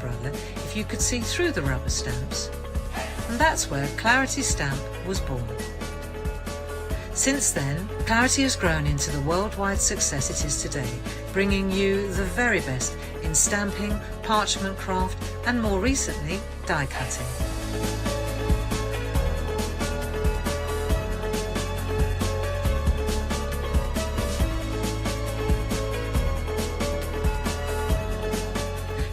brother if you could see through the rubber stamps. And that's where Clarity Stamp was born. Since then, Clarity has grown into the worldwide success it is today, bringing you the very best in stamping, parchment craft, and more recently, die cutting.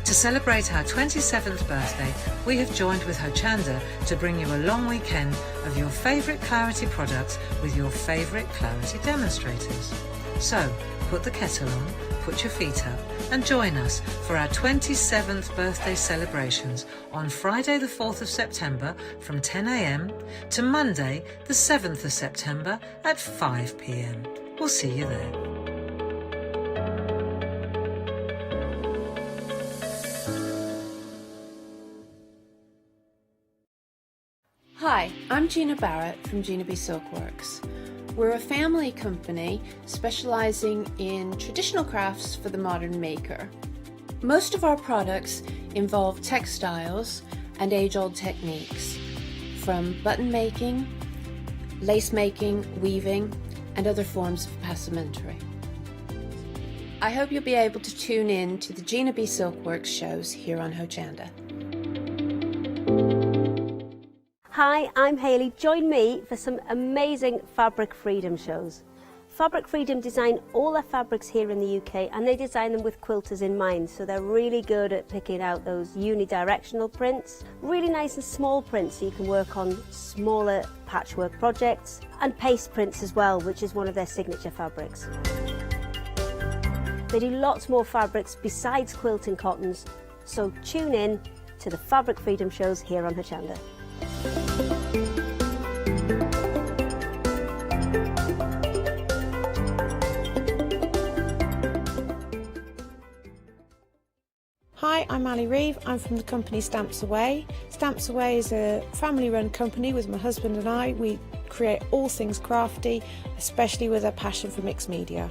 To celebrate our 27th birthday, we have joined with Hochanda to bring you a long weekend of your favourite Clarity products with your favourite Clarity demonstrators. So, put the kettle on, put your feet up and join us for our 27th birthday celebrations on Friday the 4th of September from 10 AM to Monday the 7th of September at 5 PM. We'll see you there. Hi, I'm Gina Barrett from Gina B Silkworks. We're a family company specialising in traditional crafts for the modern maker. Most of our products involve textiles and age-old techniques, from button making, lace making, weaving, and other forms of passementerie. I hope you'll be able to tune in to the Gina B Silkworks shows here on Hochanda. Hi, I'm Hayley. Join me for some amazing Fabric Freedom shows. Fabric Freedom design all their fabrics here in the UK, and they design them with quilters in mind, so they're really good at picking out those unidirectional prints, really nice and small prints so you can work on smaller patchwork projects, and paste prints as well, which is one of their signature fabrics. They do lots more fabrics besides quilting cottons, so tune in to the Fabric Freedom shows here on Hochanda. Hi, I'm Ali Reeve. I'm from the company Stamps Away. Stamps Away is a family-run company with my husband and I. We create all things crafty, especially with a passion for mixed media.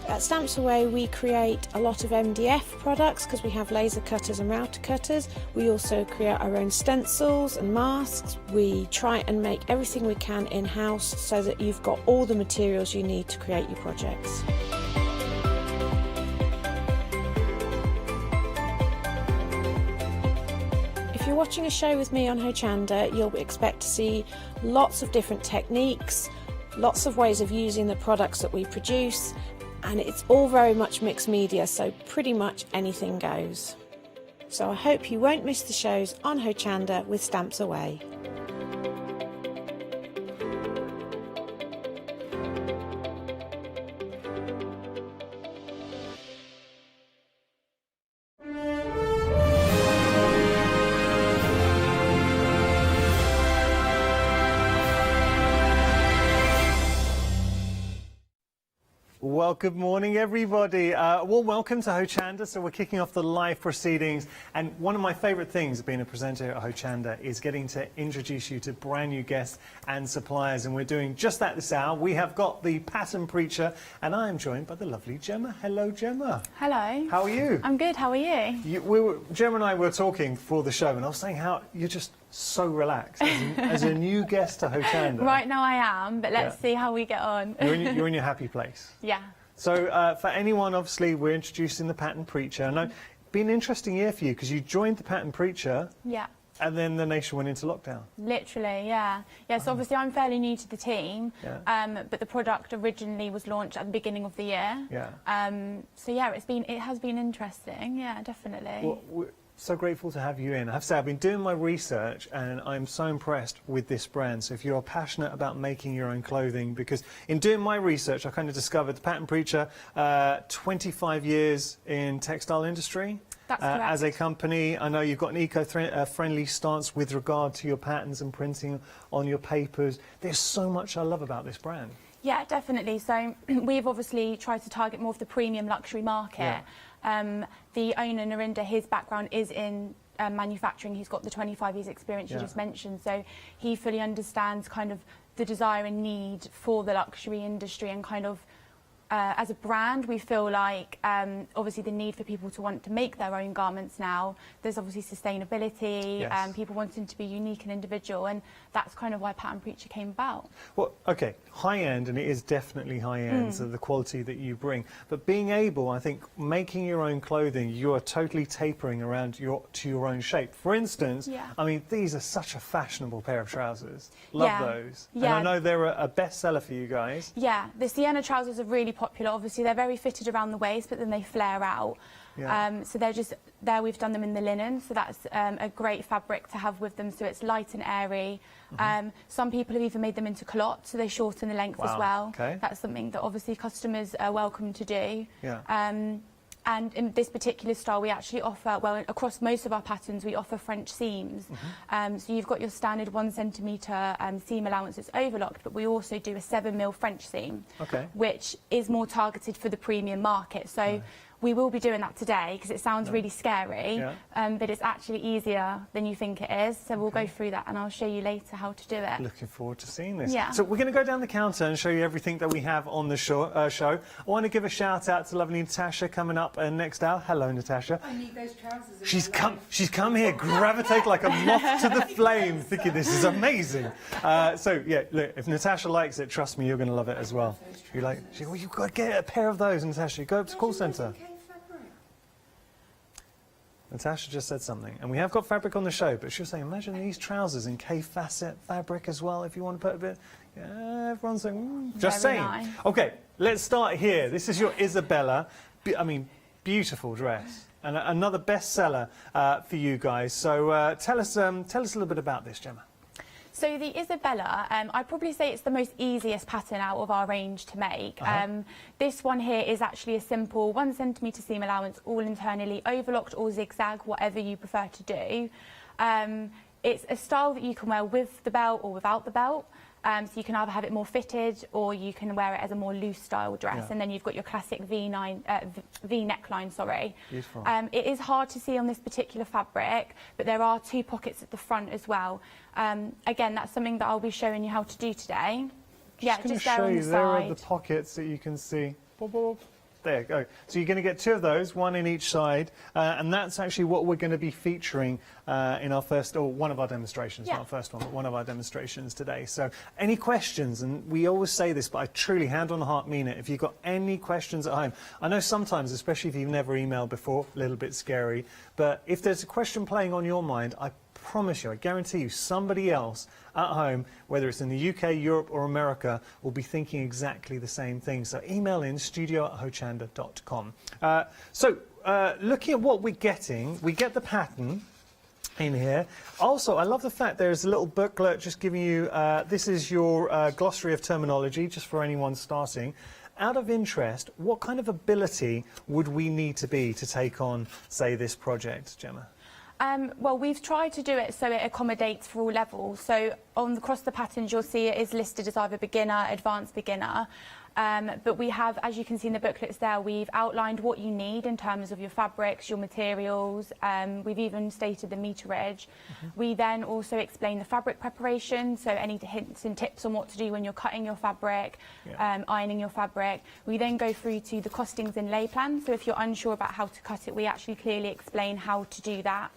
At Stamps Away we create a lot of MDF products because we have laser cutters and router cutters. We also create our own stencils and masks. We try and make everything we can in-house so that you've got all the materials you need to create your projects. If you're watching a show with me on Hochanda, you'll expect to see lots of different techniques, lots of ways of using the products that we produce, and it's all very much mixed media, so pretty much anything goes. So I hope you won't miss the shows on Hochanda with Stamps Away. Well, good morning, everybody. Well, welcome to Hochanda. So we're kicking off the live proceedings. And one of my favourite things being a presenter at Hochanda is getting to introduce you to brand new guests and suppliers. And we're doing just that this hour. We have got the pattern preacher, and I am joined by the lovely Gemma. Hello, Gemma. Hello. How are you? I'm good. How are you? Gemma and I were talking for the show, and I was saying how you're just so relaxed as a new guest to Hochanda. Right now I am, but let's see how we get on. You're in your happy place. Yeah. So for anyone, obviously, we're introducing the Pattern Preacher. I know it's been an interesting year for you because you joined the Pattern Preacher. Yeah. And then the nation went into lockdown. Literally, yeah. Yeah, so obviously I'm fairly new to the team, but the product originally was launched at the beginning of the year. Yeah. So yeah, it has been interesting, yeah, definitely. Well, we're so grateful to have you in. I have to say, I've been doing my research and I'm so impressed with this brand. So if you're passionate about making your own clothing, because in doing my research, I kind of discovered the Pattern Preacher, 25 years in textile industry. That's correct. As a company, I know you've got an eco-friendly stance with regard to your patterns and printing on your papers. There's so much I love about this brand. Yeah, definitely. So we've obviously tried to target more of the premium luxury market. Yeah. The owner, Narinder, his background is in manufacturing. He's got the 25 years experience you just mentioned, so he fully understands kind of the desire and need for the luxury industry and kind of as a brand, we feel like obviously the need for people to want to make their own garments now. There's obviously sustainability, Yes. people wanting to be unique and individual, and that's kind of why Pattern Preacher came about. Well, okay, high end, and it is definitely high end, so the quality that you bring. But being able, I think, making your own clothing, you are totally tapering around to your own shape. For instance, Yeah. I mean, these are such a fashionable pair of trousers. Love Yeah. those. Yeah. And I know they're a bestseller for you guys. Yeah, the Sienna trousers are really popular. Obviously, they're very fitted around the waist, but then they flare out. Yeah. So they're just, there we've done them in the linen, so that's a great fabric to have with them, so it's light and airy. Some people have even made them into culottes, so they shorten the length as Wow, well. okay. That's something that obviously customers are welcome to do. Yeah. And in this particular style, we actually offer, well, across most of our patterns, we offer French seams. So you've got your standard 1 centimetre seam allowance that's overlocked, but we also do a 7mm French seam, Okay. which is more targeted for the premium market. So we will be doing that today because it sounds really scary, but it's actually easier than you think it is. So we'll go through that and I'll show you later how to do it. Looking forward to seeing this. Yeah. So we're going to go down the counter and show you everything that we have on the show. I want to give a shout out to lovely Natasha coming up next hour. Hello, Natasha. I need those trousers. She's come here, gravitate like a moth to the flame, thinking this is amazing. So yeah, look, if Natasha likes it, trust me, you're going to love it as well. You like? Well, you've got to get a pair of those, Natasha. Go up to call centre. Natasha just said something, and we have got fabric on the show, but she was saying, imagine these trousers in K-facet fabric as well, if you want to put a bit. Yeah, everyone's saying, just Very saying. nice. Okay, let's start here. This is your Isabella. I mean, beautiful dress, and another bestseller for you guys. So tell us a little bit about this, Gemma. So the Isabella, I'd probably say it's the most easiest pattern out of our range to make. This one here is actually a simple 1 centimetre seam allowance, all internally overlocked or zigzag, whatever you prefer to do. It's a style that you can wear with the belt or without the belt. So you can either have it more fitted or you can wear it as a more loose style dress. Yeah. And then you've got your classic V neckline, sorry. Beautiful. It is hard to see on this particular fabric, but there are 2 pockets at the front as well. Again, that's something that I'll be showing you how to do today. Just going to show you, there are the pockets that you can see. Boop, boop. There you go. So you're going to get 2 of those, 1 in each side, and that's actually what we're going to be featuring in our first, or one of our demonstrations, not our first one, but one of our demonstrations today. So any questions, and we always say this, but I truly, hand on the heart, mean it. If you've got any questions at home, I know sometimes, especially if you've never emailed before, a little bit scary, but if there's a question playing on your mind, I promise you, I guarantee you, somebody else at home, whether it's in the UK, Europe or America, will be thinking exactly the same thing. So email in studio@hochanda.com. Looking at what we're getting, we get the pattern in here. Also, I love the fact there's a little booklet just giving you, this is your glossary of terminology, just for anyone starting. Out of interest, what kind of ability would we need to be to take on, say, this project, Gemma? Well, we've tried to do it so it accommodates for all levels. So across the patterns, you'll see it is listed as either beginner, advanced beginner. But we have, as you can see in the booklets there, we've outlined what you need in terms of your fabrics, your materials. We've even stated the meterage. We then also explain the fabric preparation, so any hints and tips on what to do when you're cutting your fabric, ironing your fabric. We then go through to the costings and lay plan. So if you're unsure about how to cut it, we actually clearly explain how to do that.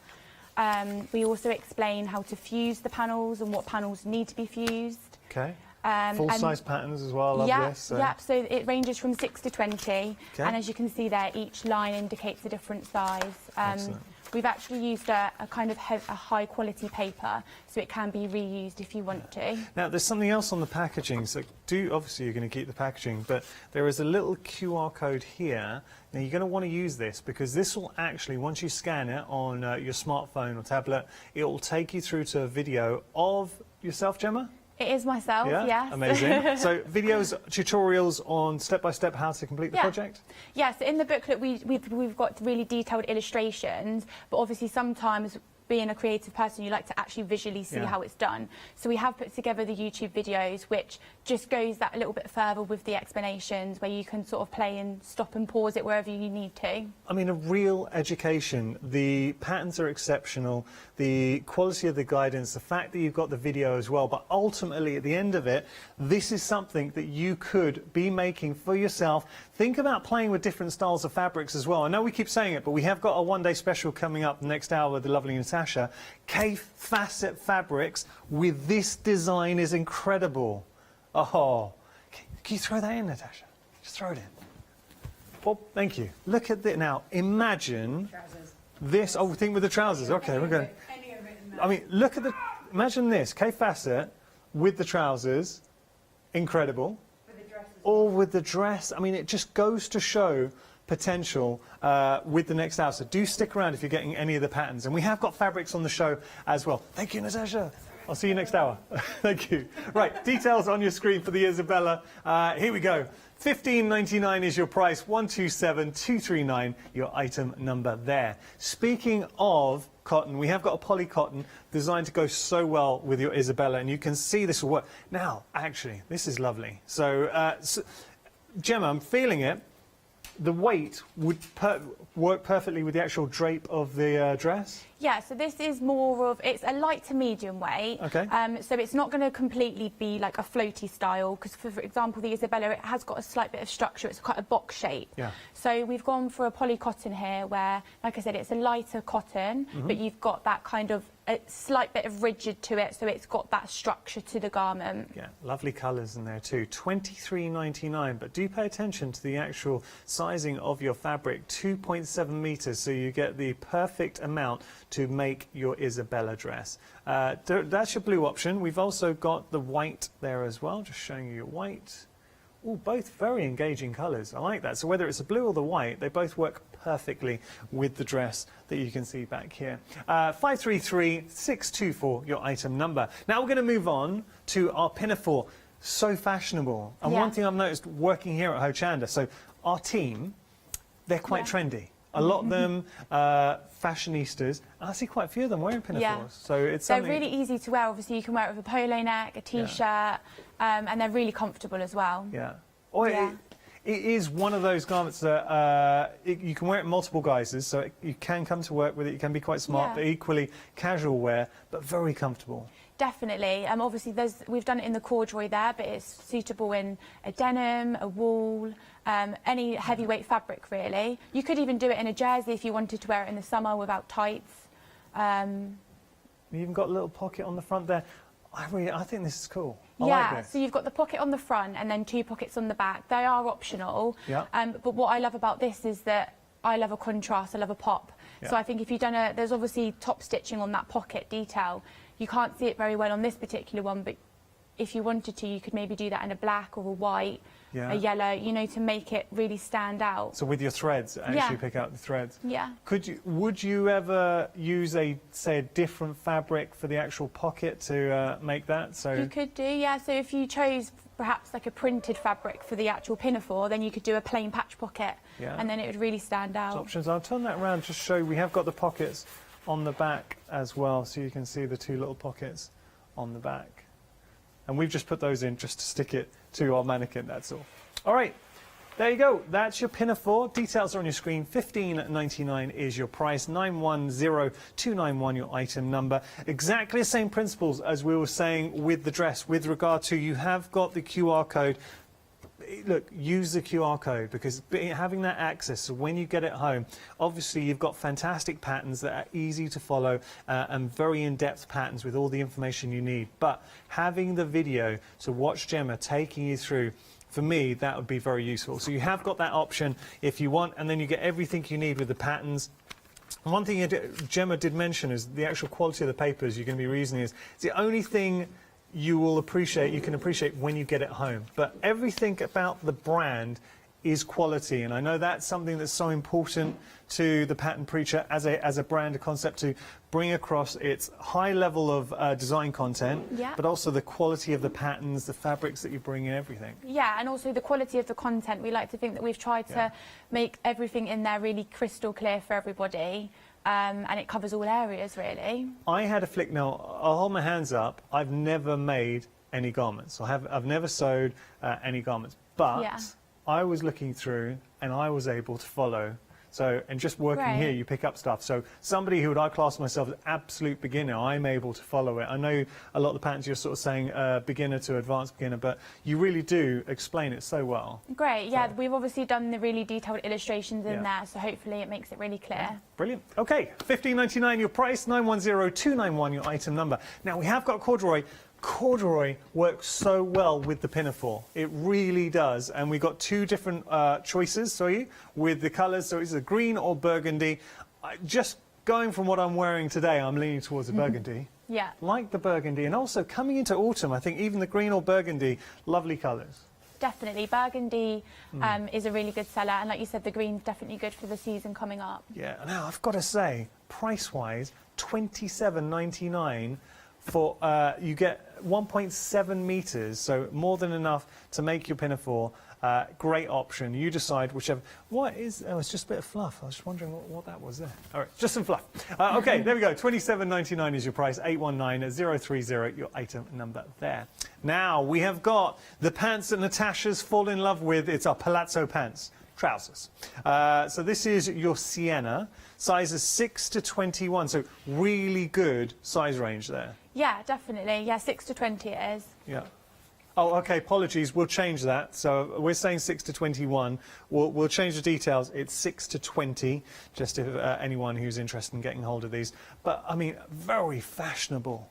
We also explain how to fuse the panels and what panels need to be fused. Okay. Full-size patterns as well, I love this. So. Yeah, so it ranges from 6 to 20, and as you can see there, each line indicates a different size. Excellent. We've actually used a kind of a high-quality paper, so it can be reused if you want to. Now, there's something else on the packaging, so obviously you're going to keep the packaging, but there is a little QR code here. Now, you're going to want to use this because this will actually, once you scan it on your smartphone or tablet, it will take you through to a video of yourself, Gemma? It is myself, yes. Amazing. So videos, tutorials on step-by-step how to complete the project? Yes, in the booklet we've got really detailed illustrations, but obviously sometimes being a creative person, you like to actually visually see how it's done. So we have put together the YouTube videos, which just goes that a little bit further with the explanations, where you can sort of play and stop and pause it wherever you need to. I mean, a real education. The patterns are exceptional, the quality of the guidance, the fact that you've got the video as well, but ultimately at the end of it, this is something that you could be making for yourself. Think about playing with different styles of fabrics as well. I know we keep saying it, but we have got a one-day special coming up next hour with the lovely Natasha. Cave facet fabrics with this design is incredible. Oh, can you throw that in, Natasha? Just throw it in. Bob, thank you. Look at that now. Imagine this. Oh, think with the trousers. Okay, we're going. I mean, look at the. Imagine this. Cave facet with the trousers. Incredible. Or with the dress. I mean, it just goes to show potential with the next hour. So do stick around if you're getting any of the patterns. And we have got fabrics on the show as well. Thank you, Natasha. I'll see you next hour. Thank you. Right, details on your screen for the Isabella. Here we go. $15.99 is your price. 127239, your item number there. Speaking of cotton, we have got a poly cotton designed to go so well with your Isabella, and you can see this will work. Now, actually, this is lovely. So, Gemma, I'm feeling it. The weight would work perfectly with the actual drape of the dress? Yeah, so this is more of, it's a light to medium weight. Okay. So it's not going to completely be like a floaty style, because for example, the Isabella, it has got a slight bit of structure. It's quite a box shape. Yeah. So we've gone for a poly cotton here where, like I said, it's a lighter cotton, but you've got that kind of a slight bit of rigid to it, so it's got that structure to the garment. Yeah, lovely colours in there too. $23.99, but do pay attention to the actual sizing of your fabric. 2.7 metres, so you get the perfect amount to make your Isabella dress. That's your blue option. We've also got the white there as well, just showing you your white. Oh, both very engaging colours. I like that. So whether it's the blue or the white, they both work perfectly with the dress that you can see back here. 533624, your item number. Now we're going to move on to our pinafore. So fashionable. And one thing I've noticed working here at Hochanda, so our team, they're quite trendy. A lot of them fashionistas. I see quite a few of them wearing pinafores. Yeah. So it's they're something... really easy to wear. Obviously, you can wear it with a polo neck, a t-shirt, and they're really comfortable as well. Yeah. Or it is one of those garments that you can wear it in multiple guises, so you can come to work with it. You can be quite smart, but equally casual wear, but very comfortable. Definitely. Obviously, we've done it in the corduroy there, but it's suitable in a denim, a wool, any heavyweight fabric, really. You could even do it in a jersey if you wanted to wear it in the summer without tights. You even got a little pocket on the front there. I think this is cool. I yeah, like this. So you've got the pocket on the front and then 2 pockets on the back. They are optional. Yeah. But what I love about this is that I love a contrast, I love a pop. Yeah. So I think if you've done there's obviously top stitching on that pocket detail. You can't see it very well on this particular one, but if you wanted to, you could maybe do that in a black or a white, a yellow, you know, to make it really stand out. So with your threads, actually pick out the threads. Yeah. Would you ever use say a different fabric for the actual pocket to make that? So you could do, yeah. So if you chose perhaps like a printed fabric for the actual pinafore, then you could do a plain patch pocket, and then it would really stand out. Options. I'll turn that around to show we have got the pockets on the back as well, so you can see the 2 little pockets on the back. And we've just put those in just to stick it to our mannequin, that's all. All right, there you go. That's your pinafore. Details are on your screen. $15.99 is your price. 910291 your item number. Exactly the same principles as we were saying with the dress. With regard to, you have got the QR code. Look, use the QR code, because having that access, so when you get it home, obviously you've got fantastic patterns that are easy to follow and very in-depth patterns with all the information you need. But having the video to watch Gemma taking you through, for me, that would be very useful. So you have got that option if you want, and then you get everything you need with the patterns. One thing Gemma did mention is the actual quality of the papers you're going to be reusing is the only thing you can appreciate when you get it home. But everything about the brand is quality, and I know that's something that's so important to the Pattern Preacher as a brand, a concept, to bring across its high level of design content, but also the quality of the patterns, the fabrics that you bring in, everything. Yeah, and also the quality of the content. We like to think that we've tried to make everything in there really crystal clear for everybody. and it covers all areas really. I had a flick. Now, I'll hold my hands up. I've never made any garments. I've never sewed any garments, but Yeah. I was looking through and I was able to follow. So, and just working Great. here, you pick up stuff. So somebody who would I class myself as absolute beginner, I'm able to follow it. I know a lot of the patterns you're sort of saying beginner to advanced beginner, but you really do explain it so well. Great, yeah, we've obviously done the really detailed illustrations in Yeah. there, so hopefully it makes it really clear. Brilliant. Okay, $15.99 your price, 910291 your item number. Now we have got corduroy. Corduroy works so well with the pinafore. It really does. And we've got two different choices, with the colours. So it's a green or burgundy. Just going from what I'm wearing today, I'm leaning towards the burgundy. Yeah. Like the burgundy. And also coming into autumn, I think even the green or burgundy, lovely colours. Definitely. Burgundy is a really good seller, and like you said, the green's definitely good for the season coming up. Yeah, now I've got to say, price-wise, $27.99 for, you get 1.7 metres, so more than enough to make your pinafore. Great option. You decide whichever. What is? Oh, it's just a bit of fluff. I was just wondering what that was there. All right, just some fluff. Okay, there we go. $27.99 is your price. 819030 your item number there. Now we have got the pants that Natasha's fallen in love with. It's our palazzo pants. Trousers. So this is your Sienna, sizes 6 to 21, so really good size range there. Yeah, definitely. Yeah, 6 to 20 it is. Yeah. Oh, okay, apologies, we'll change that. So we're saying 6 to 21. We'll change the details. It's 6 to 20, just if anyone who's interested in getting hold of these. But, I mean, very fashionable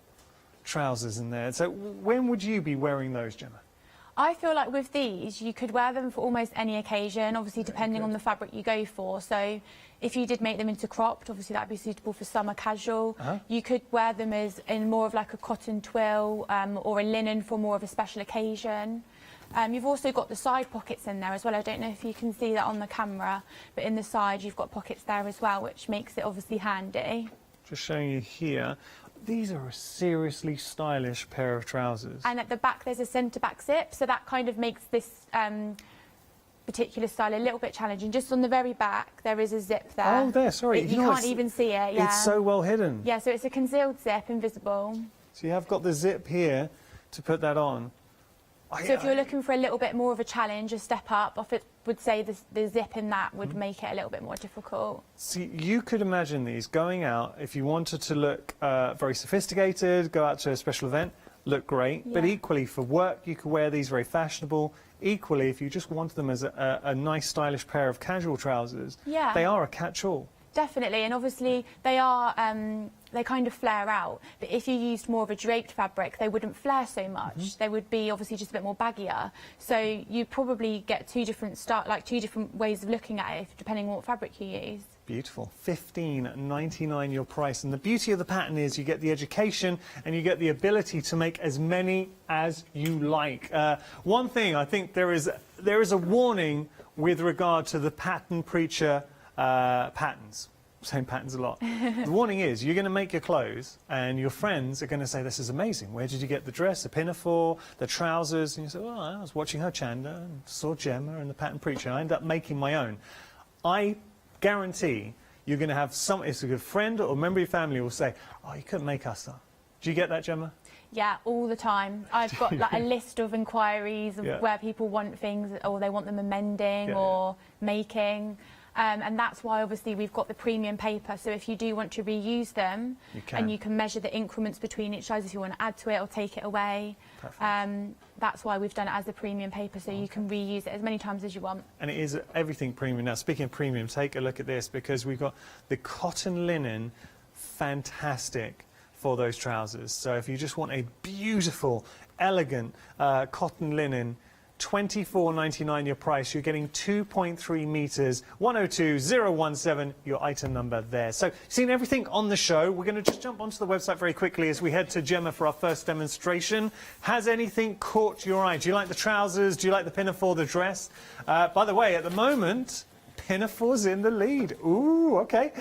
trousers in there. So when would you be wearing those, Gemma? I feel like with these, you could wear them for almost any occasion, obviously depending on the fabric you go for. So if you did make them into cropped, obviously that'd be suitable for summer casual. You could wear them as in more of like a cotton twill or a linen for more of a special occasion. You've also got the side pockets in there as well. I don't know if you can see that on the camera, but in the side you've got pockets there as well, which makes it obviously handy. Just showing you here. These are a seriously stylish pair of trousers. And at the back there's a centre back zip, so that kind of makes this particular style a little bit challenging. Just on the very back there is a zip there. Oh, there, sorry. You can't even see it, yeah. It's so well hidden. Yeah, so it's a concealed zip, invisible. So you have got the zip here to put that on. So if you're looking for a little bit more of a challenge, a step up, I would say the zip in that would make it a little bit more difficult. See, you could imagine these going out, if you wanted to look very sophisticated, go out to a special event, look great. Yeah. But equally for work, you could wear these very fashionable. Equally, if you just wanted them as a nice, stylish pair of casual trousers, Yeah. they are a catch-all. Definitely, and obviously they are, they kind of flare out, but if you used more of a draped fabric, they wouldn't flare so much. They would be obviously just a bit more baggier. So you probably get two different ways of looking at it, depending on what fabric you use. Beautiful. $15.99 your price. And the beauty of the pattern is you get the education and you get the ability to make as many as you like. One thing, I think there is a warning with regard to the pattern preacher patterns. I'm saying patterns a lot. The warning is you're going to make your clothes and your friends are going to say, this is amazing. Where did you get the dress, the pinafore, the trousers? And you say, well, I was watching Hochanda and saw Gemma and the pattern preacher. And I ended up making my own. I guarantee you're going to have it's a good friend or a member of your family will say, oh, you couldn't make us that. Do you get that, Gemma? Yeah, all the time. I've got like a list of inquiries of Yeah. where people want things or they want them amending or making. And that's why obviously we've got the premium paper, so if you do want to reuse them, and you can measure the increments between each size if you want to add to it or take it away. That's why we've done it as a premium paper, so you can reuse it as many times as you want. And it is everything premium. Now, speaking of premium, take a look at this because we've got the cotton linen, fantastic for those trousers. So if you just want a beautiful, elegant cotton linen, $24.99 your price. You're getting 2.3 meters, 102017 your item number there. So seen everything on the show. We're going to just jump onto the website very quickly as we head to Gemma for our first demonstration. Has anything caught your eye? Do you like the trousers? Do you like the pinafore, the dress? By the way, at the moment, pinafore's in the lead. Ooh, okay.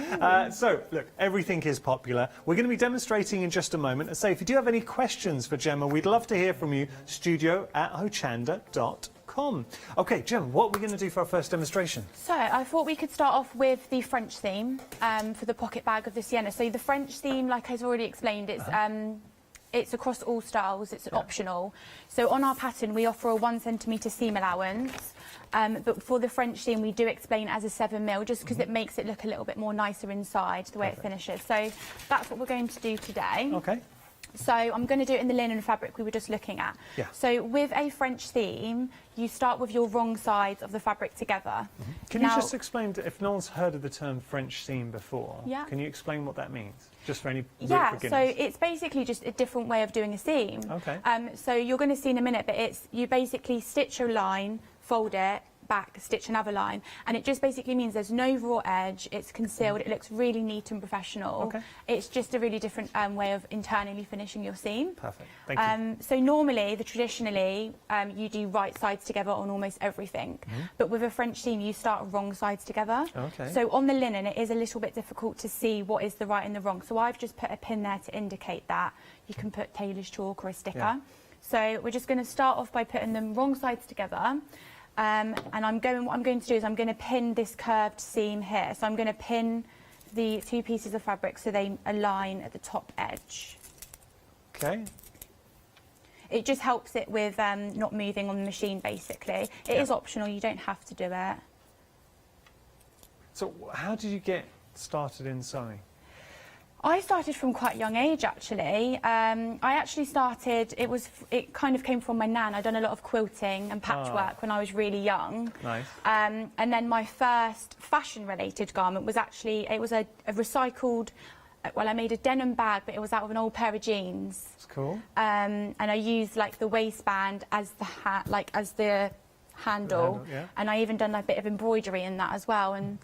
So, look, everything is popular. We're going to be demonstrating in just a moment. And say, if you do have any questions for Gemma, we'd love to hear from you. studio@hochanda.com. papercraft.com. Okay, Jim, what are we going to do for our first demonstration? So I thought we could start off with the French theme for the pocket bag of the sienna. So the French theme, like I've already explained, it's across all styles, it's optional. So on our pattern we offer a 1 centimetre seam allowance, but for the French seam we do explain it as a 7mm just because it makes it look a little bit more nicer inside the way it finishes. So that's what we're going to do today. Okay. So I'm going to do it in the linen fabric we were just looking at. Yeah. So with a French theme, you start with your wrong sides of the fabric together. Can you just explain, if no one's heard of the term French seam before, Yeah. can you explain what that means? Just for any Yeah, beginners. so it's basically just a different way of doing a seam. Okay. So you're going to see in a minute, but you basically stitch a line, fold it, back, stitch another line, and it just basically means there's no raw edge, it's concealed, it looks really neat and professional. Okay. It's just a really different way of internally finishing your seam. Perfect. Thank you. So normally, traditionally, you do right sides together on almost everything, but with a French seam, you start wrong sides together. Okay. So on the linen, it is a little bit difficult to see what is the right and the wrong. So I've just put a pin there to indicate that. You can put tailor's chalk or a sticker. Yeah. So we're just going to start off by putting them wrong sides together. And what I'm going to do is I'm going to pin this curved seam here. So I'm going to pin the 2 pieces of fabric so they align at the top edge. Okay. It just helps it with not moving on the machine, basically. It is optional, you don't have to do it. So how did you get started in sewing? I started from quite a young age, actually. I actually started, it kind of came from my nan. I'd done a lot of quilting and patchwork when I was really young. Nice. And then my first fashion-related garment was actually, it was a recycled, well, I made a denim bag, but it was out of an old pair of jeans. That's cool. And I used like the waistband as the handle, yeah. and I even done a bit of embroidery in that as well. And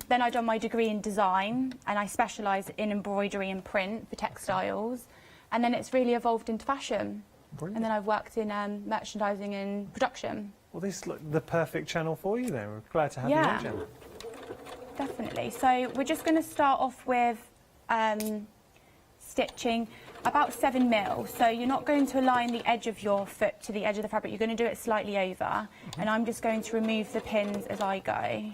then I done my degree in design, and I specialised in embroidery and print for textiles, and then it's really evolved into fashion. Brilliant. And then I've worked in merchandising and production. Well, this is like the perfect channel for you then. We're glad to have Yeah. you on, Gemma. Definitely. So we're just going to start off with stitching about 7mm. So you're not going to align the edge of your foot to the edge of the fabric. You're going to do it slightly over, and I'm just going to remove the pins as I go.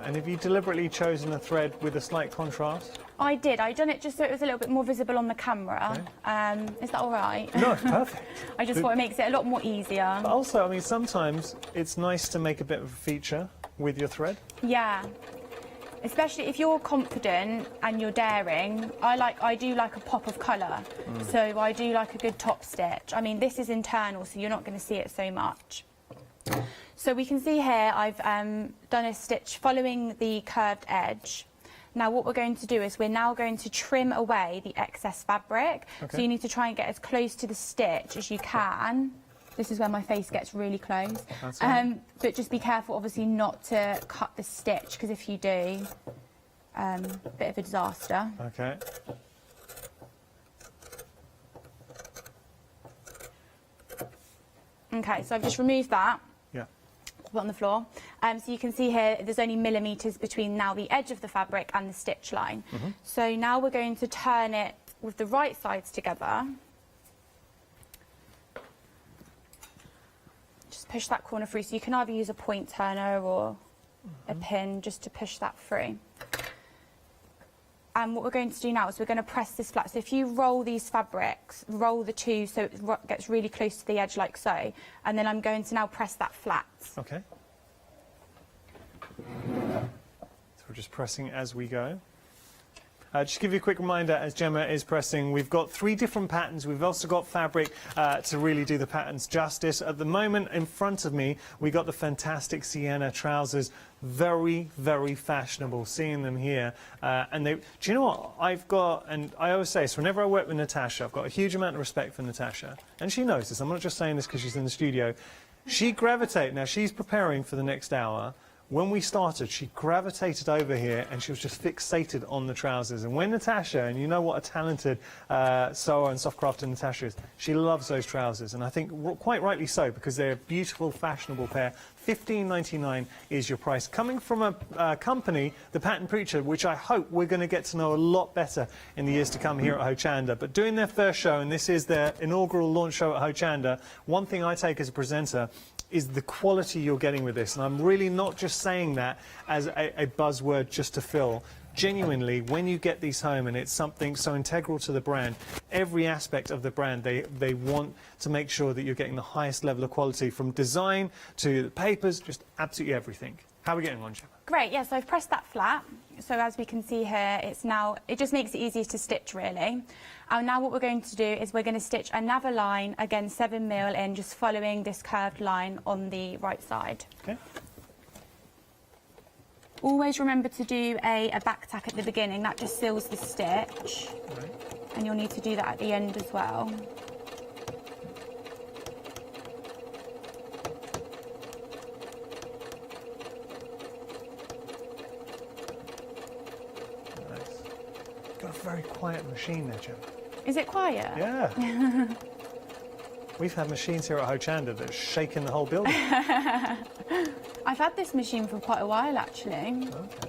And have you deliberately chosen a thread with a slight contrast? I did. I done it just so it was a little bit more visible on the camera. Okay. Is that all right? No, it's perfect. I just thought it makes it a lot more easier. But also, I mean, sometimes it's nice to make a bit of a feature with your thread. Yeah. Especially if you're confident and you're daring, I do like a pop of colour. So I do like a good top stitch. I mean, this is internal, so you're not going to see it so much. So we can see here I've done a stitch following the curved edge. Now what we're going to do is we're now going to trim away the excess fabric. Okay. So you need to try and get as close to the stitch as you can. This is where my face gets really close. That's all right. But just be careful, obviously, not to cut the stitch, because if you do, bit of a disaster. Okay. Okay, so I've just removed that. Yeah. Put it on the floor. So you can see here there's only millimetres between now the edge of the fabric and the stitch line. So now we're going to turn it with the right sides together. Just push that corner through. So you can either use a point turner or a pin just to push that through. And what we're going to do now is we're going to press this flat. So if you roll these fabrics, roll the two so it gets really close to the edge like so, and then I'm going to now press that flat. Okay. So we're just pressing as we go. Just to give you a quick reminder, as Gemma is pressing, we've got 3 different patterns. We've also got fabric to really do the patterns justice. At the moment, in front of me, we got the fantastic sienna trousers. Very, very fashionable, seeing them here. And they, do you know what? I've got, and I always say this, whenever I work with Natasha, I've got a huge amount of respect for Natasha. And she knows this. I'm not just saying this because she's in the studio. She gravitates, now she's preparing for the next hour when we started, she gravitated over here and she was just fixated on the trousers. And when Natasha, and you know what a talented sewer and soft crafter Natasha is, she loves those trousers. And I think quite rightly so, because they're a beautiful, fashionable pair. $15.99 is your price. Coming from a company, the Pattern Preacher, which I hope we're going to get to know a lot better in the years to come here at Hochanda. But doing their first show, and this is their inaugural launch show at Hochanda, one thing I take as a presenter is the quality you're getting with this. And I'm really not just saying that as a buzzword just to fill. Genuinely, when you get these home and it's something so integral to the brand, every aspect of the brand, they want to make sure that you're getting the highest level of quality, from design to the papers, just absolutely everything. How are we getting on, Gemma? Great, yeah, so I've pressed that flat. So as we can see here, it just makes it easier to stitch, really. And now what we're going to do is we're going to stitch another line, again 7mm in, just following this curved line on the right side. Okay. Always remember to do a back tack at the beginning, that just seals the stitch. Right. And you'll need to do that at the end as well. Nice. Got a very quiet machine there, Gemma. Is it quiet? Yeah. We've had machines here at Hochanda that have shaken the whole building. I've had this machine for quite a while, actually. Okay.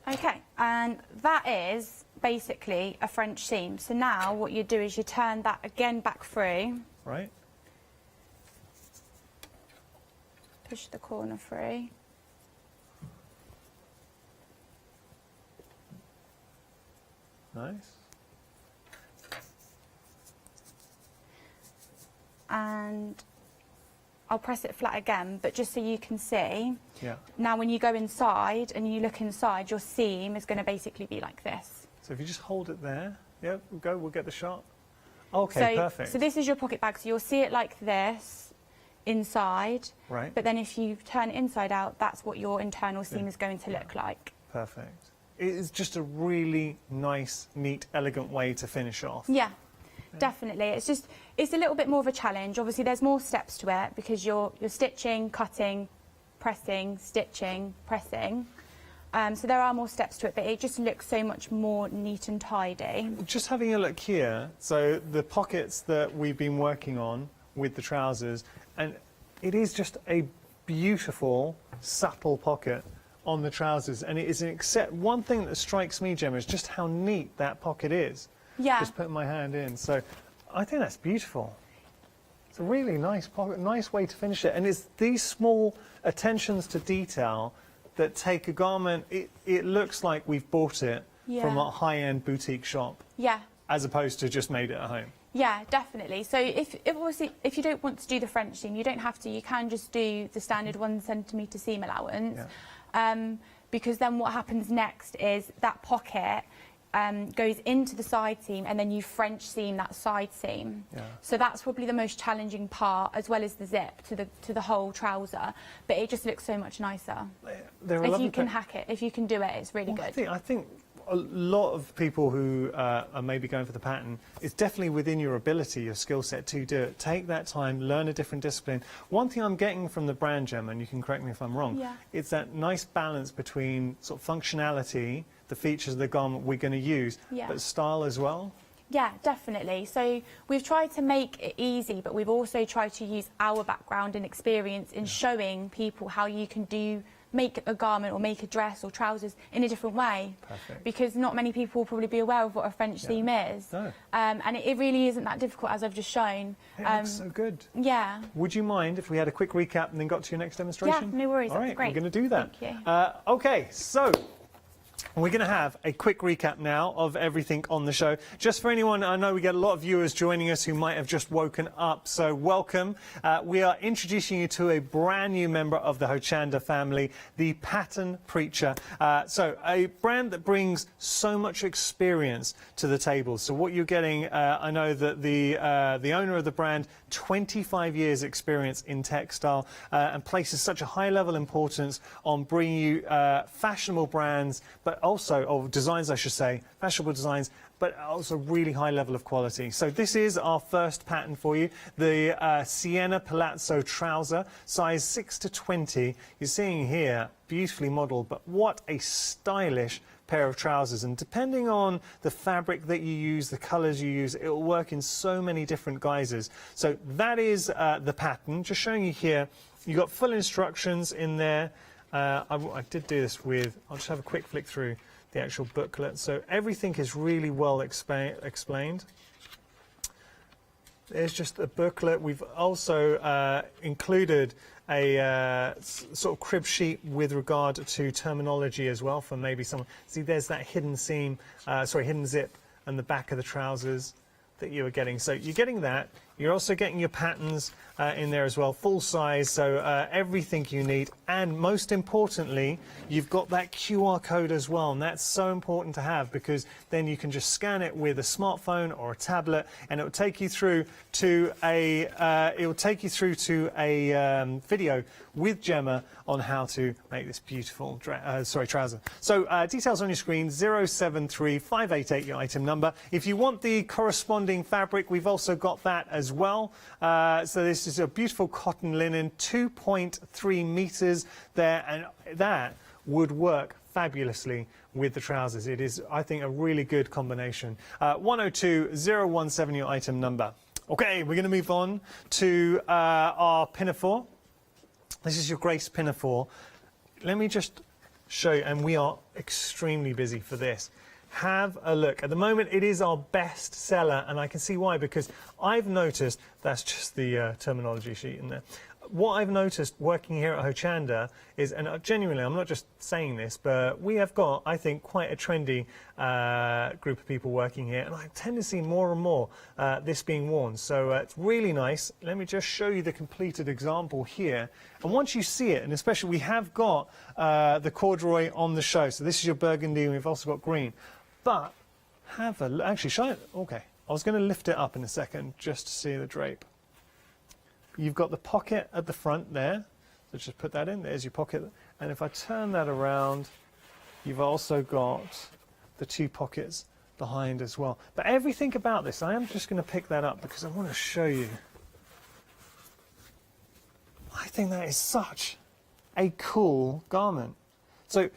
Okay, and that is basically a French seam. So now what you do is you turn that again back through. Right. Push the corner through. Nice. And I'll press it flat again, but just so you can see. Yeah. Now when you go inside and you look inside, your seam is going to basically be like this. So if you just hold it there, yeah, we'll get the shot. Okay, perfect. So this is your pocket bag, so you'll see it like this inside. Right. But then if you turn it inside out, that's what your internal seam is going to look like. Perfect. It is just a really nice, neat, elegant way to finish off. Yeah. Definitely. It's a little bit more of a challenge. Obviously, there's more steps to it because you're stitching, cutting, pressing, stitching, pressing. So there are more steps to it, but it just looks so much more neat and tidy. Just having a look here, so the pockets that we've been working on with the trousers, and it is just a beautiful, supple pocket on the trousers. And it is one thing that strikes me, Gemma, is just how neat that pocket is. Yeah. Just putting my hand in. So I think that's beautiful. It's a really nice pocket, nice way to finish it. And it's these small attentions to detail that take a garment, it looks like we've bought it from a high-end boutique shop. Yeah. As opposed to just made it at home. Yeah, definitely. So if you don't want to do the French seam, you don't have to. You can just do the standard 1 centimetre seam allowance. Yeah. Because then what happens next is that pocket goes into the side seam, and then you French seam that side seam. Yeah. So that's probably the most challenging part, as well as the zip to the whole trouser. But it just looks so much nicer. If you can hack it, if you can do it, it's really good. I think a lot of people who are maybe going for the pattern, it's definitely within your ability, your skill set to do it. Take that time, learn a different discipline. One thing I'm getting from the brand, Gemma, and you can correct me if I'm wrong, it's that nice balance between sort of functionality, the features of the garment we're going to use, but style as well. Yeah, definitely. So we've tried to make it easy, but we've also tried to use our background and experience in showing people how you can make a garment or make a dress or trousers in a different way. Perfect. Because not many people will probably be aware of what a French seam is. No. And it really isn't that difficult, as I've just shown. It looks so good. Yeah. Would you mind if we had a quick recap and then got to your next demonstration? Yeah, no worries. All right, great. we're going to do that. Thank you. Okay, so we're going to have a quick recap now of everything on the show. Just for anyone, I know we get a lot of viewers joining us who might have just woken up, so welcome. We are introducing you to a brand new member of the Hochanda family, the Pattern Preacher. So a brand that brings so much experience to the table. So what you're getting, I know that the owner of the brand, 25 years experience in textile, and places such a high level importance on bringing you fashionable brands, but also, or designs I should say, fashionable designs, but also really high level of quality. So this is our first pattern for you, the Sienna Palazzo trouser, size 6 to 20. You're seeing here, beautifully modelled, but what a stylish pair of trousers. And depending on the fabric that you use, the colours you use, it will work in so many different guises. So that is the pattern. Just showing you here, you've got full instructions in there. I did do this with, I'll just have a quick flick through the actual booklet. So everything is really well explained. There's just a booklet. We've also included a sort of crib sheet with regard to terminology as well for maybe someone. See, there's that hidden seam, hidden zip and the back of the trousers that you are getting. So you're getting that. You're also getting your patterns in there as well, full size, so everything you need. And most importantly, you've got that QR code as well, and that's so important to have because then you can just scan it with a smartphone or a tablet, and it will take you through to a video with Gemma on how to make this beautiful trouser. So details on your screen: 073588 your item number. If you want the corresponding fabric, we've also got that as well. So this is a beautiful cotton linen, 2.3 meters there, and that would work fabulously with the trousers. It is, I think, a really good combination. 102017 your item number. Okay, we're going to move on to our pinafore. This is your Grace pinafore. Let me just show you, and we are extremely busy for this. Have a look. At the moment, it is our best seller, and I can see why, because I've noticed, that's just the terminology sheet in there. What I've noticed working here at Hochanda is, and genuinely, I'm not just saying this, but we have got, I think, quite a trendy group of people working here, and I tend to see more and more this being worn. So it's really nice. Let me just show you the completed example here. And once you see it, and especially we have got the corduroy on the show. So this is your burgundy, and we've also got green. But have a look. Actually, show it. Okay. I was going to lift it up in a second just to see the drape. You've got the pocket at the front there. So just put that in. There's your pocket. And if I turn that around, you've also got the two pockets behind as well. But everything about this, I am just going to pick that up because I want to show you. I think that is such a cool garment. So,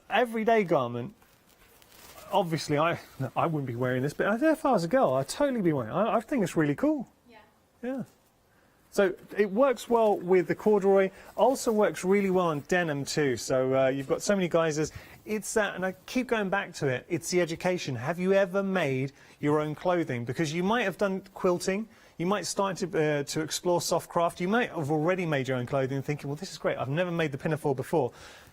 everyday garment. Obviously, I wouldn't be wearing this, but if I was a girl, I'd totally be wearing it. I think it's really cool. Yeah. Yeah. So it works well with the corduroy. Also works really well on denim too. So you've got so many guises. It's that, and I keep going back to it. It's the education. Have you ever made your own clothing? Because you might have done quilting. You might start to explore soft craft. You might have already made your own clothing, thinking, well, this is great. I've never made the pinafore before.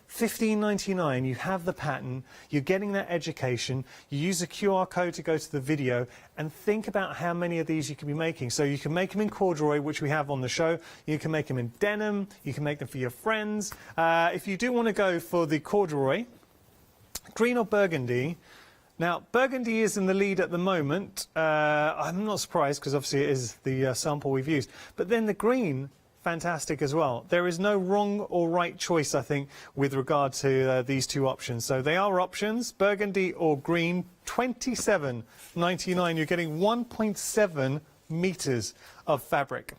$15.99, you have the pattern, you're getting that education, you use a QR code to go to the video, and think about how many of these you can be making. So you can make them in corduroy, which we have on the show, you can make them in denim, you can make them for your friends. If you do want to go for the corduroy, green or burgundy, now burgundy is in the lead at the moment. I'm not surprised because obviously it is the sample we've used, but then the green, fantastic as well. There is no wrong or right choice, I think, with regard to these two options. So they are options, burgundy or green, $27.99. You're getting 1.7 meters of fabric.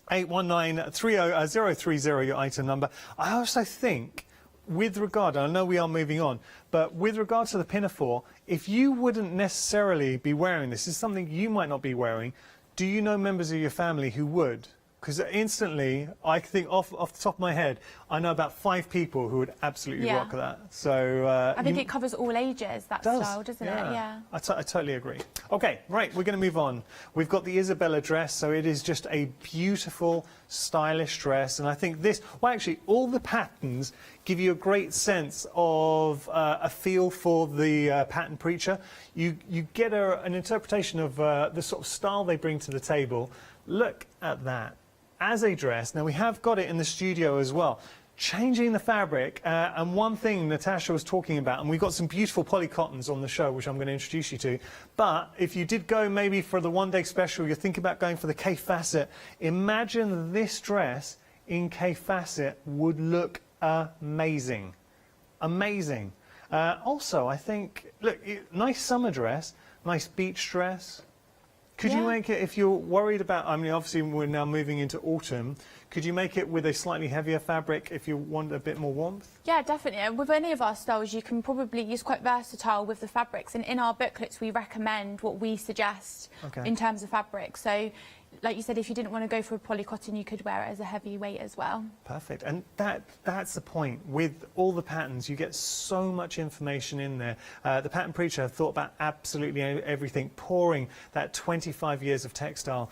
819-030 your item number. I also think, with regard, I know we are moving on, but with regard to the pinafore, if you wouldn't necessarily be wearing this, is something you might not be wearing, do you know members of your family who would? Because instantly, I think off the top of my head, I know about 5 people who would absolutely rock that. So I think it covers all ages, that style, doesn't it? Yeah. I totally agree. Okay, right, we're going to move on. We've got the Isabella dress, so it is just a beautiful, stylish dress. And I think this, well, actually, all the patterns give you a great sense of a feel for the pattern preacher. You get an interpretation of the sort of style they bring to the table. Look at that. As a dress, now we have got it in the studio as well, changing the fabric, and one thing Natasha was talking about, and we've got some beautiful polycottons on the show, which I'm going to introduce you to, but if you did go maybe for the one-day special, you're thinking about going for the K facet, imagine this dress in K facet would look amazing. Amazing. Also, I think, look, nice summer dress, nice beach dress. Could you make it, if you're worried about, I mean, obviously we're now moving into autumn, could you make it with a slightly heavier fabric if you want a bit more warmth? Yeah, definitely. With any of our styles, you can probably use quite versatile with the fabrics. And in our booklets, we recommend what we suggest in terms of fabric. So, like you said, if you didn't want to go for a polycotton, you could wear it as a heavy weight as well. Perfect. And that's the point. With all the patterns, you get so much information in there. The pattern preacher thought about absolutely everything, pouring that 25 years of textile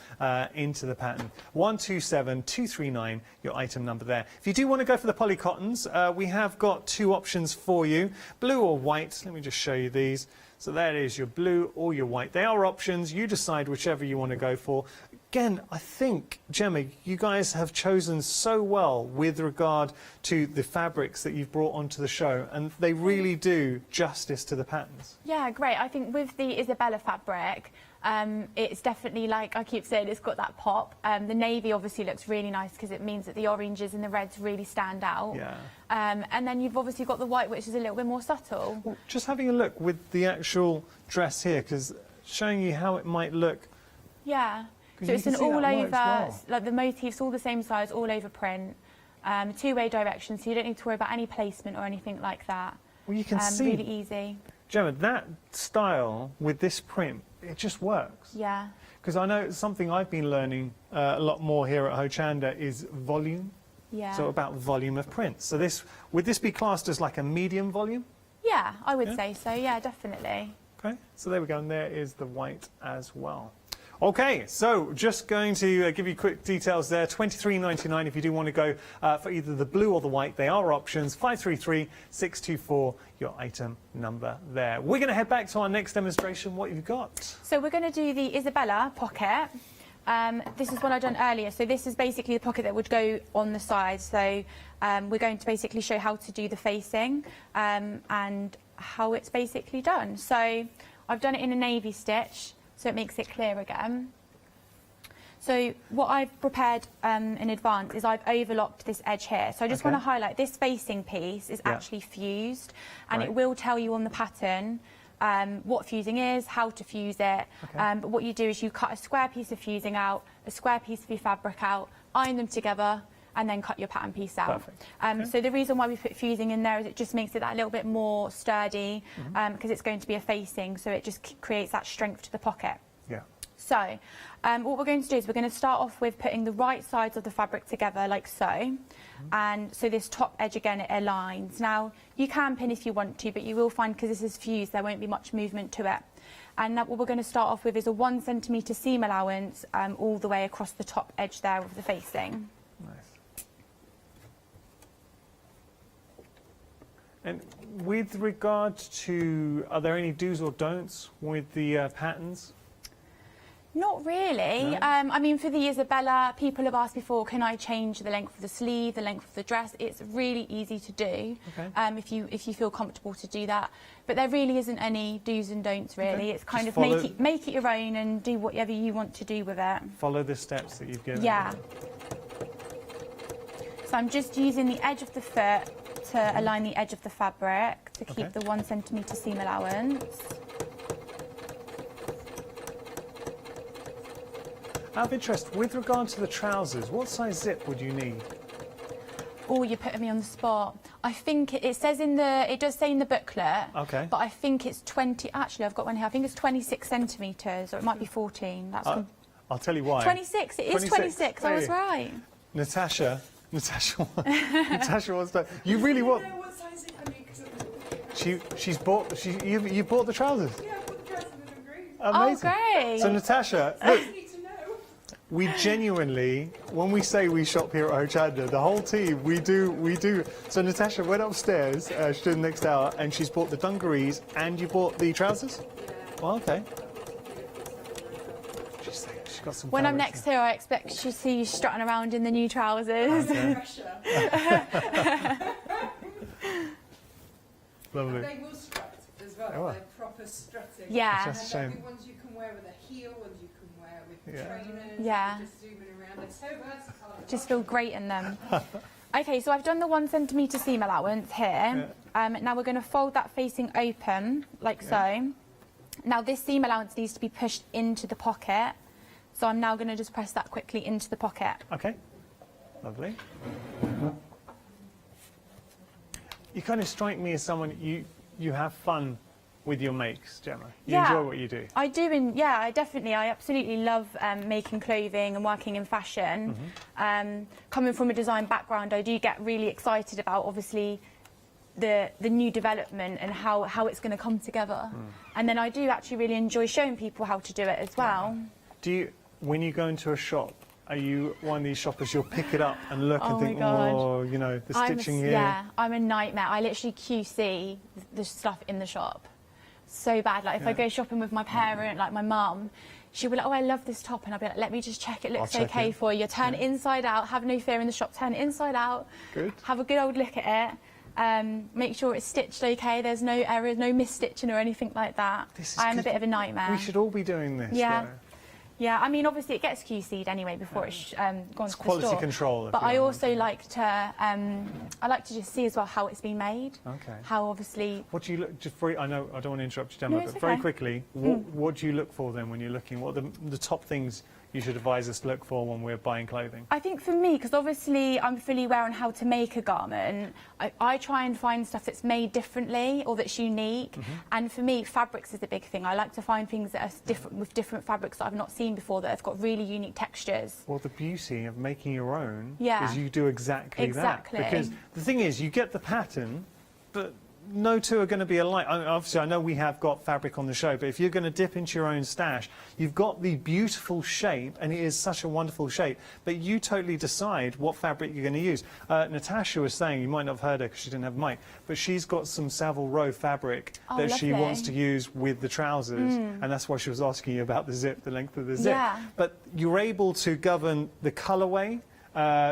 into the pattern. 127239, your item number there. If you do want to go for the polycottons, we have got two options for you, blue or white. Let me just show you these. So there it is, your blue or your white. They are options. You decide whichever you want to go for. Again, I think, Gemma, you guys have chosen so well with regard to the fabrics that you've brought onto the show, and they really do justice to the patterns. Yeah, great. I think with the Isabella fabric, it's definitely, like I keep saying, it's got that pop. The navy obviously looks really nice because it means that the oranges and the reds really stand out. Yeah. And then you've obviously got the white, which is a little bit more subtle. Well, just having a look with the actual dress here, because showing you how it might look. Yeah. So it's an all-over, like the motifs, all the same size, all-over print, two-way direction, so you don't need to worry about any placement or anything like that. Well, you can see. Really easy. Gemma, that style with this print, it just works. Yeah. Because I know something I've been learning a lot more here at Hochanda is volume. Yeah. So about volume of print. So this, would this be classed as like a medium volume? Yeah, I would say so. Yeah, definitely. Okay, so there we go, and there is the white as well. Okay, so just going to give you quick details there. $23.99 if you do want to go for either the blue or the white. They are options. 533624, your item number there. We're going to head back to our next demonstration. What you've got? So we're going to do the Isabella pocket. This is what I've done earlier. So this is basically the pocket that would go on the side. So we're going to basically show how to do the facing and how it's basically done. So I've done it in a navy stitch, so it makes it clear again. So what I've prepared in advance is I've overlocked this edge here. So I just want to highlight this facing piece is actually fused, and it will tell you on the pattern what fusing is, how to fuse it. But what you do is you cut a square piece of fusing out, a square piece of your fabric out, iron them together, and then cut your pattern piece out. So the reason why we put fusing in there is it just makes it that little bit more sturdy because it's going to be a facing, so it just creates that strength to the pocket. Yeah. So what we're going to do is we're going to start off with putting the right sides of the fabric together like so. And so this top edge again, it aligns. Now you can pin if you want to, but you will find because this is fused there won't be much movement to it. And now what we're going to start off with is a 1 centimetre seam allowance all the way across the top edge there of the facing. Nice. And with regard to, are there any do's or don'ts with the patterns? Not really. No? I mean, for the Isabella, people have asked before, can I change the length of the sleeve, the length of the dress? It's really easy to do if you feel comfortable to do that. But there really isn't any do's and don'ts, really. It's kind of make it your own and do whatever you want to do with it. Follow the steps that you've given. Yeah. So I'm just using the edge of the foot to align the edge of the fabric to keep the 1 centimetre seam allowance. Out of interest, with regard to the trousers, what size zip would you need? Oh, you're putting me on the spot. I think it says in the, it does say in the booklet, but I think it's 20, actually I've got one here, I think it's 26 centimetres, or it might be 14. That's I'll tell you why. 26, it is 26, I was right. Natasha wants to, you really want... I know what size it can be. You bought the trousers? Yeah, I bought the dress and they're great. Amazing. Oh, great. So Natasha, I look, just need to know. we genuinely, when we say we shop here at Hochanda, the whole team, we do. So Natasha went upstairs, she did the next hour, and she's bought the dungarees, and you bought the trousers? Yeah. Well, okay. She's got some When I'm fabrics next here, I expect to see you strutting around in the new trousers. Okay. Pressure. Lovely. They will strut as well. Oh, wow. They're proper strutting. Yeah. That's a And shame. there'll be ones you can wear with a heel, ones you can wear with Yeah. trainers. Yeah. Just zooming around. They're so versatile. Just feel great in them. Okay, so I've done the 1 centimetre seam allowance here. Now we're going to fold that facing open, like so. Now this seam allowance needs to be pushed into the pocket. So I'm now going to just press that quickly into the pocket. Okay, lovely. You kind of strike me as someone, you have fun with your makes, Gemma. You enjoy what you do. I do, and yeah, I absolutely love making clothing and working in fashion. Coming from a design background, I do get really excited about, obviously, the new development and how it's going to come together. And then I do actually really enjoy showing people how to do it as well. Do you, when you go into a shop, are you one of these shoppers, you'll pick it up and look and think, oh, you know, the stitching here? Yeah, I'm a nightmare. I literally QC the stuff in the shop. So bad. Like, if I go shopping with my parent, like my mum, she'll be like, oh, I love this top. And I'll be like, let me just check it looks okay for you. Turn it inside out. Have no fear in the shop. Turn it inside out. Good. Have a good old look at it. Make sure it's stitched okay. There's no errors, no misstitching or anything like that. I am a bit of a nightmare. We should all be doing this. Yeah. Though. Yeah, I mean, obviously it gets QC'd anyway before it's gone to the store. Quality control. But I also like to, I like to just see as well how it's been made. Okay. How obviously. What do you look? Just very. I know I don't want to interrupt you, Gemma, No, but very quickly, what do you look for then when you're looking? What are the top things you should advise us to look for when we're buying clothing? I think for me, because obviously I'm fully aware on how to make a garment, I try and find stuff that's made differently or that's unique. And for me, fabrics is a big thing. I like to find things that are different with different fabrics that I've not seen before that have got really unique textures. Well, the beauty of making your own Yeah. is you do exactly that. Exactly. Because the thing is, you get the pattern, but no two are going to be alike. I mean, obviously, I know we have got fabric on the show, but if you're going to dip into your own stash, you've got the beautiful shape, and it is such a wonderful shape, but you totally decide what fabric you're going to use. Natasha was saying, you might not have heard her because she didn't have a mic, but she's got some Savile Row fabric that she lovely. wants to use with the trousers, and that's why she was asking you about the zip, the length of the zip. Yeah. But you're able to govern the colourway.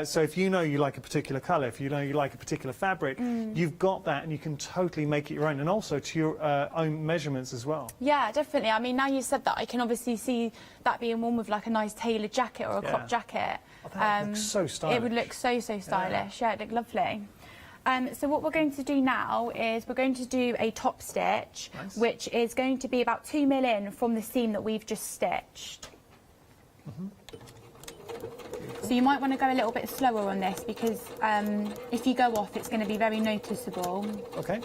So if you know you like a particular colour, if you know you like a particular fabric, you've got that and you can totally make it your own, and also to your own measurements as well. Yeah, definitely. I mean, now you said that, I can obviously see that being worn with like a nice tailored jacket or a crop jacket. Oh, that looks so stylish. It would look so stylish. Yeah, it'd look lovely. So what we're going to do now is we're going to do a top stitch, which is going to be about 2 mil in from the seam that we've just stitched. So you might want to go a little bit slower on this because if you go off, it's going to be very noticeable. Okay.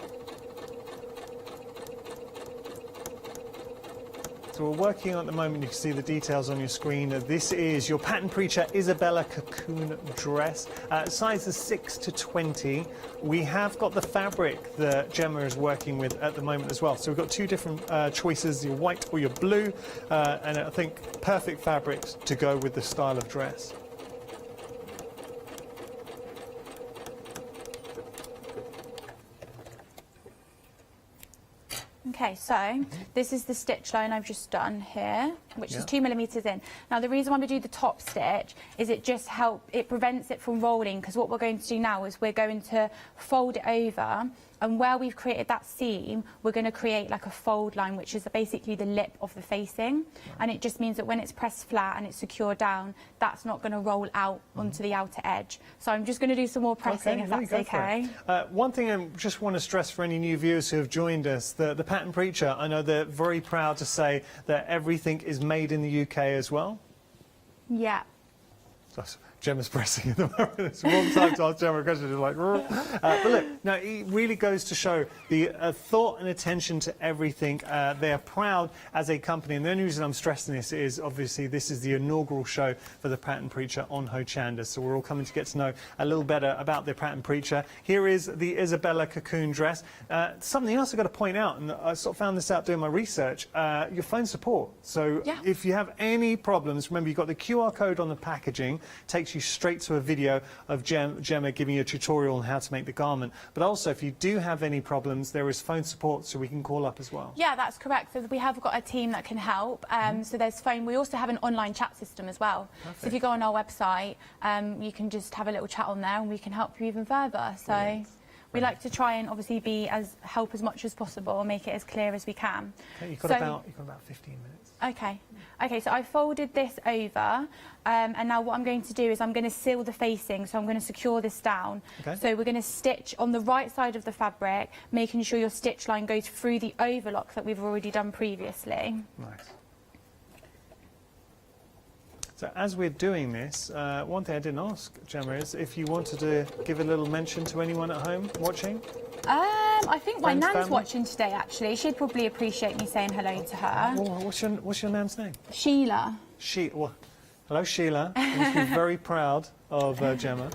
So we're working on at the moment, you can see the details on your screen. This is your Pattern Preacher Isabella cocoon dress, sizes 6 to 20. We have got the fabric that Gemma is working with at the moment as well. So we've got two different choices, your white or your blue, and I think perfect fabrics to go with the style of dress. Okay, so this is the stitch line I've just done here, which is 2 millimeters in. Now, the reason why we do the top stitch is it just it prevents it from rolling, because what we're going to do now is we're going to fold it over, and where we've created that seam, we're going to create like a fold line, which is basically the lip of the facing. And it just means that when it's pressed flat and it's secured down, that's not going to roll out onto the outer edge. So I'm just going to do some more pressing, if that's okay. One thing I just want to stress for any new viewers who have joined us, the Pattern Preacher, I know they're very proud to say that everything is made in the UK as well. Yeah. Gemma's pressing at the moment. It's the wrong time to ask Gemma a question. She's like, but look, no, it really goes to show the thought and attention to everything. They are proud as a company, and the only reason I'm stressing this is obviously this is the inaugural show for the Pattern Preacher on Hochanda, so we're all coming to get to know a little better about the Pattern Preacher. Here is the Isabella cocoon dress. Something else I've got to point out, and I sort of found this out doing my research, your phone support. So if you have any problems, remember you've got the QR code on the packaging, takes you straight to a video of Gemma giving you a tutorial on how to make the garment. But also, if you do have any problems, there is phone support, so we can call up as well. Yeah, that's correct. So we have got a team that can help. So there's phone. We also have an online chat system as well. Perfect. So if you go on our website, you can just have a little chat on there, and we can help you even further. So We like to try and obviously help as much as possible and make it as clear as we can. Okay, you've got about 15 minutes. Okay, so I folded this over, and now what I'm going to do is I'm going to seal the facing, so I'm going to secure this down. Okay. So we're going to stitch on the right side of the fabric, making sure your stitch line goes through the overlock that we've already done previously. Nice. So as we're doing this, one thing I didn't ask, Gemma, is if you wanted to give a little mention to anyone at home watching? I think my Friends, nan's family? watching today, actually. She'd probably appreciate me saying hello to her. Oh, what's your nan's name? Sheila. Well, hello, Sheila. You must be very proud of Gemma.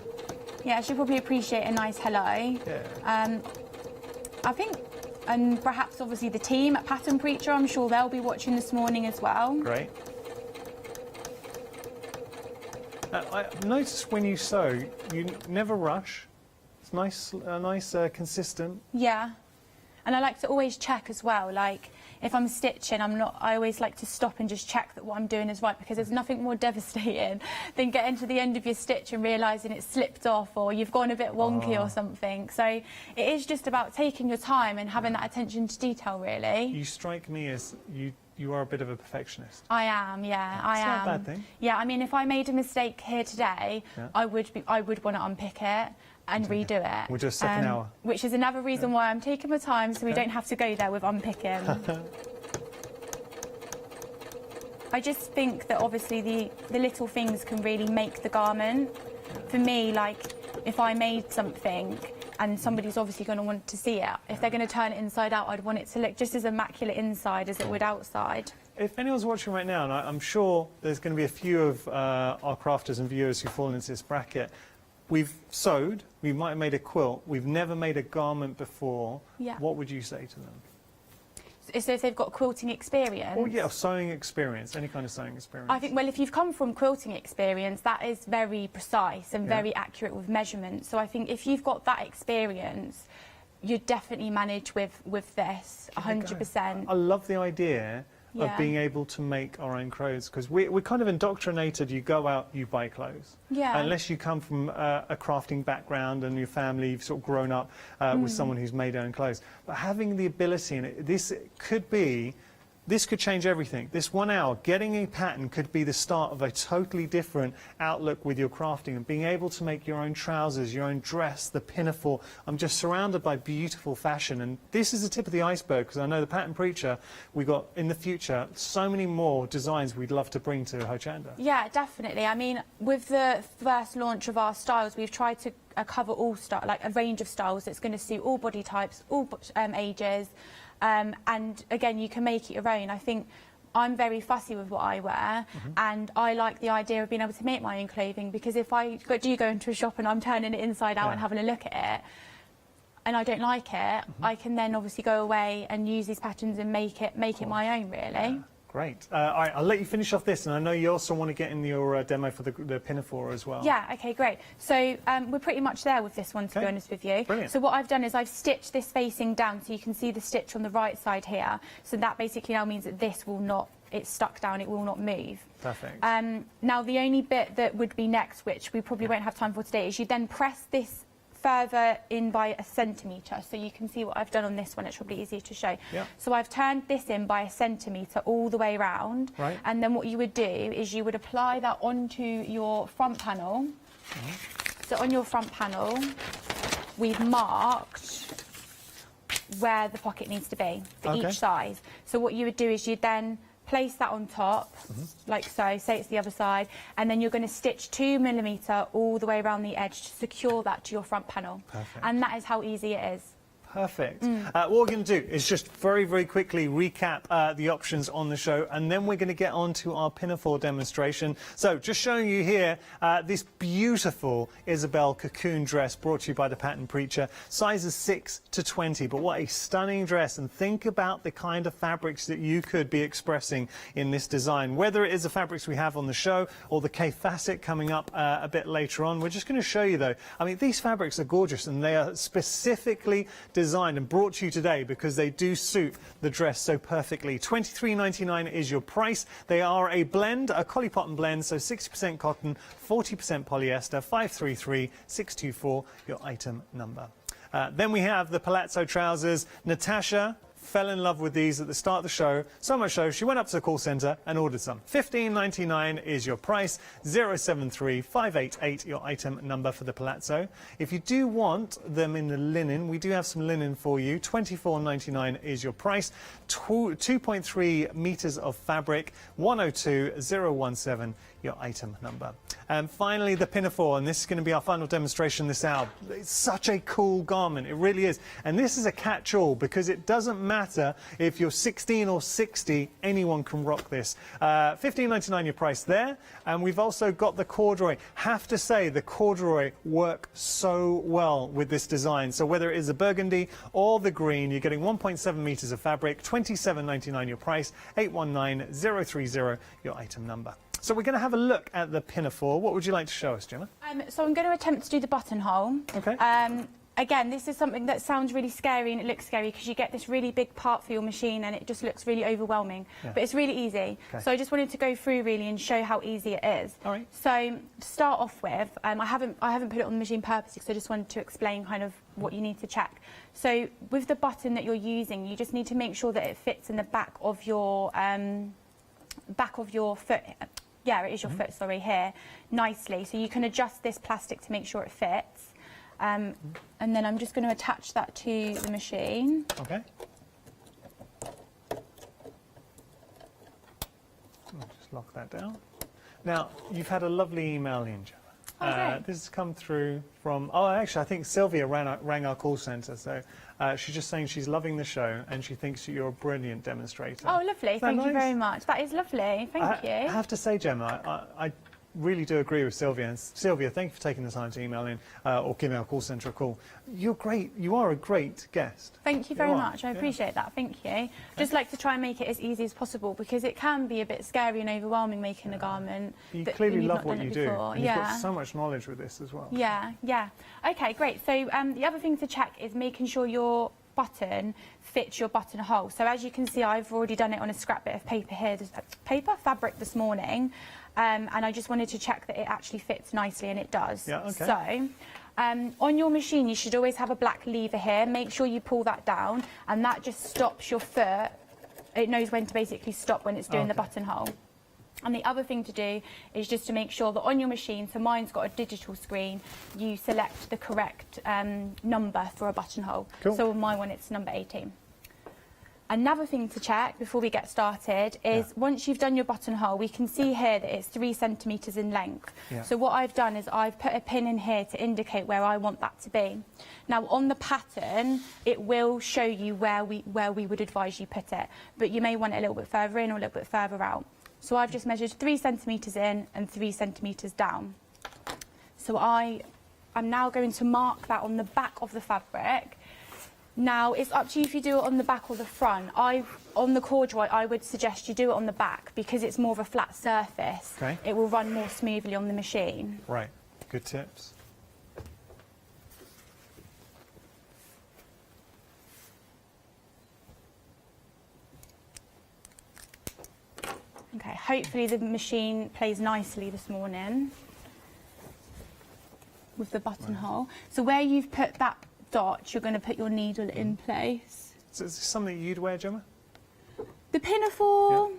Yeah, she'd probably appreciate a nice hello. Yeah. I think, and perhaps obviously the team at Pattern Preacher, I'm sure they'll be watching this morning as well. Great. I noticed when you sew, you never rush. It's nice, consistent. Yeah. And I like to always check as well, like if I'm stitching, I always like to stop and just check that what I'm doing is right, because there's nothing more devastating than getting to the end of your stitch and realising it's slipped off or you've gone a bit wonky or something. So it is just about taking your time and having that attention to detail, really. You strike me as you are a bit of a perfectionist. I am, yeah, I am. It's not a bad thing. Yeah, I mean, if I made a mistake here today, I would want to unpick it and redo it. We'll do a second hour. Which is another reason why I'm taking my time, so we don't have to go there with unpicking. I just think that obviously the little things can really make the garment. For me, like, if I made something and somebody's obviously going to want to see it, if they're going to turn it inside out, I'd want it to look just as immaculate inside as it would outside. If anyone's watching right now, and I'm sure there's going to be a few of our crafters and viewers who fall into this bracket, we've sewed, we might have made a quilt, we've never made a garment before. Yeah. What would you say to them? So if they've got quilting experience? Oh yeah, sewing experience, any kind of sewing experience. I think, well, if you've come from quilting experience, that is very precise and very accurate with measurements. So I think if you've got that experience, you'd definitely manage with this, 100%. I love the idea of being able to make our own clothes, because we're kind of indoctrinated. You go out, you buy clothes. Yeah. Unless you come from a crafting background and your family, you've sort of grown up with someone who's made their own clothes. But having the ability, and this could change everything. This 1 hour, getting a pattern could be the start of a totally different outlook with your crafting, and being able to make your own trousers, your own dress, the pinafore. I'm just surrounded by beautiful fashion, and this is the tip of the iceberg, because I know the Pattern Preacher, we got in the future so many more designs we'd love to bring to Hochanda. Yeah, definitely. I mean, with the first launch of our styles, we've tried to cover all like a range of styles that's going to suit all body types, all ages. And again, you can make it your own. I think I'm very fussy with what I wear, and I like the idea of being able to make my own clothing, because if I do go into a shop and I'm turning it inside out and having a look at it and I don't like it, I can then obviously go away and use these patterns and make it my own, really. Yeah. Great. All right, I'll let you finish off this, and I know you also want to get in your demo for the pinafore as well. Yeah, okay, great. So we're pretty much there with this one, to be honest with you. Brilliant. So what I've done is I've stitched this facing down, so you can see the stitch on the right side here. So that basically now means that this will not, it's stuck down, it will not move. Perfect. Now the only bit that would be next, which we probably won't have time for today, is you then press this further in by 1 centimetre. So you can see what I've done on this one, it's probably easier to show. Yeah. So I've turned this in by 1 centimetre all the way around. Right. And then what you would do is you would apply that onto your front panel. So on your front panel, we've marked where the pocket needs to be for each size. So what you would do is you'd then place that on top, like so, say it's the other side, and then you're going to stitch 2mm all the way around the edge to secure that to your front panel. Perfect. And that is how easy it is. Perfect. What we're going to do is just very, very quickly recap the options on the show, and then we're going to get on to our pinafore demonstration. So just showing you here this beautiful Isabel cocoon dress brought to you by the Pattern Preacher, sizes 6 to 20. But what a stunning dress, and think about the kind of fabrics that you could be expressing in this design. Whether it is the fabrics we have on the show or the K Facet coming up a bit later on, we're just going to show you though. I mean, these fabrics are gorgeous, and they are specifically designed and brought to you today because they do suit the dress so perfectly. $23.99 is your price. They are a blend, a collie cotton blend, so 60% cotton, 40% polyester. 533624, your item number. Then we have the palazzo trousers. Natasha fell in love with these at the start of the show, so much so she went up to the call centre and ordered some. $15.99 is your price, 073588 your item number for the palazzo. If you do want them in the linen, we do have some linen for you. $24.99 is your price, 2.3 metres of fabric, 102017 your item number. And finally, the pinafore, and this is going to be our final demonstration this hour. It's such a cool garment, it really is. And this is a catch-all because it doesn't matter if you're 16 or 60, anyone can rock this. $15.99 your price there. And we've also got the corduroy. Have to say, the corduroy work so well with this design. So whether it is the burgundy or the green, you're getting 1.7 metres of fabric, $27.99 your price, 819030 your item number. So we're going to have a look at the pinafore. What would you like to show us, Gemma? So I'm going to attempt to do the buttonhole. Okay. Again, this is something that sounds really scary and it looks scary because you get this really big part for your machine and it just looks really overwhelming. Yeah. But it's really easy. Okay. So I just wanted to go through really and show how easy it is. All right. So to start off with, I haven't put it on the machine purposely, so I just wanted to explain kind of what you need to check. So with the button that you're using, you just need to make sure that it fits in the back of your foot. Yeah, it is your foot, sorry, here, nicely. So you can adjust this plastic to make sure it fits. And then I'm just going to attach that to the machine. Okay. I'll just lock that down. Now, you've had a lovely email in, Gemma. Oh, great. This has come through from, actually, I think Sylvia rang our call centre. So she's just saying she's loving the show and she thinks you're a brilliant demonstrator. Oh, lovely. Thank you nice? very much. That is lovely. Thank you. I have to say, Gemma, I really do agree with Sylvia. And Sylvia, thank you for taking the time to email in or giving our call centre a call. You're great. You are a great guest. Thank you very much. I appreciate that. Thank you. Just like to try and make it as easy as possible because it can be a bit scary and overwhelming making a garment. You that clearly you've love not what done it you do. before. And you've got so much knowledge with this as well. Yeah, yeah. Okay, great. So the other thing to check is making sure your button fits your buttonhole. So as you can see, I've already done it on a scrap bit of paper here, fabric this morning, and I just wanted to check that it actually fits nicely, and it does. Yeah, okay. So on your machine, you should always have a black lever here. Make sure you pull that down, and that just stops your foot. It knows when to basically stop when it's doing the buttonhole. And the other thing to do is just to make sure that on your machine, so mine's got a digital screen, you select the correct number for a buttonhole. Cool. So on my one, it's number 18. Another thing to check before we get started is once you've done your buttonhole, we can see here that it's 3 centimetres in length. Yeah. So what I've done is I've put a pin in here to indicate where I want that to be. Now on the pattern, it will show you where we would advise you put it, but you may want it a little bit further in or a little bit further out. So I've just measured 3 centimetres in and 3 centimetres down. So I'm now going to mark that on the back of the fabric. Now, it's up to you if you do it on the back or the front. On the corduroy, I would suggest you do it on the back because it's more of a flat surface. Okay. It will run more smoothly on the machine. Right. Good tips. Okay, hopefully the machine plays nicely this morning with the buttonhole. So where you've put that dot, you're going to put your needle in place. So is this something you'd wear, Gemma? The pinafore,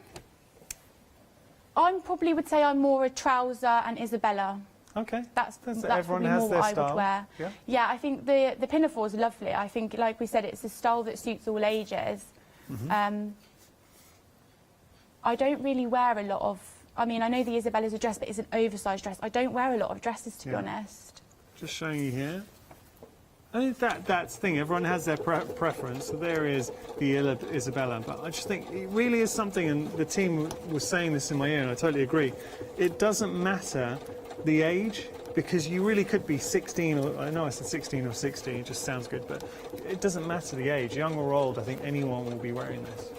I probably would say I'm more a trouser and Isabella. Okay. That's everyone probably has more their what I style. would wear. Yeah. Yeah, I think the pinafore is lovely. I think, like we said, it's a style that suits all ages. I don't really wear a lot of, I mean, I know the Isabella's a dress, but it's an oversized dress. I don't wear a lot of dresses, to be honest. Just showing you here. I think that's the thing, everyone has their preference. So there is the Isabella, but I just think it really is something, and the team was saying this in my ear, and I totally agree. It doesn't matter the age, because you really could be 16, or I know I said 16 or 60, it just sounds good, but it doesn't matter the age, young or old, I think anyone will be wearing this.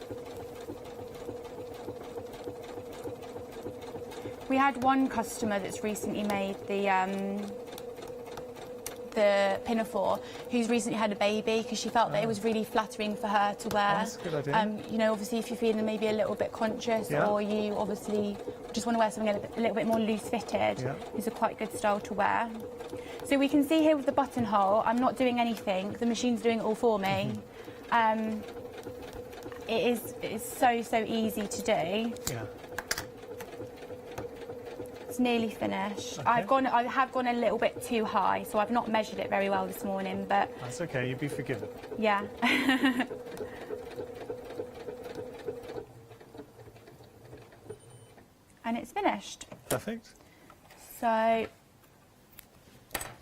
We had one customer that's recently made the pinafore, who's recently had a baby because she felt that it was really flattering for her to wear. That's a good idea. You know, obviously if you're feeling maybe a little bit conscious or you obviously just want to wear something a little bit more loose fitted, it's a quite good style to wear. So we can see here with the buttonhole, I'm not doing anything. The machine's doing it all for me. It is so easy to do. Yeah. It's nearly finished. Okay. I have gone a little bit too high, so I've not measured it very well this morning, but That's okay, you'd be forgiven. yeah. And it's finished. Perfect. So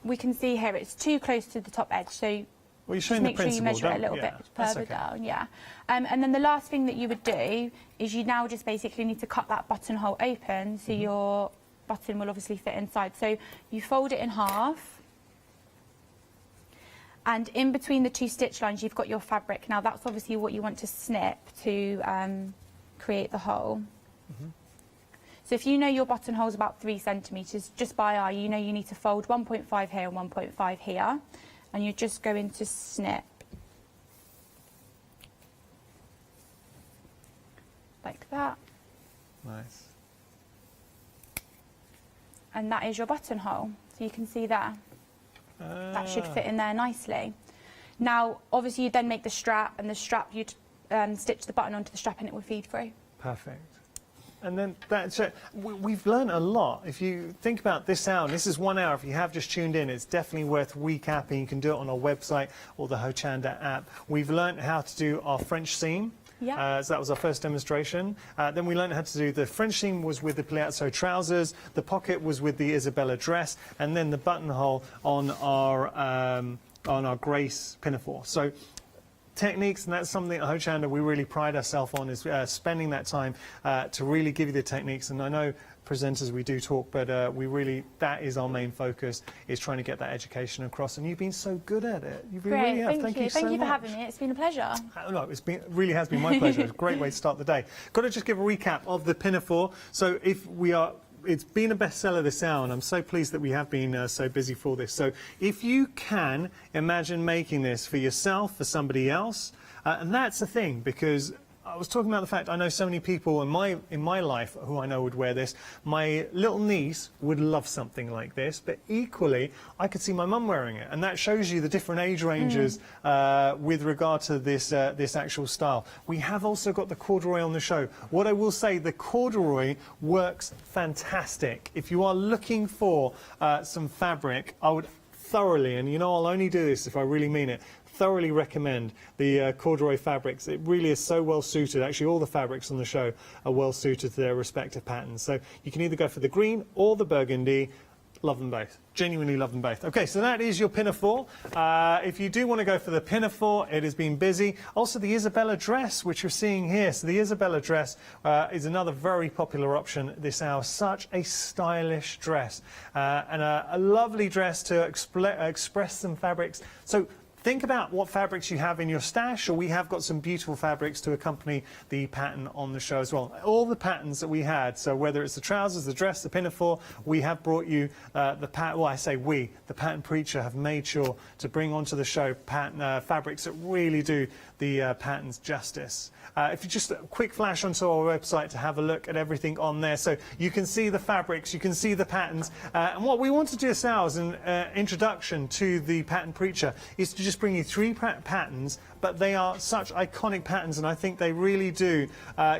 we can see here it's too close to the top edge, so Well, you're just showing the make sure you principle, measure it a don't- little yeah, bit that's further okay. down, yeah. And then the last thing that you would do is you now just basically need to cut that buttonhole open, so your button will obviously fit inside. So you fold it in half, and in between the two stitch lines you've got your fabric. Now that's obviously what you want to snip to create the hole. So if you know your buttonhole is about 3 centimetres, just by eye, you know you need to fold 1.5 here and 1.5 here, and you're just going to snip like that, Nice. and that is your buttonhole. So you can see there, that should fit in there nicely. Now, obviously, you then make the strap, and the strap you'd stitch the button onto the strap, and it will feed through. Perfect. And then that's it. We've learned a lot. If you think about this hour, this is 1 hour. If you have just tuned in, it's definitely worth recapping. You can do it on our website or the Hochanda app. We've learned how to do our French seam. Yeah. So that was our first demonstration. Then we learned how to do the French seam was with the Palazzo trousers, the pocket was with the Isabella dress, and then the buttonhole on our Grace pinafore. So techniques, and that's something at Hochanda we really pride ourselves on, is spending that time to really give you the techniques. And I know presenters we do talk, but we really, that is our main focus, is trying to get that education across. And you've been so good at it. You Great, really have. thank you. So Thank you for much. having me. It's been a pleasure. No, really has been my pleasure. It's a great way to start the day. Got to just give a recap of the pinafore. So it's been a bestseller this hour, and I'm so pleased that we have been so busy for this. So if you can imagine making this for yourself, for somebody else, and that's the thing, because I was talking about the fact I know so many people in my life who I know would wear this. My little niece would love something like this, but equally I could see my mum wearing it, and that shows you the different age ranges with regard to this this actual style. We have also got the corduroy on the show. What I will say, the corduroy works fantastic. If you are looking for some fabric, I would thoroughly, and you know I'll only do this if I really mean it, thoroughly recommend the corduroy fabrics. It really is so well suited. Actually, all the fabrics on the show are well suited to their respective patterns. So you can either go for the green or the burgundy. Love them both. Genuinely love them both. Okay, so that is your pinafore. If you do want to go for the pinafore, it has been busy. Also, the Isabella dress, which you're seeing here. So the Isabella dress is another very popular option this hour. Such a stylish dress and a lovely dress to express some fabrics. So think about what fabrics you have in your stash, or we have got some beautiful fabrics to accompany the pattern on the show as well. All the patterns that we had, so whether it's the trousers, the dress, the pinafore, we have brought you the pattern. Well, I say we, the pattern preacher, have made sure to bring onto the show pattern fabrics that really do the patterns justice. If you just a quick flash onto our website to have a look at everything on there, so you can see the fabrics, you can see the patterns, and what we want to do now as an introduction to the pattern preacher is to just bring you 3 patterns, but they are such iconic patterns, and I think they really do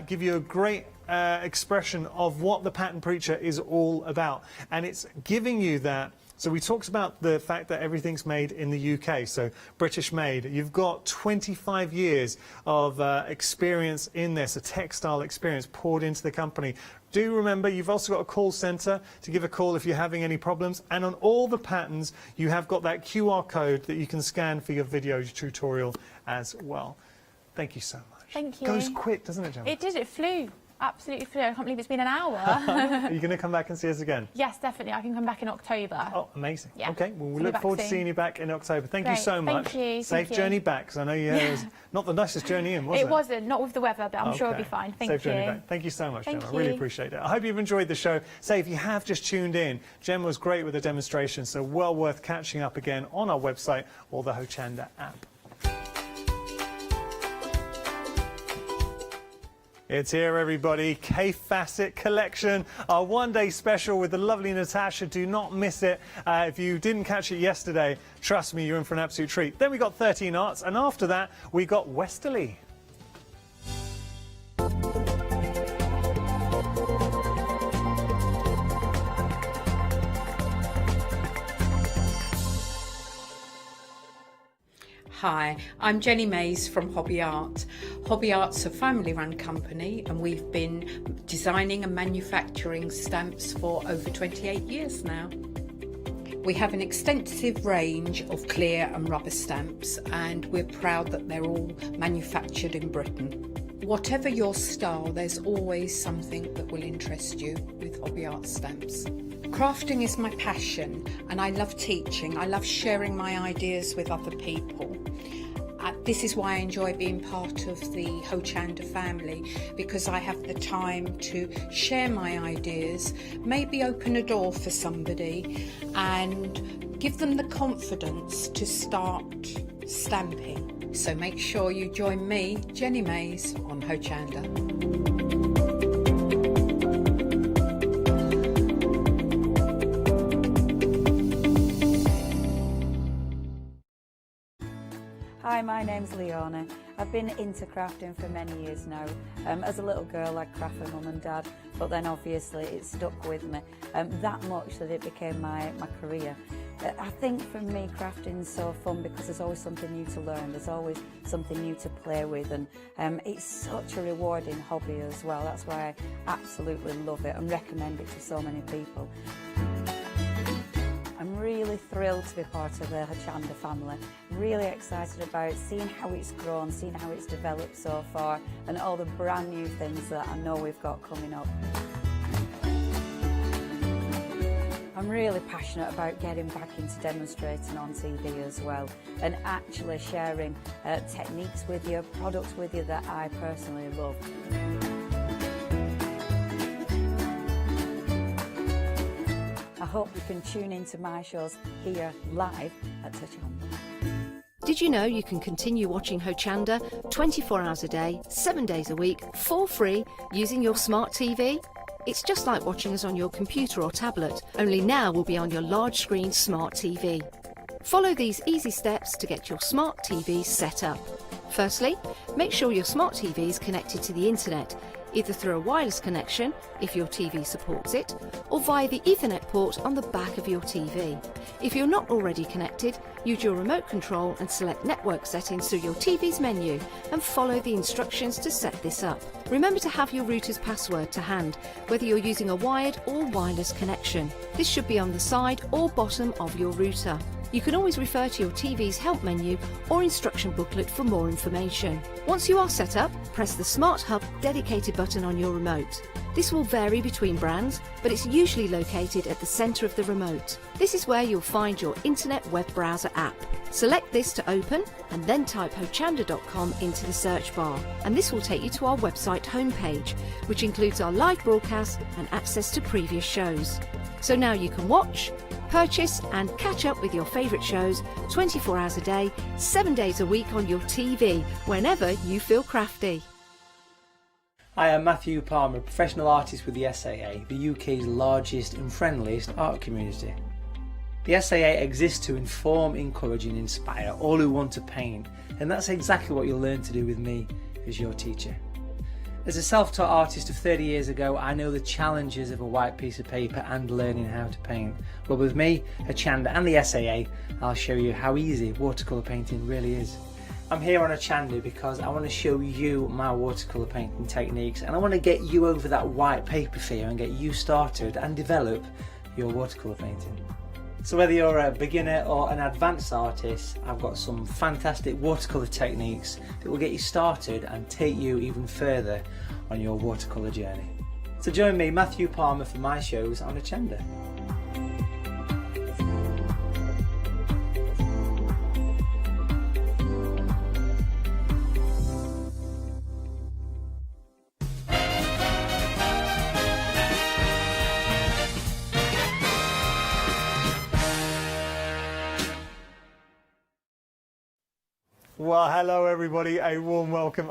give you a great expression of what the pattern preacher is all about, and it's giving you that. So we talked about the fact that everything's made in the UK, so British made. You've got 25 years of experience in this, a textile experience poured into the company. Do remember, you've also got a call centre to give a call if you're having any problems. And on all the patterns, you have got that QR code that you can scan for your video tutorial as well. Thank you so much. Thank you. It goes quick, doesn't it, Gemma? It did, it flew. Absolutely flew. I can't believe it's been an hour. Are you going to come back and see us again? Yes, definitely. I can come back in October. Oh, amazing. Yeah. Okay, well, we I'll be look back forward to soon. seeing you back in October. Thank you Great. so much. Thank you. Safe Thank you. journey back, because I know it was not the nicest journey in, was it? It wasn't, not with the weather, but I'm sure it'll be Okay. fine. Thank Safe you. journey back. Thank you so much, Thank Gemma. I really you. appreciate it. I hope you've enjoyed the show. Say, if you have just tuned in, Gemma was great with the demonstration, so well worth catching up again on our website or the Hochanda app. It's here, everybody. K Facet Collection, our one-day special with the lovely Natasha. Do not miss it. If you didn't catch it yesterday, trust me, you're in for an absolute treat. Then we got 13 Arts, and after that, we got Westerly. Hi, I'm Jenny Mays from Hobby Art. Hobby Art's a family-run company and we've been designing and manufacturing stamps for over 28 years now. We have an extensive range of clear and rubber stamps and we're proud that they're all manufactured in Britain. Whatever your style, there's always something that will interest you with Hobby Art stamps. Crafting is my passion and I love teaching. I love sharing my ideas with other people. This is why I enjoy being part of the Hochanda family, because I have the time to share my ideas, maybe open a door for somebody and give them the confidence to start stamping. So make sure you join me, Jenny Mays, on Hochanda. Hi, my name's Leona. I've been into crafting for many years now. As a little girl I'd craft for mum and dad, but then obviously it stuck with me that much that it became my career. I think for me crafting's so fun because there's always something new to learn, there's always something new to play with, and it's such a rewarding hobby as well. That's why I absolutely love it and recommend it to so many people. I'm really thrilled to be part of the Hochanda family. Really excited about seeing how it's grown, seeing how it's developed so far, and all the brand new things that I know we've got coming up. I'm really passionate about getting back into demonstrating on TV as well, and actually sharing techniques with you, products with you that I personally love. I hope you can tune into my shows here live at Hochanda. Did you know you can continue watching Hochanda 24 hours a day, 7 days a week, for free, using your smart TV? It's just like watching us on your computer or tablet, only now we'll be on your large screen smart TV. Follow these easy steps to get your smart TV set up. Firstly, make sure your smart TV is connected to the internet, either through a wireless connection, if your TV supports it, or via the Ethernet port on the back of your TV. If you're not already connected, use your remote control and select network settings through your TV's menu and follow the instructions to set this up. Remember to have your router's password to hand, whether you're using a wired or wireless connection. This should be on the side or bottom of your router. You can always refer to your TV's help menu or instruction booklet for more information. Once you are set up, press the Smart Hub dedicated button on your remote. This will vary between brands, but it's usually located at the centre of the remote. This is where you'll find your internet web browser app. Select this to open and then type hochanda.com into the search bar, and this will take you to our website homepage, which includes our live broadcast and access to previous shows. So now you can watch, purchase and catch up with your favourite shows 24 hours a day, 7 days a week on your TV, whenever you feel crafty. Hi, I'm Matthew Palmer, professional artist with the SAA, the UK's largest and friendliest art community. The SAA exists to inform, encourage and inspire all who want to paint, and that's exactly what you'll learn to do with me as your teacher. As a self-taught artist of 30 years ago, I know the challenges of a white piece of paper and learning how to paint. Well, with me, Hochanda and the SAA, I'll show you how easy watercolour painting really is. I'm here on Hochanda because I want to show you my watercolour painting techniques, and I want to get you over that white paper fear and get you started and develop your watercolour painting. So whether you're a beginner or an advanced artist, I've got some fantastic watercolour techniques that will get you started and take you even further on your watercolour journey. So join me, Matthew Palmer, for my shows on Hochanda. Well, hello everybody, a warm welcome.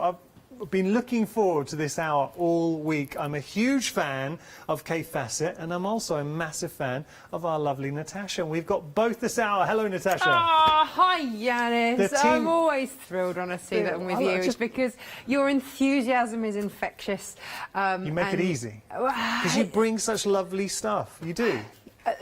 been looking forward to this hour all week. I'm a huge fan of Kay Fassett, and I'm also a massive fan of our lovely Natasha. And we've got both this hour. Hello, Natasha. Oh, hi, Yanis. The team- I'm always thrilled when I see that with you, just because your enthusiasm is infectious. You make it easy. Because you bring such lovely stuff. You do.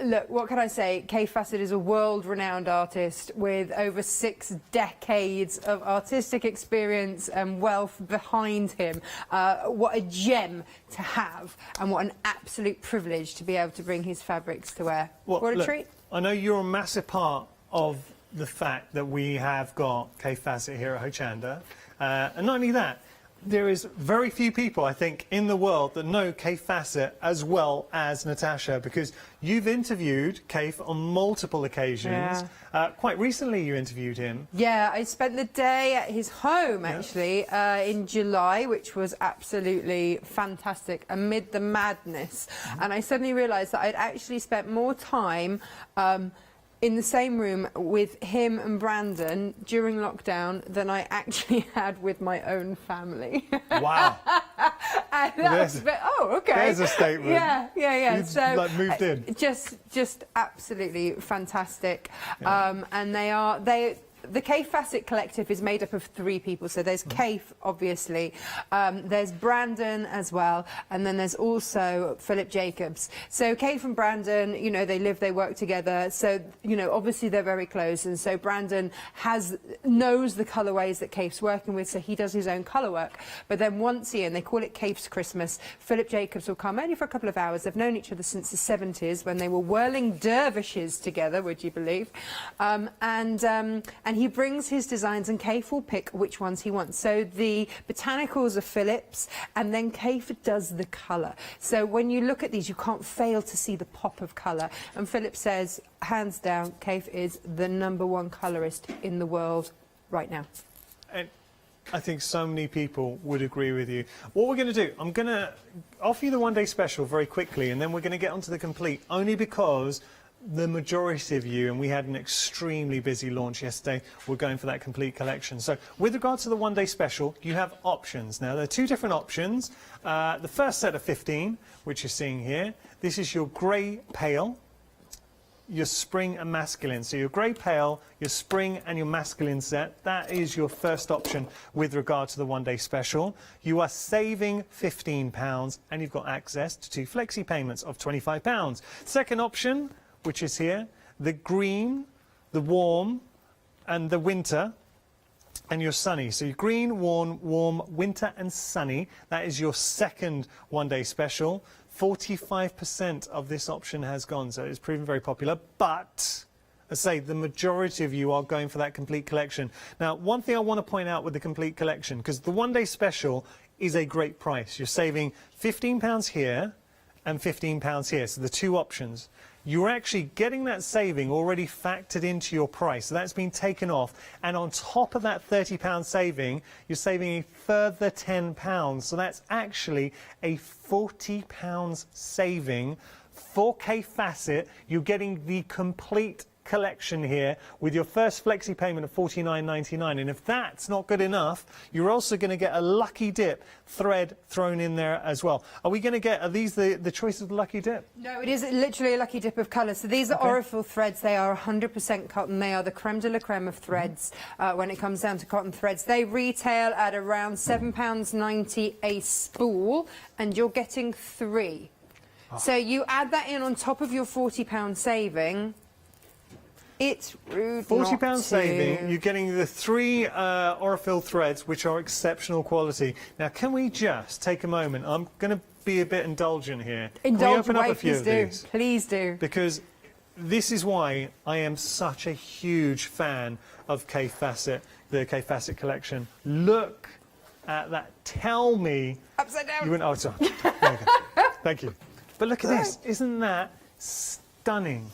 Look, what can I say? Kay Fassett is a world-renowned artist with over 6 decades of artistic experience and wealth behind him. What a gem to have, and what an absolute privilege to be able to bring his fabrics to wear. Well, what a look, treat. I know you're a massive part of the fact that we have got Kay Fassett here at Hochanda. And not only that, there is very few people, I think, in the world that know Kay Fassett as well as Natasha, because you've interviewed Kay on multiple occasions. Yeah. Quite recently you interviewed him. Yeah, I spent the day at his home, actually, in July, which was absolutely fantastic, amid the madness. And I suddenly realised that I'd actually spent more time in the same room with him and Brandon during lockdown than I actually had with my own family. Wow. And that was okay. There's a statement. Yeah. You've, like, moved in. Just absolutely fantastic. And the Kay Fassett Collective is made up of 3 people. So there's Kay, obviously, there's Brandon as well, and then there's also Philip Jacobs. So Kay and Brandon, you know, they work together. So, you know, obviously they're very close. And so Brandon knows the colourways that Kay's working with, so he does his own colour work. But then once a year, and they call it Kay's Christmas, Philip Jacobs will come only for a couple of hours. They've known each other since the 70s, when they were whirling dervishes together, would you believe? And he brings his designs, and Kay will pick which ones he wants. So the botanicals are Philip's, and then Kay does the colour. So when you look at these, you can't fail to see the pop of colour. And Philip says, hands down, Kay is the #1 colourist in the world right now. And I think so many people would agree with you. What we're going to do, I'm going to offer you the one-day special very quickly, and then we're going to get onto the complete, only because the majority of you, and we had an extremely busy launch yesterday, we're going for that complete collection. So with regard to the one-day special, you have options. Now, there are 2 different options. The first set of 15, which you're seeing here, this is your grey pale, your spring and masculine. So your grey pale, your spring and your masculine set, that is your first option with regard to the one-day special. You are saving £15, and you've got access to 2 flexi payments of £25. Second option, which is here, the green, the warm, and the winter, and your sunny. So your green, warm, winter, and sunny. That is your second one-day special. 45% of this option has gone, so it's proven very popular. But, as I say, the majority of you are going for that complete collection. Now, one thing I want to point out with the complete collection, because the one-day special is a great price. You're saving £15 here and £15 here, so the 2 options. You're actually getting that saving already factored into your price. So that's been taken off. And on top of that £30 saving, you're saving a further £10. So that's actually a £40 saving for Kay Fassett. You're getting the complete collection here with your first flexi payment of $49.99, and if that's not good enough, you're also going to get a lucky dip thread thrown in there as well. Are we going to get, are these the choice of the lucky dip? No, it is literally a lucky dip of colour. So these are Orifil threads. They are 100% cotton. They are the creme de la creme of threads when it comes down to cotton threads. They retail at around £7.90 a spool, and you're getting 3. So you add that in on top of your £40 saving. It's rude. £40 saving. You're getting the 3 Orifil threads, which are exceptional quality. Now, can we just take a moment? I'm going to be a bit indulgent here. Can we open up a few of these? Please do. Because this is why I am such a huge fan of Kay Fassett, the Kay Fassett collection. Look at that. Tell me. Upside down. You went, oh, sorry. There you go. Thank you. But look at this. Isn't that stunning?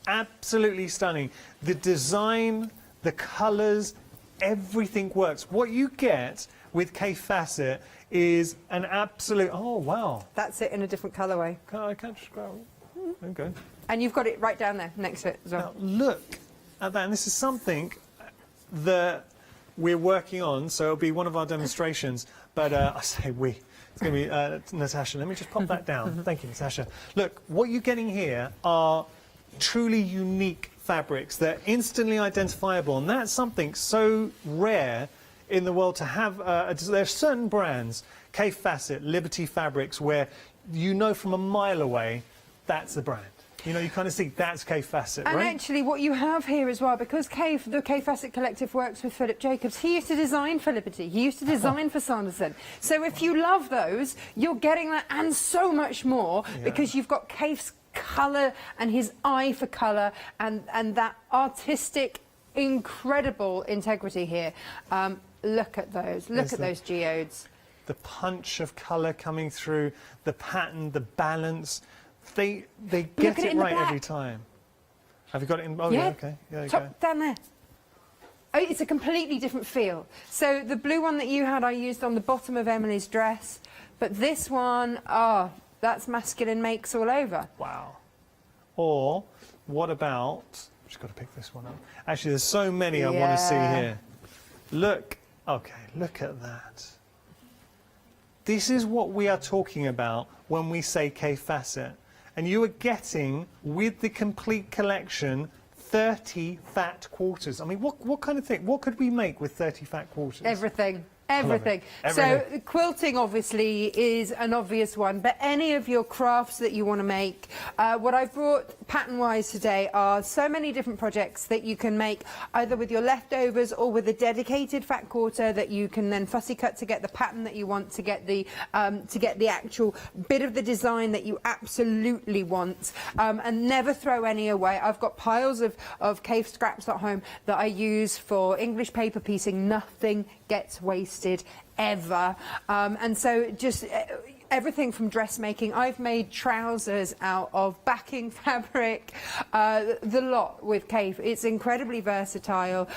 Absolutely stunning. The design, the colours, everything works. What you get with Kay Fassett is an absolute, oh wow. That's it in a different colourway. I can't just grab it. Okay. And you've got it right down there next to it as well. Now look at that, and this is something that we're working on, so it'll be one of our demonstrations. But I say we. It's going to be Natasha. Let me just pop that down. Thank you, Natasha. Look, what you're getting here are truly unique fabrics. They're instantly identifiable, and that's something so rare in the world to have. There are certain brands, K Facet, Liberty Fabrics, where you know from a mile away that's the brand. You know, you kind of see that's K Facet, right? And actually what you have here as well, because the K Facet Collective works with Philip Jacobs, he used to design for Liberty, he used to design for Sanderson. So if you love those, you're getting that and so much more, because you've got K's colour and his eye for colour and that artistic, incredible integrity here. Look at those, look at those geodes. The punch of colour coming through, the pattern, the balance. They get it right every time. Have you got it in? Oh, yeah, okay. Yeah, Top down there. Oh, it's a completely different feel. So the blue one that you had, I used on the bottom of Emily's dress, but this one, that's masculine makes all over. Wow. Or what about? I've just got to pick this one up. Actually, there's so many I want to see here. Look. Okay, look at that. This is what we are talking about when we say K Facet. And you are getting, with the complete collection, 30 fat quarters. I mean, what kind of thing? What could we make with 30 fat quarters? Everything. Everything. So quilting obviously is an obvious one, but any of your crafts that you want to make, what I've brought pattern-wise today are so many different projects that you can make either with your leftovers or with a dedicated fat quarter that you can then fussy cut to get the pattern that you want, to get the actual bit of the design that you absolutely want, and never throw any away. I've got piles of cave scraps at home that I use for English paper piecing. Nothing gets wasted ever, and so just everything from dressmaking. I've made trousers out of backing fabric, the lot with Cave. It's incredibly versatile.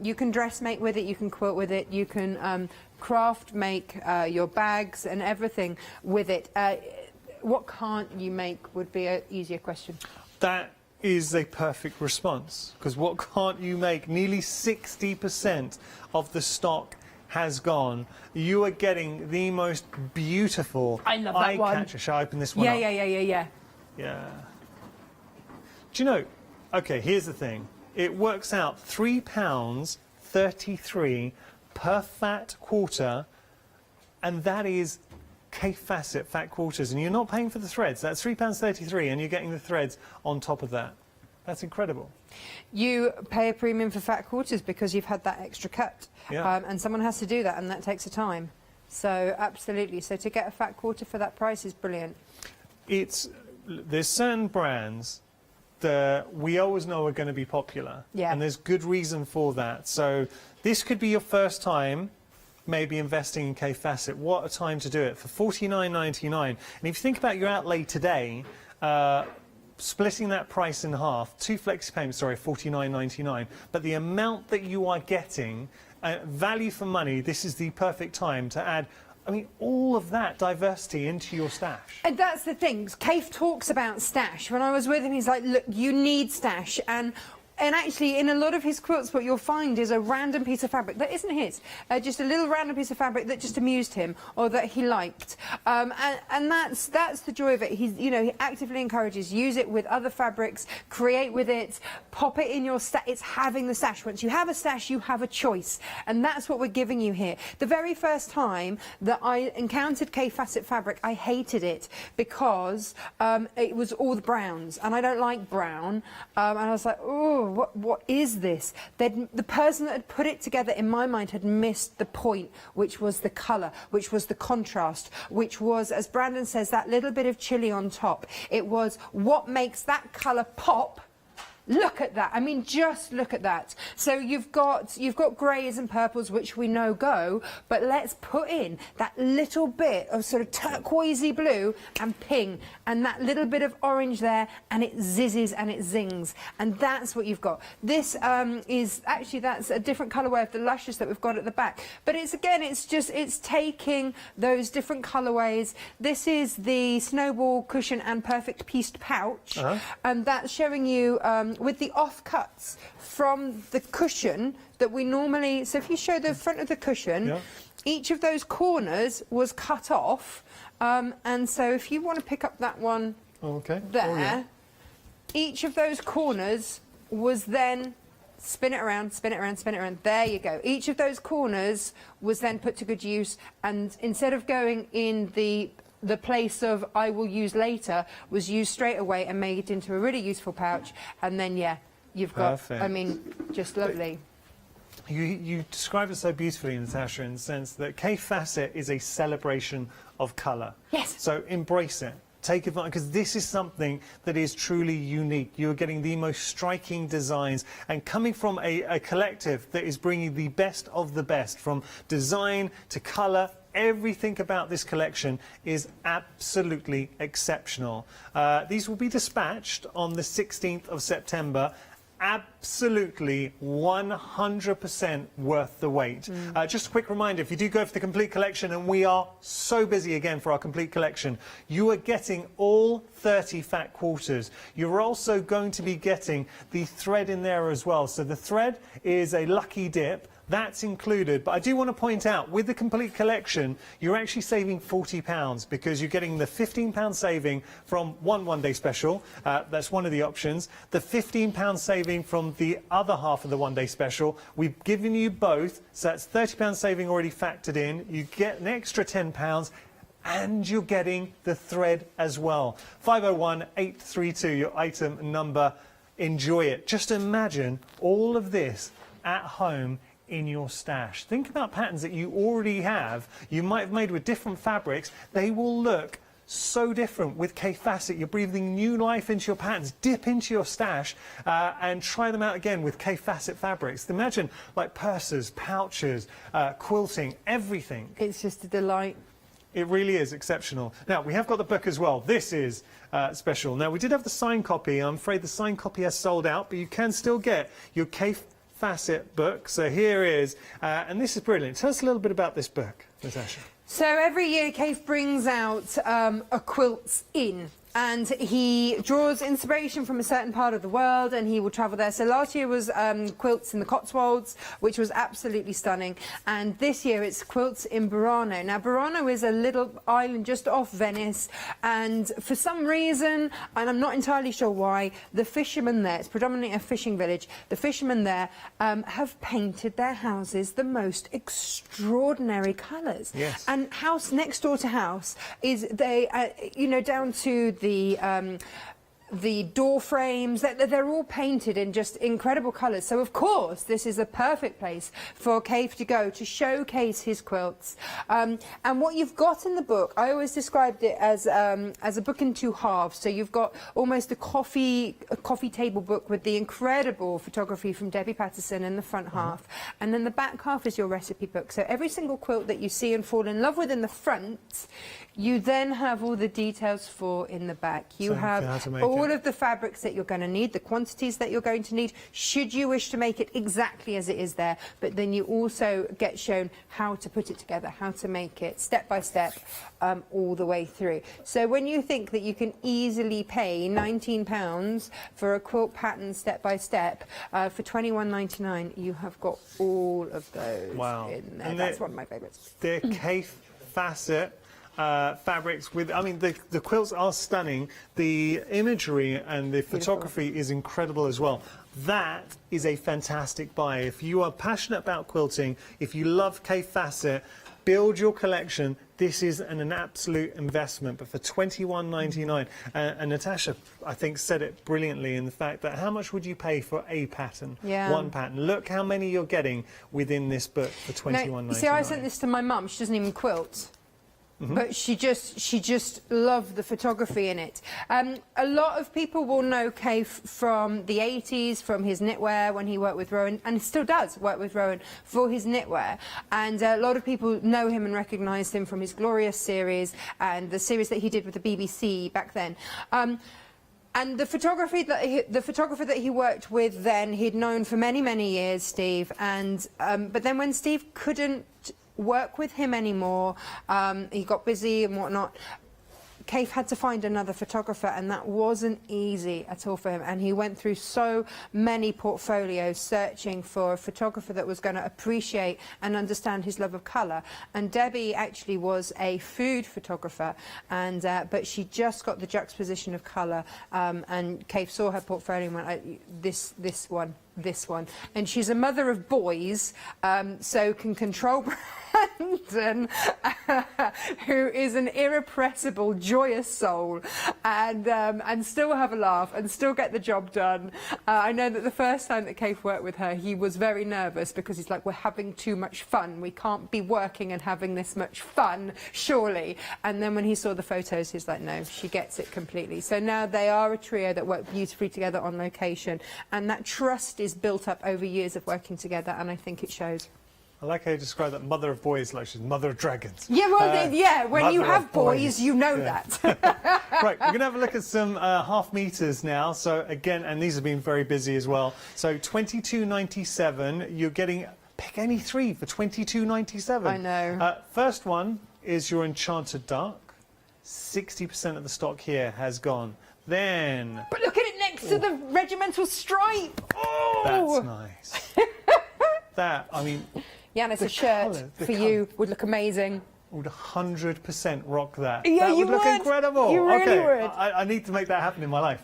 You can dressmake with it, you can quilt with it, you can craft make your bags and everything with it. What can't you make would be an easier question. That is a perfect response, because what can't you make? Nearly 60% of the stock has gone. You are getting the most beautiful eye-catcher. Shall I open this one up? Yeah. Do you know, okay, here's the thing. It works out £3.33 per fat quarter, and that is K Facet fat quarters, and you're not paying for the threads. That's £3.33, and you're getting the threads on top of that. That's incredible. You pay a premium for fat quarters because you've had that extra cut, and someone has to do that, and that takes a time. So absolutely. So to get a fat quarter for that price is brilliant. There's certain brands that we always know are going to be popular, and there's good reason for that. So this could be your first time maybe investing in K Facet. What a time to do it for $49.99. And if you think about your outlay today, splitting that price in half, 2 flexi payments, sorry, $49.99, but the amount that you are getting, value for money, this is the perfect time to add, I mean, all of that diversity into your stash. And that's the thing. Kaif talks about stash. When I was with him, he's like, look, you need stash. And actually, in a lot of his quilts, what you'll find is a random piece of fabric that isn't his, just a little random piece of fabric that just amused him or that he liked, and that's the joy of it. He actively encourages, use it with other fabrics, create with it, pop it in your stash. It's having the stash. Once you have a stash, you have a choice, and that's what we're giving you here. The very first time that I encountered K Facet fabric, I hated it because it was all the browns, and I don't like brown, and I was like, oh. What is this? The person that had put it together in my mind had missed the point, which was the colour, which was the contrast, which was, as Brandon says, that little bit of chili on top. It was what makes that colour pop. Look at that. I mean, just look at that. So you've got greys and purples, which we know go, but let's put in that little bit of sort of turquoisey blue and pink, and that little bit of orange there, and it zizzes and it zings, and that's what you've got. This is actually, that's a different colourway of the luscious that we've got at the back, but it's taking those different colourways. This is the snowball cushion and perfect pieced pouch, and that's showing you with the offcuts from the cushion that we normally, so if you show the front of the cushion, each of those corners was cut off, and so if you want to pick up that one there, each of those corners was then spin it around, spin it around, spin it around. There you go. Each of those corners was then put to good use, and instead of going in the place of I will use later, was used straight away and made it into a really useful pouch. And then you've got, I mean, just lovely. You describe it so beautifully, Natasha, in the sense that K Facet is a celebration of colour. Yes. So embrace it. Take advantage, because this is something that is truly unique. You're getting the most striking designs, and coming from a collective that is bringing the best of the best, from design to colour. Everything about this collection is absolutely exceptional. These will be dispatched on the 16th of September. Absolutely 100% worth the wait. Just a quick reminder, if you do go for the complete collection, and we are so busy again for our complete collection, you are getting all 30 fat quarters. You're also going to be getting the thread in there as well. So the thread is a lucky dip. That's included, but I do want to point out, with the complete collection, you're actually saving £40 because you're getting the £15 saving from one day special. That's one of the options. The £15 saving from the other half of the one-day special. We've given you both, so that's £30 saving already factored in. You get an extra £10. And you're getting the thread as well. 501-832, your item number. Enjoy it. Just imagine all of this at home in your stash. Think about patterns that you already have, you might have made with different fabrics. They will look so different with K Facet. You're breathing new life into your patterns. Dip into your stash and try them out again with K Facet fabrics. Imagine like purses, pouches, quilting, everything. It's just a delight. It really is exceptional. Now, we have got the book as well. This is special. Now, we did have the signed copy. I'm afraid the signed copy has sold out, but you can still get your K Facet book. So here is, and this is brilliant. Tell us a little bit about this book, Natasha. So every year Keith brings out a quilts in, and he draws inspiration from a certain part of the world, and he will travel there. So last year was quilts in the Cotswolds, which was absolutely stunning, and this year it's quilts in Burano. Now Burano is a little island just off Venice, and for some reason, and I'm not entirely sure why, the fishermen there, it's predominantly a fishing village, the fishermen there have painted their houses the most extraordinary colours. Yes. And house next door to house is you know, down to the door frames, they're all painted in just incredible colours. So of course this is a perfect place for Keith to go to showcase his quilts. And what you've got in the book, I always described it as a book in two halves. So you've got almost a coffee table book with the incredible photography from Debbie Patterson in the front half, and then the back half is your recipe book. So every single quilt that you see and fall in love with in the front, you then have all the details for in the back. You have all of the fabrics that you're going to need, the quantities that you're going to need, should you wish to make it exactly as it is there. But then you also get shown how to put it together, how to make it step by step all the way through. So when you think that you can easily pay £19 for a quilt pattern step by step, for £21.99, you have got all of those in there. And that's one of my favourites. The K Facet fabrics with, I mean, the quilts are stunning. The imagery and the photography is incredible as well. That is a fantastic buy. If you are passionate about quilting, if you love K Facet, build your collection. This is an absolute investment, but for £21.99, and Natasha, I think, said it brilliantly in the fact that how much would you pay for a pattern? Yeah. One pattern. Look how many you're getting within this book for £21.99. You see, I sent this to my mum. She doesn't even quilt. But she just loved the photography in it. A lot of people will know Keith from the 80s, from his knitwear when he worked with Rowan, and still does work with Rowan for his knitwear. And a lot of people know him and recognise him from his Glorious series and the series that he did with the BBC back then. And the photographer that he worked with then, he'd known for many, many years, Steve. And but then when Steve couldn't work with him anymore, he got busy and whatnot, Kaif had to find another photographer, and that wasn't easy at all for him. And he went through so many portfolios searching for a photographer that was going to appreciate and understand his love of colour. And Debbie actually was a food photographer, and but she just got the juxtaposition of colour. And Kaif saw her portfolio and went, this one. And she's a mother of boys, so can control Brandon, who is an irrepressible, joyous soul, and still have a laugh and still get the job done. I know that the first time that Kaif worked with her, he was very nervous because he's like, we're having too much fun. We can't be working and having this much fun, surely. And then when he saw the photos, he's like, no, she gets it completely. So now they are a trio that work beautifully together on location, and that trust is built up over years of working together, and I think it shows. I like how you describe that mother of boys like she's mother of dragons. Yeah, well, yeah, when you have boys, you know that. Right, we're going to have a look at some half meters now. So again, and these have been very busy as well. So $22.97, you're getting, pick any three for $22.97. I know. First one is your Enchanted Dark. 60% of the stock here has gone. Then... But look at it next to the regimental stripe. Oh! That's nice. That, I mean... Yanis, a shirt for you would look amazing. Would 100% rock that. Yeah, that would look incredible. You really would. I need to make that happen in my life.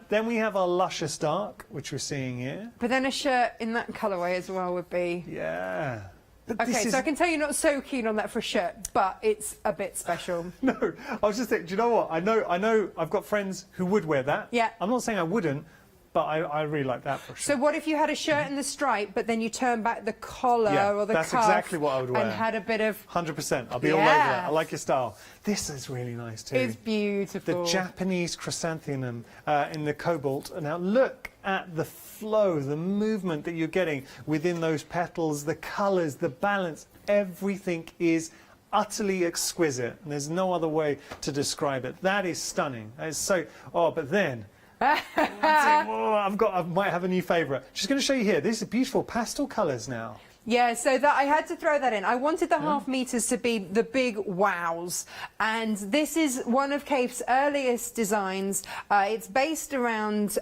Then we have our Luscious Dark, which we're seeing here. But then a shirt in that colourway as well would be... Yeah. But okay, so I can tell you're not so keen on that for a shirt, but it's a bit special. No, I was just thinking, do you know what? I know I've got friends who would wear that. Yeah. I'm not saying I wouldn't, but I really like that for sure. So what if you had a shirt in the stripe, but then you turn back the collar or the cuff? That's exactly what I would wear. And had a bit of... 100%. I'll be all over that. I like your style. This is really nice too. It's beautiful. The Japanese chrysanthemum in the cobalt. Now look at the flow, the movement that you're getting within those petals, the colours, the balance. Everything is utterly exquisite. And there's no other way to describe it. That is stunning. That is so... Oh, but then... I might have a new favourite. Just going to show you here. These are beautiful pastel colours now. Yeah, so that I had to throw that in. I wanted the half meters to be the big wows, and this is one of Kaif's earliest designs. It's based around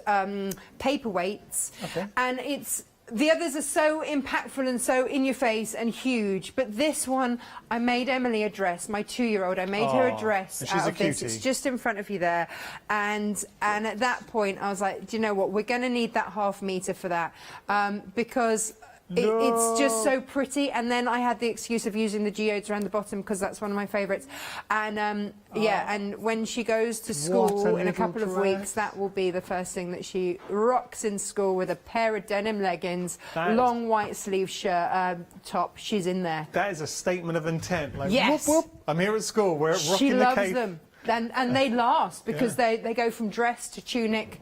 paperweights, and it's... The others are so impactful and so in your face and huge, but this one, I made Emily a dress, my 2-year-old. I made her a dress out of this. It's just in front of you there, and at that point I was like, do you know what? We're going to need that half meter for that because. It's just so pretty, and then I had the excuse of using the geodes around the bottom because that's one of my favourites. And yeah, and when she goes to school in a couple of weeks, that will be the first thing that she rocks in school with a pair of denim leggings, long white sleeve shirt, top. She's in there. That is a statement of intent. Like, yes, whoop, whoop. I'm here at school. We're rocking she loves the cape. them, and they last because they go from dress to tunic.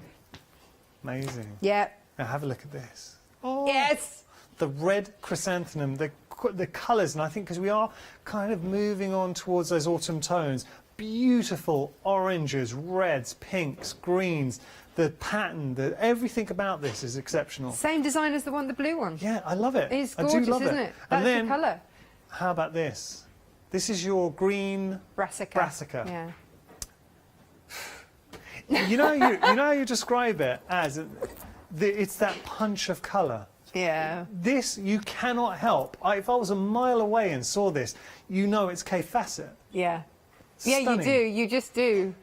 Amazing. Yeah. Now have a look at this. Oh. Yes. The red chrysanthemum, the colours, and I think because we are kind of moving on towards those autumn tones, beautiful oranges, reds, pinks, greens, the pattern, everything about this is exceptional. Same design as the blue one. Yeah, I love it. It's gorgeous, I do love isn't it? That's and then, the colour. How about this? This is your green brassica. Yeah. You know how you describe it as it's that punch of colour. Yeah. This, you cannot help. If I was a mile away and saw this, you know it's Kaif Fassett. Yeah. Stunning. Yeah, you do. You just do.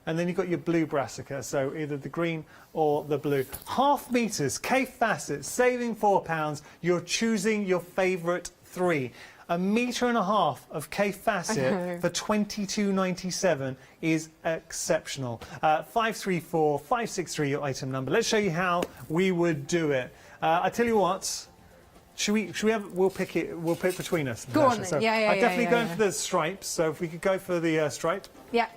And then you've got your blue brassica, so either the green or the blue. Half meters, Kaif Fassett, saving £4. You're choosing your favourite three. 1.5 meters of Kaif Fassett for $22.97 is exceptional. 534563, your item number. Let's show you how we would do it. I tell you what, should we have? We'll pick between us. Go on then. So Yeah. I'm definitely going for the stripes. So if we could go for the stripe. Yeah.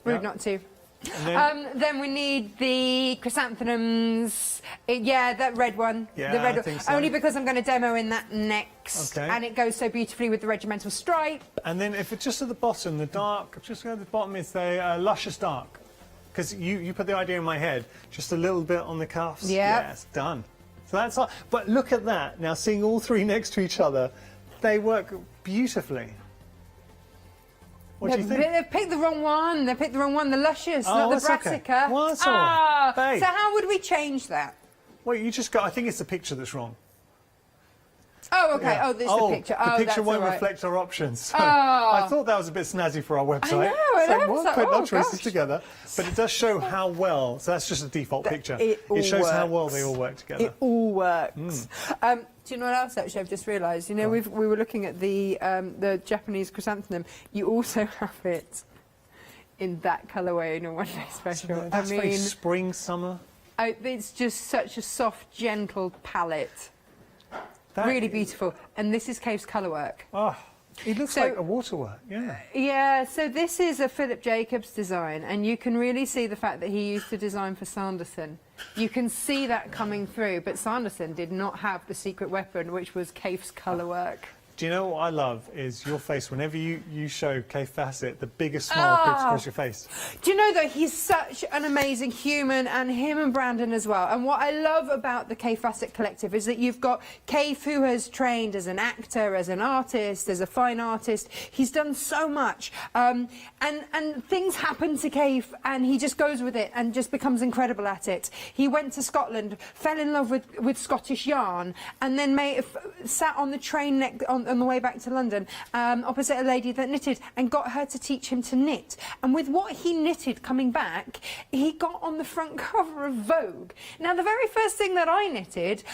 Rude not to. Then we need the chrysanthemums. Yeah, that red one. Yeah, the red I think so. Only because I'm going to demo in that next. Okay. And it goes so beautifully with the regimental stripe. And then if it's just at the bottom, the dark, just at the bottom is the luscious dark. Because you put the idea in my head, just a little bit on the cuffs. Yeah. Yeah, it's done. So that's all. But look at that. Now, seeing all three next to each other, they work beautifully. What do you think? They've picked the wrong one. They picked the wrong one. The Luscious, Oh, not the that's okay. Brassica. Well, that's all right. Hey. So how would we change that? Well, you just got. I think it's the picture that's wrong. Oh, okay. Yeah. Oh, this is the picture. The picture that's won't all right. reflect our options. So Oh. I thought that was a bit snazzy for our website. I know. Well, It's like, put oh, our choices gosh. together, but it does show how well. So that's just a default picture. It all shows how works. well they all work together. It all works. Do you know what else actually I've just realised? You know, we were looking at the Japanese chrysanthemum. You also have it in that colourway in a one-day special. That's very spring, summer. It's just such a soft, gentle palette. That Really beautiful. And this is Cave's colourwork. Oh, it looks like a waterwork. Yeah. Yeah, so this is a Philip Jacobs design, and you can really see the fact that he used to design for Sanderson. You can see that coming through, but Sanderson did not have the secret weapon, which was Cave's colourwork. Do you know what I love is your face whenever you show Kay Fassett, the biggest smile creeps across your face. Do you know that he's such an amazing human, and him and Brandon as well. And what I love about the Kay Fassett Collective is that you've got Cave, who has trained as an actor, as an artist, as a fine artist. He's done so much, and things happen to Cave, and he just goes with it and just becomes incredible at it. He went to Scotland, fell in love with Scottish yarn, and then sat on the train on the way back to London opposite a lady that knitted and got her to teach him to knit. And with what he knitted coming back, he got on the front cover of Vogue. Now, the very first thing that I knitted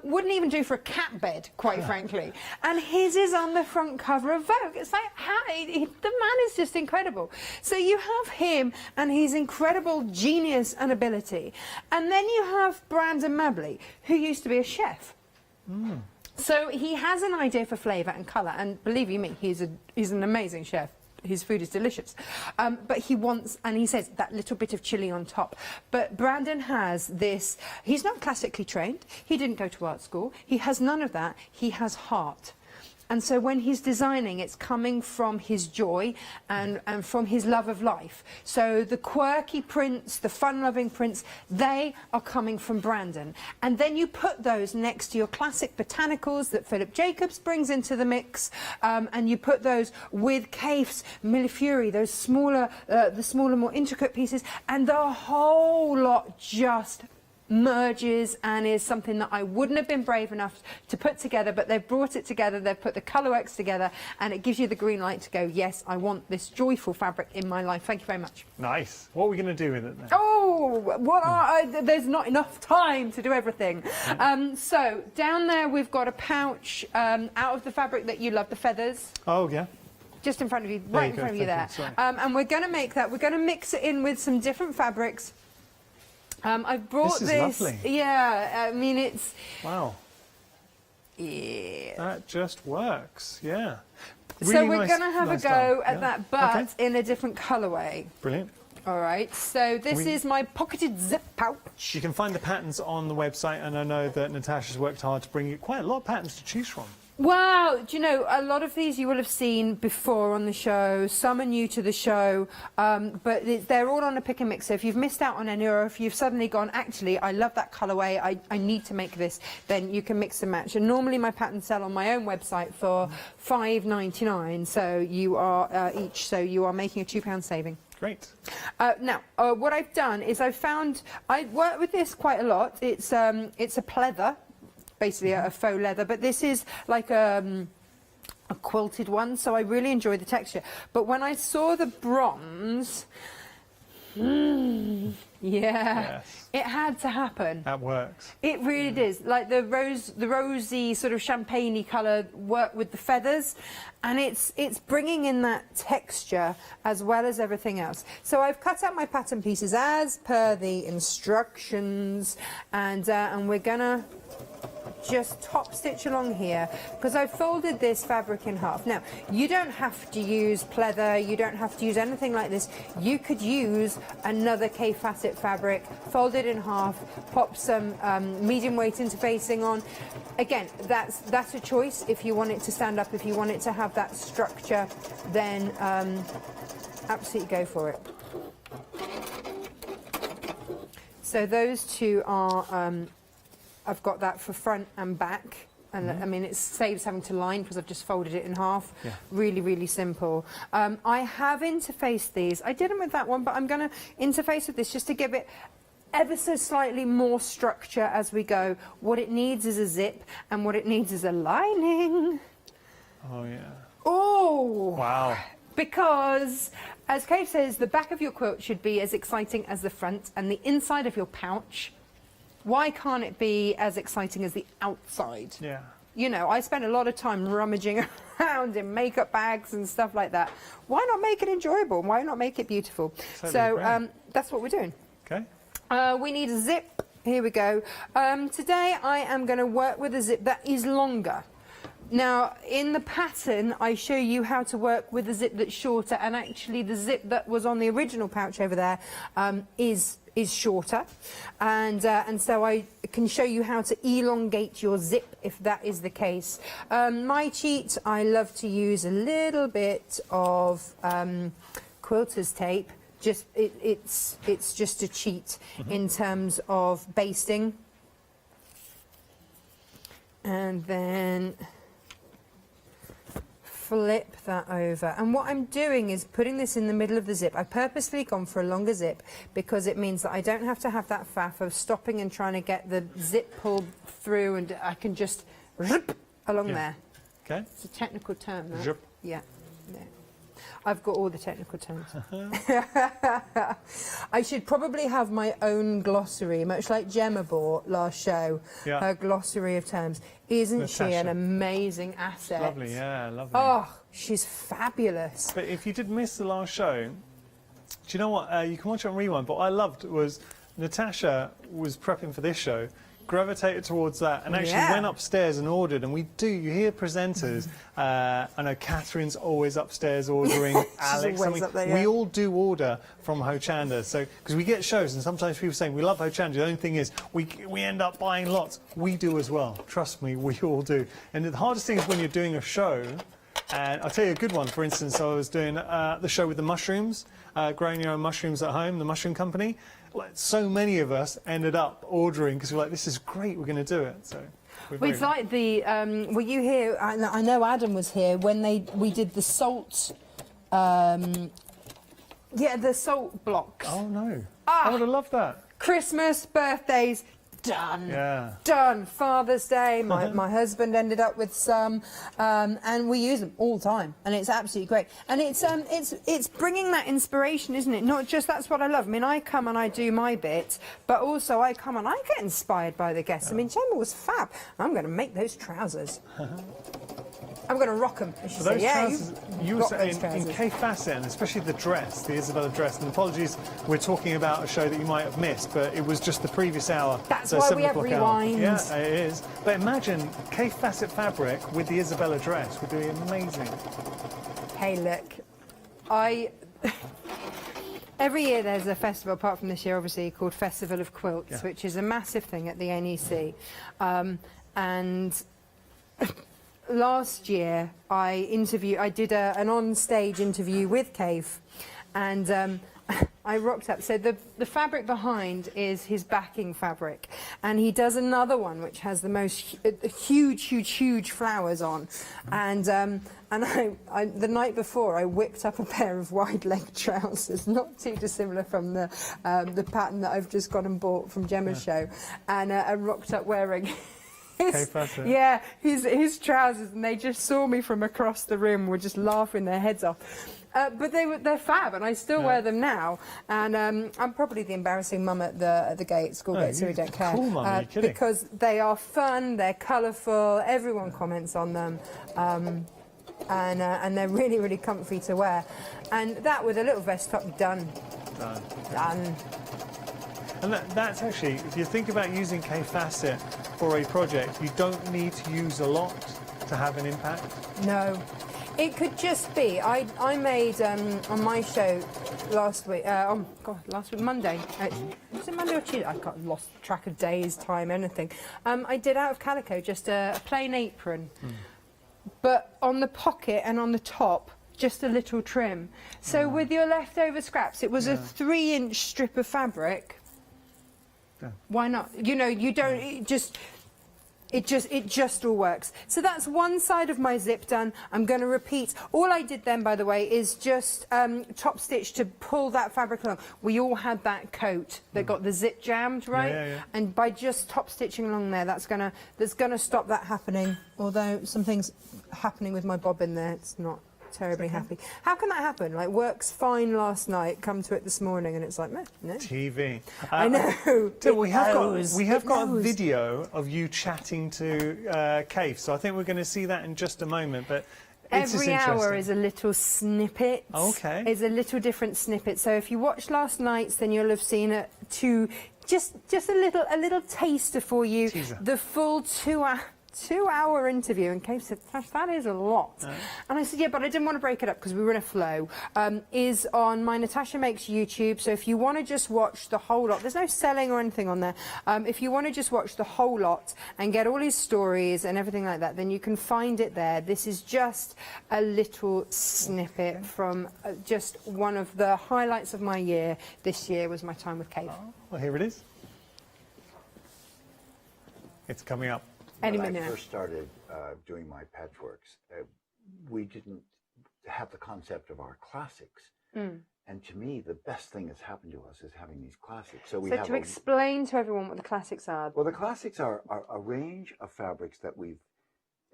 wouldn't even do for a cat bed, quite frankly. And his is on the front cover of Vogue. It's like, the man is just incredible. So you have him and his incredible genius and ability. And then you have Brandon Mabley, who used to be a chef. So he has an idea for flavour and colour, and believe you me, he's an amazing chef. His food is delicious. But he wants, and he says, that little bit of chilli on top. But Brandon has this, he's not classically trained, he didn't go to art school, he has none of that, he has heart. And so when he's designing, it's coming from his joy and from his love of life. So the quirky prints, the fun-loving prints, they are coming from Brandon. And then you put those next to your classic botanicals that Philip Jacobs brings into the mix, and you put those with Cave's Millefiori, those smaller, the smaller, more intricate pieces, and the whole lot just merges and is something that I wouldn't have been brave enough to put together, but they've brought it together, they've put the colourworks together, and it gives you the green light to go, yes, I want this joyful fabric in my life. Thank you very much. Nice. What are we going to do with it then? Oh, well, there's not enough time to do everything. So down there we've got a pouch out of the fabric that you love, the feathers. Oh, yeah. Just in front of you, right in front of you there. And we're going to make that, we're going to mix it in with some different fabrics. I've brought this. Is lovely. Yeah, I mean, it's... Wow. Yeah. That just works, yeah. So Really we're nice, going to have nice a go style. at Yeah. that, but Okay. in a different colourway. Brilliant. All right, so this is my pocketed zip pouch. You can find the patterns on the website, and I know that Natasha's worked hard to bring you quite a lot of patterns to choose from. Wow, do you know, a lot of these you will have seen before on the show, some are new to the show, but they're all on a pick and mix. So if you've missed out on any, or if you've suddenly gone, actually, I love that colourway, I need to make this, then you can mix and match. And normally my patterns sell on my own website for $5.99, so you are each, so you are making a £2 saving. Great. Now, what I've done is I work with this quite a lot. It's a pleather. Basically a faux leather, but this is like a quilted one, so I really enjoy the texture. But when I saw the bronze, Yes. it had to happen. That works. It really does. Like the rosy sort of champagne-y colour work with the feathers, and it's bringing in that texture as well as everything else. So I've cut out my pattern pieces as per the instructions, and we're gonna just top stitch along here because I've folded this fabric in half. Now, you don't have to use pleather, you don't have to use anything like this. You could use another Kay Fassett fabric, fold it in half, pop some medium weight interfacing on. Again, that's a choice. If you want it to stand up, if you want it to have that structure, then absolutely go for it. So those two are I've got that for front and back And I mean, it saves having to line because I've just folded it in half. Yeah. Really, really simple. I have interfaced these. I didn't with that one, but I'm going to interface with this just to give it ever so slightly more structure as we go. What it needs is a zip, and what it needs is a lining. Oh, yeah. Oh! Wow. Because, as Kate says, the back of your quilt should be as exciting as the front, and the inside of your pouch, why can't it be as exciting as the outside? Yeah. You know, I spend a lot of time rummaging around in makeup bags and stuff like that. Why not make it enjoyable? Why not make it beautiful? Totally So that's what we're doing. Okay. We need a zip. Here we go. Today I am going to work with a zip that is longer. Now, in the pattern, I show you how to work with a zip that's shorter, and actually the zip that was on the original pouch over there is shorter, and so I can show you how to elongate your zip if that is the case. My cheat, I love to use a little bit of quilter's tape. Just it's just a cheat in terms of basting, and then flip that over. And what I'm doing is putting this in the middle of the zip. I've purposely gone for a longer zip because it means that I don't have to have that faff of stopping and trying to get the zip pulled through, and I can just zip along there. Okay. It's a technical term, that. Zip. Yeah. There. I've got all the technical terms. I should probably have my own glossary, much like Gemma bought last show. Yeah. Her glossary of terms. Isn't she Natasha. an amazing asset? Lovely, yeah, lovely. Oh, she's fabulous. But if you did miss the last show, do you know what? You can watch it on Rewind. But what I loved was Natasha was prepping for this show, gravitated towards that, and actually went upstairs and ordered. And we do, you hear presenters, I know Catherine's always upstairs ordering, Alex, always up there, yeah. we all do order from Hochanda. So, because we get shows, and sometimes people saying we love Hochanda, the only thing is we end up buying lots. We do as well. Trust me, we all do. And the hardest thing is when you're doing a show, and I'll tell you a good one. For instance, I was doing the show with the mushrooms, growing your own mushrooms at home, the mushroom company. Like, so many of us ended up ordering because we're like, this is great, we're going to do it. So It's like the, were you here, I know Adam was here, when we did the salt, the salt blocks. Oh, no. I would have loved that. Christmas, birthdays, done. Yeah. Done. Father's Day, my husband ended up with some, and we use them all the time, and it's absolutely great. And it's bringing that inspiration, isn't it? Not just, that's what I love. I mean, I come and I do my bit, but also I come and I get inspired by the guests. I mean, Gemma was fab. I'm going to make those trousers. I'm going to rock them. And she said, yeah, you were saying in K Facet, and especially the dress, the Isabella dress, and apologies, we're talking about a show that you might have missed, but it was just the previous hour. That's why we have rewinds. Yeah, it is. But imagine K Facet fabric with the Isabella dress would be amazing. Hey, look, every year there's a festival, apart from this year, obviously, called Festival of Quilts, which is a massive thing at the NEC. And last year I did an on-stage interview with Cave, and I rocked up. So the fabric behind is his backing fabric, and he does another one which has the most huge flowers on, and I the night before I whipped up a pair of wide leg trousers, not too dissimilar from the pattern that I've just gone and bought from Gemma's show, and I rocked up wearing his trousers, and they just saw me from across the room, were just laughing their heads off. But they're fab, and I still wear them now. And I'm probably the embarrassing mum at the gate, school gate, so we don't care. Cool, mum, are you kidding? Because they are fun, they're colourful, everyone comments on them, and they're really comfy to wear. And that with a little vest top, done. And that's actually, if you think about using K Facet for a project, you don't need to use a lot to have an impact. No. It could just be, I made on my show last week, Monday. Was it Monday or Tuesday? I got lost track of days, time, anything. I did out of calico just a plain apron, but on the pocket and on the top, just a little trim. So with your leftover scraps, it was a 3-inch strip of fabric. Why not? You know, you don't just... It just all works. So that's one side of my zip done. I'm going to repeat. All I did then, by the way, is just top stitch to pull that fabric along. We all had that coat that got the zip jammed, right? Yeah. And by just top stitching along there, that's gonna stop that happening. Although something's happening with my bobbin there, it's not terribly happy. How can that happen? Like, works fine last night, come to it this morning, and it's like, meh, no. TV. I know. We have got a video of you chatting to Kate, so I think we're going to see that in just a moment. But every hour is a little snippet. Okay. Is a little different snippet. So if you watched last night's, then you'll have seen just a little taster for you. Teaser. The full 2-hour interview, and Kate said, that is a lot. And I said, yeah, but I didn't want to break it up because we were in a flow. Is on my Natasha Makes YouTube, so if you want to just watch the whole lot, there's no selling or anything on there. If you want to just watch the whole lot and get all his stories and everything like that, then you can find it there. This is just a little snippet from just one of the highlights of my year. This year was my time with Kate. Oh, well, here it is. It's coming up. Any When minute I now. first started doing my patchworks, we didn't have the concept of our classics. And to me, the best thing that's happened to us is having these classics. So we have to explain to everyone what the classics are. well, the classics are a range of fabrics that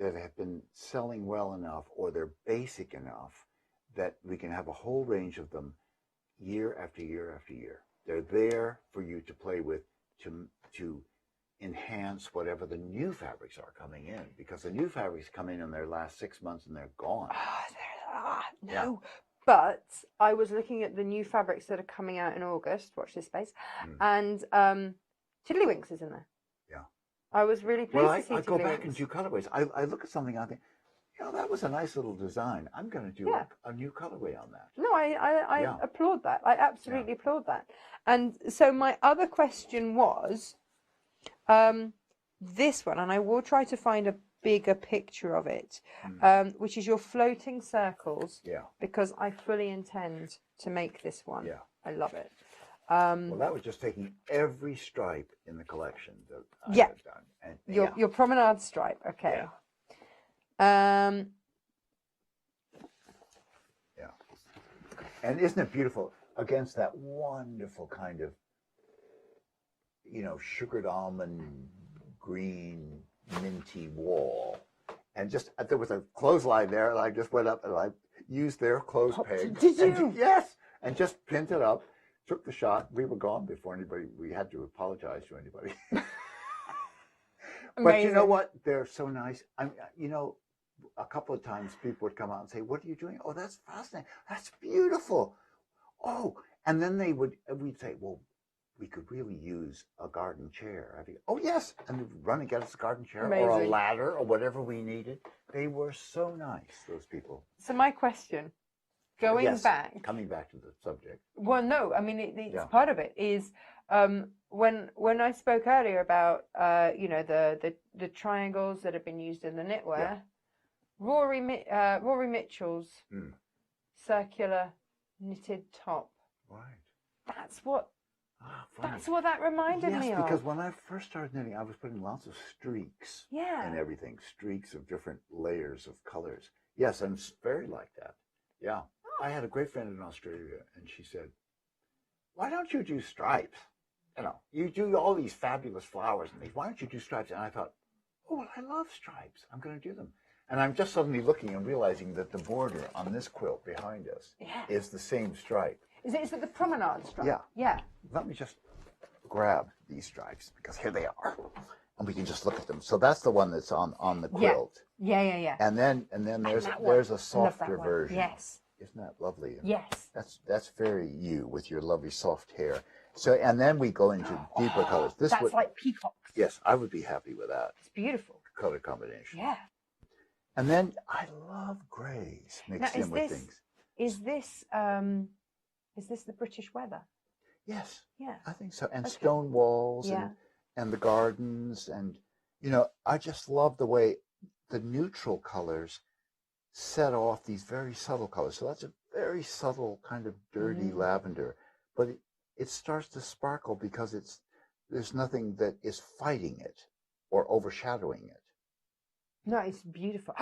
have been selling well enough, or they're basic enough that we can have a whole range of them year after year after year. They're there for you to play with, to enhance whatever the new fabrics are coming in, because the new fabrics come in their last 6 months and they're gone. No. Yeah. But I was looking at the new fabrics that are coming out in August. Watch this space. And Tiddlywinks is in there. Yeah. I was really pleased Well, to see I go back and Tiddlywinks. do colorways. I look at something, I think, that was a nice little design. I'm going to do a new colorway on that. No, I Yeah. applaud that. I absolutely applaud that. And so my other question was, this one, and I will try to find a bigger picture of it, which is your floating circles. Yeah. Because I fully intend to make this one. Yeah. I love it. Well, that was just taking every stripe in the collection that I Yeah. have done. And, Your promenade stripe, okay. Yeah. And isn't it beautiful against that wonderful kind of, sugared almond green minty wall, and just there was a clothesline there, and I just went up and I used their clothes peg. Did you? Yes, and just pinned it up. Took the shot. We were gone before we had to apologize to anybody. But you know what? They're so nice. A couple of times people would come out and say, "What are you doing?" "Oh, that's fascinating. That's beautiful." "Oh," and then we'd say, "Well, we could really use a garden chair." "Oh, yes," and we'd run and get us a garden chair or a ladder or whatever we needed. They were so nice, those people. So my question, coming back to the subject. Well, no, I mean it's part of it is when I spoke earlier about the triangles that have been used in the knitwear. Yeah. Rory Mitchell's circular knitted top. Right. That's what that reminded me of. Yes, because when I first started knitting, I was putting lots of streaks and everything, streaks of different layers of colors. Yes, and it's very like that. Yeah. I had a great friend in Australia, and she said, "Why don't you do stripes? You do all these fabulous flowers and these. Why don't you do stripes?" And I thought, "Oh, well, I love stripes. I'm going to do them." And I'm just suddenly looking and realizing that the border on this quilt behind us is the same stripe. Is it the promenade stripe? Yeah. Yeah. Let me just grab these stripes, because here they are, and we can just look at them. So that's the one that's on the quilt. Yeah. And then there's a softer version. Yes. Isn't that lovely? Yes. That's very you with your lovely soft hair. So, and then we go into deeper colors. That's like peacocks. Yes, I would be happy with that. It's beautiful. Color combination. Yeah. And then I love grays mixed in with things. Is this the British weather? Yes. Yeah. I think so. And stone walls and the gardens, and I just love the way the neutral colors set off these very subtle colors. So that's a very subtle kind of dirty lavender, but it starts to sparkle because there's nothing that is fighting it. or overshadowing it. No, it's beautiful.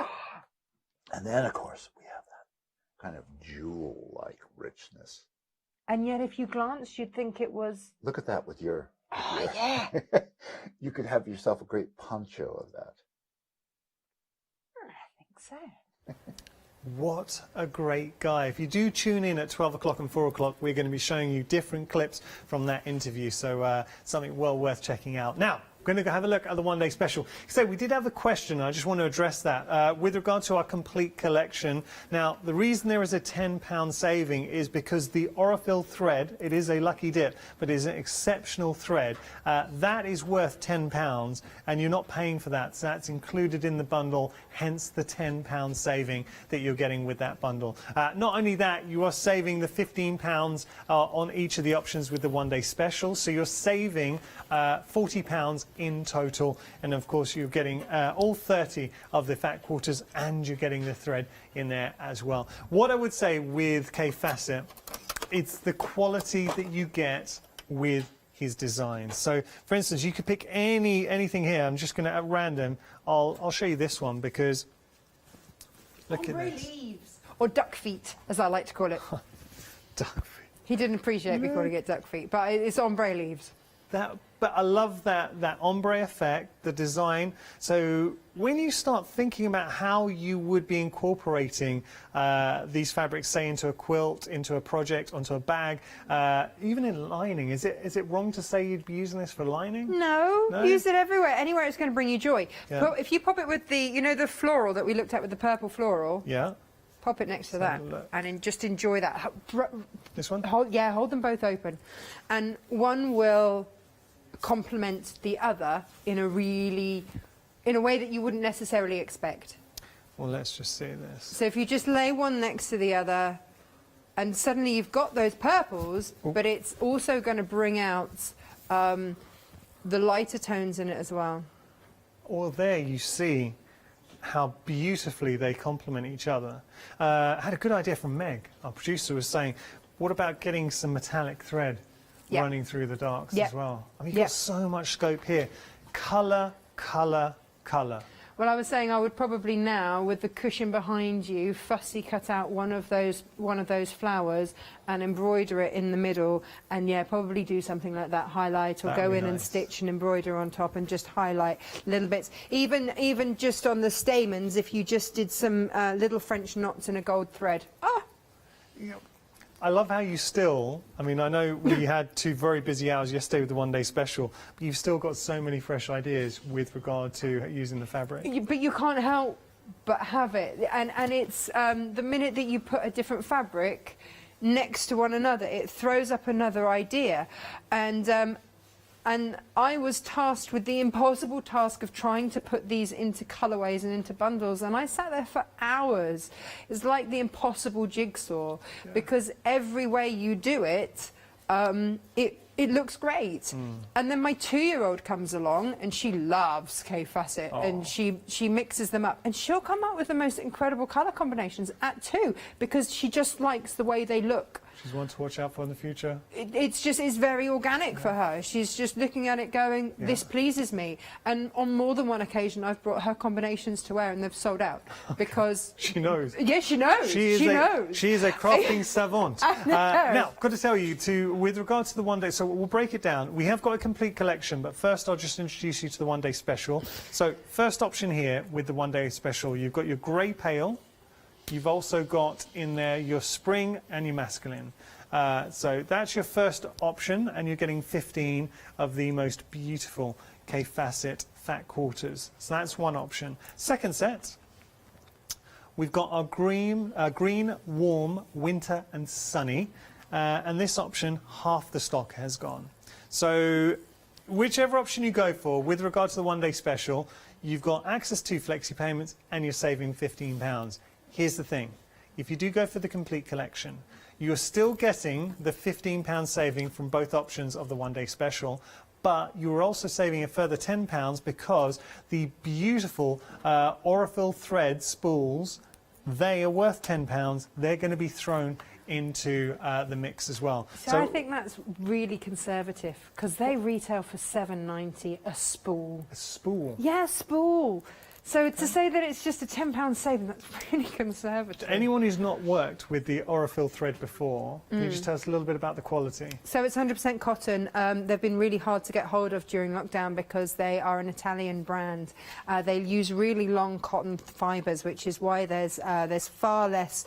And then, of course, we have that kind of jewel-like richness. And yet, if you glanced, you'd think it was... Look at that with your... yeah. You could have yourself a great poncho of that. I think so. What a great guy. If you do tune in at 12 o'clock and 4 o'clock, we're going to be showing you different clips from that interview. So something well worth checking out. Now, we're going to go have a look at the one-day special. So we did have a question. I just want to address that. With regard to our complete collection, now, the reason there is a £10 saving is because the Orifil thread, it is a lucky dip, but it is an exceptional thread. That is worth £10, and you're not paying for that. So that's included in the bundle, hence the £10 saving that you're getting with that bundle. Not only that, you are saving the £15 on each of the options with the one-day special. So you're saving £40 in total, and of course you're getting all 30 of the fat quarters, and you're getting the thread in there as well. What I would say with K Facet, it's the quality that you get with his designs. So for instance, you could pick anything here. I'm just going to at random, I'll show you this one, because look at this. Leaves. Or duck feet, as I like to call it. Duck feet. He didn't appreciate me calling it duck feet, but it's ombre leaves. But I love that ombre effect, the design. So when you start thinking about how you would be incorporating these fabrics, say, into a quilt, into a project, onto a bag, even in lining, is it wrong to say you'd be using this for lining? No, use it everywhere. Anywhere it's going to bring you joy. Yeah. If you pop it with the, you know, the floral that we looked at with the purple floral. Yeah. Pop it next to that and then just enjoy that. This one? Hold them both open. And one will complement the other in a way that you wouldn't necessarily expect. Well, let's just see this. So if you just lay one next to the other, and suddenly you've got those purples, but it's also going to bring out the lighter tones in it as well. Well, there you see how beautifully they complement each other. I had a good idea from Meg, our producer, was saying, what about getting some metallic thread running through the darks as well? I mean, you've got so much scope here. Colour, colour, colour. Well, I was saying I would probably now, with the cushion behind you, fussy cut out one of those flowers and embroider it in the middle, and probably do something like that, highlight, or go in and stitch and embroider on top and just highlight little bits. Even just on the stamens, if you just did some little French knots in a gold thread. Ah! I love how you still, I mean, I know we had 2 very busy hours yesterday with the one-day special, but you've still got so many fresh ideas with regard to using the fabric. But you can't help but have it. And it's the minute that you put a different fabric next to one another, it throws up another idea. And I was tasked with the impossible task of trying to put these into colourways and into bundles, and I sat there for hours. It's like the impossible jigsaw, because every way you do it, it looks great. And then my 2-year-old comes along, and she loves K Facet, and she mixes them up, and she'll come up with the most incredible colour combinations at 2, because she just likes the way they look. She's one to watch out for in the future. It's very organic for her. She's just looking at it going, this pleases me. And on more than one occasion, I've brought her combinations to wear, and they've sold out because she knows. Yes, she knows. She knows. She is a crafting savant. Now, got to tell you, with regard to the one-day, so we'll break it down. We have got a complete collection, but first I'll just introduce you to the one-day special. So first option here with the one-day special, you've got your grey pale. You've also got in there your spring and your masculine. So that's your first option, and you're getting 15 of the most beautiful K Facet fat quarters. So that's one option. Second set, we've got our green, warm, winter and sunny. And this option, half the stock has gone. So whichever option you go for, with regard to the one-day special, you've got access to flexi payments, and you're saving £15. Here's the thing, if you do go for the complete collection, you're still getting the £15 saving from both options of the one-day special, but you're also saving a further £10 because the beautiful Orifil thread spools, they are worth £10. They're going to be thrown into the mix as well. So I think that's really conservative because they retail for $7.90 a spool. A spool? Yeah, spool. So to say that it's just a £10 saving, that's really conservative. Anyone who's not worked with the Aurifil thread before, can you just tell us a little bit about the quality? So it's 100% cotton. They've been really hard to get hold of during lockdown because they are an Italian brand. They use really long cotton fibres, which is why there's far less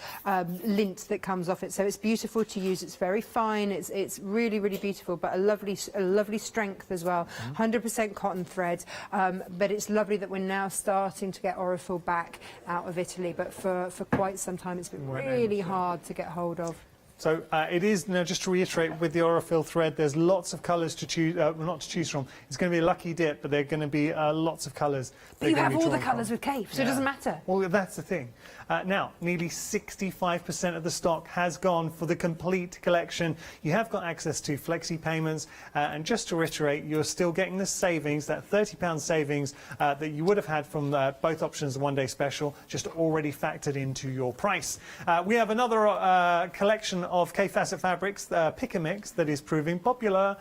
lint that comes off it. So it's beautiful to use. It's very fine. It's really, really beautiful, but a lovely strength as well. 100% cotton thread. But it's lovely that we're now starting to get Aurifil back out of Italy, but for quite some time it's been really hard to get hold of. So it is, now just to reiterate, with the Aurifil thread, there's lots of colours to choose, not to choose from. It's going to be a lucky dip, but there are going to be lots of colours. But you have all the colours with Cape, so it doesn't matter. Well, that's the thing. Now, nearly 65% of the stock has gone for the complete collection. You have got access to flexi payments, and just to reiterate, you're still getting the savings, that £30 savings that you would have had from both options, the one-day special, just already factored into your price. We have another collection of K-Facet fabrics, Pick and Mix, that is proving popular.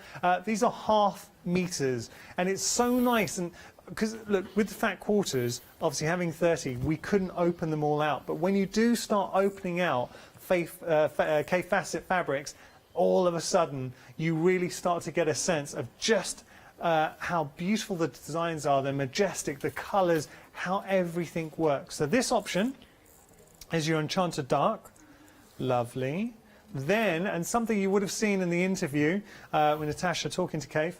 These are ½ meters, and it's so nice. And because, look, with the fat quarters, obviously having 30, we couldn't open them all out. But when you do start opening out K-Facet fabrics, all of a sudden, you really start to get a sense of just how beautiful the designs are, they're majestic, the colours, how everything works. So this option is your Enchanted Dark. Lovely. Then, and something you would have seen in the interview with Natasha talking to Kate,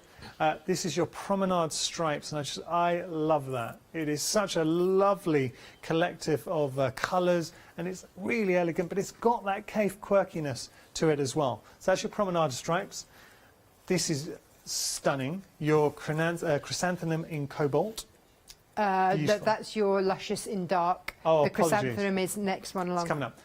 this is your Promenade Stripes, and I love that. It is such a lovely collective of colours, and it's really elegant, but it's got that cave quirkiness to it as well. So that's your Promenade Stripes. This is stunning. Your Chrysanthemum in Cobalt. That's your Luscious in Dark. Oh, the Chrysanthemum is next one along. It's coming up.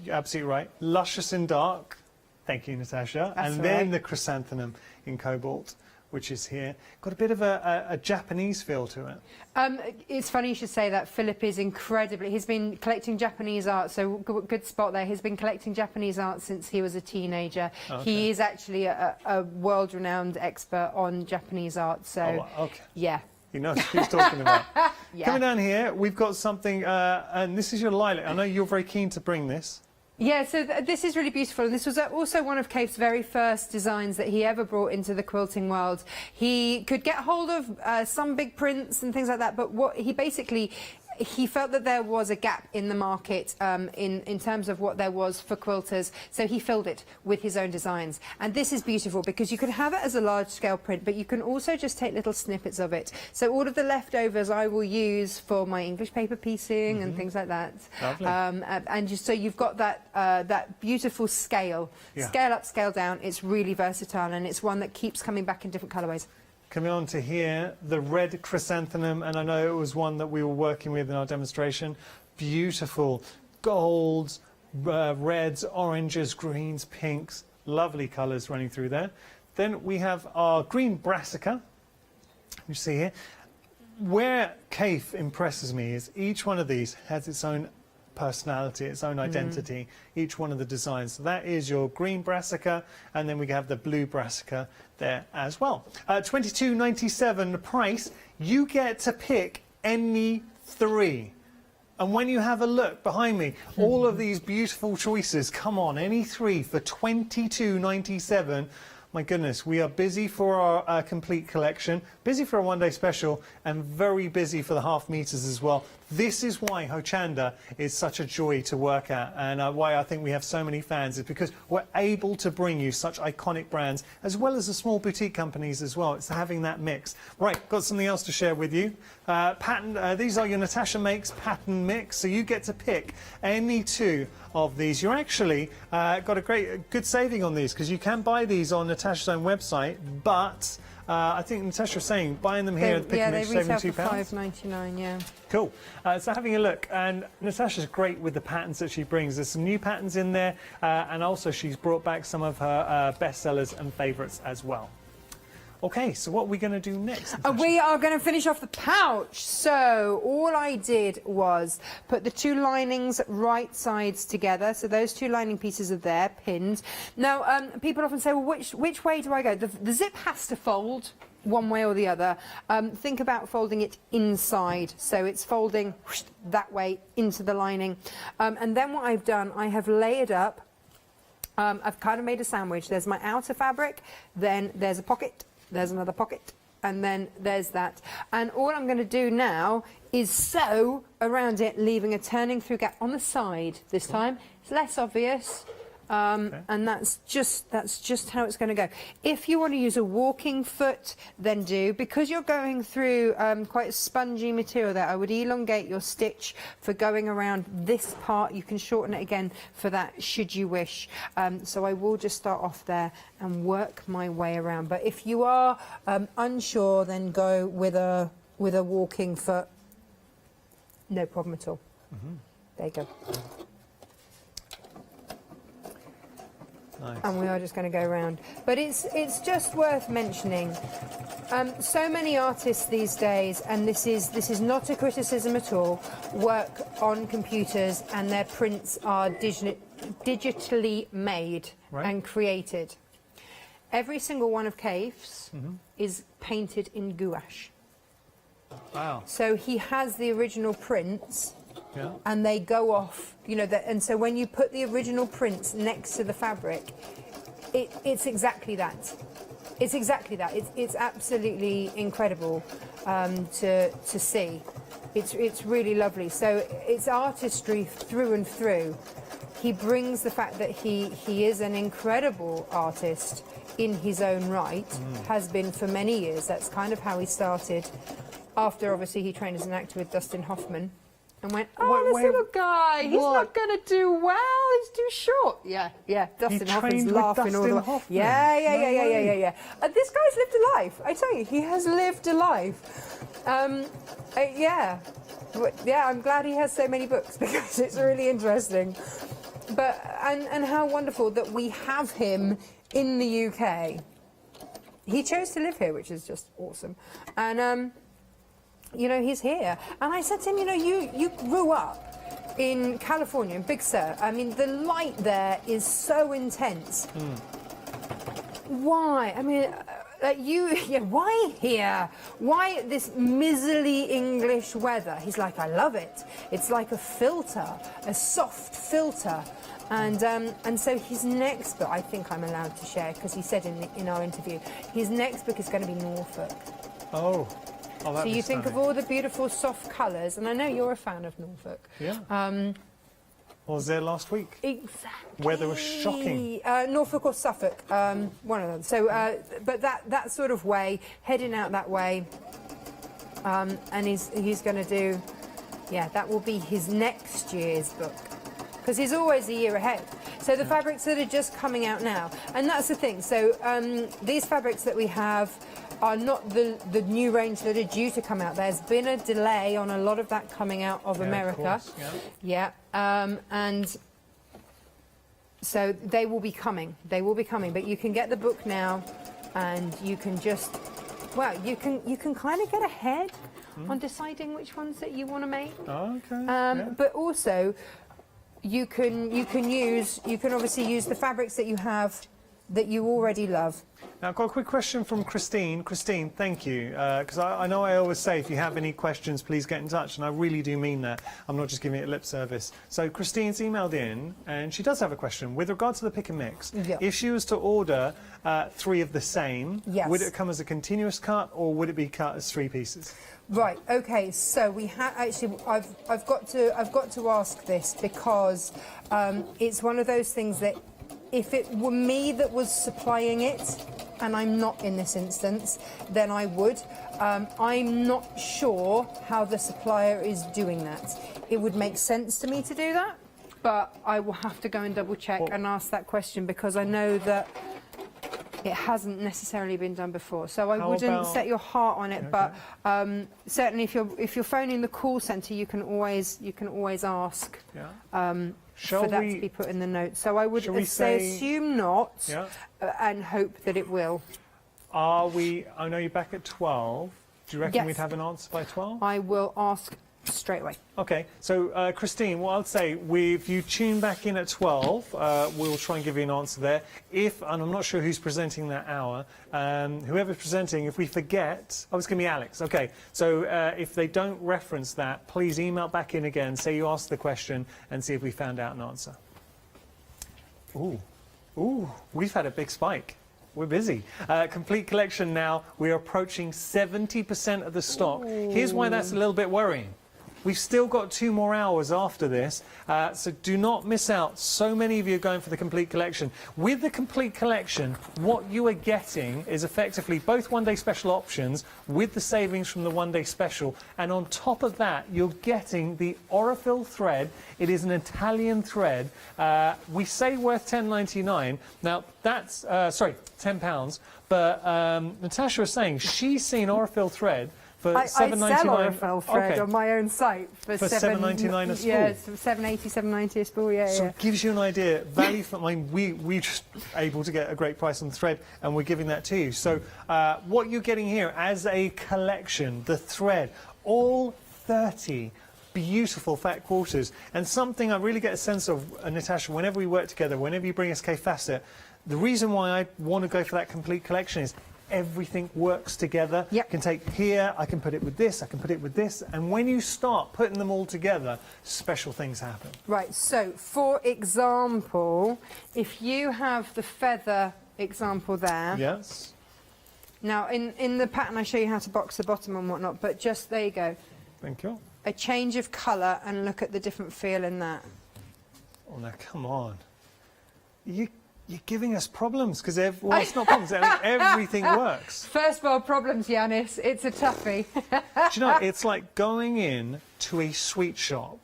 You're absolutely right. Luscious in Dark. Thank you, Natasha. That's and all then right. the Chrysanthemum in Cobalt, which is here. Got a bit of a Japanese feel to it. It's funny you should say that. Philip is incredibly... He's been collecting Japanese art, so good spot there. He's been collecting Japanese art since he was a teenager. Okay. He is actually a world-renowned expert on Japanese art, so... Oh, okay. Yeah. He knows what he's talking about. Yeah. Coming down here, we've got something, and this is your lilac. I know you're very keen to bring this. Yeah, so this is really beautiful, and this was also one of Kate's very first designs that he ever brought into the quilting world. He could get hold of some big prints and things like that, but what he basically... He felt that there was a gap in the market in terms of what there was for quilters, so he filled it with his own designs. And this is beautiful because you can have it as a large-scale print, but you can also just take little snippets of it. So all of the leftovers I will use for my English paper piecing and things like that. Lovely. And just so you've got that that beautiful scale, scale up, scale down. It's really versatile, and it's one that keeps coming back in different colourways. Coming on to here, the red chrysanthemum, and I know it was one that we were working with in our demonstration. Beautiful golds, reds, oranges, greens, pinks, lovely colours running through there. Then we have our green brassica, you see here. Where Kaif impresses me is each one of these has its own personality, its own identity, each one of the designs. So that is your green brassica, and then we have the blue brassica there as well. $22.97 the price. You get to pick any three. And when you have a look behind me, all of these beautiful choices, come on, any three for $22.97. My goodness, we are busy for our complete collection, busy for a one-day special, and very busy for the ½ meters as well. This is why Hochanda is such a joy to work at, and why I think we have so many fans, is because we're able to bring you such iconic brands, as well as the small boutique companies as well. It's having that mix. Right, got something else to share with you. These are your Natasha Makes pattern mix, so you get to pick any two of these. You're actually got a good saving on these, because you can buy these on Natasha's own website, but I think Natasha was saying buying them here at the Pick and Mix, saving £2. Yeah, they retail for $5.99, yeah. Cool. So having a look, and Natasha's great with the patterns that she brings. There's some new patterns in there, and also she's brought back some of her bestsellers and favourites as well. Okay, so what are we going to do next? We are going to finish off the pouch. So all I did was put the two linings right sides together. So those two lining pieces are there, pinned. Now, people often say, well, which way do I go? The zip has to fold one way or the other. Think about folding it inside. So it's folding whoosh, that way into the lining. And then what I've done, I have layered up. I've kind of made a sandwich. There's my outer fabric, then there's a pocket, there's another pocket, and then there's that. And all I'm going to do now is sew around it, leaving a turning through gap on the side this time. It's less obvious. And that's just how it's going to go. If you want to use a walking foot, then do. Because you're going through quite a spongy material there, I would elongate your stitch for going around this part. You can shorten it again for that should you wish. So I will just start off there and work my way around. But if you are unsure, then go with a walking foot. No problem at all. There you go. Nice. And we are just going to go around. But it's just worth mentioning. So many artists these days, and this is not a criticism at all, work on computers and their prints are digitally made and created. Every single one of Kaif's is painted in gouache. Wow. So he has the original prints. Yeah. And they go off, you know, and so when you put the original prints next to the fabric, it's exactly that. It's exactly that. It's absolutely incredible to see. It's really lovely. So it's artistry through and through. He brings the fact that he is an incredible artist in his own right, has been for many years. That's kind of how he started. After, obviously, he trained as an actor with Dustin Hoffman. And went, oh, this little guy, he's not going to do well, he's too short. Yeah, Dustin Hoffman's laughing all the way. Yeah. This guy's lived a life, I tell you, he has lived a life. Yeah, I'm glad he has so many books because it's really interesting. But, and how wonderful that we have him in the UK. He chose to live here, which is just awesome. And, you know, he's here. And I said to him, you know, you grew up in California, in Big Sur. I mean, the light there is so intense. Why? I mean, why here? Why this miserly English weather? He's like, I love it. It's like a filter, a soft filter. And so his next book, I think I'm allowed to share, because he said in our interview, his next book is going to be Norfolk. Oh, so you think of all the beautiful soft colours, and I know you're a fan of Norfolk. Yeah. I was there last week. Exactly. Weather was shocking. Norfolk or Suffolk, one of them. So, but that sort of way, heading out that way, and he's going to do, that will be his next year's book, because he's always a year ahead. So the fabrics that are just coming out now, and that's the thing. So these fabrics that we have are not the new range that are due to come out. There's been a delay on a lot of that coming out of America. Of course, and so they will be coming. They will be coming. But you can get the book now, and you can just, well, you can kind of get ahead on deciding which ones that you want to make. Oh, okay. But also, you can obviously use the fabrics that you have that you already love. Now, I've got a quick question from Christine. Christine, thank you, because I know I always say if you have any questions, please get in touch, and I really do mean that. I'm not just giving it lip service. So Christine's emailed in, and she does have a question. With regard to the pick and mix, if she was to order 3 of the same, would it come as a continuous cut, or would it be cut as 3 pieces? Right. Okay. So we have actually. I've got to ask this because it's one of those things that if it were me that was supplying it, and I'm not in this instance, then I would. I'm not sure how the supplier is doing that. It would make sense to me to do that, but I will have to go and double check and ask that question, because I know that it hasn't necessarily been done before, so I wouldn't set your heart on it. Okay. But certainly, if you're phoning the call centre, you can always ask for that to be put in the notes. So I would say assume not, and hope that it will. are we, I know you're back at 12. Do you reckon Yes. we'd have an answer by 12? I will ask straight away. Okay, so Christine, what I'd say, if you tune back in at 12, we'll try and give you an answer there. If, and I'm not sure who's presenting that hour, whoever's presenting, if we forget, oh, it's going to be Alex. Okay, so if they don't reference that, please email back in again, say you asked the question, and see if we found out an answer. Ooh, we've had a big spike. We're busy. Complete collection now. We're approaching 70% of the stock. Here's why that's a little bit worrying. We've still got 2 more hours after this, so do not miss out. So many of you are going for the complete collection. With the complete collection, what you are getting is effectively both one-day special options with the savings from the one-day special, and on top of that, you're getting the Aurifil thread. It is an Italian thread. We say worth $10.99. Now, that's, sorry, £10, but Natasha was saying she's seen Aurifil thread for I sell $7.99. Aurifil thread on my own site for $7.99 a spool. Yeah, it's $7.80, $7.90 a spool. Yeah, So yeah. it gives you an idea. Value for, I mean, we just able to get a great price on the thread, and we're giving that to you. So what you're getting here as a collection, the thread, all 30 beautiful fat quarters, and something I really get a sense of, Natasha, whenever we work together, whenever you bring us K Facet, the reason why I want to go for that complete collection is everything works together. Yep. I can take here, I can put it with this, I can put it with this, and when you start putting them all together, special things happen. Right, so for example, if you have the feather example there. Yes. Now, in the pattern, I show you how to box the bottom and whatnot, but just, there you go. Thank you. A change of colour, and look at the different feel in that. Oh, now, come on. You're giving us problems, because, well, it's not problems, I mean, everything works. First world problems, Yanis. It's a toughie. Do you know, it's like going in to a sweet shop,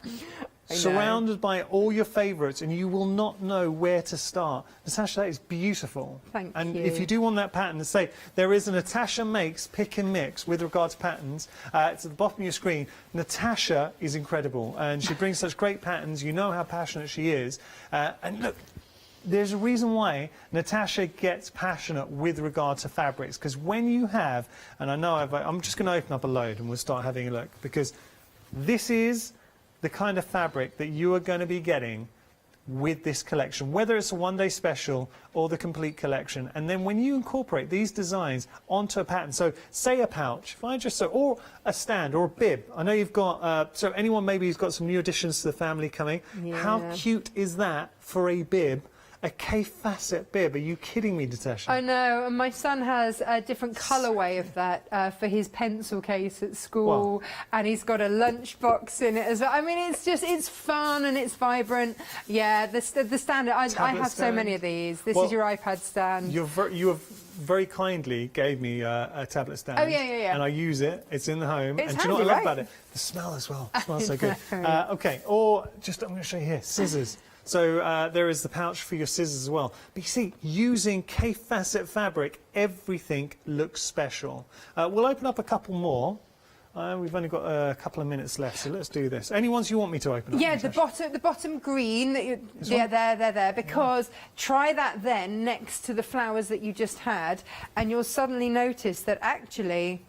surrounded by all your favourites, and you will not know where to start. Natasha, that is beautiful. Thank and you. if you do want that pattern, to say there is a Natasha Makes Pick and Mix with regard to patterns. It's at the bottom of your screen. Natasha is incredible, and she brings such great patterns. You know how passionate she is. And look, there's a reason why Natasha gets passionate with regard to fabrics, because when you have, and I know I'm just going to open up a load and we'll start having a look, because this is the kind of fabric that you are going to be getting with this collection, whether it's a one-day special or the complete collection. And then when you incorporate these designs onto a pattern, so say a pouch, if I just or a stand or a bib. I know you've got, so anyone maybe who's got some new additions to the family coming, how cute is that for a bib? A K Facet bib. Are you kidding me, Natasha? I know, and my son has a different colourway of that for his pencil case at school, Wow. and he's got a lunchbox in it as well. I mean, it's fun and it's vibrant. Yeah, the stand. I have so many of these. This is your iPad stand. You have very kindly gave me a tablet stand. Oh, yeah. And I use it. It's in the home. It's and do you know what handy, I love right? about it? The smell as well. It smells so good. Okay, or just I'm going to show you here, scissors. So there is the pouch for your scissors as well. But you see, using K Facet fabric, everything looks special. We'll open up a couple more. We've only got a couple of minutes left, so let's do this. Any ones you want me to open up? Yeah, Natasha? the bottom green. There. Because try that then next to the flowers that you just had, and you'll suddenly notice that actually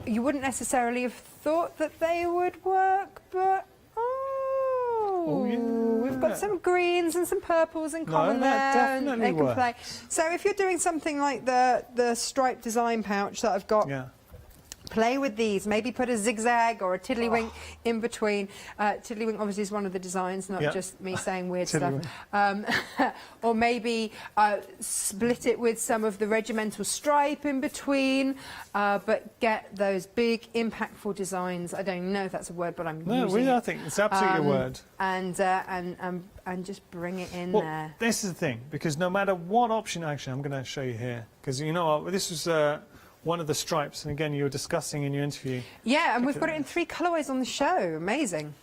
you wouldn't necessarily have thought that they would work, but we've got some greens and some purples in common that there. definitely They can play. works. So if you're doing something like the striped design pouch that I've got. Yeah. Play with these, maybe put a zigzag or a tiddlywink in between. Tiddlywink obviously is one of the designs, not just me saying weird stuff. Or maybe split it with some of the regimental stripe in between, but get those big impactful designs. I don't know if that's a word, but I'm using it. I think it's absolutely a word. And just bring it in there. This is the thing, because no matter what option, actually, I'm going to show you here, because you know what, this was one of the stripes, and again, you were discussing in your interview. Yeah, and we've got it in 3 colourways on the show. Amazing.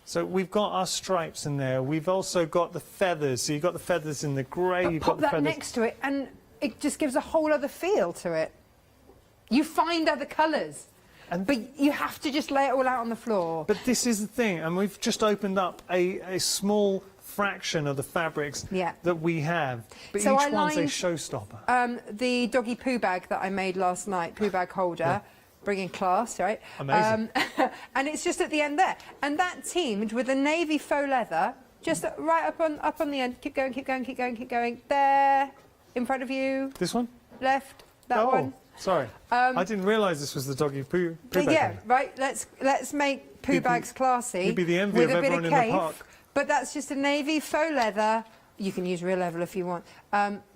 So we've got our stripes in there. We've also got the feathers. So you've got the feathers in the grey. You've Pop got the that feathers next to it, and it just gives a whole other feel to it. You find other colours, but you have to just lay it all out on the floor. But this is the thing, and we've just opened up a small fraction of the fabrics Yeah. that we have. But So each I one's a lined, showstopper. The doggy poo bag that I made last night, poo bag holder, bringing class, right? Amazing. And it's just at the end there. And that teamed with a navy faux leather, just right up on the end. Keep going, keep going, keep going, keep going. There, in front of you. This one? Left, that oh, one. Sorry. I didn't realise this was the doggy poo bag. Yeah, right. Let's make poo bags classy. You'd be the envy with of a bit everyone of in cape, the park. But that's just a navy faux leather. You can use real leather if you want,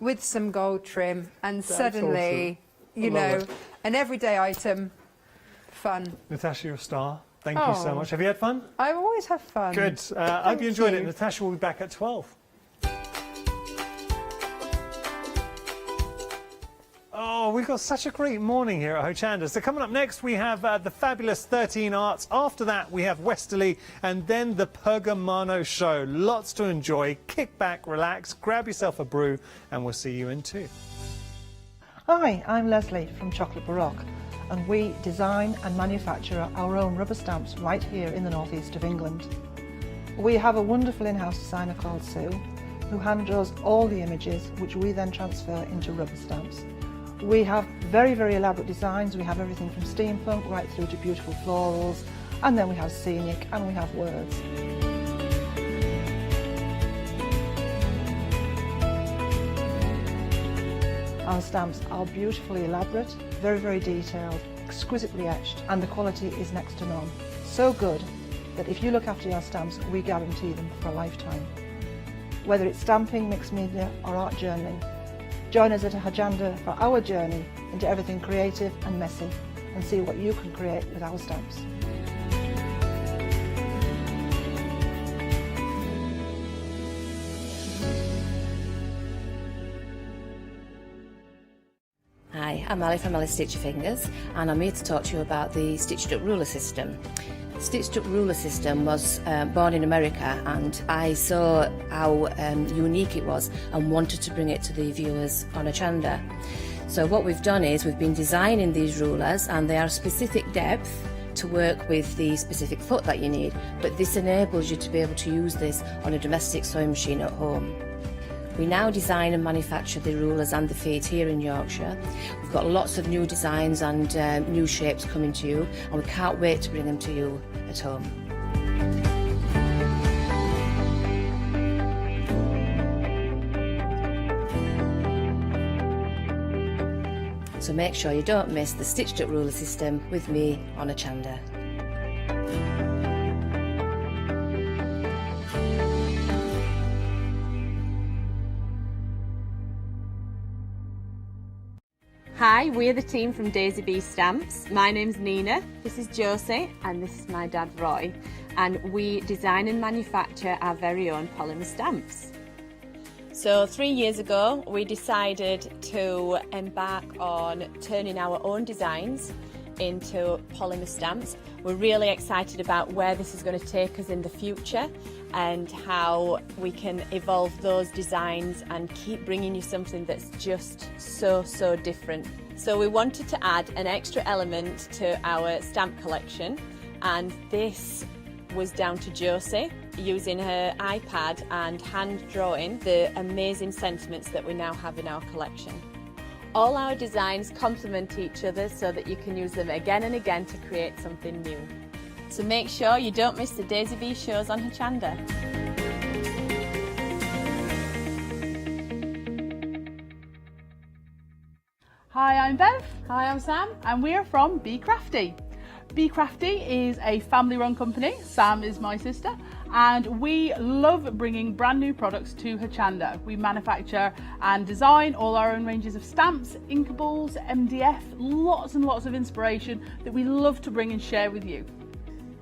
with some gold trim, and That's suddenly, awesome. you I love know, it. an everyday item. Fun. Natasha, you're a star. Thank you so Oh. much. Have you had fun? I always have fun. Good. I hope you enjoyed it. you. Natasha will be back at 12. Oh, we've got such a great morning here at Hochanda. So coming up next, we have the fabulous 13 Arts. After that, we have Westerly, and then the Pergamano show. Lots to enjoy. Kick back, relax, grab yourself a brew, and we'll see you in 2. Hi, I'm Leslie from Chocolate Baroque, and we design and manufacture our own rubber stamps right here in the northeast of England. We have a wonderful in-house designer called Sue, who hand draws all the images, which we then transfer into rubber stamps. We have very, very elaborate designs. We have everything from steampunk right through to beautiful florals, and then we have scenic, and we have words. Our stamps are beautifully elaborate, very, very detailed, exquisitely etched, and the quality is next to none. So good that if you look after your stamps, we guarantee them for a lifetime. Whether it's stamping, mixed media, or art journaling, join us at Hochanda for our journey into everything creative and messy, and see what you can create with our stamps. Hi, I'm Ali from Ali Stitch Your Fingers, and I'm here to talk to you about the Stitched Up Ruler System. Stitched Up Ruler System was born in America, and I saw how unique it was and wanted to bring it to the viewers on Hochanda. So what we've done is we've been designing these rulers, and they are specific depth to work with the specific foot that you need, but this enables you to be able to use this on a domestic sewing machine at home. We now design and manufacture the rulers and the feet here in Yorkshire. We've got lots of new designs and new shapes coming to you, and we can't wait to bring them to you at home. So make sure you don't miss the Stitched Up Ruler System with me on Hochanda. Hi, we're the team from Daisy Bee Stamps. My name's Nina, this is Josie, and this is my dad Roy. And we design and manufacture our very own polymer stamps. So 3 years ago, we decided to embark on turning our own designs into polymer stamps. We're really excited about where this is going to take us in the future and how we can evolve those designs and keep bringing you something that's just so different. So we wanted to add an extra element to our stamp collection, and this was down to Josie using her iPad and hand drawing the amazing sentiments that we now have in our collection. All our designs complement each other so that you can use them again and again to create something new. So make sure you don't miss the Daisy Bee shows on Hochanda. Hi, I'm Bev. Hi, I'm Sam, and we're from Be Crafty. Be Crafty is a family-run company. Sam is my sister, and we love bringing brand new products to Hochanda. We manufacture and design all our own ranges of stamps, inkables, MDF, lots and lots of inspiration that we love to bring and share with you.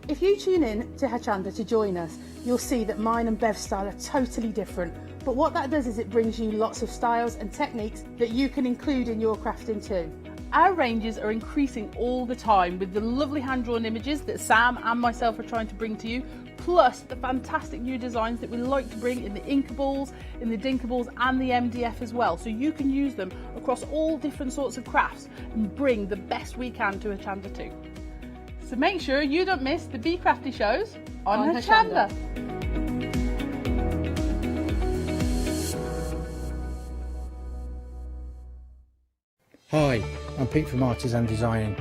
If you tune in to Hochanda to join us, you'll see that mine and Bev's style are totally different. But what that does is it brings you lots of styles and techniques that you can include in your crafting too. Our ranges are increasing all the time with the lovely hand-drawn images that Sam and myself are trying to bring to you, plus the fantastic new designs that we like to bring in the inkables, in the dinkables and the MDF as well. So you can use them across all different sorts of crafts and bring the best we can to Hochanda too. So make sure you don't miss the Be Crafty shows on Hochanda. I'm Pete from Artisan Design.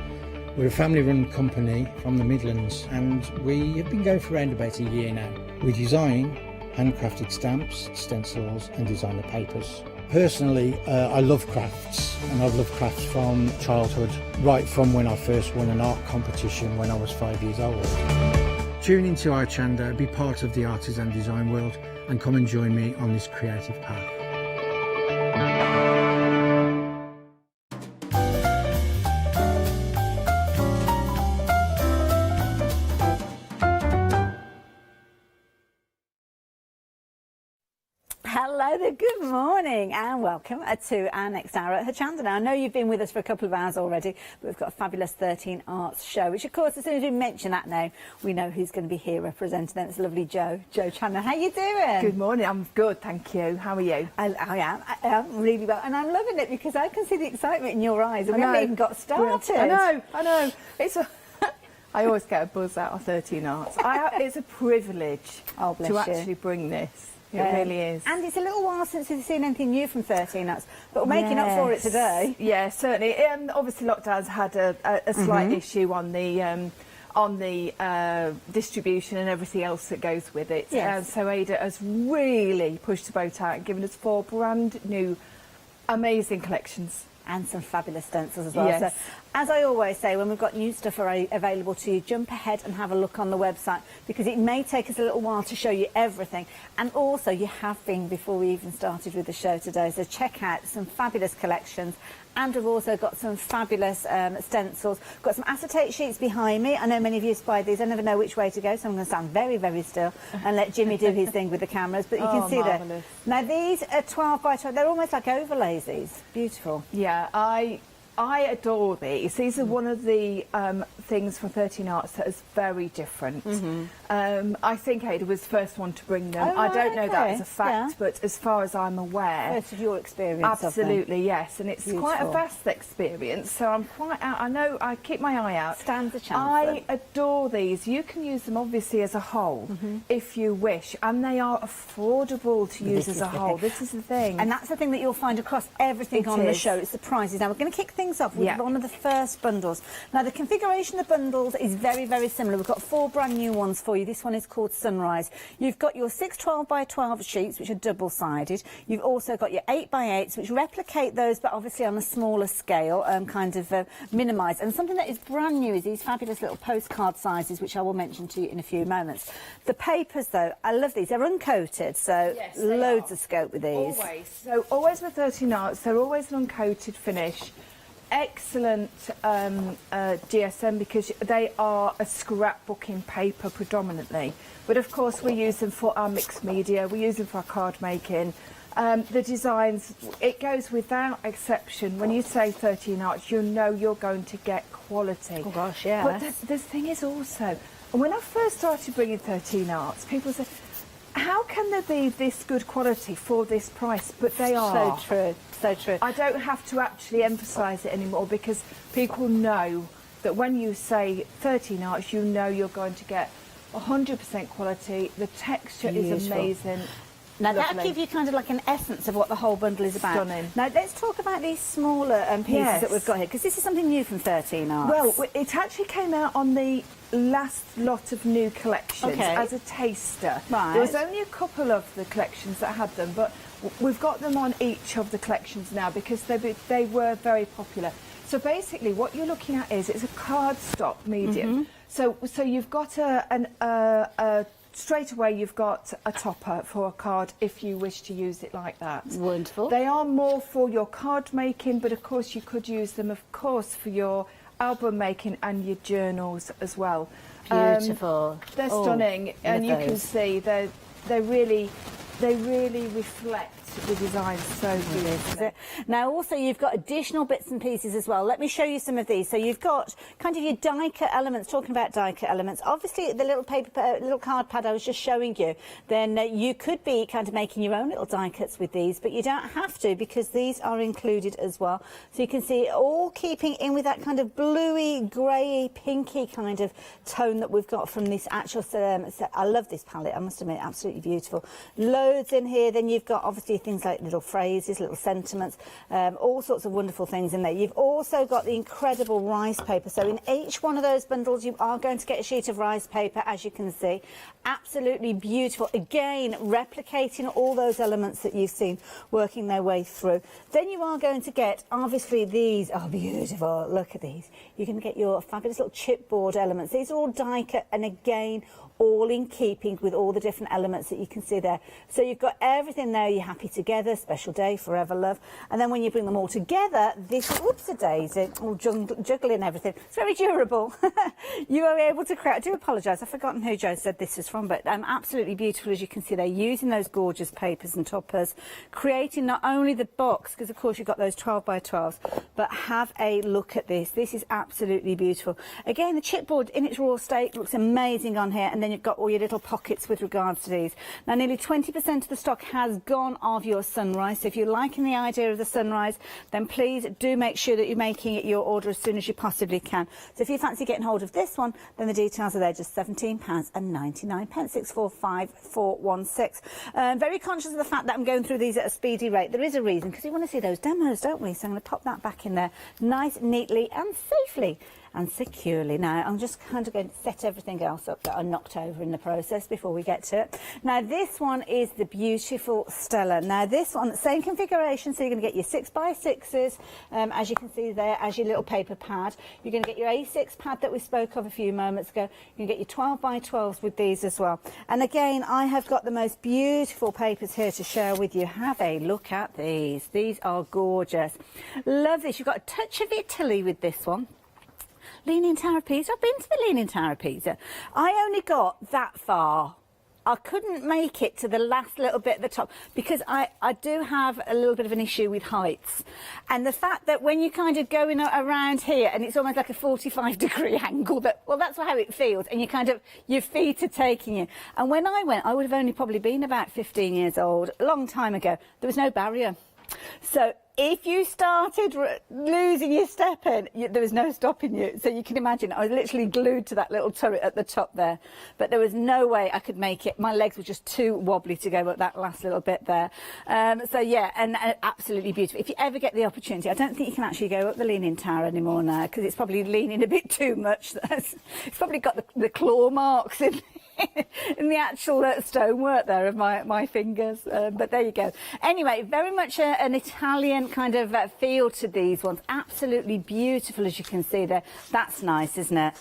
We're a family-run company from the Midlands, and we have been going for around about a year now. We design handcrafted stamps, stencils and designer papers. Personally, I love crafts, and I've loved crafts from childhood, right from when I first won an art competition when I was 5 years old. Tune into Hochanda, be part of the artisan design world, and come and join me on this creative path. Hello there, good morning and welcome to our next hour at Hochanda. Now, I know you've been with us for a couple of hours already, but we've got a fabulous 13 Arts show, which of course, as soon as we mention that name, we know who's going to be here representing them. It's lovely Jo Chandler. How you doing? Good morning, I'm good, thank you. How are you? I am really well, and I'm loving it because I can see the excitement in your eyes, and we haven't even got started. I know. I always get a buzz out of 13 Arts. It's a privilege to actually bring this. It really is. And it's a little while since we've seen anything new from 13 Arts, but we're making up for it today. Yeah, certainly. Obviously, lockdown's had a slight issue on the distribution and everything else that goes with it. Yes. So Ada has really pushed the boat out and given us 4 brand new, amazing collections. And some fabulous stencils as well. Yes. So, as I always say, when we've got new stuff available to you, jump ahead and have a look on the website, because it may take us a little while to show you everything. And also, you have been before we even started with the show today, so check out some fabulous collections. And we've also got some fabulous stencils. Got some acetate sheets behind me. I know many of you spy these. I never know which way to go, so I'm going to stand very, very still and let Jimmy do his thing with the cameras. But you can see that. Now, these are 12 by 12. They're almost like overlays, these. Beautiful. Yeah, I adore these. These are one of the things from 13 Arts that is very different. I think Ada was the first one to bring them. I don't know that as a fact, but as far as I'm aware... First of your experience absolutely, of them. yes. And it's quite a vast experience, so I'm quite out. I know, I keep my eye out. Stands a chance. I adore these. You can use them, obviously, as a whole, if you wish. And they are affordable to use as a whole. This is the thing. And that's the thing that you'll find across everything on the show. It's the prizes. Now, we're going to kick things off with one of the first bundles. Now, the configuration of bundles is very, very similar. We've got 4 brand new ones for you. This one is called Sunrise. You've got your 6 12 by 12 sheets, which are double-sided. You've also got your 8 by 8s, which replicate those, but obviously on a smaller scale, kind of minimised. And something that is brand new is these fabulous little postcard sizes, which I will mention to you in a few moments. The papers, though, I love these. They're uncoated, so loads of scope with these. Always. So always with 13 Arts, they're always an uncoated finish. Excellent GSM, because they are a scrapbooking paper predominantly, but of course we use them for our mixed media, we use them for our card making. The designs, it goes without exception. When you say 13 Arts, you know you're going to get quality. Oh gosh, yeah. But the thing is also, when I first started bringing 13 Arts, people said, how can there be this good quality for this price? But they are. So true, so true. I don't have to actually emphasise it anymore, because people know that when you say 13 Arts, you know you're going to get 100% quality. The texture is amazing. Now, that'll give you kind of like an essence of what the whole bundle is about. Stunning. Now, let's talk about these smaller pieces that we've got here, because this is something new from 13 Arts. Well, it actually came out on the last lot of new collections as a taster. Right. There was only a couple of the collections that had them, but we've got them on each of the collections now because they were very popular. So basically, what you're looking at is it's a cardstock medium. So you've got straight away you've got a topper for a card if you wish to use it like that. Wonderful. They are more for your card making, but of course you could use them, of course, for your album making and your journals as well. Beautiful. They're stunning, and you can see they really reflect the design so beautifully. Now, also, you've got additional bits and pieces as well. Let me show you some of these. So you've got kind of your die cut elements. Talking about die cut elements, obviously the little little card pad I was just showing you, then you could be kind of making your own little die cuts with these, but you don't have to, because these are included as well. So you can see all keeping in with that kind of bluey, grey, pinky kind of tone that we've got from this actual I love this palette, I must admit, absolutely beautiful. Loads loads in here. Then you've got obviously things like little phrases, little sentiments, all sorts of wonderful things in there. You've also got the incredible rice paper. So in each one of those bundles, you are going to get a sheet of rice paper, as you can see. Absolutely beautiful. Again, replicating all those elements that you've seen working their way through. Then you are going to get, obviously, these are beautiful. Look at these. You're going to get your fabulous little chipboard elements. These are all die cut, and again, all in keeping with all the different elements that you can see there. So you've got everything there. You're happy together, special day, forever love. And then when you bring them all together, this, whoops a daisy, all juggling everything. It's very durable. You are able to create, I do apologise, I've forgotten who Jo said this is from, but absolutely beautiful, as you can see there, using those gorgeous papers and toppers, creating not only the box, because of course you've got those 12 by 12s, but have a look at this. This is absolutely beautiful. Again, the chipboard in its raw state looks amazing on here, and then you've got all your little pockets with regards to these. Now, nearly 20% of the stock has gone of your sunrise, so if you're liking the idea of the sunrise, then please do make sure that you're making it your order as soon as you possibly can. So if you fancy getting hold of this one, then the details are there, just £17.99, 645416. Very conscious of the fact that I'm going through these at a speedy rate. There is a reason, because we want to see those demos, don't we? So I'm going to pop that back in there nice, neatly and safely and securely. Now, I'm just kind of going to set everything else up that I knocked over in the process before we get to it. Now, this one is the beautiful Stella. Now, this one, same configuration, so you're going to get your 6x6s, as you can see there, as your little paper pad. You're going to get your A6 pad that we spoke of a few moments ago. You can get your 12x12s with these as well. And again, I have got the most beautiful papers here to share with you. Have a look at these. These are gorgeous. Love this. You've got a touch of Italy with this one. Leaning Tower of Pisa. I've been to the Leaning Tower of Pisa. I only got that far. I couldn't make it to the last little bit at the top because I do have a little bit of an issue with heights. And the fact that when you're kind of going around here and it's almost like a 45-degree angle, that, well, that's how it feels. And you kind of, your feet are taking you. And when I went, I would have only probably been about 15 years old, a long time ago. There was no barrier. So if you started losing your step in, there was no stopping you. So you can imagine, I was literally glued to that little turret at the top there. But there was no way I could make it. My legs were just too wobbly to go up that last little bit there. So yeah, and absolutely beautiful. If you ever get the opportunity, I don't think you can actually go up the Leaning Tower anymore now, because it's probably leaning a bit too much. It's probably got the claw marks in in the actual stonework there of my fingers, but there you go. Anyway, very much an Italian kind of feel to these ones. Absolutely beautiful, as you can see there. That's nice, isn't it?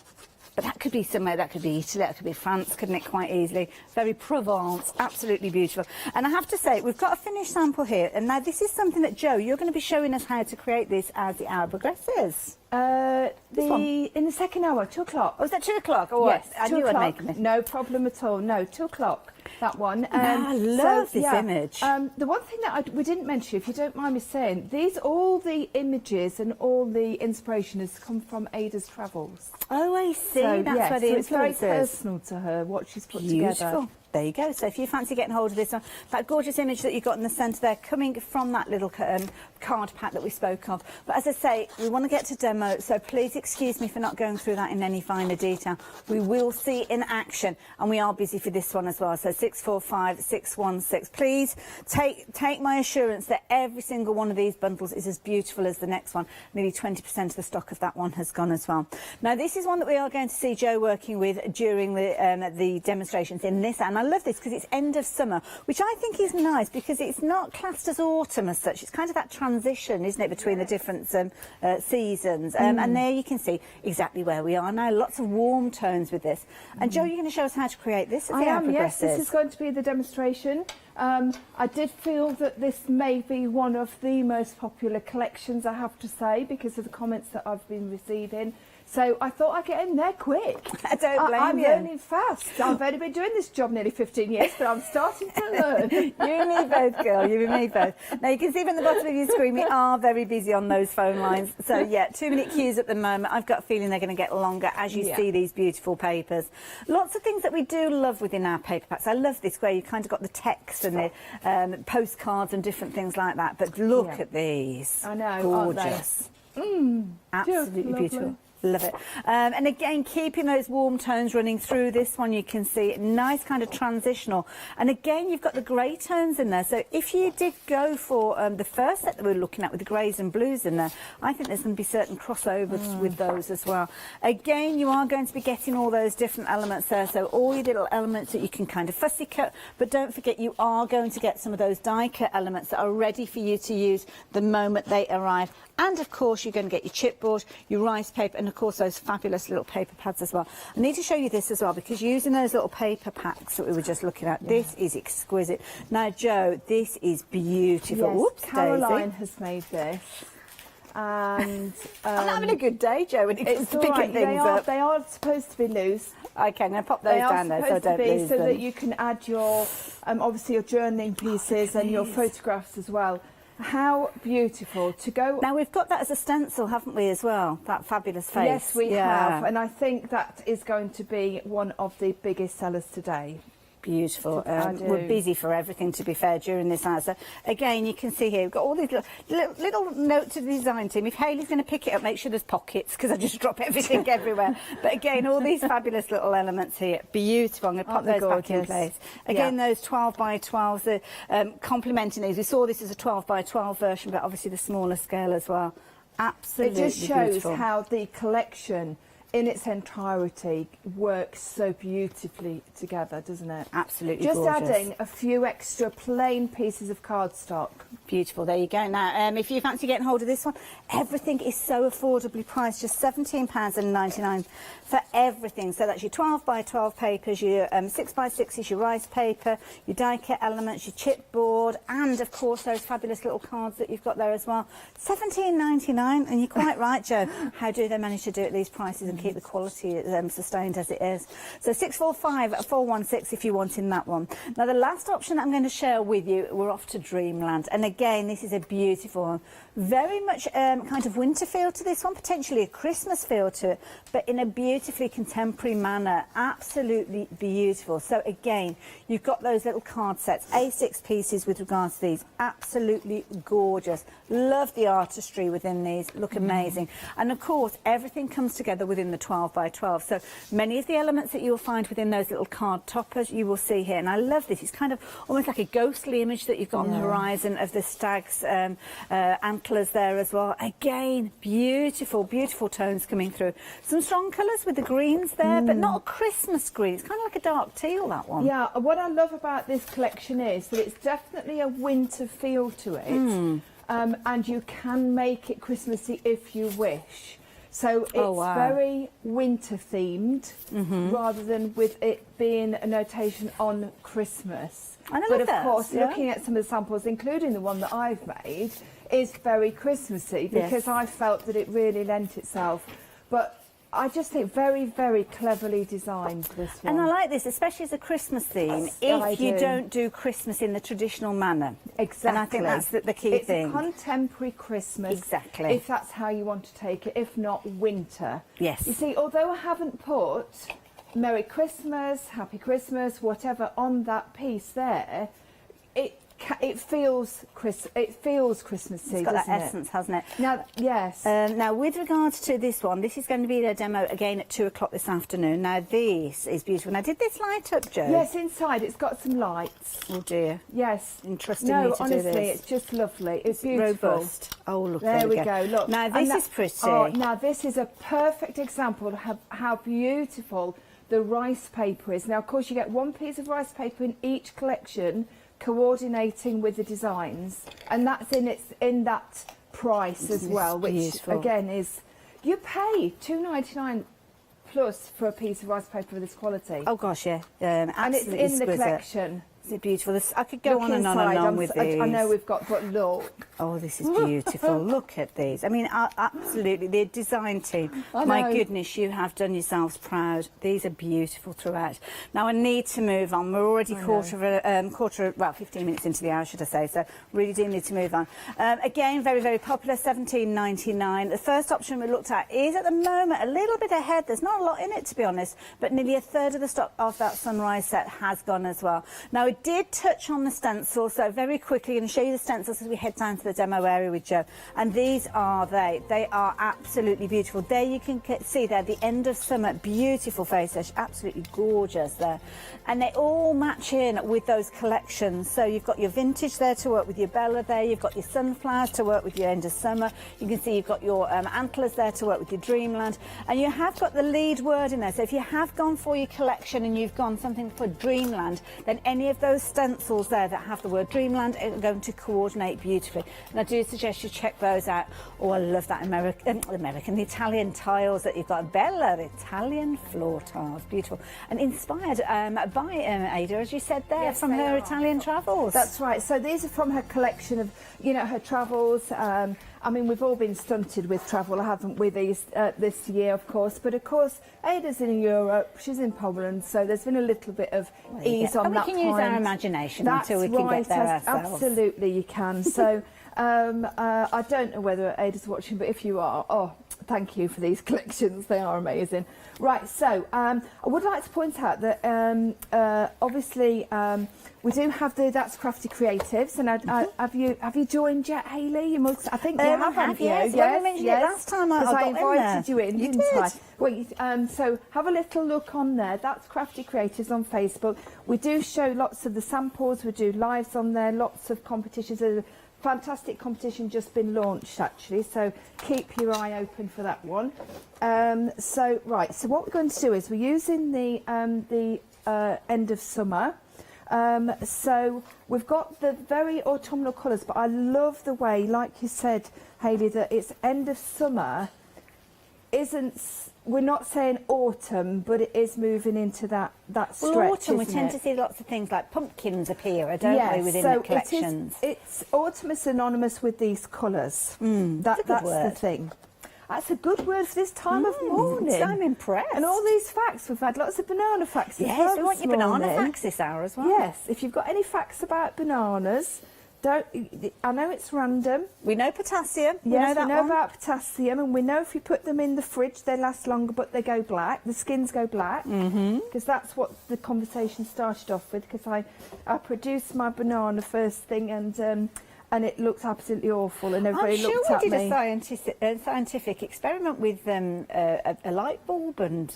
But that could be somewhere, that could be Italy, that could be France, couldn't it, quite easily? Very Provence, absolutely beautiful. And I have to say, we've got a finished sample here, and now this is something that, Jo, you're going to be showing us how to create this as the hour progresses. In the second hour, 2 o'clock. Oh, is that 2 o'clock? Oh, yes, I knew I'd make it. No problem at all. No, 2 o'clock. That one. I love this image. The one thing that we didn't mention, if you don't mind me saying, all the images and all the inspiration has come from Ada's travels. Oh, I see. So, that's where the it's very influence is. personal to her, what she's put Beautiful. together. There you go. So if you fancy getting hold of this one, that gorgeous image that you've got in the centre there, coming from that little card pack that we spoke of. But as I say, we want to get to demo, so please excuse me for not going through that in any finer detail. We will see in action, and we are busy for this one as well. So 645616. Please take my assurance that every single one of these bundles is as beautiful as the next one. Nearly 20% of the stock of that one has gone as well. Now, this is one that we are going to see Jo working with during the demonstrations in this, and I love this because it's end of summer, which I think is nice because it's not classed as autumn as such. It's kind of that transition, isn't it, between the different seasons. And there you can see exactly where we are now. Lots of warm tones with this. And Jo, you're going to show us how to create this as the hour progresses. Yes, this is going to be the demonstration. I did feel that this may be one of the most popular collections, I have to say, because of the comments that I've been receiving. So I thought I'd get in there quick. I don't blame I'm you. learning fast. I've only been doing this job nearly 15 years, but I'm starting to learn. You and me both, girl. You and me both. Now, you can see from the bottom of your screen, we are very busy on those phone lines. So, yeah, 2-minute queues at the moment. I've got a feeling they're going to get longer as you see these beautiful papers. Lots of things that we do love within our paper packs. I love this, where you kind of got the text and the postcards and different things like that. But look at these. I know, gorgeous. aren't they? Absolutely beautiful. Love it. And again, keeping those warm tones running through this one, you can see nice kind of transitional. And again, you've got the grey tones in there. So if you did go for the first set that we were looking at with the greys and blues in there, I think there's going to be certain crossovers with those as well. Again, you are going to be getting all those different elements there. So all your little elements that you can kind of fussy cut, but don't forget you are going to get some of those die cut elements that are ready for you to use the moment they arrive. And of course, you're going to get your chipboard, your rice paper, and of course those fabulous little paper pads as well. I need to show you this as well, because using those little paper packs that we were just looking at, this is exquisite. Now, Jo, this is beautiful. Yes, Whoops, Caroline Daisy has made this. And I'm having a good day, Jo, when it comes to picking things up. They are supposed to be loose. Okay, I'm going to pop those down there so I don't lose them. So that you can add your, obviously your journaling pieces and your photographs as well. How beautiful to go. Now, we've got that as a stencil, haven't we, as well? That fabulous face. Yes, we have. And I think that is going to be one of the biggest sellers today. Beautiful. We're busy for everything, to be fair, during this hour. So again, you can see here we've got all these little notes to the design team. If Hayley's going to pick it up, make sure there's pockets, because I just drop everything everywhere. But again, all these fabulous little elements here, beautiful. I'm going to pop those back in place. Again, those 12 by 12s, complementing these. We saw this as a 12 by 12 version, but obviously the smaller scale as well. Absolutely beautiful. It just shows beautiful. how the collection in its entirety works so beautifully together, doesn't it? Absolutely just gorgeous. Adding a few extra plain pieces of cardstock. Beautiful, there you go. Now, if you fancy getting hold of this one, everything is so affordably priced, just £17.99 for everything. So that's your 12 by 12 papers, your 6 by 6 is your rice paper, your die cut elements, your chipboard, and of course those fabulous little cards that you've got there as well. £17.99, and you're quite right, Jo. How do they manage to do it at these prices and keep the quality sustained as it is? So 645-416 if you're wanting that one. Now, the last option I'm going to share with you, we're off to Dreamland. And again, this is a beautiful one. Very much kind of winter feel to this one, potentially a Christmas feel to it, but in a beautifully contemporary manner. Absolutely beautiful. So again, you've got those little card sets, A6 pieces with regards to these. Absolutely gorgeous. Love the artistry within these, look amazing. And of course, everything comes together within the 12 by 12. So many of the elements that you'll find within those little card toppers, you will see here. And I love this. It's kind of almost like a ghostly image that you've got on the horizon of the stag's antlers there as well. Again, beautiful, beautiful tones coming through. Some strong colours with the greens there, but not a Christmas green. It's kind of like a dark teal, that one. Yeah, what I love about this collection is that it's definitely a winter feel to it. And you can make it Christmassy if you wish. So it's very winter themed rather than with it being a notation on Christmas. But of course, looking at some of the samples, including the one that I've made, is very Christmassy because I felt that it really lent itself. But I just think very, very cleverly designed, this one. And I like this, especially as a Christmas theme, if you don't do Christmas in the traditional manner. Exactly. And I think that's the key thing. It's a contemporary Christmas. Exactly. If that's how you want to take it, if not winter. Yes. You see, although I haven't put Merry Christmas, Happy Christmas, whatever on that piece there, it feels Christmassy. It's got that essence, hasn't it? Now, yes. Now, with regards to this one, this is going to be their demo again at 2 o'clock this afternoon. Now, this is beautiful. Now, did this light up, Jo? Yes, inside it's got some lights. Oh dear. Yes. Interesting way to do this. No, honestly, it's just lovely. It's beautiful. Robust. Oh, look, there we go. Look. Now, this is pretty. Oh, now, this is a perfect example of how beautiful the rice paper is. Now, of course, you get one piece of rice paper in each collection, coordinating with the designs, and that's in that price as well, which beautiful. Again is, you pay £2.99 plus for a piece of rice paper of this quality. Oh gosh, yeah, and it's in the collection. Is it beautiful? I could go on and on with these. I know we've got, but look. Oh, this is beautiful. Look at these. I mean, absolutely, the design team. My goodness, you have done yourselves proud. These are beautiful throughout. Now, I need to move on. We're already 15 minutes into the hour, should I say, so really do need to move on. Again, very, very popular, £17.99. The first option we looked at is, at the moment, a little bit ahead. There's not a lot in it, to be honest, but nearly a third of the stock of that sunrise set has gone as well. Now, did touch on the stencils, so very quickly going to show you the stencils as we head down to the demo area with Jo. And these are they are absolutely beautiful. There you can see there the end of summer, beautiful faces, absolutely gorgeous there. And they all match in with those collections. So you've got your vintage there to work with your Bella there, you've got your sunflowers to work with your end of summer. You can see you've got your antlers there to work with your dreamland. And you have got the lead word in there. So if you have gone for your collection and you've gone something for dreamland, then any of those stencils there that have the word dreamland are going to coordinate beautifully. And I do suggest you check those out. Oh, I love that the Italian tiles that you've got. Bella, Italian floor tiles, beautiful. And inspired by Ada, as you said there, yes, from her Italian travels. That's right. So these are from her collection of, you know, her travels. I mean, we've all been stunted with travel, haven't we, this year, of course. But, of course, Ada's in Europe, she's in Poland, so there's been a little bit of ease on that point. We can use our imagination until we can get there ourselves. Absolutely, you can. So I don't know whether Ada's watching, but if you are, oh, thank you for these collections. They are amazing. Right, so I would like to point out that obviously we do have the That's Crafty Creatives, and have you joined yet, Hayley? You must. I think you have, haven't you? Yes, yes, mentioned it last time. I invited you in, didn't I? Well, so have a little look on there. That's Crafty Creatives on Facebook. We do show lots of the samples. We do lives on there. Lots of competitions. There's a fantastic competition just been launched actually, so keep your eye open for that one. So what we're going to do is we're using the end of summer. So we've got the very autumnal colours, but I love the way, like you said, Hayley, that it's end of summer we're not saying autumn, but it is moving into that stretch. Well, autumn, we isn't tend it? to see lots of things like pumpkins appear, don't we, within the collections? Autumn is synonymous with these colours. That's the thing. That's a good word for this time of morning. I'm impressed. And all these facts, we've had lots of banana facts as well. Yes, we want your banana morning. facts this hour as well. Yes, if you've got any facts about bananas, I know it's random. We know potassium. Yes, we know about potassium, and we know if you put them in the fridge, they last longer, but they go black. The skins go black, because that's what the conversation started off with. Because I produced my banana first thing, and it looked absolutely awful, and everybody looked at me. I'm sure we did a scientific experiment with a light bulb and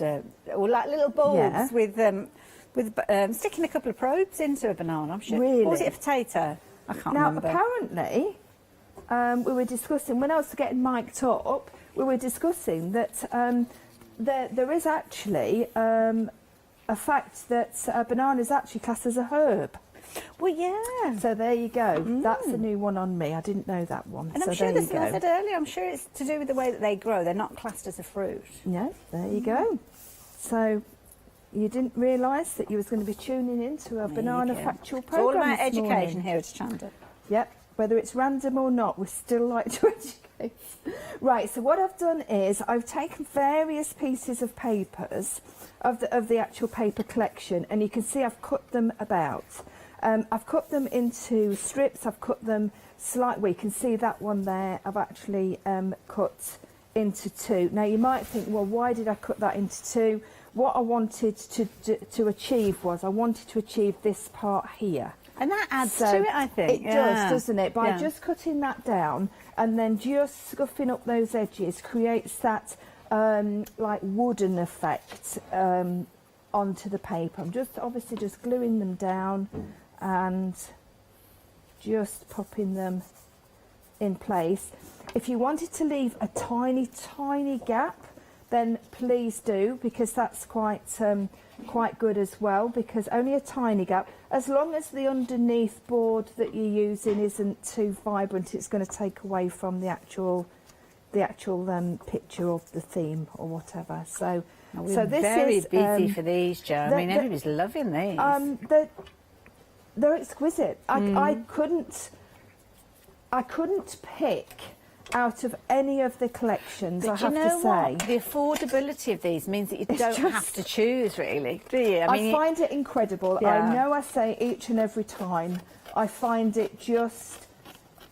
or like little bulbs with sticking a couple of probes into a banana. I'm sure. Really? Or was it a potato? I can't remember. Now, apparently, we were discussing, when I was getting mic'd up, we were discussing that there is actually a fact that a banana is actually classed as a herb. Well, yeah. So there you go. That's a new one on me. I didn't know that one. And I'm sure as I said earlier, I'm sure it's to do with the way that they grow. They're not classed as a fruit. Yeah, there you go. So you didn't realise that you was going to be tuning into a banana factual programme. It's all about this education morning. here at Hochanda. Yep, whether it's random or not, we still like to educate. Right, so what I've done is I've taken various pieces of papers of the actual paper collection, and you can see I've cut them about. I've cut them into strips. I've cut them slightly. You can see that one there. I've actually cut into two. Now you might think, well, why did I cut that into two? What I wanted to achieve was I wanted to achieve this part here. And that adds to it, I think. It does, doesn't it? By just cutting that down and then just scuffing up those edges creates that like wooden effect onto the paper. I'm just obviously just gluing them down and just popping them in place. If you wanted to leave a tiny, tiny gap, then please do, because that's quite good as well, because only a tiny gap, as long as the underneath board that you're using isn't too vibrant, it's going to take away from the actual picture of the theme or whatever. So we're this very is busy for these, Jo. I mean, everybody's loving these. They're exquisite. I couldn't pick out of any of the collections, but I have to say. What? The affordability of these means that you don't have to choose, really, do you? I find it incredible. Yeah. I know I say each and every time, I find it just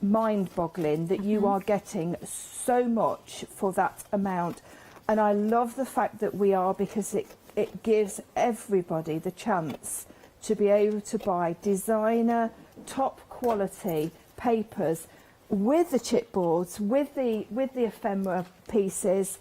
mind-boggling that you are getting so much for that amount. And I love the fact that we are, because it gives everybody the chance to be able to buy designer, top quality papers with the chipboards, with the ephemera pieces.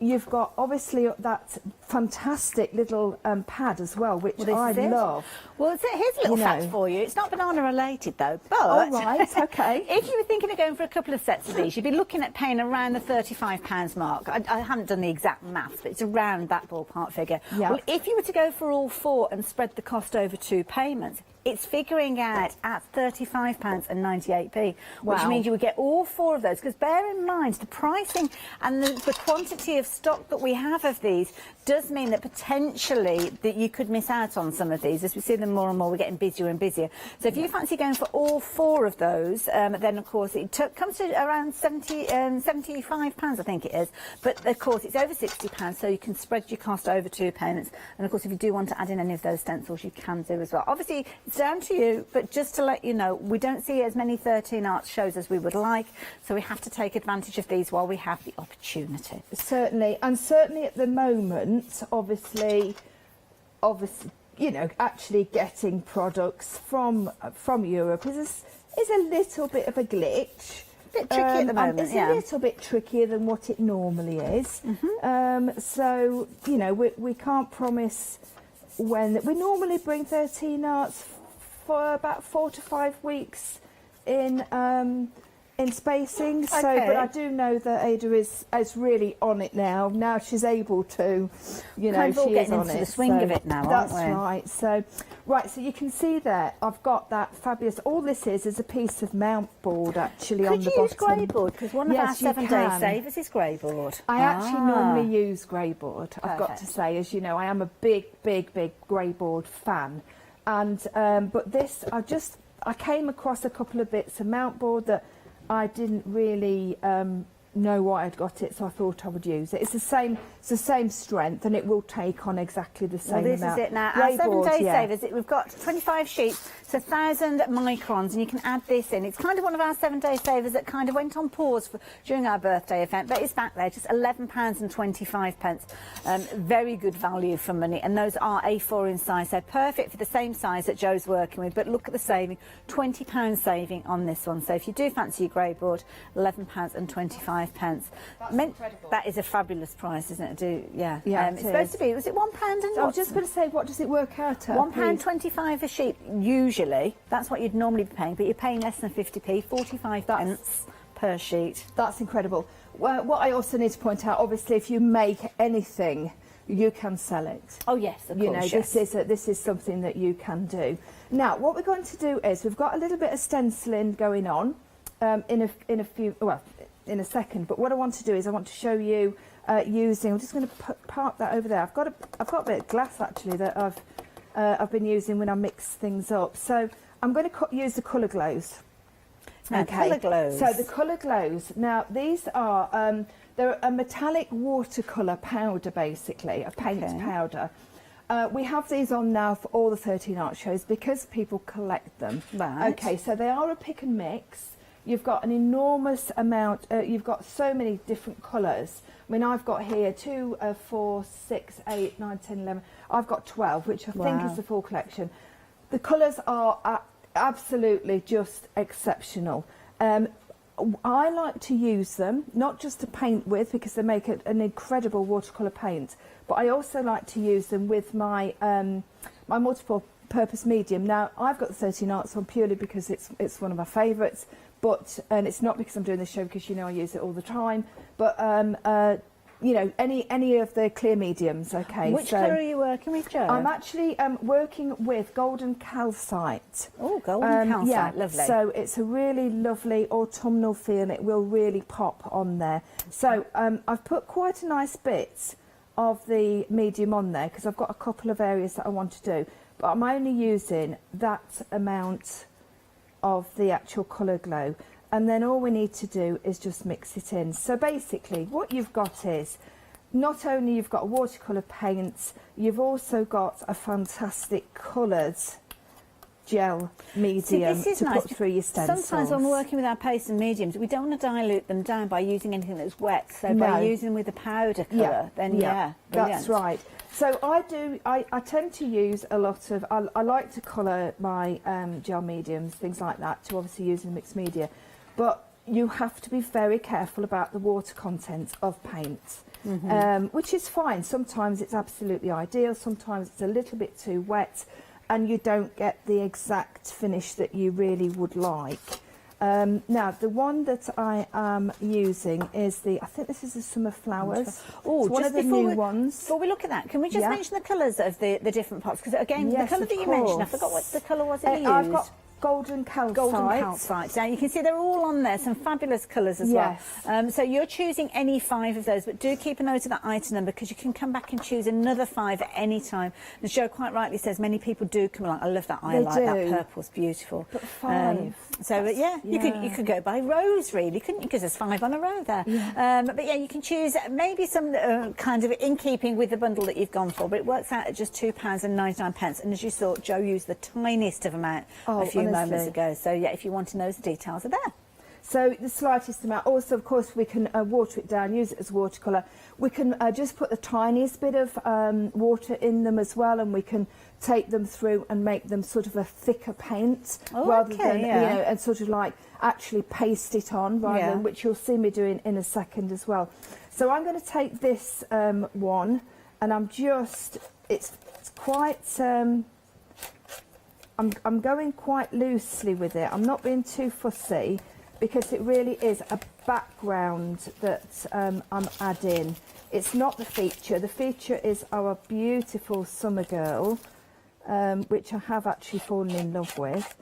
You've got obviously that fantastic little pad as well, which I love. Well, here's a little fact for you. It's not banana related though, but oh, right, okay. If you were thinking of going for a couple of sets of these, you'd be looking at paying around the £35 mark. I haven't done the exact maths, but it's around that ballpark figure. Yeah. Well, if you were to go for all 4 and spread the cost over 2 payments, it's figuring out at £35.98, which means you would get all 4 of those. Because bear in mind, the pricing and the quantity of stock that we have of these does mean that potentially that you could miss out on some of these. As we see them more and more, we're getting busier and busier. So if you fancy going for all 4 of those, then of course it comes to around £75, I think it is. But of course it's over £60, so you can spread your cost over 2 payments. And of course, if you do want to add in any of those stencils, you can do as well. Obviously, it's down to you, but just to let you know, we don't see as many 13 Arts shows as we would like, so we have to take advantage of these while we have the opportunity. Certainly, and certainly at the moment, obviously, you know, actually getting products from Europe is a little bit of a glitch. A bit tricky at the moment, it's a little bit trickier than what it normally is. So, you know, we can't promise when. We normally bring 13 Arts for about 4 to 5 weeks in spacing. So, but I do know that Ada is really on it now. Now she's able to, you know, she is on it. Into the swing of it now, aren't that's we? right. So, so you can see there, I've got that fabulous. All this is a piece of mount board actually on the bottom. Could you use grey board? Because one of our 7-day savers is grey board. I actually normally use grey board. I've got to say, as you know, I am a big grey board fan. And but this, I came across a couple of bits of mount board that I didn't really know why I'd got it, so I thought I would use it. It's the same strength, and it will take on exactly the same amount. Well, this is it now. Our 7-day savers, we've got 25 sheets, it's 1,000 microns, and you can add this in. It's kind of one of our 7-day savers that kind of went on pause during our birthday event, but it's back there, just £11.25. Very good value for money, and those are A4 in size, so perfect for the same size that Joe's working with. But look at the saving, £20 saving on this one. So if you do fancy your grey board, £11.25. That's incredible. That is a fabulous price, isn't it? Yeah, it's supposed to be. Was it £1? And I was just going to say, what does it work out at? £1.25 a sheet. Usually, that's what you'd normally be paying, but you're paying less than 50p, 45 pence per sheet. That's incredible. Well, what I also need to point out, obviously, if you make anything, you can sell it. Oh yes, of course. You know, yes. this is something that you can do. Now, what we're going to do is we've got a little bit of stenciling going on in a second. But what I want to do is I want to show you using. I'm just going to park that over there. I've got a bit of glass actually that I've been using when I mix things up. So I'm going to use the colour glows. Now, colour glows. So the colour glows. Now these are they're a metallic watercolour powder, basically a paint powder. We have these on now for all the 13 art shows because people collect them. Right. Okay, so they are a pick and mix. You've got an enormous amount, you've got so many different colours. I mean, I've got here 2, 4, 6, 8, 9, 10, 11. I've got 12, which I think is the full collection. The colours are absolutely just exceptional. I like to use them, not just to paint with, because they make an incredible watercolour paint, but I also like to use them with my, my multiple purpose medium. Now, I've got the 13 Arts on purely because it's one of my favourites. And it's not because I'm doing this show, because you know I use it all the time. But you know, any of the clear mediums. Okay. Which colour are you working with, Jo? I'm actually working with golden calcite. Oh, golden calcite, yeah, lovely. So it's a really lovely autumnal feel. It will really pop on there. So I've put quite a nice bit of the medium on there because I've got a couple of areas that I want to do. But I'm only using that amount of the actual colour glow, and then all we need to do is just mix it in. So basically what you've got is not only you've got watercolour paints, you've also got a fantastic coloured gel medium this is to nice. put through your stencils. Sometimes when we're working with our pastes and mediums, we don't want to dilute them down by using anything that's wet. So by using them with the powder colour, then brilliant. That's right. So I tend to use a lot of, I like to colour my gel mediums, things like that, to obviously use in mixed media. But you have to be very careful about the water content of paint. Which is fine. Sometimes it's absolutely ideal, sometimes it's a little bit too wet and you don't get the exact finish that you really would like. Now, the one that I am using is I think this is the Summer Flowers. Oh, it's one of the new ones. Before we look at that, can we just mention the colours of the different pots? Because again, the colour that you mentioned, I forgot what the colour was that you used. I've got golden calcite. Golden calcite. Now you can see they're all on there, some fabulous colours as well. So you're choosing any 5 of those, but do keep a note of that item number because you can come back and choose another 5 at any time. And Jo quite rightly says many people do come along. I love that. I like that purple's beautiful. But 5. You could go by rows really, couldn't you? Because there's 5 on a row there. But yeah, you can choose maybe some kind of in keeping with the bundle that you've gone for. But it works out at just £2.99. And as you saw, Jo used the tiniest of amount a few moments ago. So yeah, if you want to know, the details are there. So the slightest amount. Also, of course, we can water it down, use it as watercolour. We can just put the tiniest bit of water in them as well, and we can take them through and make them sort of a thicker paint rather than, and sort of like actually paste it on rather than, which you'll see me doing in a second as well. So I'm going to take this one, and I'm just, it's quite, I'm going quite loosely with it. I'm not being too fussy because it really is a background that I'm adding. It's not the feature. The feature is our beautiful summer girl, which I have actually fallen in love with.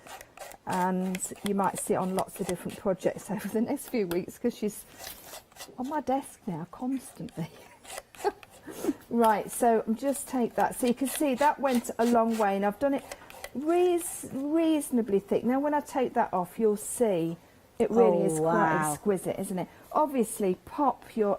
And you might see it on lots of different projects over the next few weeks because she's on my desk now constantly. Right, so I'm just take that. So you can see that went a long way, and I've done it reasonably thick. Now when I take that off, you'll see it really is quite exquisite, isn't it? Obviously, pop your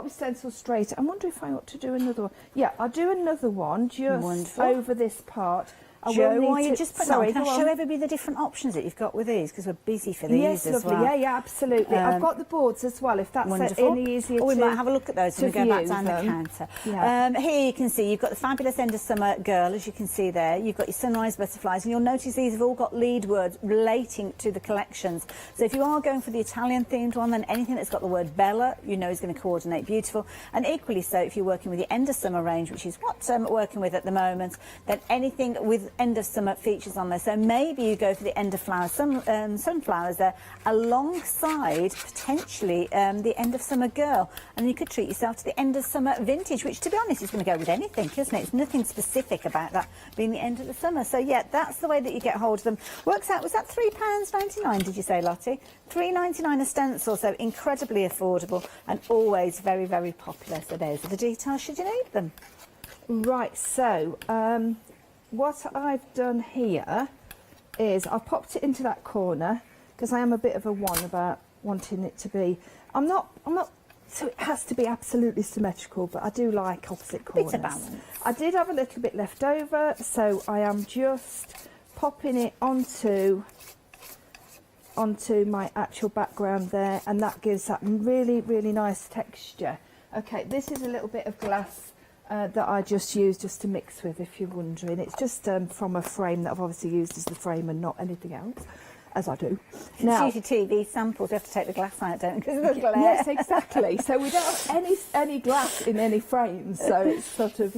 stencil straight. I wonder if I ought to do another one. Yeah, I'll do another one just over this part. Jo, while you just put on, can I show everybody the different options that you've got with these? Because we're busy for these as well. Yeah, absolutely. I've got the boards as well, if that's any easier to we might have a look at those when we go back down the counter. Yeah. Here you can see you've got the fabulous End of Summer Girl, as you can see there. You've got your Sunrise Butterflies, and you'll notice these have all got lead words relating to the collections. So if you are going for the Italian themed one, then anything that's got the word Bella, you know is going to coordinate beautiful. And equally so, if you're working with the End of Summer range, which is what I'm working with at the moment, then anything with End of Summer features on there. So maybe you go for the End of Flower sunflowers there alongside potentially the End of Summer Girl, and you could treat yourself to the End of Summer Vintage, which to be honest is going to go with anything, isn't it? It's nothing specific about that being the end of the summer. So yeah, that's the way that you get hold of them. Works out, was that £3.99 did you say, Lottie? £3.99 a stencil, so incredibly affordable and always very, very popular. So those are the details should you need them. Right, so what I've done here is I've popped it into that corner because I am a bit of a one about wanting it to be. I'm not. So it has to be absolutely symmetrical, but I do like opposite corners. Bit of balance. I did have a little bit left over, so I am just popping it onto my actual background there, and that gives that really, really nice texture. Okay, this is a little bit of glass that I just used just to mix with, if you're wondering. It's just from a frame that I've obviously used as the frame and not anything else, as I do. Now, it's usually TV samples, you have to take the glass out, don't you? Because of the glare. Yes, exactly. So we don't have any glass in any frames, so it's sort of,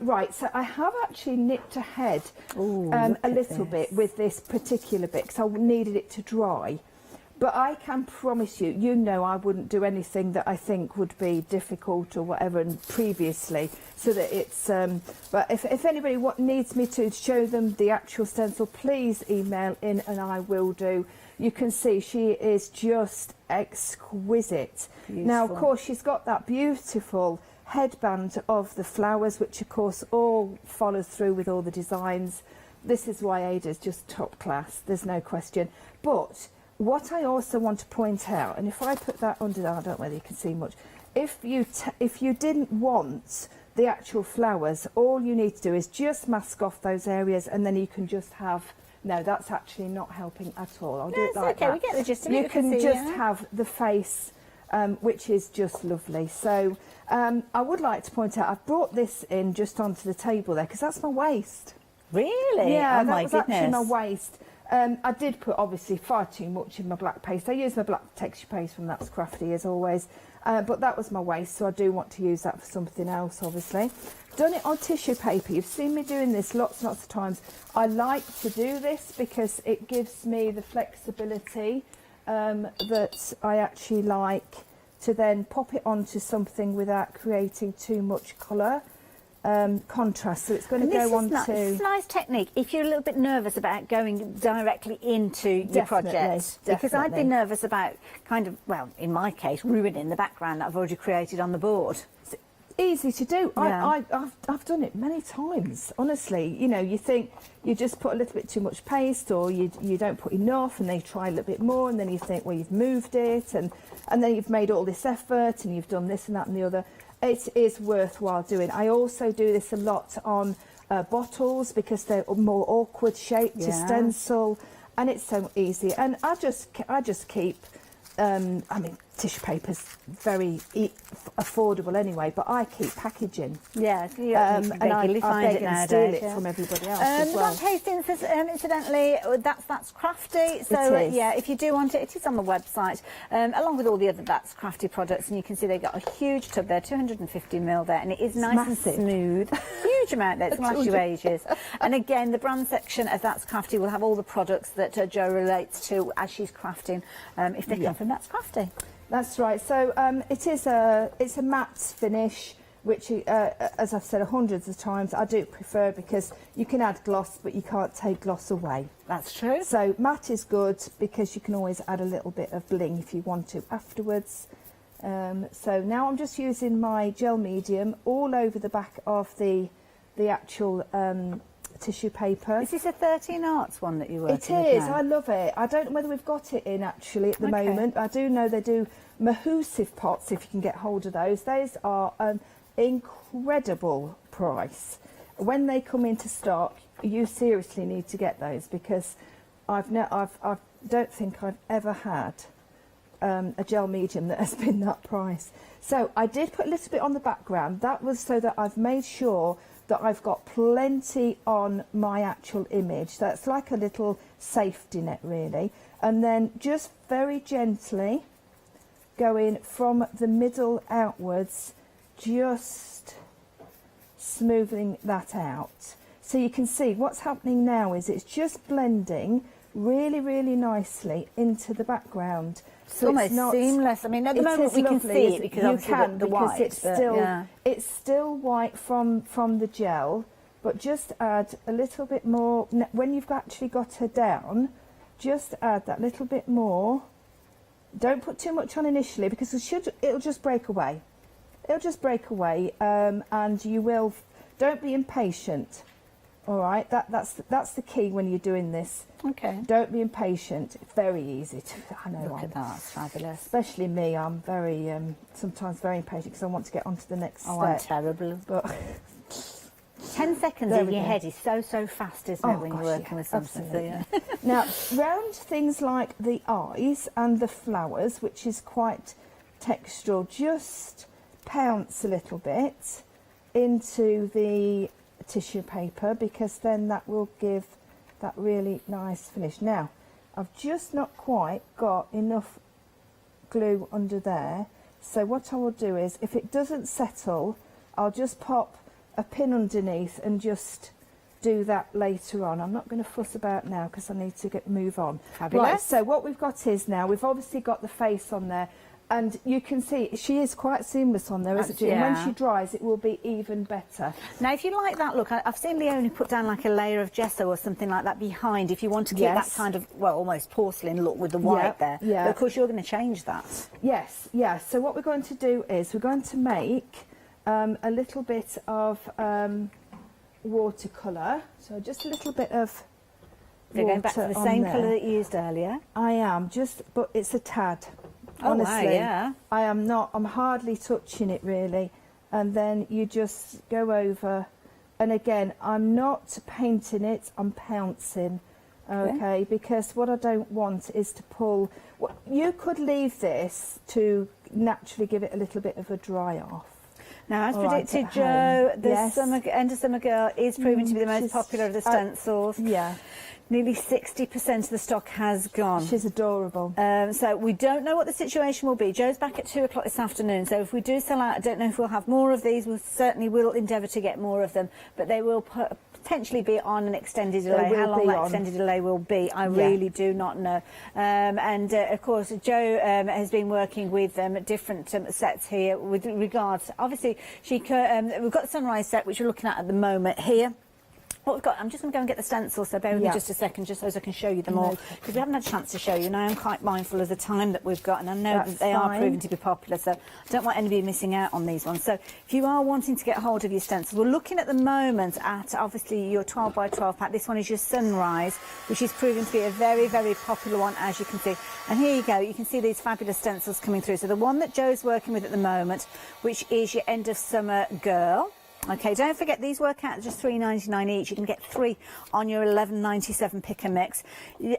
right, so I have actually nipped ahead a little bit with this particular bit because I needed it to dry. But I can promise you, you know I wouldn't do anything that I think would be difficult or whatever previously, so that it's... but if anybody needs me to show them the actual stencil, please email in and I will do. You can see she is just exquisite. Beautiful. Now, of course, she's got that beautiful headband of the flowers, which, of course, all follows through with all the designs. This is why Ada's just top class, there's no question. But... what I also want to point out, and if I put that under there, I don't know whether you can see much, if you didn't want the actual flowers, all you need to do is just mask off those areas, and then you can just have, no, that's actually not helping at all. I'll do it like okay, that. we get the gist of it. You We can see, just yeah. have the face, which is just lovely. So I would like to point out, I've brought this in just onto the table there, because that's my waist. Really? Yeah, oh that my was goodness. actually my waist. I did put obviously far too much in my black paste. I use my black texture paste from That's Crafty as always, but that was my waist, so I do want to use that for something else obviously. Done it on tissue paper. You've seen me doing this lots and lots of times. I like to do this because it gives me the flexibility that I actually like to then pop it onto something without creating too much colour. Contrast, so it's going to go on to... It's a nice technique if you're a little bit nervous about going directly into your project. Because I'd be nervous about kind of, well, in my case, ruining the background that I've already created on the board. It's easy to do. Yeah. I've done it many times, honestly. You know, you think you just put a little bit too much paste, or you don't put enough, and then you try a little bit more, and then you think, well, you've moved it, and then you've made all this effort, and you've done this and that and the other. It is worthwhile doing. I also do this a lot on bottles because they're more awkward shape to stencil, and it's so easy. And I just keep, I mean, tissue paper's very affordable anyway, but I keep packaging. Yeah, you and regularly find beg it and nowadays. steal it from everybody else as well. That Hastings says, incidentally, that's Crafty. So It is. yeah, if you do want it, it is on the website, along with all the other That's Crafty products. And you can see they've got a huge tub there, 250ml there, and it is nice massive. and smooth. Huge amount there. It's going to last you ages. And again, the brand section of That's Crafty will have all the products that Jo relates to as she's crafting, if they come from That's Crafty. That's right. So it's a matte finish, which, as I've said hundreds of times, I do prefer because you can add gloss, but you can't take gloss away. That's true. So matte is good because you can always add a little bit of bling if you want to afterwards. So now I'm just using my gel medium all over the back of the actual tissue paper. Is this a 13 Arts one that you're working with? It is. now? I love it. I don't know whether we've got it in actually at the moment. I do know they do Mahusive pots if you can get hold of those. Those are an incredible price. When they come into stock, you seriously need to get those because I don't think I've ever had a gel medium that has been that price. So I did put a little bit on the background. That was so that I've made sure that I've got plenty on my actual image. That's like a little safety net really. And then just very gently going from the middle outwards, just smoothing that out. So you can see what's happening now is it's just blending really, really nicely into the background. It's almost seamless. I mean, at the moment we can see it because obviously the white. It's still white from the gel, but just add a little bit more. When you've actually got her down, just add that little bit more. Don't put too much on initially because it'll just break away. It'll just break away, and you will. Don't be impatient. All right, that's the key when you're doing this. Okay. Don't be impatient. It's very easy to. I know. Look at that, it's fabulous. Especially me, I'm very sometimes very impatient because I want to get on to the next step. I'm terrible. But 10 seconds in your head is so fast, isn't it, when you're working with something? Absolutely. Now, round things like the eyes and the flowers, which is quite textural, just pounce a little bit into the tissue paper because then that will give that really nice finish. Now, I've just not quite got enough glue under there, so what I will do is, if it doesn't settle, I'll just pop a pin underneath and just do that later on. I'm not going to fuss about now because I need to move on. Fabulous. Right, so what we've got is now, we've obviously got the face on there, and you can see she is quite seamless on there, isn't she? And when she dries, it will be even better. Now, if you like that look, I've seen Leonie put down like a layer of gesso or something like that behind if you want to keep that kind of, well, almost porcelain look with the white there. Yeah. But of course, you're going to change that. Yes, yes. So what we're going to do is we're going to make a little bit of watercolour. So just a little bit of You're going back to the same colour that you used earlier. I am, but it's a tad. Oh, Honestly, wow, yeah. I am not. I'm hardly touching it really. and then you just go over, and again, I'm not painting it, I'm pouncing, okay, because what I don't want is to pull. You could leave this to naturally give it a little bit of a dry off. Now, as predicted, Jo, the End of Summer Girl is proving to be the most popular of the stencils. Yeah. Nearly 60% of the stock has gone. She's adorable. So we don't know what the situation will be. Jo's back at 2 o'clock this afternoon, so if we do sell out, I don't know if we'll have more of these. We certainly will endeavour to get more of them, but they will potentially be on an extended delay. How long that extended delay will be, I really do not know. Of course, Jo has been working with different sets here with regards. Obviously, we've got the Sunrise set, which we're looking at the moment here. What we've got, I'm just going to go and get the stencil, so bear with me just a second, just so as I can show you them all, because we haven't had a chance to show you, and I am quite mindful of the time that we've got, and I know that they are proving to be popular, so I don't want anybody missing out on these ones. So if you are wanting to get hold of your stencils, we're looking at the moment at, obviously, your 12 by 12 pack. This one is your Sunrise, which is proving to be a very, very popular one, as you can see. And here you go, you can see these fabulous stencils coming through. So the one that Jo's working with at the moment, which is your End of Summer Girl. Okay, don't forget these work out just $3.99 each. You can get 3 on your $11.97 pick and mix.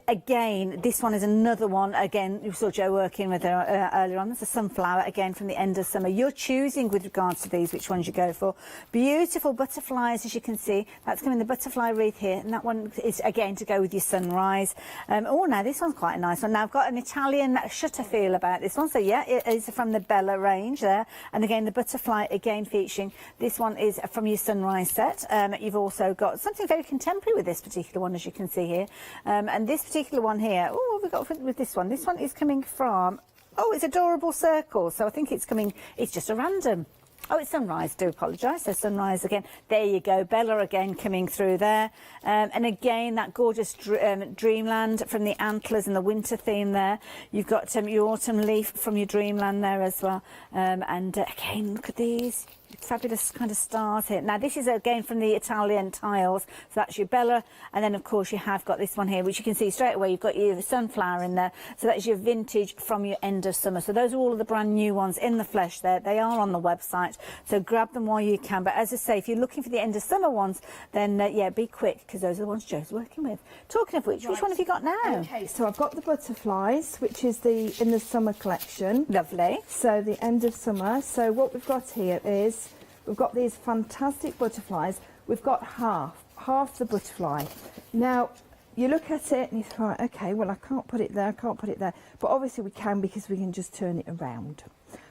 Again, this one is another one. Again, you saw Jo working with her earlier on. That's a sunflower, again, from the End of Summer. You're choosing with regards to these which ones you go for. Beautiful butterflies, as you can see. That's coming the butterfly wreath here, and that one is, again, to go with your Sunrise. Oh, now this one's quite a nice one. Now, I've got an Italian shutter feel about this one. So, yeah, it is from the Bella range there. And, again, the butterfly, again, featuring. This one is from your Sunrise set. You've also got something very contemporary with this particular one, as you can see here. And this particular one here, oh, what have we got with this one? This one is coming from, oh, it's Adorable Circles. So I think it's coming, it's just a random. Oh, it's Sunrise, do apologise. So Sunrise again. There you go. Bella again coming through there. And again, that gorgeous Dreamland from the antlers and the winter theme there. You've got your Autumn Leaf from your Dreamland there as well. And again, look at these. Fabulous kind of stars here. Now this is again from the Italian tiles, so that's your Bella, and then of course you have got this one here, which you can see straight away. You've got your sunflower in there, so that's your vintage from your End of Summer. So those are all of the brand new ones in the flesh there. They are on the website, so grab them while you can. But as I say, if you're looking for the End of Summer ones, then yeah, be quick, because those are the ones Jo's working with. Talking of which one have you got now? Okay, so I've got the butterflies, which is the in the summer collection. Lovely. So the End of Summer. So what we've got here is, we've got these fantastic butterflies. We've got half the butterfly. Now, you look at it and you think, right, okay, well, I can't put it there, I can't put it there. But obviously we can, because we can just turn it around.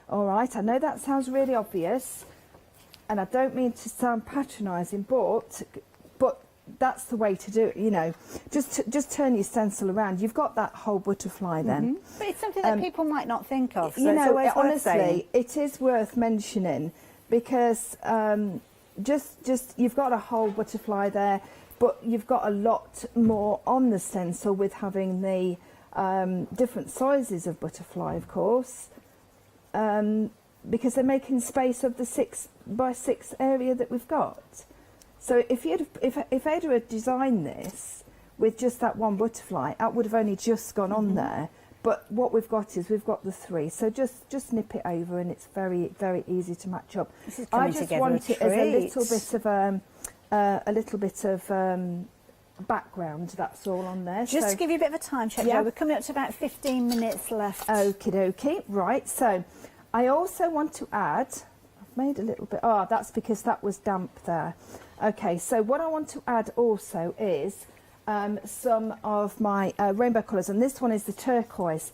All right, I know that sounds really obvious, and I don't mean to sound patronising, but that's the way to do it, you know. Just turn your stencil around. You've got that whole butterfly then. But it's something that people might not think of. So you know, it's honestly, it is worth mentioning, because just you've got a whole butterfly there, but you've got a lot more on the stencil with having the different sizes of butterfly, of course, because they're making space of the 6 by 6 area that we've got. So if Ada had designed this with just that one butterfly, that would have only just gone on there. But what we've got is we've got the 3, so just nip it over, and it's very, very easy to match up. This is I just want it as a little bit of background. That's all on there. Just to give you a bit of a time check, Jo, we're coming up to about 15 minutes left. Okie dokie. Right. So I also want to add. I've made a little bit. Oh, that's because that was damp there. Okay. So what I want to add also is some of my rainbow colours, and this one is the turquoise.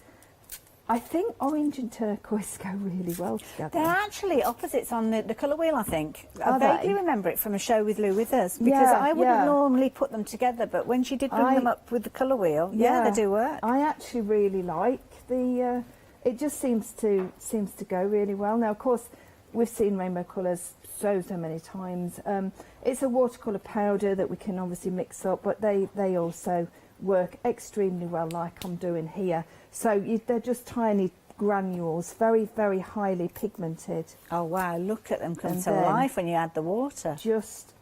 I think orange and turquoise go really well together. They're actually opposites on the colour wheel, I think. I vaguely remember it from a show with Lou Withers, because I wouldn't normally put them together, but when she did bring them up with the colour wheel, they do work. I actually really like the. It just seems to go really well. Now, of course, we've seen rainbow colours so many times. It's a watercolour powder that we can obviously mix up, but they also work extremely well, like I'm doing here. So they're just tiny granules, very, very highly pigmented. Oh wow, look at them come to life when you add the water. Just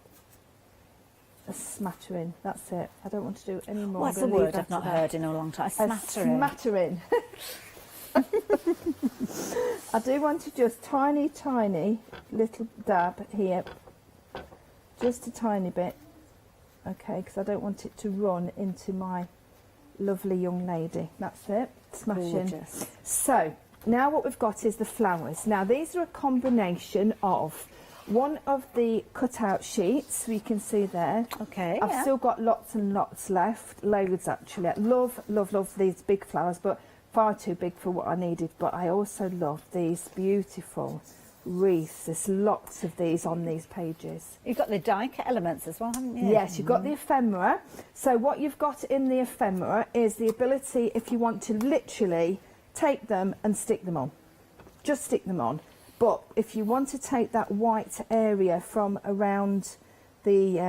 a smattering, that's it. I don't want to do any more. What's the word I've not heard in a long time? A smattering. A smattering. I do want to just tiny little dab here, just a tiny bit, okay, because I don't want it to run into my lovely young lady. That's it, smashing. Gorgeous. So now what we've got is the flowers. Now these are a combination of one of the cutout sheets, you can see there. Okay. I've still got lots and lots left, loads actually. I love these big flowers, but far too big for what I needed. But I also love these beautiful wreaths. There's lots of these on these pages. You've got the die cut elements as well, haven't you? Yes, you've got the ephemera. So what you've got in the ephemera is the ability, if you want to literally take them and stick them on. Just stick them on. But if you want to take that white area from around the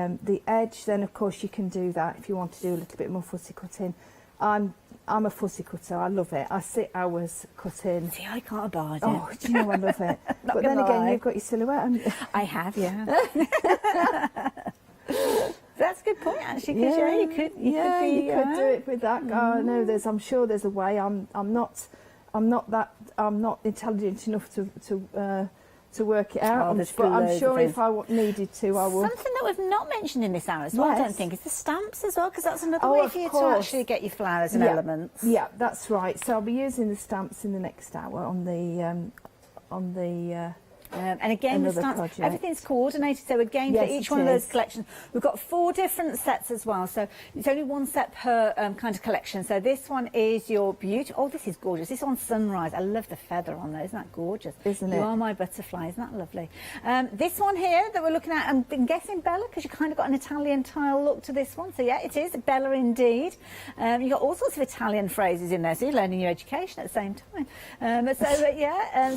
edge, then of course you can do that if you want to do a little bit more fussy cutting. I'm a fussy cutter, I love it. I sit hours cutting. See, I can't abide it. Oh, do you know I love it? But then again, you've got your silhouette, haven't you? I have, yeah. That's a good point, actually, because you could you could do it with that. Oh, no, I'm sure there's a way. I'm not intelligent enough to work it out. But I'm sure if I needed to, I would. Something that we've not mentioned in this hour as well, I don't think, is the stamps as well, because that's another way for you to actually get your flowers and elements. Yeah, that's right. So I'll be using the stamps in the next hour on the and again, the stamps, everything's coordinated. So again, for each one of those collections, we've got 4 different sets as well. So it's only 1 set per kind of collection. So this one is your beauty. Oh, this is gorgeous. This one's sunrise. I love the feather on there. Isn't that gorgeous? Isn't it? You are my butterfly. Isn't that lovely? This one here that we're looking at, I'm guessing Bella, because you kind of got an Italian tile look to this one. So yeah, it is Bella indeed. You've got all sorts of Italian phrases in there. So you're learning your education at the same time.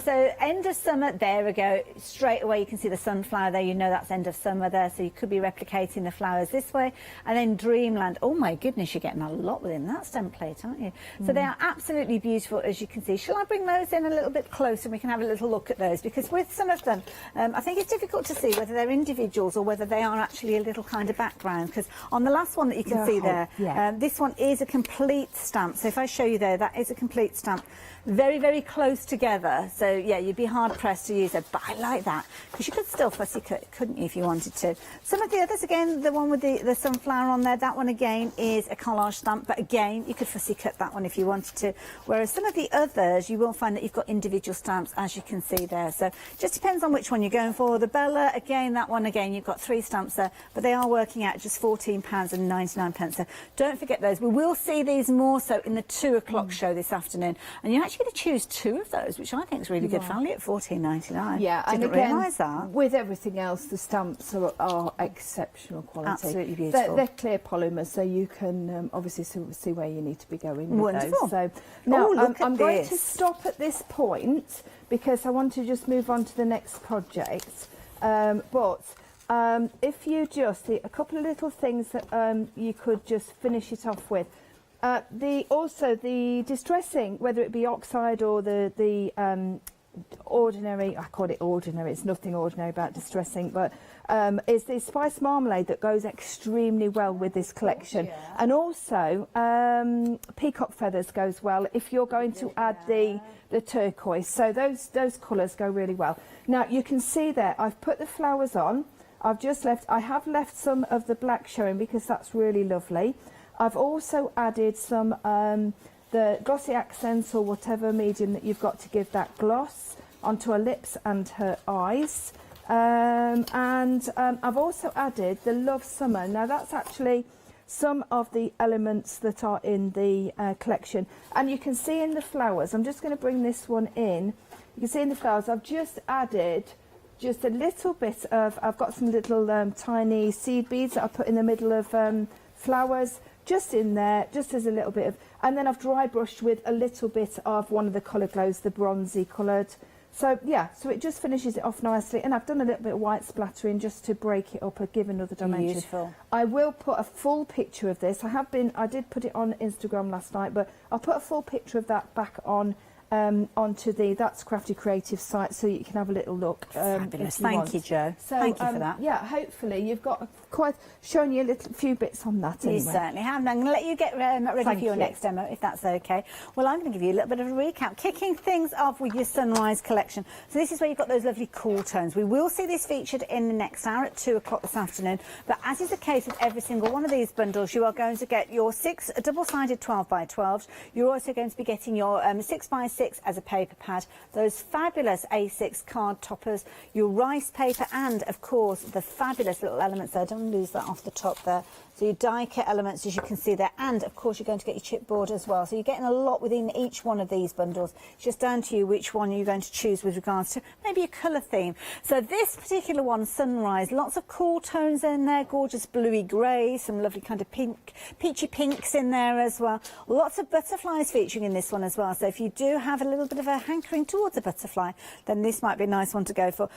So end of summer. There we go. Straight away you can see the sunflower there, you know that's end of summer there, so you could be replicating the flowers this way. And then Dreamland, oh my goodness, you're getting a lot within that stem plate, aren't you? So they are absolutely beautiful, as you can see. Shall I bring those in a little bit closer and we can have a little look at those? Because with some of them, I think it's difficult to see whether they're individuals or whether they are actually a little kind of background, because on the last one that you can see there, this one is a complete stamp. So if I show you there, that is a complete stamp. Very, very close together. So yeah, you'd be hard pressed to use it, but I like that because you could still fussy cut, couldn't you, if you wanted to? Some of the others, again, the one with the sunflower on there, that one again is a collage stamp, but again, you could fussy cut that one if you wanted to. Whereas some of the others, you will find that you've got individual stamps, as you can see there. So just depends on which one you're going for. The Bella, again, that one again, you've got 3 stamps there, but they are working out just £14.99. So don't forget those. We will see these more so in the 2 o'clock show this afternoon, and you actually going to choose 2 of those, which I think is really good value at £14.99. Yeah, didn't and again, realise that. With everything else, the stamps are exceptional quality. Absolutely beautiful. They're clear polymers, so you can obviously see where you need to be going with Wonderful. those. So now I'm going to this. stop at this point because I want to just move on to the next project. If you just see a couple of little things that you could just finish it off with. Also the distressing, whether it be oxide or the ordinary, I call it ordinary, it's nothing ordinary about distressing, but is the spice marmalade that goes extremely well with this collection. And also peacock feathers goes well if you're going to add the turquoise. So those colours go really well. Now you can see there, I've put the flowers on. I have left some of the black showing because that's really lovely. I've also added some the glossy accents or whatever medium that you've got to give that gloss onto her lips and her eyes. I've also added the Love Summer. Now that's actually some of the elements that are in the collection. And you can see in the flowers, I'm just going to bring this one in. You can see in the flowers, I've just added just a little bit of, I've got some little tiny seed beads that I put in the middle of flowers. Just in there, just as a little bit of, and then I've dry brushed with a little bit of one of the colour glows, the bronzy coloured. So yeah, so it just finishes it off nicely, and I've done a little bit of white splattering just to break it up and give another dimension. Beautiful. I will put a full picture of this. I did put it on Instagram last night, but I'll put a full picture of that back on onto the That's Crafty Creative site so you can have a little look. Fabulous. Thank you, Jo. So, Thank you for that. Yeah, hopefully you've got quite shown you a few bits on that anyway. You certainly have. Now, I'm going to let you get ready for your next demo, if that's okay. Well, I'm going to give you a little bit of a recap, kicking things off with your Sunrise collection. So this is where you've got those lovely cool tones. We will see this featured in the next hour at 2 o'clock this afternoon. But as is the case with every single one of these bundles, you are going to get your 6 double-sided 12x12s. You're also going to be getting your 6x6 as a paper pad, those fabulous A6 card toppers, your rice paper, and, of course, the fabulous little elements there. Don't lose that off the top there. So your die cut elements, as you can see there, and of course you're going to get your chipboard as well. So you're getting a lot within each one of these bundles. It's just down to you which one you're going to choose with regards to maybe a colour theme. So this particular one, Sunrise, lots of cool tones in there, gorgeous bluey grey, some lovely kind of pink, peachy pinks in there as well. Lots of butterflies featuring in this one as well. So if you do have a little bit of a hankering towards a butterfly, then this might be a nice one to go for.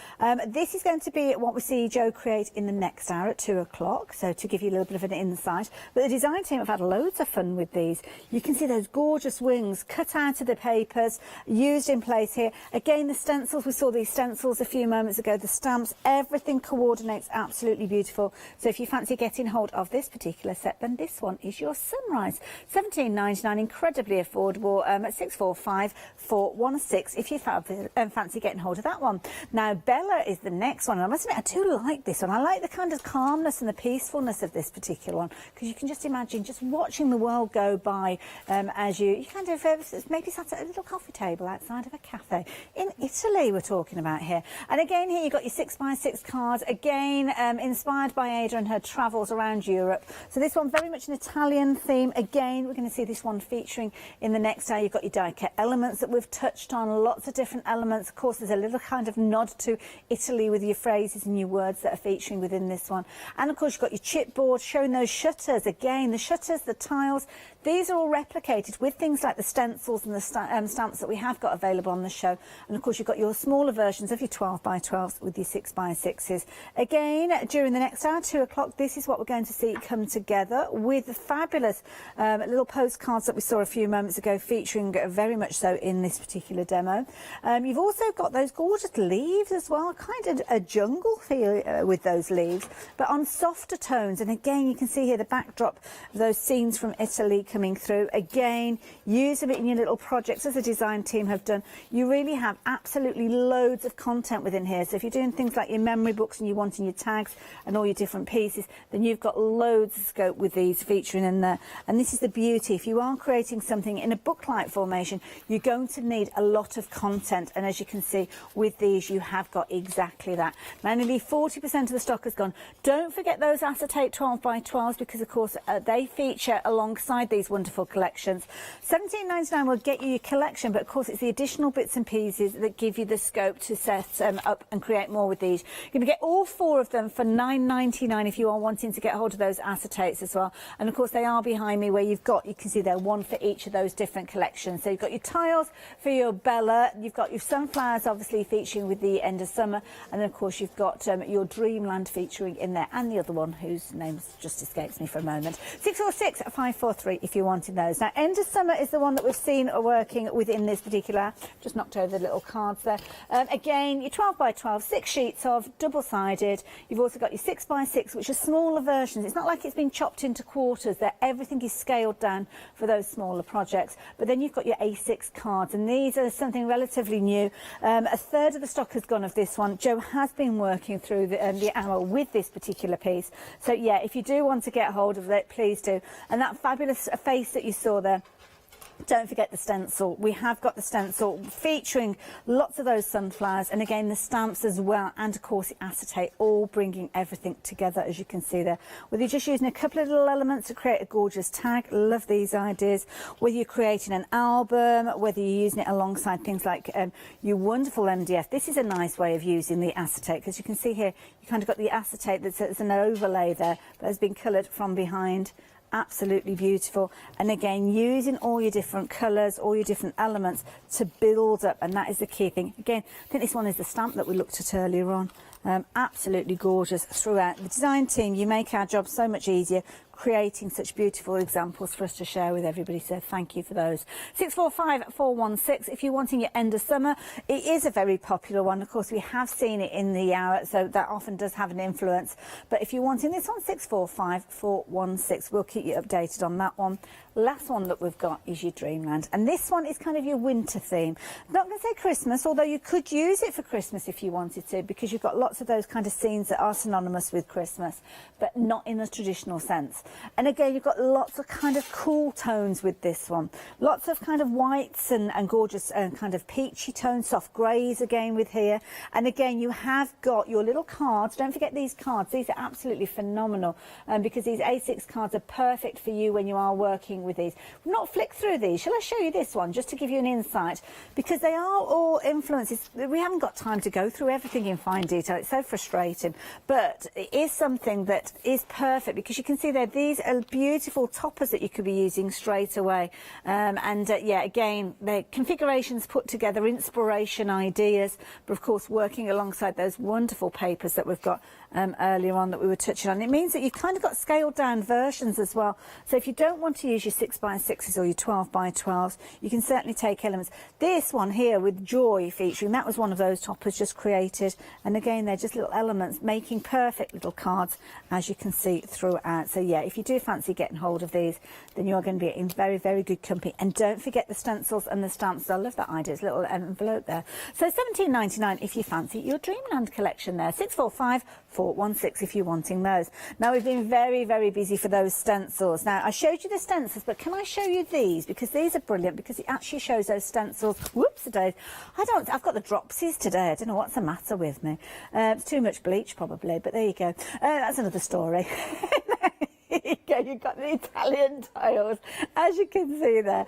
This is going to be what we see Jo create in the next hour at 2 o'clock. So to give you a little bit of an insight, but the design team have had loads of fun with these. You can see those gorgeous wings cut out of the papers, used in place here. Again, the stencils, we saw these stencils a few moments ago, the stamps, everything coordinates absolutely beautiful. So if you fancy getting hold of this particular set, then this one is your Sunrise. $17.99, incredibly affordable, at $645,416 if you fancy getting hold of that one. Now, Bella is the next one, and I must admit, I do like this one. I like the kind of calmness and the peacefulness of this particular one, because you can just imagine just watching the world go by as you kind of maybe sat at a little coffee table outside of a cafe. In Italy we're talking about here. And again here you've got your 6x6 cards, again inspired by Ada and her travels around Europe. So this one very much an Italian theme. Again, we're going to see this one featuring in the next hour. You've got your die cut elements that we've touched on, lots of different elements. Of course, there's a little kind of nod to Italy with your phrases and your words that are featuring within this one. And of course you've got your chipboard showing those shutters. Again, the shutters, the tiles, these are all replicated with things like the stencils and the stamps that we have got available on the show. And of course you've got your smaller versions of your 12x12s with your 6x6s. Again, during the next hour, 2 o'clock, this is what we're going to see come together with the fabulous little postcards that we saw a few moments ago, featuring very much so in this particular demo. You've also got those gorgeous leaves as well, kind of a jungle feel with those leaves, but on softer tones. And again, you can see here the backdrop of those scenes from Italy coming through. Again, use them in your little projects as the design team have done. You really have absolutely loads of content within here. So if you're doing things like your memory books and you're wanting your tags and all your different pieces, then you've got loads of scope with these featuring in there. And this is the beauty. If you are creating something in a book-like formation, you're going to need a lot of content. And as you can see with these, you have got exactly that. Now, nearly 40% of the stock has gone. Don't forget those acetate 12x12s, because of course they feature alongside these wonderful collections. $17.99 will get you your collection, but of course it's the additional bits and pieces that give you the scope to set up and create more with these. You're going to get all 4 of them for $9.99 if you are wanting to get hold of those acetates as well. And of course they are behind me, where you can see there one for each of those different collections. So you've got your tiles for your Bella, you've got your sunflowers obviously featuring with the end of summer, and then of course you've got your Dreamland featuring in there, and the other one whose name just escapes me for a moment. 646-543 if you're wanting those. Now, end of summer is the one that we've seen working within this particular. Just knocked over the little cards there. Again, your 12x12, 6 sheets of double-sided. You've also got your 6x6, which are smaller versions. It's not like it's been chopped into quarters. Everything is scaled down for those smaller projects. But then you've got your A6 cards, and these are something relatively new. A third of the stock has gone of this one. Jo has been working through the hour with this particular piece. So yeah, if you do want to get hold of it, please do. And that fabulous face that you saw there, don't forget the stencil. We have got the stencil featuring lots of those sunflowers, and again the stamps as well, and of course the acetate, all bringing everything together, as you can see there. Whether you're just using a couple of little elements to create a gorgeous tag, love these ideas. Whether you're creating an album, whether you're using it alongside things like your wonderful MDF. This is a nice way of using the acetate, because you can see here you kind of got the acetate that's an overlay there that has been coloured from behind. Absolutely beautiful. And again, using all your different colours, all your different elements to build up, and that is the key thing. Again, I think this one is the stamp that we looked at earlier on. Absolutely gorgeous throughout. The design team, you make our job so much easier. Of creating such beautiful examples for us to share with everybody. So thank you for those. 645416, if you're wanting your end of summer, it is a very popular one. Of course, we have seen it in the hour, so that often does have an influence. But if you're wanting this one, 645416, we'll keep you updated on that one. Last one that we've got is your Dreamland, and this one is kind of your winter theme. I'm not going to say Christmas, although you could use it for Christmas if you wanted to, because you've got lots of those kind of scenes that are synonymous with Christmas, but not in the traditional sense. And again, you've got lots of kind of cool tones with this one. Lots of kind of whites and gorgeous and kind of peachy tones, soft greys again with here. And again, you have got your little cards. Don't forget these cards. These are absolutely phenomenal because these A6 cards are perfect for you when you are working with these. We've not flicked through these. Shall I show you this one just to give you an insight? Because they are all influences. We haven't got time to go through everything in fine detail. It's so frustrating. But it is something that is perfect because you can see there, these are beautiful toppers that you could be using straight away. Yeah, again, the configurations put together, inspiration, ideas, but of course working alongside those wonderful papers that we've got earlier on that we were touching on. It means that you've kind of got scaled down versions as well. So if you don't want to use your 6x6s or your 12x12s, you can certainly take elements. This one here with Joy featuring, that was one of those toppers just created. And again, they're just little elements making perfect little cards, as you can see throughout. So yeah, if you do fancy getting hold of these, then you're going to be in very, very good company. And don't forget the stencils and the stamps. I love that idea. It's a little envelope there. So £17.99 if you fancy your Dreamland collection there. 645416 if you're wanting those. Now, we've been very, very busy for those stencils. Now, I showed you the stencils, but can I show you these? Because these are brilliant, because it actually shows those stencils. Whoops-a-days. I've got the dropsies today. I don't know what's the matter with me. It's too much bleach, probably, but there you go. That's another story. You've got the Italian tiles, as you can see there.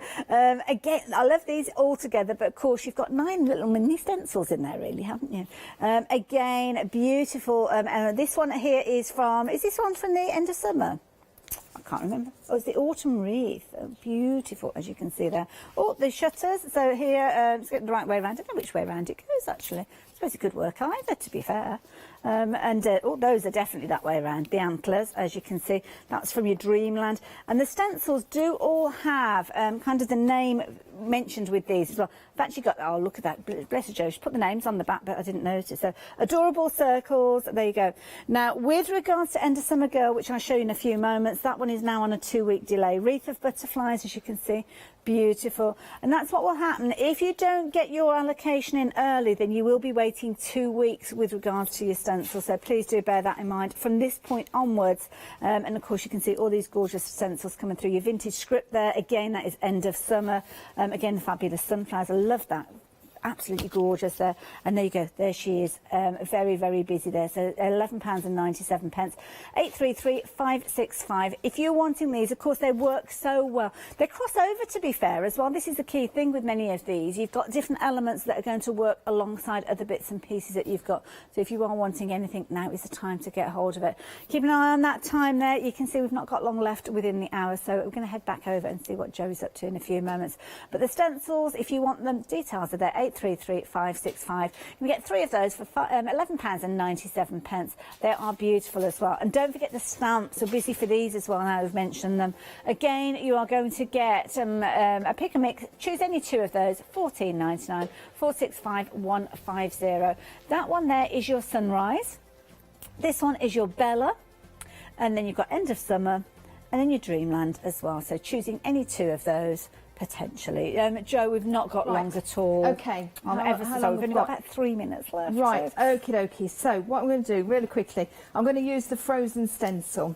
Again, I love these all together, but of course you've got 9 little mini stencils in there, really, haven't you? Again, beautiful. This one here is this one from the end of summer? I can't remember. Oh, it's the autumn wreath. Oh, beautiful, as you can see there. Oh, the shutters. So here, let's get the right way around. I don't know which way around it goes, actually. I suppose it could work either, to be fair. Those are definitely that way around. The antlers, as you can see, that's from your Dreamland. And the stencils do all have kind of the name mentioned with these as well. I've actually got, oh, look at that. Bless her, Joe. She put the names on the back, but I didn't notice. So, adorable circles. There you go. Now, with regards to End of Summer Girl, which I'll show you in a few moments, that one is now on a 2-week delay. Wreath of Butterflies, as you can see. Beautiful. And that's what will happen. If you don't get your allocation in early, then you will be waiting 2 weeks with regards to your stencil. So please do bear that in mind from this point onwards. And of course, you can see all these gorgeous stencils coming through. Your vintage script there. Again, that is End of Summer. Again, the fabulous sunflowers. I love that. Absolutely gorgeous there. And there you go, there she is, very, very busy there. So £11.97, 833565. If you're wanting these, of course, they work so well. They cross over, to be fair, as well. This is the key thing with many of these. You've got different elements that are going to work alongside other bits and pieces that you've got. So if you are wanting anything, now is the time to get hold of it. Keep an eye on that time there. You can see we've not got long left within the hour, so we're going to head back over and see what Joe's up to in a few moments. But the stencils, if you want them, details are there. 833565. You can get 3 of those for £11.97. They are beautiful as well. And don't forget the stamps. We're busy for these as well now we've mentioned them. Again, you are going to get a pick and mix. Choose any 2 of those. £14.99, 465150. That one there is your Sunrise. This one is your Bella. And then you've got End of Summer. And then your Dreamland as well. So choosing any 2 of those. Potentially. Joe, we've not got long at all. Okay. We've only got about 3 minutes left. Right, okie dokie. So what I'm going to do really quickly, I'm going to use the frozen stencil.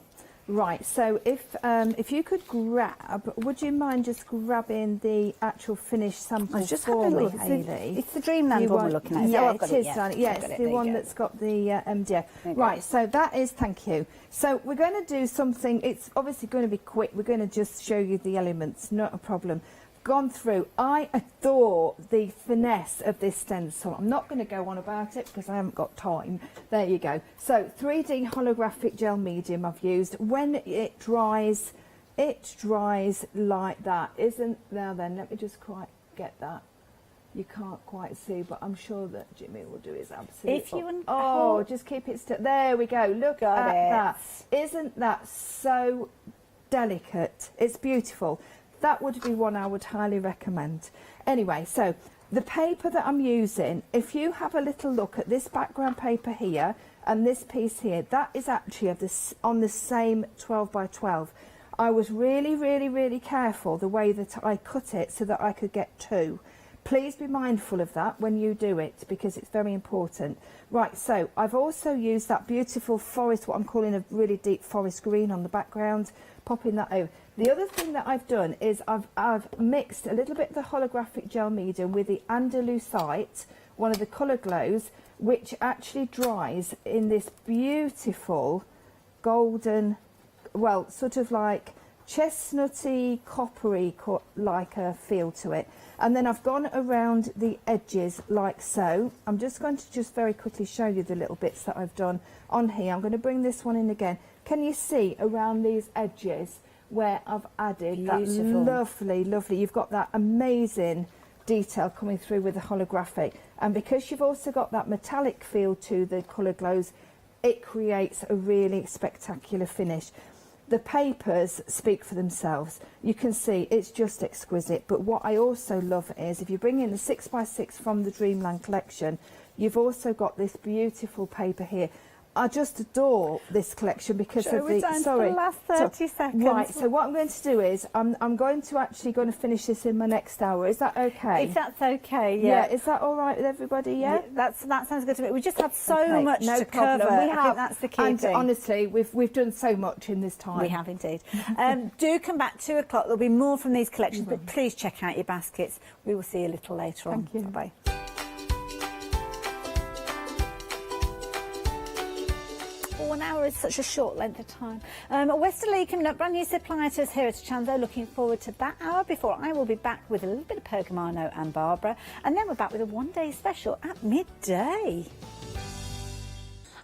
Right, so if you could grab, would you mind just grabbing the actual finished sample for me, Hayley? It's the Dreamland one we're looking at. Yeah, it is. Yeah, it's the one that's got the MDF. Right, so that is, thank you. So we're going to do something, it's obviously going to be quick. We're going to just show you the elements, not a problem. Gone through. I adore the finesse of this stencil. I'm not going to go on about it because I haven't got time. There you go. So 3D holographic gel medium I've used. When it dries like that. Now then, let me just quite get that. You can't quite see, but I'm sure that Jimmy will do his absolute. Oh, just keep it still. There we go. Look at that. Isn't that so delicate. It's beautiful. That would be one I would highly recommend. Anyway, so the paper that I'm using, if you have a little look at this background paper here and this piece here, that is actually on the same 12 by 12. I was really careful the way that I cut it so that I could get two. Please be mindful of that when you do it, because it's very important. Right, so I've also used that beautiful forest, what I'm calling a really deep forest green on the background, popping that over. The other thing that I've done is I've mixed a little bit of the holographic gel medium with the Andalusite, one of the colour glows, which actually dries in this beautiful golden, well, sort of like chestnutty, coppery like a feel to it. And then I've gone around the edges like so. I'm just going to very quickly show you the little bits that I've done on here. I'm going to bring this one in again. Can you see around these edges where I've added that lovely, you've got that amazing detail coming through with the holographic. And because you've also got that metallic feel to the colour glows, it creates a really spectacular finish. The papers speak for themselves. You can see it's just exquisite. But what I also love is if you bring in the 6x6 from the Dreamland collection, you've also got this beautiful paper here. I just adore this collection because of the... Sorry, the last 30 seconds. Right, so what I'm going to do is I'm going to finish this in my next hour. Is that okay? If that's okay, yeah. Is that all right with everybody, yeah? That sounds good to me. We just had so much no to problem. cover. We have, I think that's the key and thing. honestly, we've done so much in this time. We have indeed. Do come back 2 o'clock. There'll be more from these collections, but please check out your baskets. We will see you a little later on. Thank you. Bye-bye. An hour is such a short length of time. Westerly coming up, brand new supplier to us here at Hochanda. Looking forward to that hour before I will be back with a little bit of Pergamano and Barbara, and then we're back with a one-day special at midday.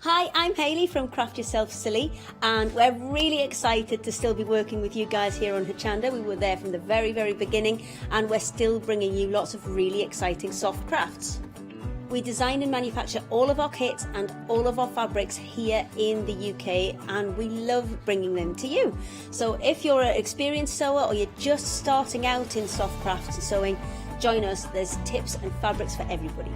Hi, I'm Hayley from Craft Yourself Silly, and we're really excited to still be working with you guys here on Hochanda. We were there from the very beginning, and we're still bringing you lots of really exciting soft crafts. We design and manufacture all of our kits and all of our fabrics here in the UK, and we love bringing them to you. So if you're an experienced sewer or you're just starting out in soft crafts and sewing, join us. There's tips and fabrics for everybody.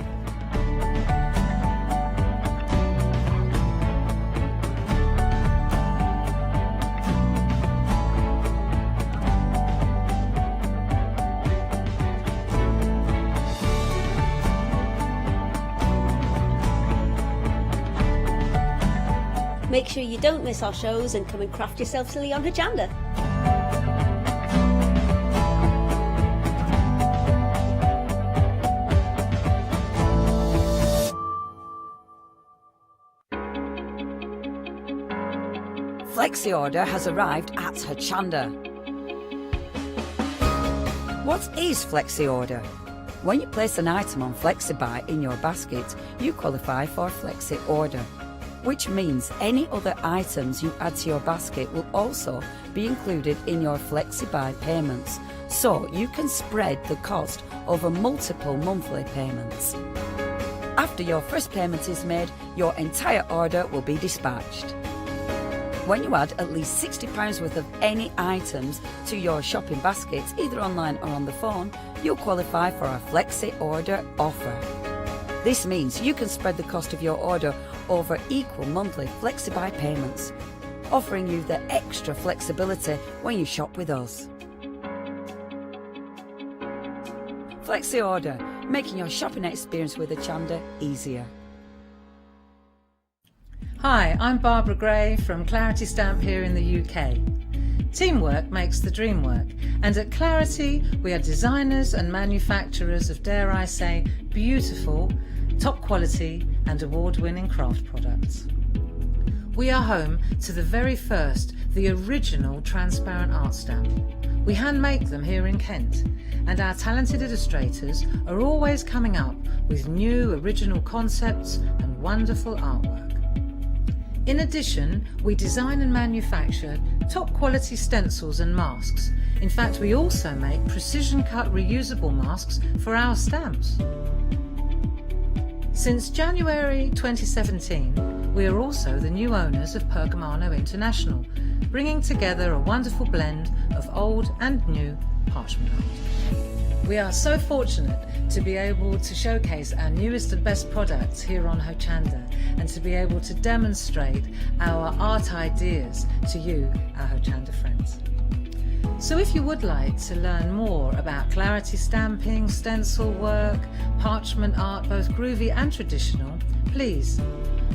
Make sure you don't miss our shows and come and craft yourself silly on Hochanda. Flexi Order has arrived at Hochanda. What is Flexi Order? When you place an item on FlexiBuy in your basket, you qualify for Flexi Order, which means any other items you add to your basket will also be included in your FlexiBuy payments, so you can spread the cost over multiple monthly payments. After your first payment is made, your entire order will be dispatched. When you add at least £60 worth of any items to your shopping baskets, either online or on the phone, you'll qualify for our Flexi Order offer. This means you can spread the cost of your order over equal monthly FlexiBuy payments, offering you the extra flexibility when you shop with us. Flexi Order, making your shopping experience with Hochanda easier. Hi, I'm Barbara Gray from Clarity Stamp here in the UK. Teamwork makes the dream work, and at Clarity we are designers and manufacturers of, dare I say, beautiful, top quality and award-winning craft products. We are home to the very first, the original transparent art stamp. We hand make them here in Kent, and our talented illustrators are always coming up with new original concepts and wonderful artwork. In addition, we design and manufacture top quality stencils and masks. In fact, we also make precision cut reusable masks for our stamps. Since January 2017, we are also the new owners of Pergamano International, bringing together a wonderful blend of old and new parchment art. We are so fortunate to be able to showcase our newest and best products here on Hochanda and to be able to demonstrate our art ideas to you, our Hochanda friends. So if you would like to learn more about clarity stamping, stencil work, parchment art, both groovy and traditional, please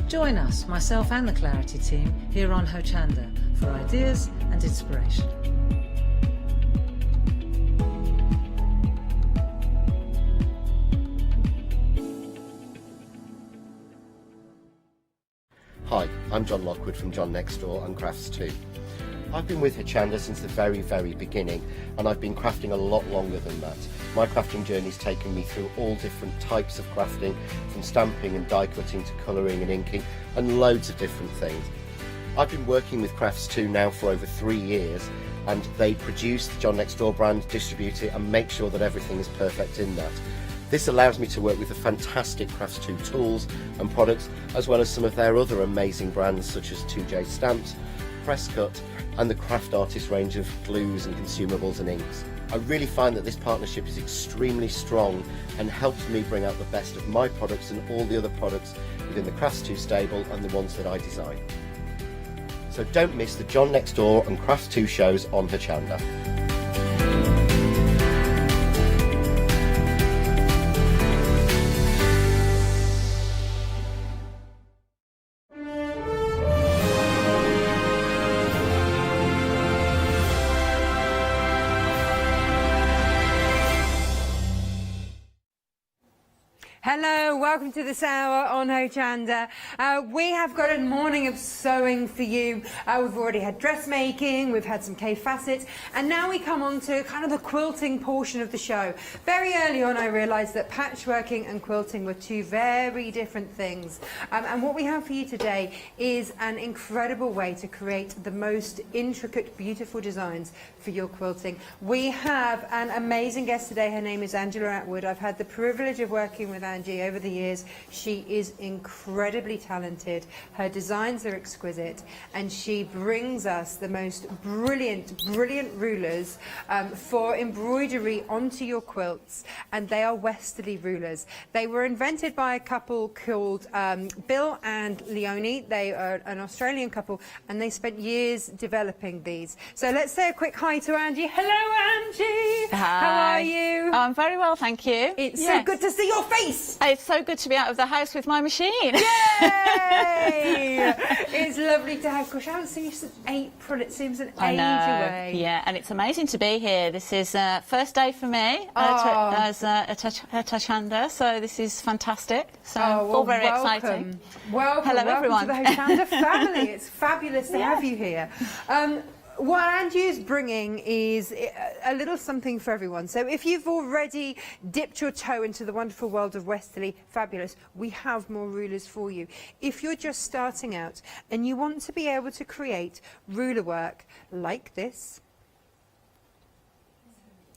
join us, myself and the Clarity team, here on Hochanda for ideas and inspiration. Hi, I'm John Lockwood from John Next Door and Crafts 2. I've been with Hochanda since the very beginning, and I've been crafting a lot longer than that. My crafting journey's taken me through all different types of crafting, from stamping and die cutting to colouring and inking, and loads of different things. I've been working with Crafts 2 now for over 3 years, and they produce the John Next Door brand, distribute it, and make sure that everything is perfect in that. This allows me to work with the fantastic Crafts 2 tools and products, as well as some of their other amazing brands such as 2J Stamps, Presscut, and the Craft Artist range of glues and consumables and inks. I really find that this partnership is extremely strong and helps me bring out the best of my products and all the other products within the Crafts 2 stable and the ones that I design. So don't miss the John Next Door and Crafts 2 shows on Hochanda. Hello, welcome to this hour on Hochanda. We have got a morning of sewing for you. We've already had dressmaking, we've had some cave facets, and now we come on to kind of the quilting portion of the show. Very early on I realised that patchworking and quilting were two very different things. And what we have for you today is an incredible way to create the most intricate, beautiful designs for your quilting. We have an amazing guest today. Her name is Angela Atwood. I've had the privilege of working with Angie over the years. She is incredibly talented. Her designs are exquisite, and she brings us the most brilliant rulers for embroidery onto your quilts, and they are westerly rulers. They were invented by a couple called Bill and Leonie. They are an Australian couple, and they spent years developing these. So let's say a quick hi to Angie. Hello, Angie. Hi. How are you? I'm very well, thank you. It's so good to see your face. It's so good to be out of the house with my machine. Yay! It's lovely to have. Gosh, I haven't seen you since April. It seems an age away. Yeah, and it's amazing to be here. This is first day for me as at Hochanda, so this is fantastic. So all very exciting. Welcome everyone. to the Hochanda family. It's fabulous to have you here. What Angie is bringing is a little something for everyone. So if you've already dipped your toe into the wonderful world of Westerly, fabulous, we have more rulers for you. If you're just starting out and you want to be able to create ruler work like this,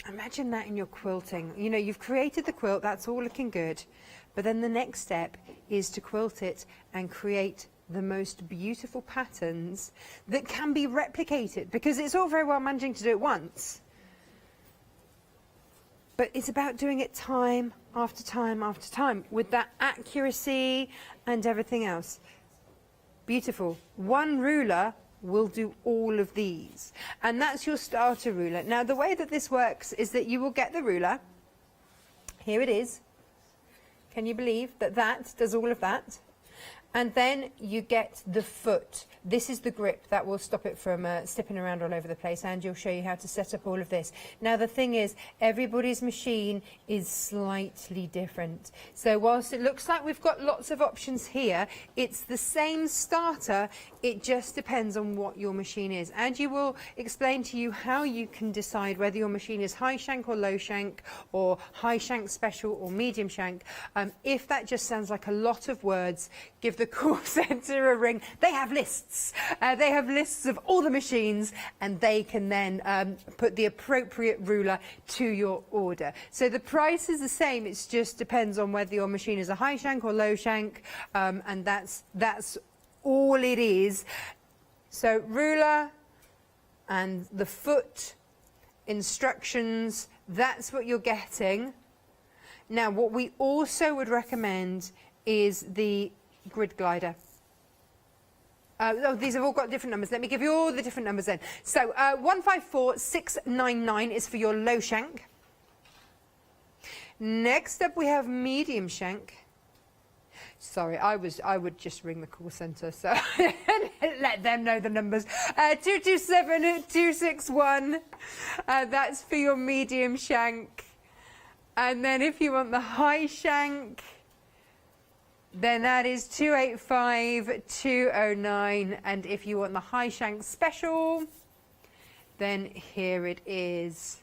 imagine that in your quilting. You know, you've created the quilt, that's all looking good. But then the next step is to quilt it and create the most beautiful patterns that can be replicated, because it's all very well managing to do it once, but it's about doing it time after time after time with that accuracy and everything else. Beautiful. One ruler will do all of these, and that's your starter ruler. Now the way that this works is that you will get the ruler. Here it is. Can you believe that that does all of that? And then you get the foot. This is the grip that will stop it from slipping around all over the place, and you'll show you how to set up all of this. Now the thing is, everybody's machine is slightly different. So whilst it looks like we've got lots of options here, it's the same starter, it just depends on what your machine is. And you will explain to you how you can decide whether your machine is high shank or low shank, or high shank special or medium shank. If that just sounds like a lot of words, give the call centre a ring. They have lists. They have lists of all the machines, and they can then put the appropriate ruler to your order. So the price is the same, it just depends on whether your machine is a high shank or low shank, and that's all it is. So ruler and the foot instructions, that's what you're getting. Now, what we also would recommend is the grid glider. Oh, these have all got different numbers. Let me give you all the different numbers then. So 154699 is for your low shank. Next up we have medium shank. Sorry, I would just ring the call centre, so let them know the numbers. 227261. That's for your medium shank. And then if you want the high shank, then that is 285209. And if you want the high shank special, then here it is.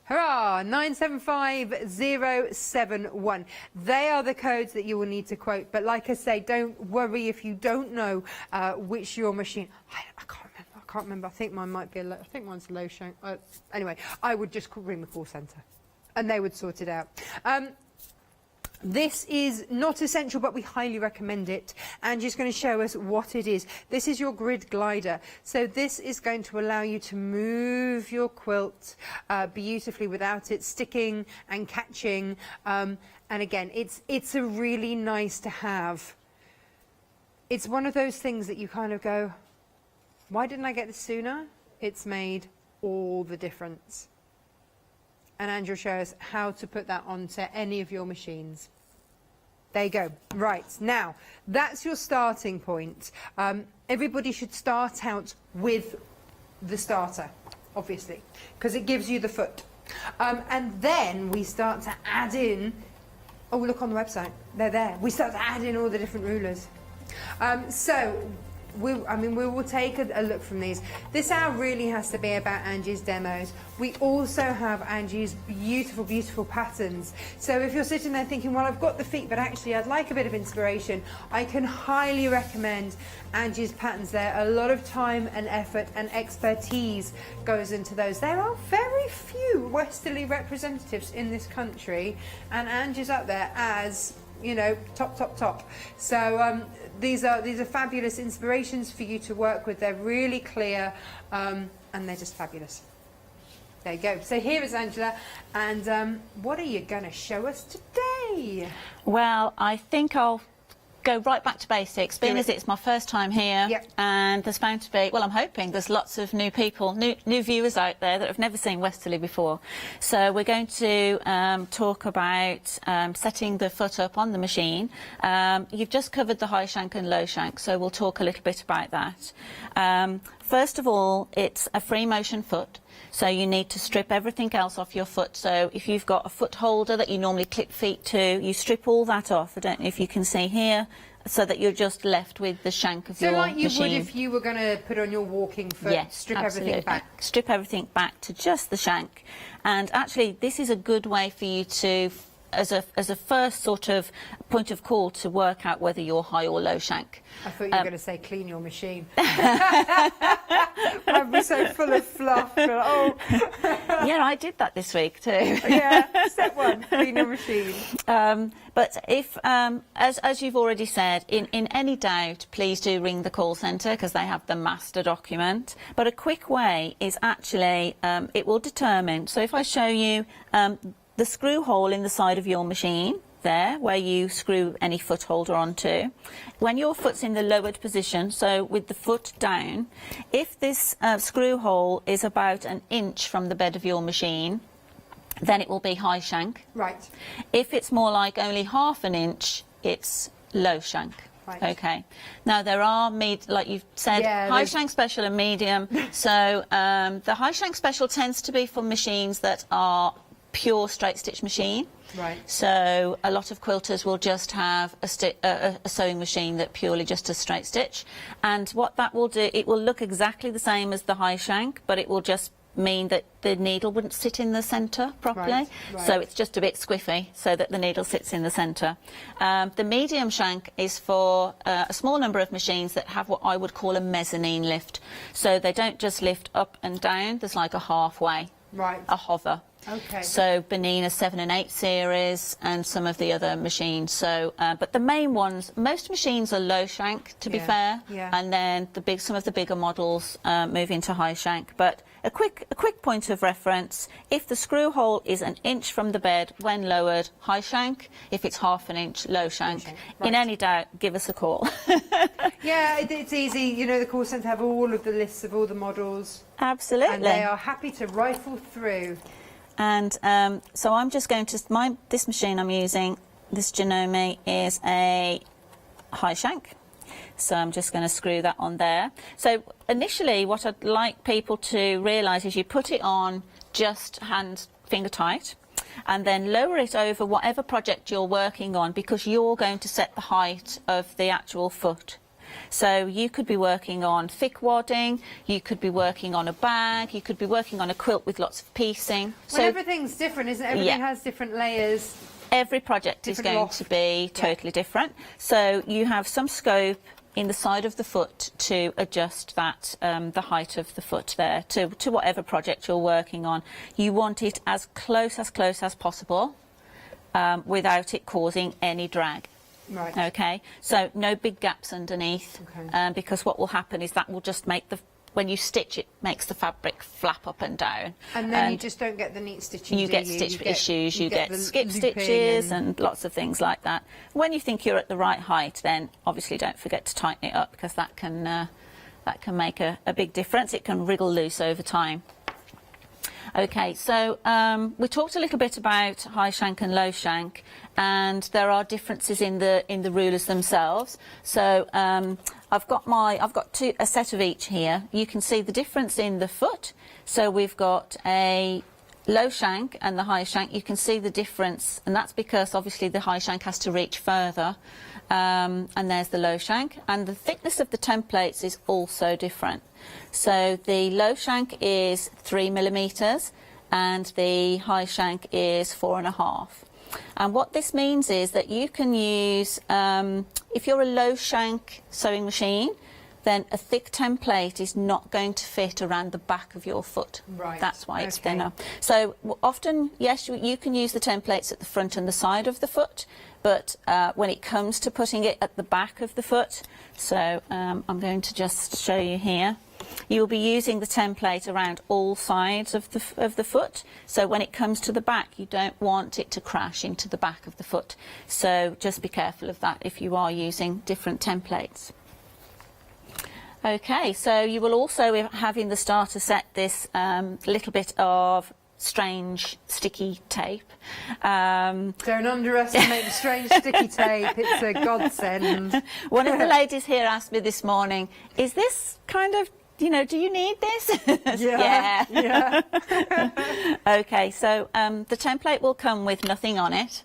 Hurrah! 975071. They are the codes that you will need to quote. But like I say, don't worry if you don't know which your machine. I can't remember. I think mine might be I think mine's low shank. Anyway, I would just ring the call centre, and they would sort it out. This is not essential, but we highly recommend it. Angie's going to show us what it is. This is your grid glider. So this is going to allow you to move your quilt beautifully without it sticking and catching. And again, it's a really nice to have. It's one of those things that you kind of go, why didn't I get this sooner? It's made all the difference. And Andrew will show us how to put that onto any of your machines. There you go. Right, now, that's your starting point. Everybody should start out with the starter, obviously, because it gives you the foot. And then we start to add in, oh, look on the website, they're there. We start to add in all the different rulers. We will take a look from these. This hour really has to be about Angie's demos. We also have Angie's beautiful, beautiful patterns. So if you're sitting there thinking, well, I've got the feet, but actually I'd like a bit of inspiration, I can highly recommend Angie's patterns there. A lot of time and effort and expertise goes into those. There are very few westerly representatives in this country, and Angie's up there as, you know, top. So these are fabulous inspirations for you to work with. They're really clear, and they're just fabulous. There you go. So here is Angela, and what are you going to show us today? Well, I think I'll go right back to basics, being as it's my first time here. Yep. And there's bound to be, well, I'm hoping there's lots of new people, new viewers out there that have never seen Westerly before. So we're going to talk about setting the foot up on the machine. You've just covered the high shank and low shank, so we'll talk a little bit about that. First of all, it's a free motion foot. So you need to strip everything else off your foot. So if you've got a foot holder that you normally clip feet to, you strip all that off. I don't know if you can see here, so that you're just left with the shank of your machine. So like you would if you were going to put on your walking foot, yes, strip everything back? Strip everything back to just the shank. And actually, this is a good way for you to, as a first sort of point of call, to work out whether you're high or low shank. I thought you were going to say clean your machine. I'd be so full of fluff. Oh. Yeah, I did that this week too. Yeah, step one, clean your machine. But if, as you've already said, in any doubt, please do ring the call centre, because they have the master document. But a quick way is actually, it will determine, so if I show you the screw hole in the side of your machine, there, where you screw any foot holder onto, when your foot's in the lowered position, so with the foot down, if this screw hole is about 1 inch from the bed of your machine, then it will be high shank. Right. If it's more like only ½ inch, it's low shank. Right. Okay. Now there are, like you've said, high shank special and medium. So the high shank special tends to be for machines that are pure straight stitch machine. Right. So a lot of quilters will just have a sewing machine that purely just does straight stitch, and what that will do, it will look exactly the same as the high shank, but it will just mean that the needle wouldn't sit in the centre properly. Right. So it's just a bit squiffy, so that the needle sits in the centre. The medium shank is for a small number of machines that have what I would call a mezzanine lift. So they don't just lift up and down, there's like a halfway. Right. A hover. Okay. So Bernina 7 and 8 series and some of the other machines. So, but the main ones, most machines are low shank, to be fair, and then some of the bigger models move into high shank. But a quick point of reference: if the screw hole is an inch from the bed when lowered, high shank. If it's half an inch, low shank. Right. In any doubt, give us a call. Yeah, it's easy. You know, the call centre have all of the lists of all the models. Absolutely. And they are happy to rifle through. And so I'm just going to, this machine I'm using, this Janome, is a high shank. So I'm just going to screw that on there. So initially what I'd like people to realise is you put it on just finger tight, and then lower it over whatever project you're working on, because you're going to set the height of the actual foot. So you could be working on thick wadding, you could be working on a bag, you could be working on a quilt with lots of piecing. Well, everything's different, isn't it? Everything has different layers. Every project is going to be totally different. So you have some scope in the side of the foot to adjust that, the height of the foot there to whatever project you're working on. You want it as close as possible without it causing any drag. Right. Okay, so no big gaps underneath, because what will happen is that will just make when you stitch, it makes the fabric flap up and down. And then you just don't get the neat stitching, you get stitch issues, you get skip stitches and lots of things like that. When you think you're at the right height, then obviously don't forget to tighten it up, because that can make a big difference. It can wriggle loose over time. Okay, so we talked a little bit about high shank and low shank, and there are differences in the rulers themselves. So I've got a set of each here. You can see the difference in the foot. So we've got a low shank and the high shank. You can see the difference, and that's because obviously the high shank has to reach further. And there's the low shank, and the thickness of the templates is also different. So the low shank is 3mm and the high shank is 4.5. And what this means is that you can use, if you're a low shank sewing machine, then a thick template is not going to fit around the back of your foot. Right. That's why it's thinner. So often, yes, you can use the templates at the front and the side of the foot, but when it comes to putting it at the back of the foot, so I'm going to just show you here. You'll be using the template around all sides of the foot. So when it comes to the back, you don't want it to crash into the back of the foot. So just be careful of that if you are using different templates. Okay, so you will also have in the starter set this little bit of strange sticky tape. Don't underestimate the strange sticky tape. It's a godsend. One of the ladies here asked me this morning, is this kind of, do you need this? Yeah. Okay, so the template will come with nothing on it.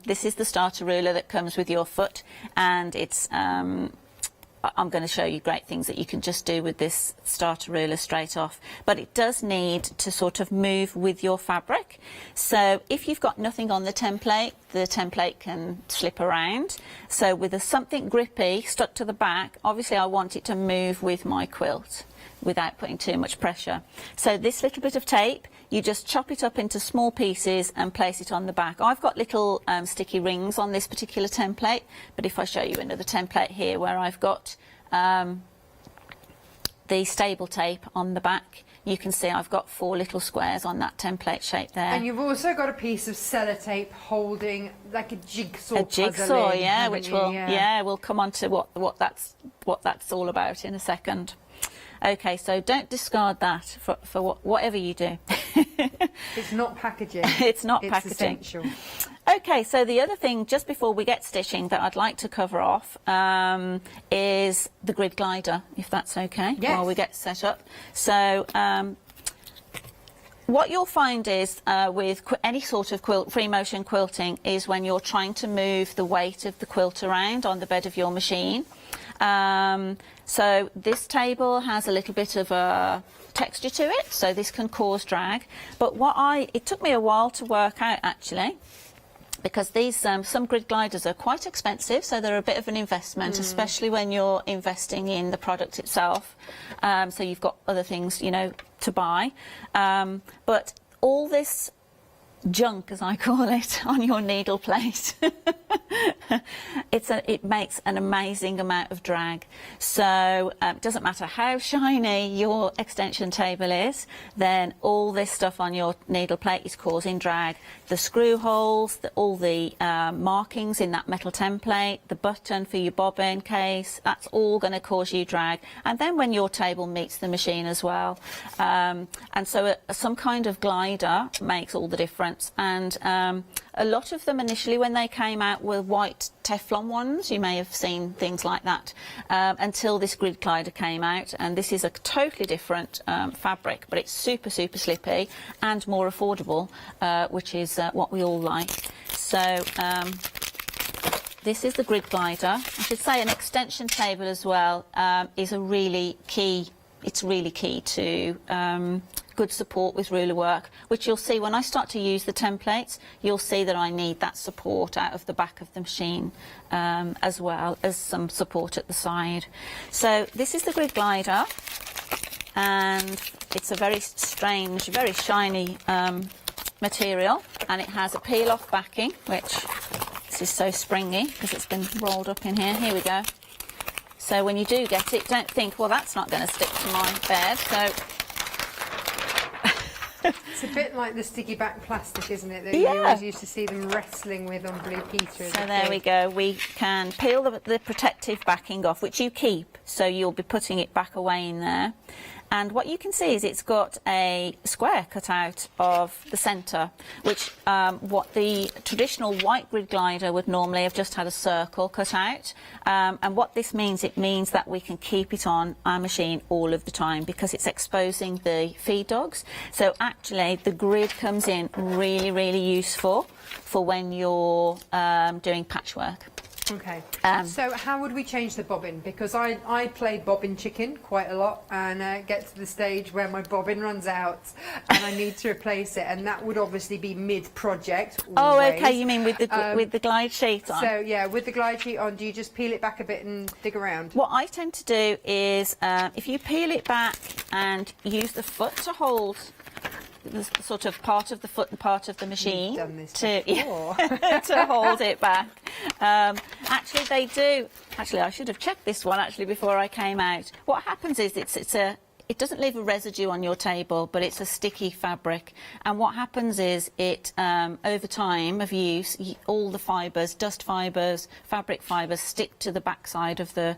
This is the starter ruler that comes with your foot, and it's I'm going to show you great things that you can just do with this starter ruler straight off, but it does need to sort of move with your fabric. So if you've got nothing on the template can slip around. So with something grippy stuck to the back, obviously I want it to move with my quilt without putting too much pressure. So this little bit of tape, you just chop it up into small pieces and place it on the back. I've got little sticky rings on this particular template, but if I show you another template here where I've got the stable tape on the back, you can see I've got 4 little squares on that template shape there. And you've also got a piece of sellotape holding like a jigsaw. A jigsaw, puzzle, yeah, which we'll come on to what that's all about in a second. Okay, so don't discard that for whatever you do. It's not packaging. It's not packaging. It's essential. Okay, so the other thing, just before we get stitching, that I'd like to cover off is the grid glider, if that's okay, while we get set up. So what you'll find is with any sort of free motion quilting is when you're trying to move the weight of the quilt around on the bed of your machine. So this table has a little bit of a texture to it, so this can cause drag. But it took me a while to work out actually, because these some grid gliders are quite expensive, so they're a bit of an investment, especially when you're investing in the product itself. So you've got other things, to buy. But all this junk, as I call it, on your needle plate. It makes an amazing amount of drag. So it doesn't matter how shiny your extension table is, then all this stuff on your needle plate is causing drag. The screw holes, all the markings in that metal template, the button for your bobbin case, that's all going to cause you drag. And then when your table meets the machine as well. And so some kind of glider makes all the difference. And a lot of them initially, when they came out, were white Teflon ones. You may have seen things like that until this grid glider came out. And this is a totally different fabric, but it's super, super slippy and more affordable, which is what we all like. So this is the grid glider. I should say an extension table as well is a really key. It's really key to good support with ruler work, which you'll see when I start to use the templates. You'll see that I need that support out of the back of the machine, as well as some support at the side. So this is the grid glider, and it's a very strange, very shiny material, and it has a peel-off backing, which this is so springy because it's been rolled up in here. Here we go. So when you do get it, don't think, well, that's not going to stick to my bed. So it's a bit like the sticky back plastic, isn't it, that you always used to see them wrestling with on Blue Peter. So there we go. We can peel the protective backing off, which you keep, so you'll be putting it back away in there. And what you can see is it's got a square cut out of the centre, which what the traditional white grid glider would normally have just had a circle cut out. And what this means, it means that we can keep it on our machine all of the time because it's exposing the feed dogs. So actually the grid comes in really, really useful for when you're doing patchwork. Okay, so how would we change the bobbin? Because I play bobbin chicken quite a lot and get to the stage where my bobbin runs out and I need to replace it, and that would obviously be mid-project. Oh, okay, you mean with the glide sheet on? So yeah, with the glide sheet on, do you just peel it back a bit and dig around? What I tend to do is, if you peel it back and use the foot to hold the sort of part of the foot and part of the machine to hold it back. Actually, they do. Actually, I should have checked this one actually before I came out. What happens is it doesn't leave a residue on your table, but it's a sticky fabric. And what happens is over time of use, all the fibres, dust fibres, fabric fibres, stick to the backside of the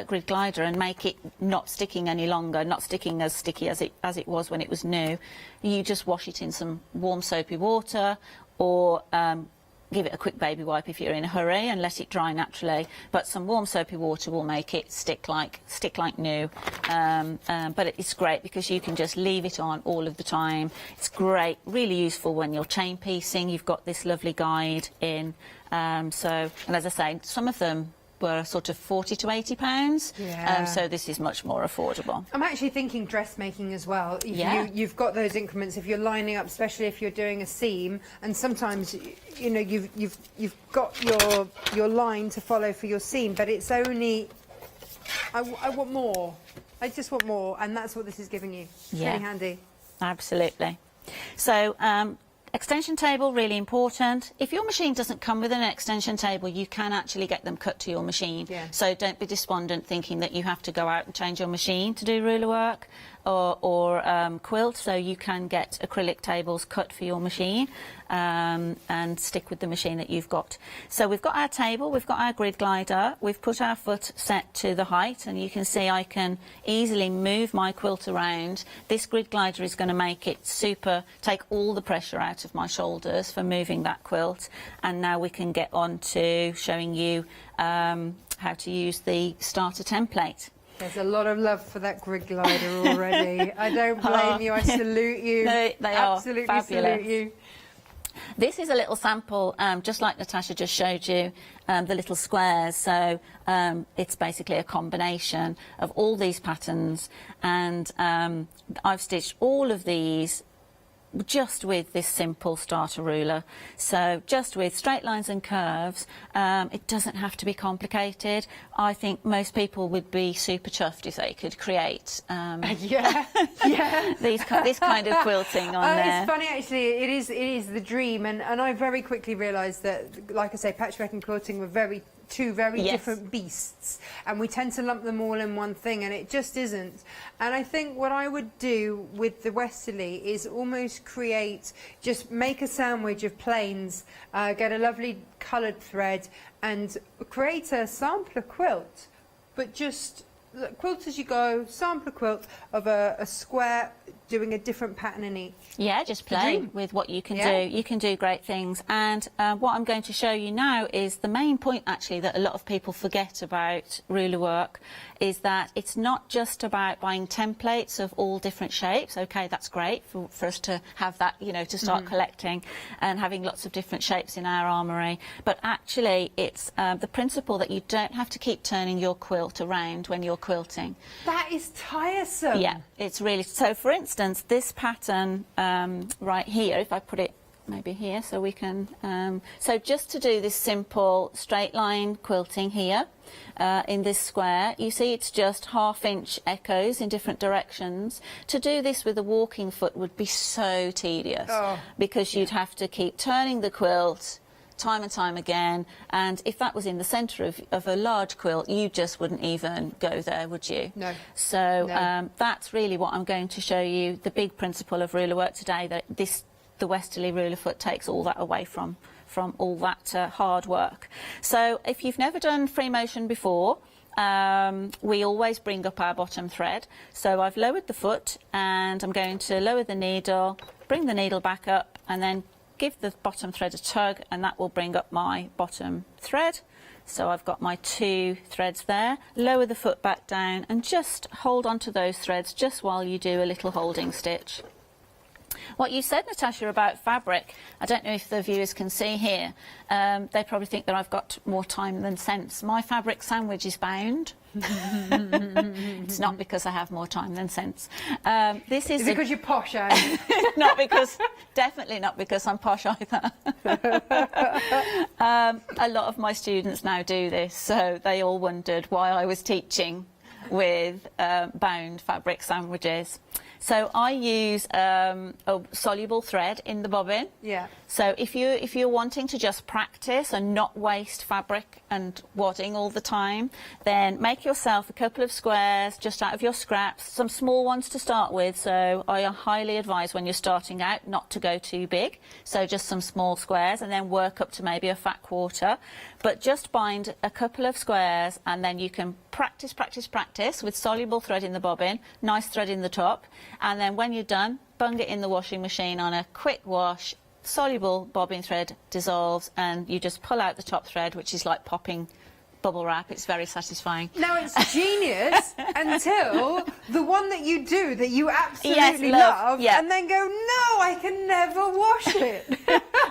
grid glider and make it not sticking any longer, not sticking as sticky as it was when it was new. You just wash it in some warm soapy water, or give it a quick baby wipe if you're in a hurry and let it dry naturally. But some warm soapy water will make it stick like new. But it's great because you can just leave it on all of the time. It's great, really useful when you're chain piecing. You've got this lovely guide in. And as I say, some of them were sort of £40 to £80, so this is much more affordable. I'm actually thinking dressmaking as well. You've got those increments if you're lining up, especially if you're doing a seam, and sometimes you know you've got your line to follow for your seam, but it's only I want more. I just want more, and that's what this is giving you. It's really handy. Absolutely. So extension table, really important. If your machine doesn't come with an extension table, you can actually get them cut to your machine. So don't be despondent thinking that you have to go out and change your machine to do ruler work or quilt. So you can get acrylic tables cut for your machine and stick with the machine that you've got. So we've got our table, we've got our grid glider, we've put our foot set to the height, and you can see I can easily move my quilt around. This grid glider is going to make it take all the pressure out of my shoulders for moving that quilt. And now we can get on to showing you how to use the starter template. There's a lot of love for that grid glider already. I don't blame you. I salute you. They absolutely are fabulous. Salute you. This is a little sample, just like Natasha just showed you, the little squares. So it's basically a combination of all these patterns, and I've stitched all of these just with this simple starter ruler. So just with straight lines and curves, it doesn't have to be complicated. I think most people would be super chuffed if they could create this kind of quilting on there. It's funny actually, it is the dream, and I very quickly realised that, like I say, patchwork and quilting were two very different beasts, and we tend to lump them all in one thing, and it just isn't. And I think what I would do with the Westerly is almost just make a sandwich of plains, get a lovely coloured thread and create a sampler quilt, but just quilt as you go, sampler quilt of a square, doing a different pattern in each. Yeah, just play with what you can do. You can do great things. And what I'm going to show you now is the main point, actually, that a lot of people forget about ruler work, is that it's not just about buying templates of all different shapes. OK, that's great for us to have that, you know, to start collecting and having lots of different shapes in our armoury. But actually, it's the principle that you don't have to keep turning your quilt around when you're quilting. That is tiresome. Yeah, it's really... So, for instance, this pattern right here, if I put it maybe here so we can... so just to do this simple straight line quilting here in this square, you see it's just 1/2 inch echoes in different directions. To do this with a walking foot would be so tedious because you'd have to keep turning the quilt time and time again, and if that was in the centre of a large quilt, you just wouldn't even go there, would you? No. So that's really what I'm going to show you, the big principle of ruler work today, that the Westerly ruler foot takes all that away from all that hard work. So if you've never done free motion before, we always bring up our bottom thread. So I've lowered the foot and I'm going to lower the needle, bring the needle back up, and then give the bottom thread a tug, and that will bring up my bottom thread. So I've got my 2 threads there. Lower the foot back down and just hold on to those threads just while you do a little holding stitch. What you said, Natasha, about fabric, I don't know if the viewers can see here. They probably think that I've got more time than sense. My fabric sandwich is bound. It's not because I have more time than sense. This is because you're posh, Anne? Definitely not because I'm posh either. A lot of my students now do this, so they all wondered why I was teaching with bound fabric sandwiches. So I use a soluble thread in the bobbin. Yeah. So if you're wanting to just practice and not waste fabric and wadding all the time, then make yourself a couple of squares just out of your scraps, some small ones to start with. So I highly advise when you're starting out not to go too big. So just some small squares, and then work up to maybe a fat quarter. But just bind a couple of squares, and then you can practice with soluble thread in the bobbin, nice thread in the top, and then when you're done, bung it in the washing machine on a quick wash. Soluble bobbin thread dissolves, and you just pull out the top thread, which is like popping bubble wrap. It's very satisfying. Now, it's genius until the one that you do that you absolutely love, and then go, no, I can never wash it.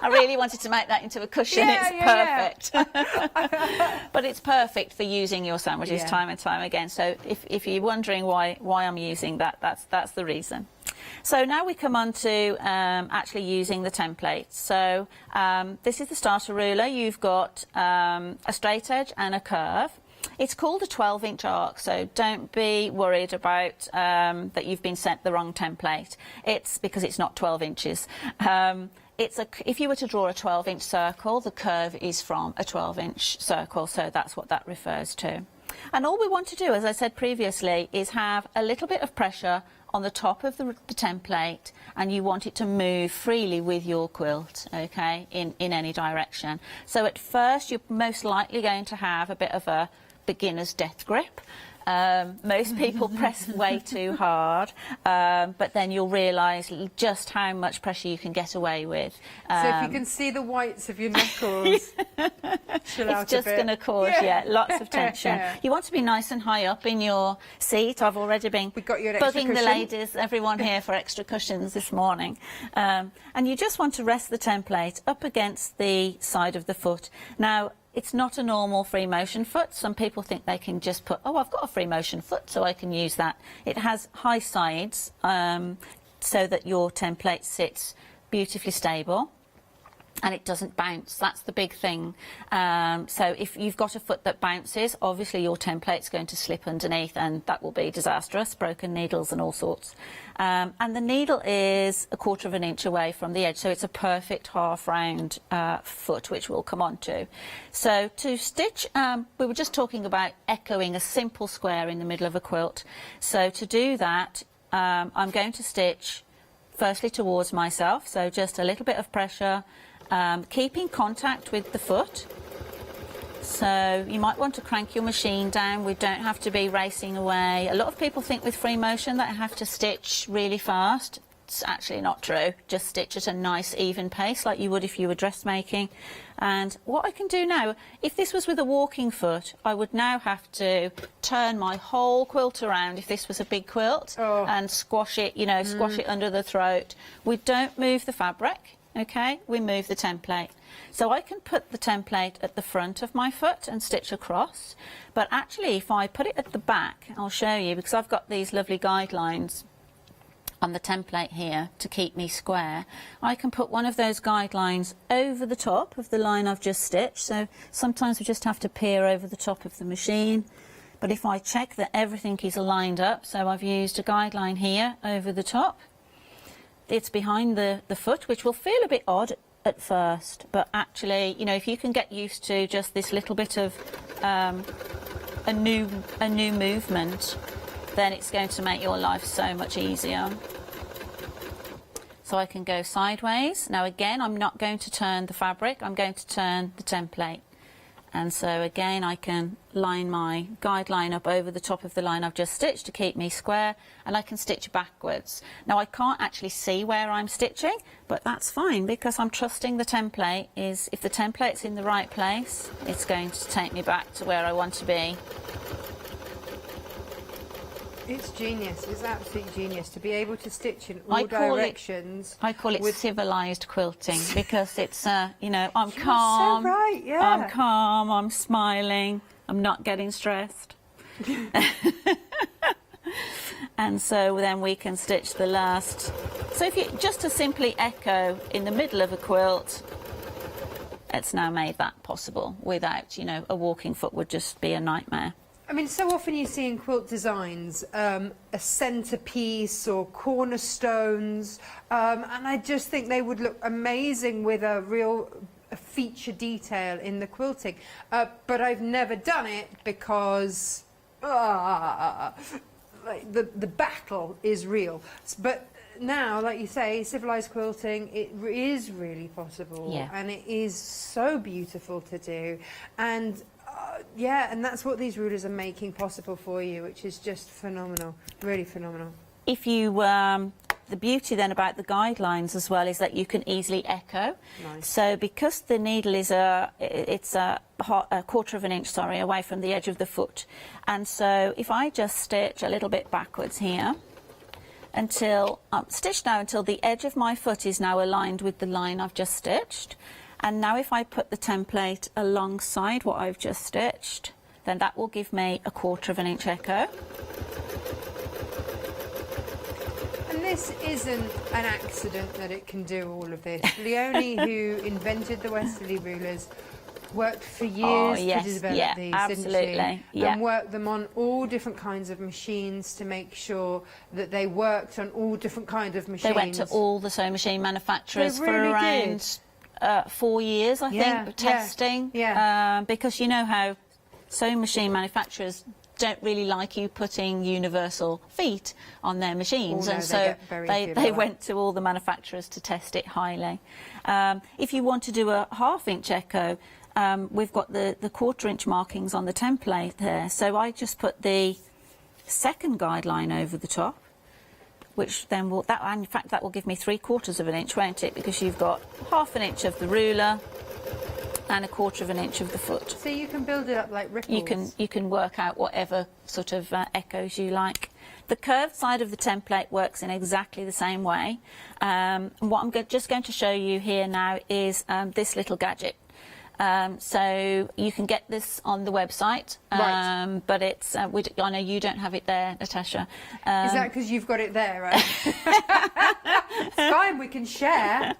I really wanted to make that into a cushion. It's perfect. But it's perfect for using your sandwiches time and time again. So if you're wondering why I'm using that, that's the reason. So now we come on to actually using the template. So this is the starter ruler. You've got a straight edge and a curve. It's called a 12-inch arc, so don't be worried about that you've been sent the wrong template. It's because it's not 12 inches. If you were to draw a 12-inch circle, the curve is from a 12-inch circle, so that's what that refers to. And all we want to do, as I said previously, is have a little bit of pressure on the top of the template, and you want it to move freely with your quilt, okay, in any direction. So at first you're most likely going to have a bit of a beginner's death grip. Most people press way too hard, but then you'll realise just how much pressure you can get away with. So if you can see the whites of your knuckles, chill out it's just going to cause lots of tension. You want to be nice and high up in your seat. I've already been bugging the ladies, everyone here, for extra cushions this morning. And you just want to rest the template up against the side of the foot. Now, it's not a normal free motion foot. Some people think they can just put, oh, I've got a free motion foot, so I can use that. It has high sides. so that your template sits beautifully stable and it doesn't bounce. That's the big thing. So if you've got a foot that bounces, obviously your template's going to slip underneath, and that will be disastrous, broken needles and all sorts. And the needle is 1/4 of an inch away from the edge, so it's a perfect half round foot, which we'll come on to. So to stitch, we were just talking about echoing a simple square in the middle of a quilt. So to do that, I'm going to stitch firstly towards myself, so just a little bit of pressure, keeping contact with the foot. So you might want to crank your machine down. We don't have to be racing away. A lot of people think with free motion that I have to stitch really fast. It's actually not true. Just stitch at a nice even pace like you would if you were dressmaking. And what I can do now, if this was with a walking foot, I would now have to turn my whole quilt around if this was a big quilt and squash it, you know, squash it under the throat. We don't move the fabric. Okay, we move the template. So I can put the template at the front of my foot and stitch across, but actually if I put it at the back, I'll show you, because I've got these lovely guidelines on the template here to keep me square. I can put one of those guidelines over the top of the line I've just stitched, so sometimes we just have to peer over the top of the machine. But if I check that everything is lined up, so I've used a guideline here over the top, it's behind the foot, which will feel a bit odd at first, but actually, you know, if you can get used to just this little bit of a new movement, then it's going to make your life so much easier. So I can go sideways. Now again, I'm not going to turn the fabric, I'm going to turn the template. And so again, I can line my guideline up over the top of the line I've just stitched to keep me square, and I can stitch backwards. Now I can't actually see where I'm stitching, but that's fine because I'm trusting the template is, if the template's in the right place, it's going to take me back to where I want to be. It's genius. It's absolute genius to be able to stitch in all directions. I call it civilised quilting because it's, you know, I'm You're calm. so right, yeah. I'm calm. I'm smiling. I'm not getting stressed. And so then we can stitch the last. So if you just to simply echo in the middle of a quilt, it's now made that possible. Without, you know, a walking foot would just be a nightmare. I mean, so often you see in quilt designs a centerpiece or cornerstones, and I just think they would look amazing with a real feature detail in the quilting. But I've never done it because like the battle is real. But now, like you say, civilised quilting, it is really possible, and it is so beautiful to do. And yeah, and that's what these rulers are making possible for you, which is just phenomenal, really phenomenal. If you, the beauty then about the guidelines as well is that you can easily echo. Nice. So because the needle is it's a 1/4 of an inch, sorry, away from the edge of the foot, and so if I just stitch a little bit backwards here until stitch now until the edge of my foot is now aligned with the line I've just stitched. And now if I put the template alongside what I've just stitched, then that will give me a 1/4 of an inch echo. And this isn't an accident that it can do all of this. Leonie, who invented the Westerly rulers, worked for years to develop these, absolutely. didn't she? And worked them on all different kinds of machines to make sure that they worked on all different kinds of machines. They went to all the sewing machine manufacturers for around 4 years, I think, testing. Because you know how sewing machine manufacturers don't really like you putting universal feet on their machines, and so they went to all the manufacturers to test it highly. If you want to do a 1/2 inch echo, we've got the 1/4 inch markings on the template there, so I just put the second guideline over the top, which then will, in fact that will give me 3/4 of an inch, won't it, because you've got 1/2 an inch of the ruler and 1/4 of an inch of the foot. So you can build it up like ripples. You can work out whatever sort of echoes you like. The curved side of the template works in exactly the same way. What I'm just going to show you here now is this little gadget. So you can get this on the website, Right. but it's I know you don't have it there, Natasha. Is that because you've got it there, right? It's fine, we can share.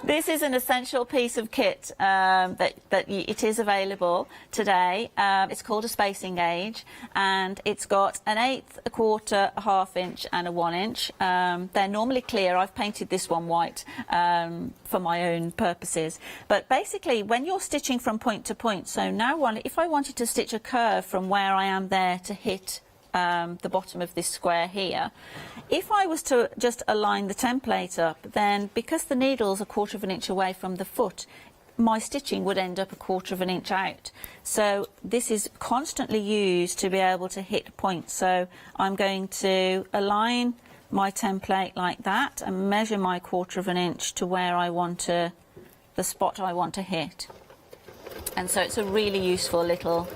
This is an essential piece of kit it is available today. It's called a spacing gauge, and it's got an 1/8, a 1/4, a 1/2 inch and a 1 inch. They're normally clear. I've painted this one white for my own purposes. But basically, when you're stitching from point to point, so now if I wanted to stitch a curve from where I am there to hit the bottom of this square here, if I was to just align the template up, then because the needle's a 1/4 of an inch away from the foot, my stitching would end up a 1/4 of an inch out. So this is constantly used to be able to hit points. So I'm going to align my template like that and measure my 1/4 of an inch to where I want to, the spot I want to hit. And so it's a really useful little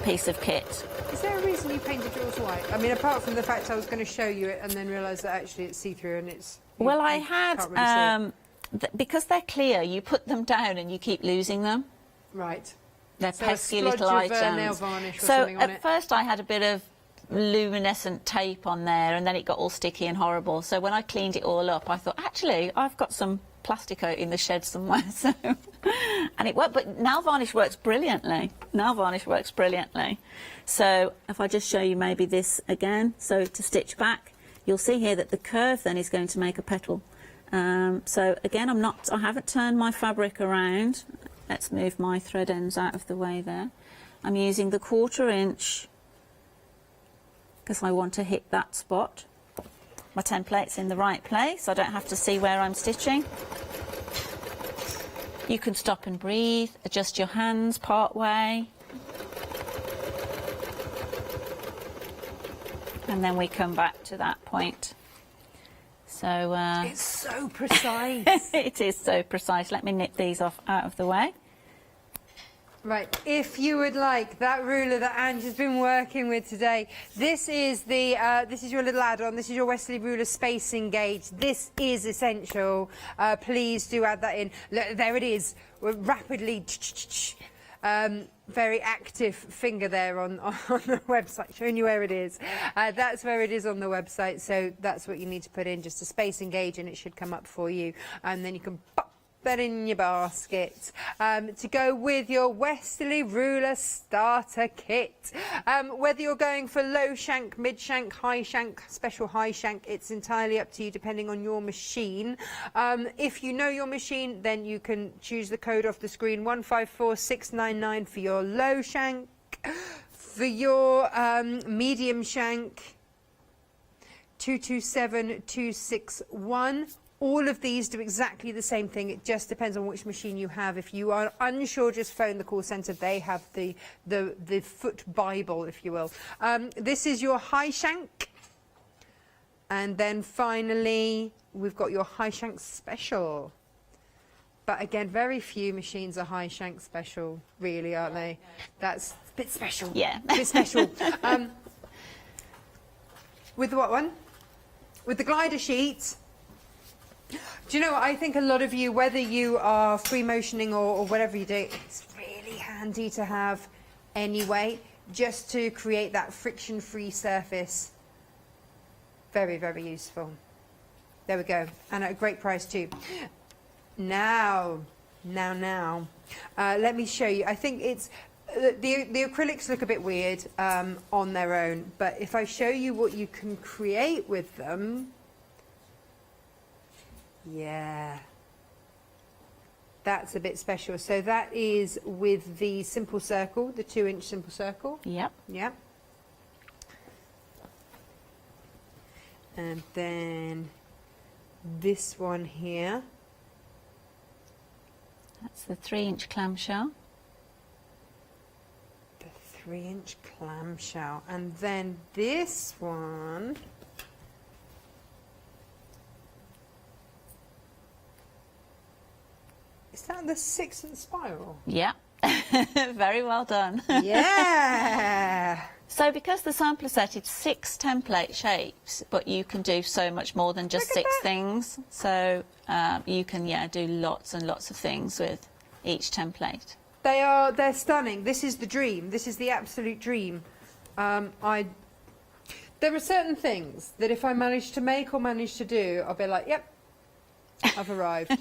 piece of kit. Is there a reason you painted yours white? I mean, apart from the fact I was going to show you it and then realise that actually it's see-through and it's... Well, I can't really see had, because they're clear, you put them down and you keep losing them. Right. They're So pesky a little splodge of, items. nail varnish or So something on at it. first I had a bit of luminescent tape on there, and then it got all sticky and horrible. So when I cleaned it all up, I thought, actually, I've got some plastic out in the shed somewhere. So, and it worked. But nail varnish works brilliantly. Nail varnish works brilliantly. So if I just show you maybe this again, so to stitch back, you'll see here that the curve then is going to make a petal. So again, I haven't turned my fabric around. Let's move my thread ends out of the way there. I'm using the 1/4 inch because I want to hit that spot. My template's in the right place. I don't have to see where I'm stitching. You can stop and breathe, adjust your hands part way. And then we come back to that point. So It's so precise. it is so precise. Let me nip these off out of the way. Right, if you would like that ruler that Ange has been working with today, this is your little add-on. This is your Westerly ruler spacing gauge. This is essential. Please do add that in. Look, there it is. We're rapidly, very active finger there on the website, showing you where it is. That's where it is on the website. So that's what you need to put in, just a spacing gauge, and it should come up for you. And then you can pop that in your basket to go with your Westerly ruler starter kit. Whether you're going for low shank, mid shank, high shank, special high shank, it's entirely up to you depending on your machine. If you know your machine, then you can choose the code off the screen, 154699 for your low shank. For your medium shank, 227261. All of these do exactly the same thing. It just depends on which machine you have. If you are unsure, just phone the call centre. They have the foot Bible, if you will. This is your high shank. And then finally, we've got your high shank special. But again, very few machines are high shank special, really, aren't they? That's a bit special. Yeah. A bit special. With the what one? With the glider sheet. Do you know what? I think a lot of you, whether you are free motioning or whatever you do, it's really handy to have anyway, just to create that friction-free surface. Very, very useful. There we go. And at a great price too. Now, let me show you. I think it's... The acrylics look a bit weird on their own, but if I show you what you can create with them... Yeah, that's a bit special. So that is with the simple circle, the 2-inch simple circle. Yep. Yep. And then this one here. That's the 3-inch clamshell. The 3-inch clamshell. And then this one. Is that the 6th spiral? Yeah. Very well done. Yeah. So because the sampler set is 6 template shapes, but you can do so much more than just 6 things. So you can, do lots and lots of things with each template. They're stunning. This is the dream. This is the absolute dream. There are certain things that if I manage to make or manage to do, I'll be like, yep, I've arrived.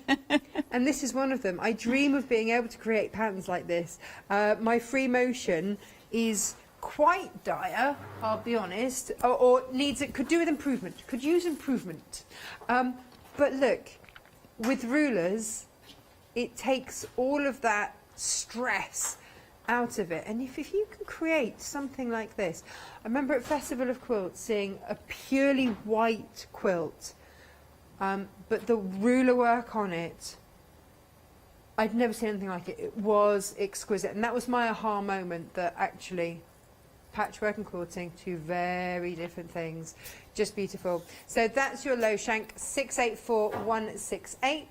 And this is one of them. I dream of being able to create patterns like this. My free motion is quite dire, I'll be honest, or could do with improvement, could use improvement. But look, with rulers, it takes all of that stress out of it. And if you can create something like this, I remember at Festival of Quilts seeing a purely white quilt, but the ruler work on it, I'd never seen anything like it. It was exquisite, and that was my aha moment that actually patchwork and quilting, two very different things. Just beautiful. So that's your low shank, 684168.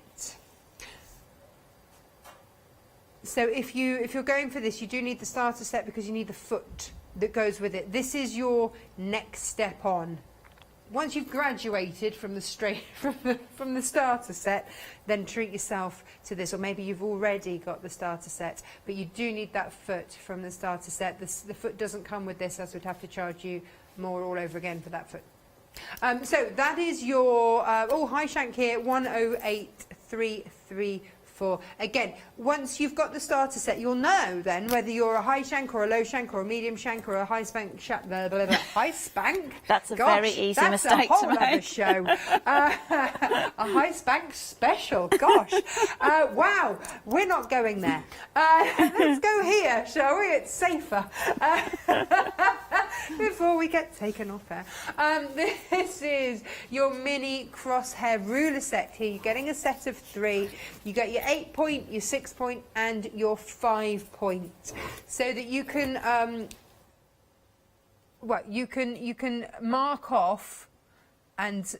So if you're going for this, you do need the starter set because you need the foot that goes with it. This is your next step on. Once you've graduated from the starter set, then treat yourself to this. Or maybe you've already got the starter set, but you do need that foot from the starter set. The foot doesn't come with this, as we'd have to charge you more all over again for that foot. So that is your high shank here, 108334. Again, once you've got the starter set, you'll know then whether you're a high shank or a low shank or a medium shank or a high spank high spank. That's a very easy mistake to make. That's a whole other show. A high spank special. Gosh, wow, we're not going there. Let's go here, shall we? It's safer. Before we get taken off air. This is your mini crosshair ruler set here. You're getting a set of 3. You get your 8-point, your 6-point, and your 5-point, so that you can you can mark off and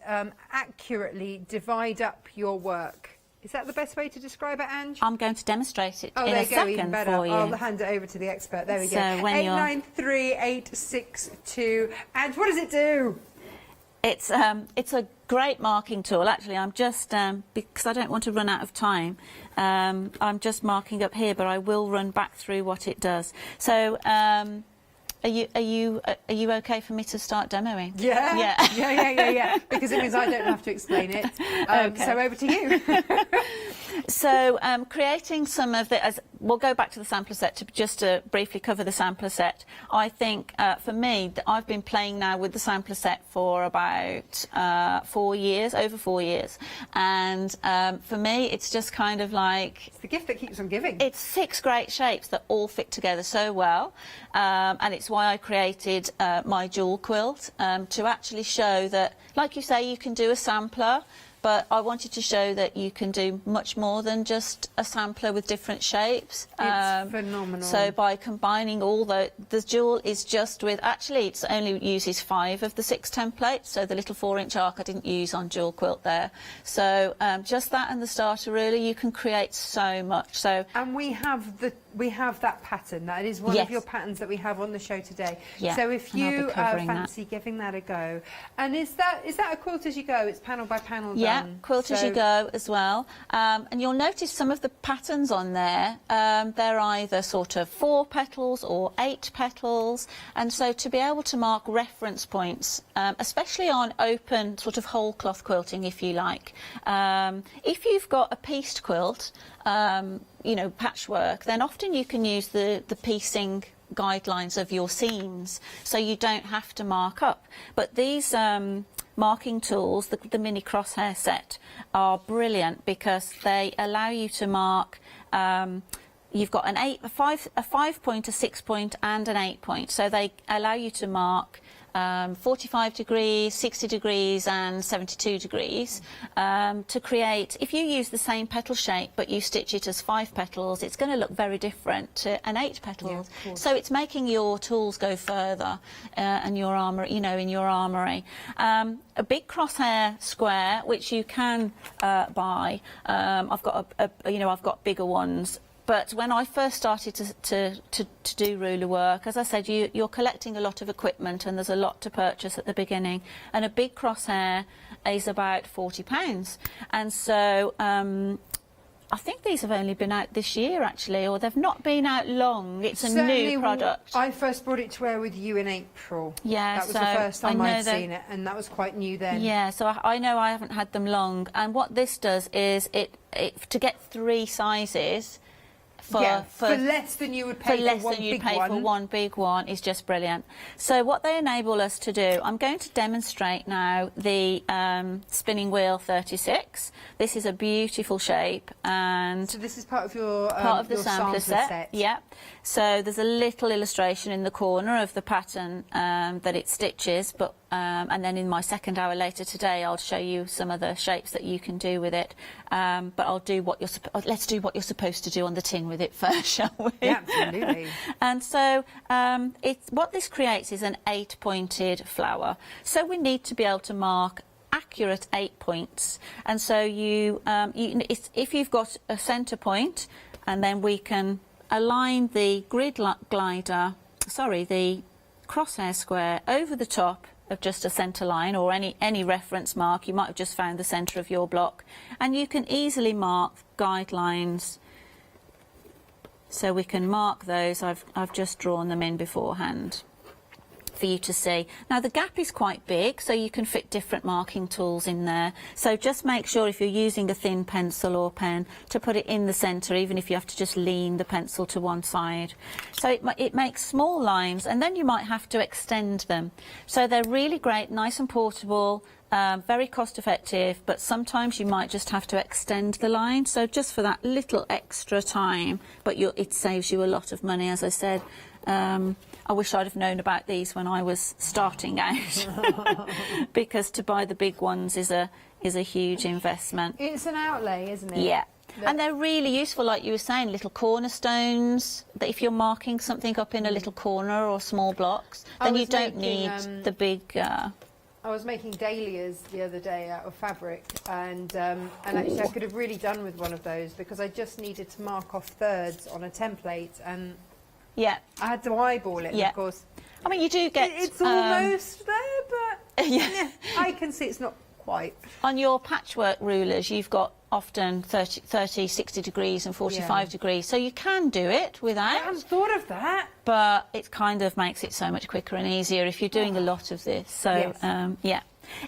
accurately divide up your work. Is that the best way to describe it, Ange? I'm going to demonstrate it in there a you go, even second better. for you. I'll hand it over to the expert. There we go. So when 893862. And what does it do? It's a great marking tool. Actually, I'm just because I don't want to run out of time. I'm just marking up here, but I will run back through what it does. So. Are you okay for me to start demoing? Yeah. Because it means I don't have to explain it. Okay. So over to you. So creating some of the, we'll go back to the sampler set just to briefly cover the sampler set. I think for me, I've been playing now with the sampler set for about 4 years, over 4 years, and for me, it's just kind of like it's the gift that keeps on giving. It's 6 great shapes that all fit together so well, and it's why I created my jewel quilt to actually show that, like you say, you can do a sampler. But I wanted to show that you can do much more than just a sampler with different shapes. It's phenomenal. So by combining all the jewel is just with, actually it only uses 5 of the 6 templates, so the little 4-inch arc I didn't use on jewel quilt there. So just that and the starter ruler, you can create so much. So and we have that pattern. That is one of your patterns that we have on the show today. Yeah. So if you fancy giving that a go, and is that a quilt as you go? It's panel by panel. Yeah, quilt as you go as well. And you'll notice some of the patterns on there. They're either sort of 4 petals or 8 petals, and so to be able to mark reference points, especially on open sort of whole cloth quilting, if you like. If you've got a pieced quilt, you know, patchwork, then often you can use the piecing guidelines of your seams, so you don't have to mark up. But these marking tools, the mini crosshair set, are brilliant because they allow you to mark. You've got a 5-point, a 6-point, and an 8-point, so they allow you to mark 45 degrees, 60 degrees and 72 degrees to create. If you use the same petal shape but you stitch it as 5 petals, it's going to look very different to an 8 petals. Yeah, so it's making your tools go further and your armour, you know, in your armoury. A big crosshair square, which you can buy. I've got I've got bigger ones. But when I first started to do ruler work, as I said, you're collecting a lot of equipment and there's a lot to purchase at the beginning. And a big crosshair is about £40. And so I think these have only been out this year, actually, or they've not been out long. It's a Certainly, new product. I first brought it to wear with you in April. Yeah, that was so the first time I know I'd seen it, and that was quite new then. Yeah, so I know I haven't had them long, and what this does is it to get 3 sizes for less than you would pay for one big one is just brilliant. So what they enable us to do, I'm going to demonstrate now the spinning wheel 36. This is a beautiful shape, and so this is part of your the sampler set. Yeah. So there's a little illustration in the corner of the pattern that it stitches, but and then in my second hour later today, I'll show you some of the shapes that you can do with it. But I'll do what let's do what you're supposed to do on the tin with it first, shall we? Yeah, absolutely. And so what this creates is an 8-pointed flower. So we need to be able to mark accurate 8 points. And so if you've got a centre point, and then we can align the the crosshair square over the top of just a centre line, or any reference mark. You might have just found the centre of your block, and you can easily mark guidelines. So we can mark those. I've just drawn them in beforehand for you to see. Now the gap is quite big, so you can fit different marking tools in there. So just make sure, if you're using a thin pencil or pen, to put it in the centre, even if you have to just lean the pencil to one side. So it makes small lines, and then you might have to extend them. So they're really great, nice and portable, very cost effective, but sometimes you might just have to extend the line. So just for that little extra time, but it saves you a lot of money, as I said. I wish I'd have known about these when I was starting out, because to buy the big ones is a huge investment. It's an outlay, isn't it? Yeah. And they're really useful, like you were saying, little cornerstones, that if you're marking something up in a little corner or small blocks, then you don't need the big... I was making dahlias the other day out of fabric, and actually I could have really done with one of those, because I just needed to mark off thirds on a template, and yeah, I had to eyeball it. Yeah. Of course, I mean, you do get it's almost there, but yeah, I can see it's not quite. On your patchwork rulers, you've got often 30, 60 degrees and 45 degrees, so you can do it without. I hadn't thought of that. But it kind of makes it so much quicker and easier if you're doing a lot of this. So, yeah.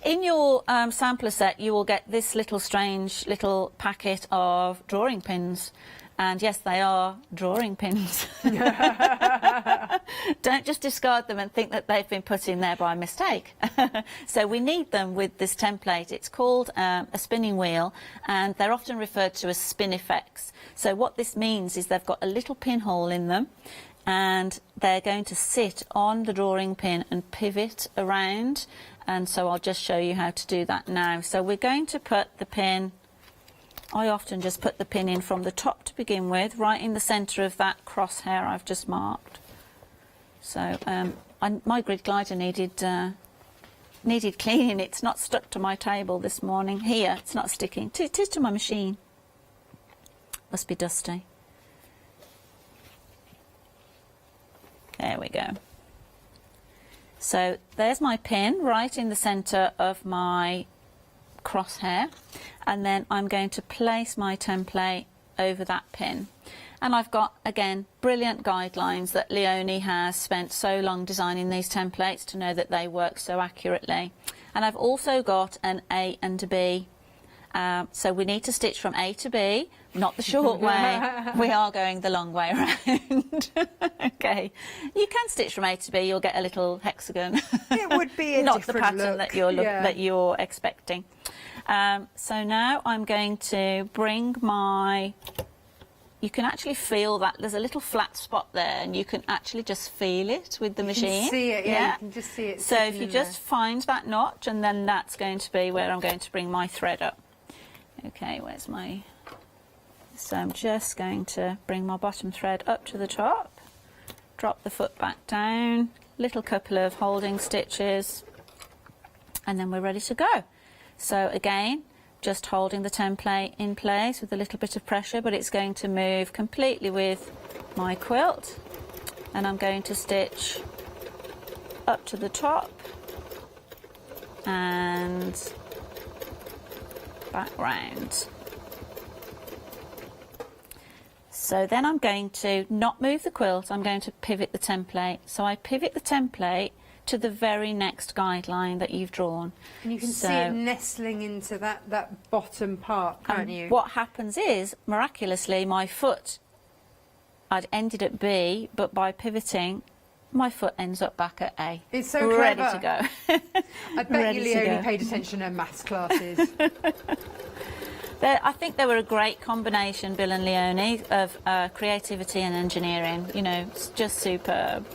In your sampler set, you will get this strange little packet of drawing pins. And yes, they are drawing pins. Don't just discard them and think that they've been put in there by mistake. So we need them with this template. It's called a spinning wheel, and they're often referred to as spin effects. So what this means is they've got a little pinhole in them, and they're going to sit on the drawing pin and pivot around. And so I'll just show you how to do that now. So we're going to put the pin... I often just put the pin in from the top to begin with, right in the centre of that crosshair I've just marked. So my grid glider needed cleaning. It's not stuck to my table this morning. Here, it's not sticking. It is to my machine. Must be dusty. There we go. So there's my pin right in the centre of my crosshair, and then I'm going to place my template over that pin. And I've got, again, brilliant guidelines that Leonie has spent so long designing these templates to know that they work so accurately. And I've also got an A and a B. So we need to stitch from A to B, not the short way. We are going the long way around. Okay. You can stitch from A to B, you'll get a little hexagon. It would be a not different the pattern look. that you're expecting. So now I'm going to bring my... You can actually feel that there's a little flat spot there, and you can actually just feel it with the machine. You can see it, yeah. You can just see it. So if you just find that notch, and then that's going to be where I'm going to bring my thread up. Okay, where's my... So I'm just going to bring my bottom thread up to the top, drop the foot back down, little couple of holding stitches, and then we're ready to go. So again, just holding the template in place with a little bit of pressure, but it's going to move completely with my quilt, and I'm going to stitch up to the top and back round. So then I'm going to not move the quilt, I'm going to pivot the template. So I pivot the template to the very next guideline that you've drawn. And you can see it nestling into that bottom part, can't you? What happens is, miraculously, my foot, I'd ended at B, but by pivoting, my foot ends up back at A. It's so ready clever. to go. I bet you Leonie paid attention in maths classes. I think they were a great combination, Bill and Leonie, of creativity and engineering. You know, it's just superb.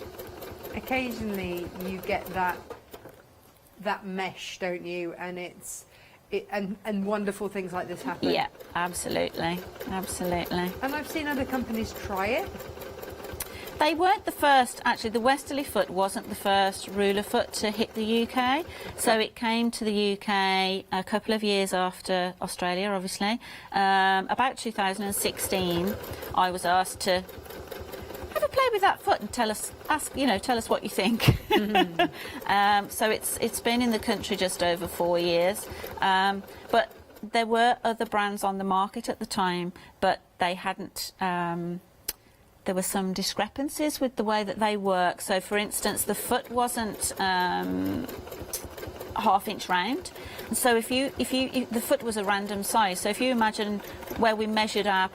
Occasionally you get that mesh, don't you? And and wonderful things like this happen. Yeah, absolutely, absolutely. And I've seen other companies try it. They weren't the first, actually. The westerly foot wasn't the first ruler foot to hit the UK. So it came to the UK a couple of years after Australia, obviously. About 2016, I was asked to have a play with that foot and tell us what you think. Mm-hmm. So it's been in the country just over 4 years. But there were other brands on the market at the time, but they hadn't. There were some discrepancies with the way that they work. So, for instance, the foot wasn't half-inch round. And so, if the foot was a random size. So, if you imagine where we measured a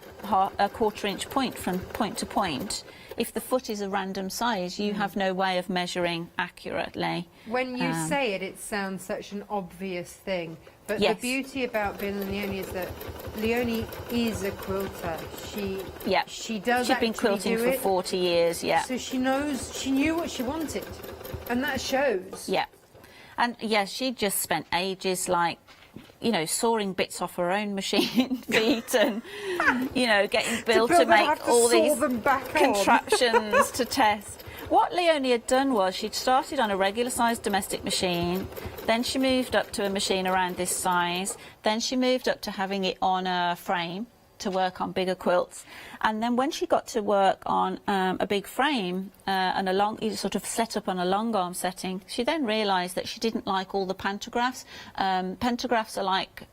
quarter-inch point from point to point, if the foot is a random size, you have no way of measuring accurately. When you say it, it sounds such an obvious thing. But yes. The beauty about Bill and Leonie is that Leonie is a quilter. She does. She's been quilting for 40 years. Yeah. So she knew what she wanted, and that shows. Yeah, and yeah, she just spent ages sawing bits off her own machine feet and getting Bill to make all these contraptions to test. What Leonie had done was she'd started on a regular sized domestic machine, then she moved up to a machine around this size, then she moved up to having it on a frame to work on bigger quilts, and then when she got to work on a big frame and sort of set up on a long arm setting, she then realised that she didn't like all the pantographs. Pantographs are like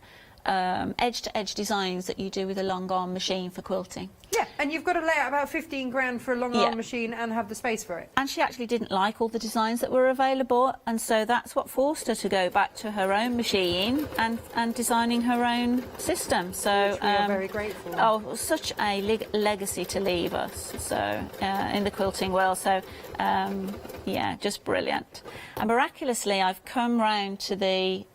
edge-to-edge designs that you do with a long arm machine for quilting. Yeah, and you've got to lay out about 15 grand for a long arm machine and have the space for it. And she actually didn't like all the designs that were available, and so that's what forced her to go back to her own machine and designing her own system. So which we are very grateful. Oh, such a legacy to leave us. So in the quilting world. So yeah, just brilliant. And miraculously, I've come round to the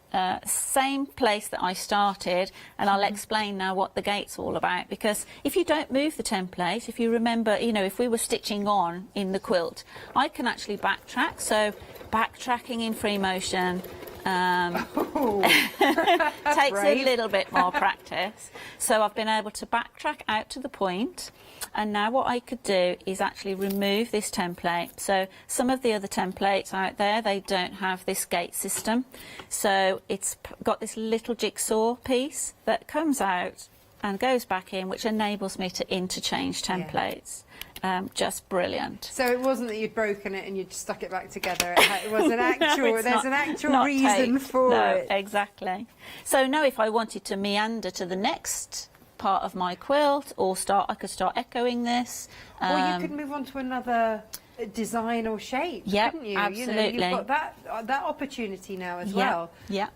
same place that I started, and I'll explain now what the gate's all about, because if you don't move the template, if you remember, if we were stitching on in the quilt, I can actually backtrack. So backtracking in free motion takes a little bit more practice. So I've been able to backtrack out to the point, and now what I could do is actually remove this template. So some of the other templates out there, they don't have this gate system. So it's got this little jigsaw piece that comes out and goes back in, which enables me to interchange templates. Just brilliant. So it wasn't that you'd broken it and you'd stuck it back together. It was an actual. There's an actual reason for it. Exactly. So now, if I wanted to meander to the next part of my quilt, or I could start echoing this. Or you could move on to another design or shape, couldn't you? Absolutely. You've got that opportunity now as well. Yeah.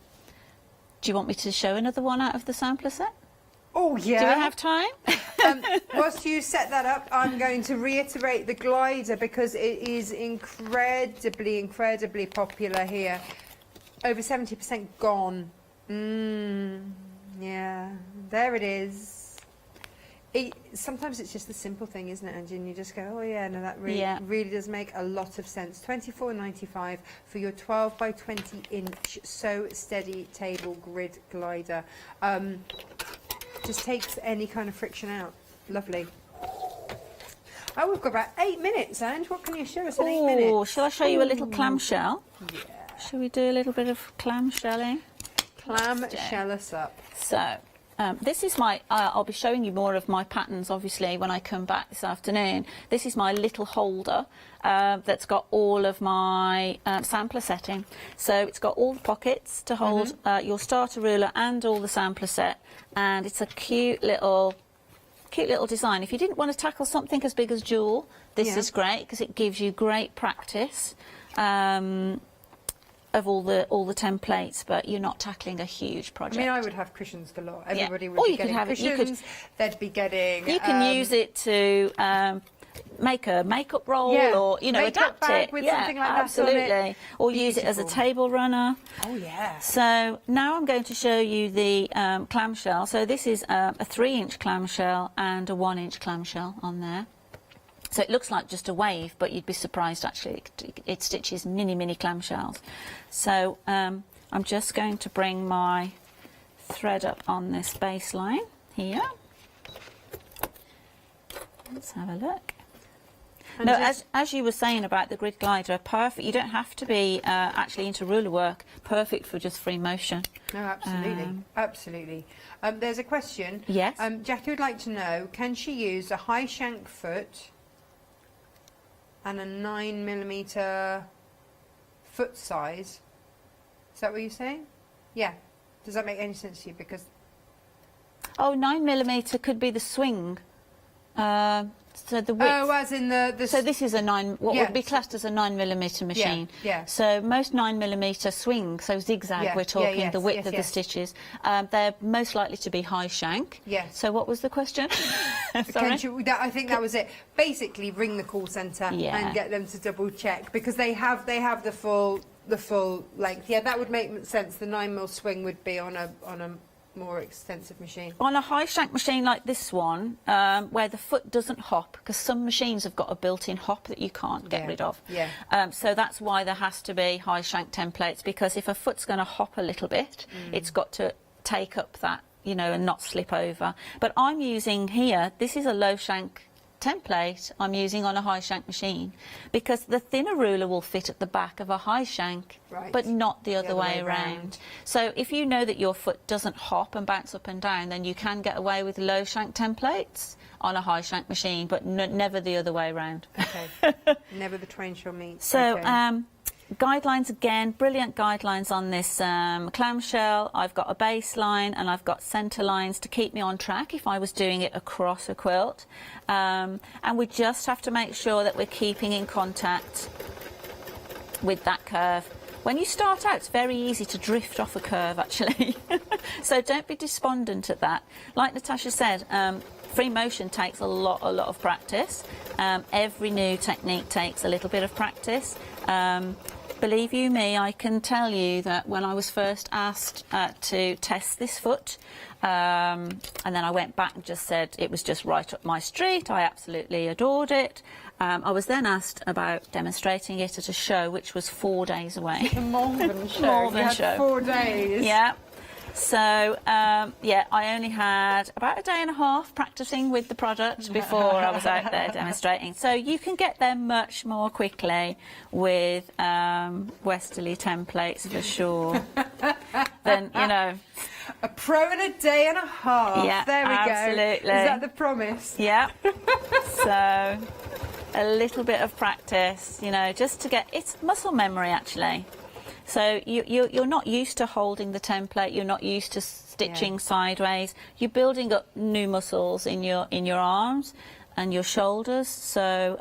Do you want me to show another one out of the sampler set? Oh, yeah. Do we have time? Whilst you set that up, I'm going to reiterate the glider, because it is incredibly, incredibly popular here. Over 70% gone. Yeah, there it is. Sometimes it's just the simple thing, isn't it, Angie? And you just go, oh yeah, no, that really does make a lot of sense. £24.95 for your 12 by 20 inch So Steady table grid glider. Just takes any kind of friction out. Lovely. Oh, we've got about 8 minutes, Ange. What can you show us in 8 minutes? Oh, shall I show you a little clamshell? Yeah. Shall we do a little bit of clamshelling? Clamshell us up. So, this is my, I'll be showing you more of my patterns, obviously, when I come back this afternoon. This is my little holder that's got all of my sampler setting. So it's got all the pockets to hold your starter ruler and all the sampler set. And it's a cute little cute little design. If you didn't want to tackle something as big as jewel, this is great because it gives you great practice of all the templates, but you're not tackling a huge project. I mean, I would have cushions galore. Everybody would Or be you could getting have cushions. They'd be getting. You can use it to make a makeup roll, or makeup adapt bag it. with something like that on absolutely. it. Or use it as a table runner. Oh yeah. So now I'm going to show you the clamshell. So this is a 3-inch clamshell and a 1-inch clamshell on there. So it looks like just a wave, but you'd be surprised actually. It stitches mini clamshells. So I'm just going to bring my thread up on this baseline here. Let's have a look. No, as you were saying about the grid glider, perfect. You don't have to be actually into ruler work. Perfect for just free motion. No, absolutely, absolutely. There's a question. Yes. Jackie would like to know: can she use a high shank foot and a 9mm foot size? Is that what you're saying? Yeah. Does that make any sense to you? Because 9mm could be the swing. So the width. Oh, as in the so this is a would be classed as a 9mm machine. Yeah. So most 9mm swing, so zigzag, we're talking the width of the stitches. They're most likely to be high shank. Yes. So what was the question? Sorry. I think that was it. Basically, ring the call centre and get them to double check because they have the full length. Yeah, that would make sense. The 9mm swing would be on a more extensive machine. On a high shank machine like this one, where the foot doesn't hop, because some machines have got a built-in hop that you can't get rid of. Yeah. So that's why there has to be high shank templates, because if a foot's going to hop a little bit, it's got to take up that, and not slip over. But I'm using here, this is a low shank template I'm using on a high shank machine, because the thinner ruler will fit at the back of a high shank, but not the other way around. So if you know that your foot doesn't hop and bounce up and down, then you can get away with low shank templates on a high shank machine, but never the other way around. Okay. Never the twain shall meet. So okay. Guidelines again, brilliant guidelines on this clamshell. I've got a baseline and I've got centre lines to keep me on track if I was doing it across a quilt. And we just have to make sure that we're keeping in contact with that curve. When you start out, it's very easy to drift off a curve actually. So don't be despondent at that. Like Natasha said, free motion takes a lot of practice. Every new technique takes a little bit of practice. Believe you me, I can tell you that when I was first asked to test this foot, and then I went back and just said it was just right up my street, I absolutely adored it. I was then asked about demonstrating it at a show, which was 4 days away. The Malvern show. Malvern show. 4 days. Yeah. So, yeah, I only had about a day and a half practising with the product before I was out there demonstrating. So you can get there much more quickly with westerly templates for sure than, A pro in a day and a half. Yeah, there we absolutely. go. Is that the promise? Yeah. So a little bit of practice, just to get... It's muscle memory, actually. So you're not used to holding the template. You're not used to stitching sideways. You're building up new muscles in your arms and your shoulders. So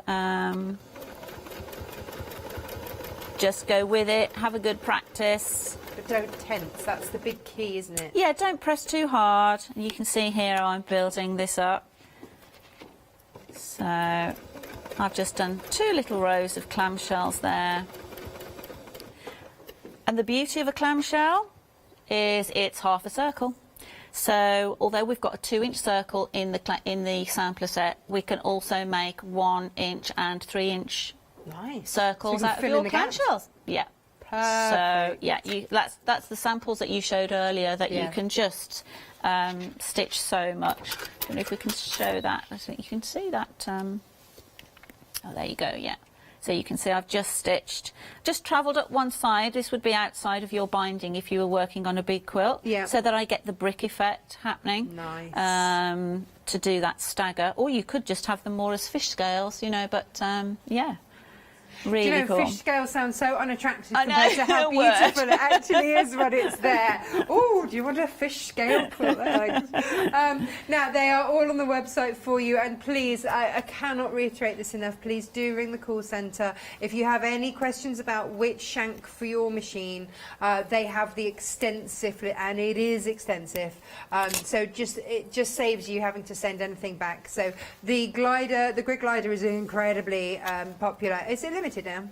just go with it. Have a good practice. But don't tense. That's the big key, isn't it? Yeah, don't press too hard. And you can see here I'm building this up. So I've just done 2 little rows of clamshells there. And the beauty of a clamshell is it's half a circle. So although we've got a 2-inch circle in the sampler set, we can also make 1-inch and 3-inch circles out of your clamshells. Yeah. Perfect. So yeah, that's the samples that you showed earlier that you can just stitch so much. I don't know if we can show that. I think you can see that. Oh, there you go. Yeah. So you can see I've just travelled up one side. This would be outside of your binding if you were working on a big quilt. Yeah. So that I get the brick effect happening. Nice. To do that stagger. Or you could just have them more as fish scales, but yeah. Really Do you know, cool. fish scale sounds so unattractive I know, compared to how the word. beautiful it actually is when it's there. Oh, do you want a fish scale quilt? Now, they are all on the website for you, and please, I cannot reiterate this enough, please do ring the call centre. If you have any questions about which shank for your machine, they have the extensive, and it is extensive, so it just saves you having to send anything back. So the glider, the grid glider is incredibly popular. Is it limited now?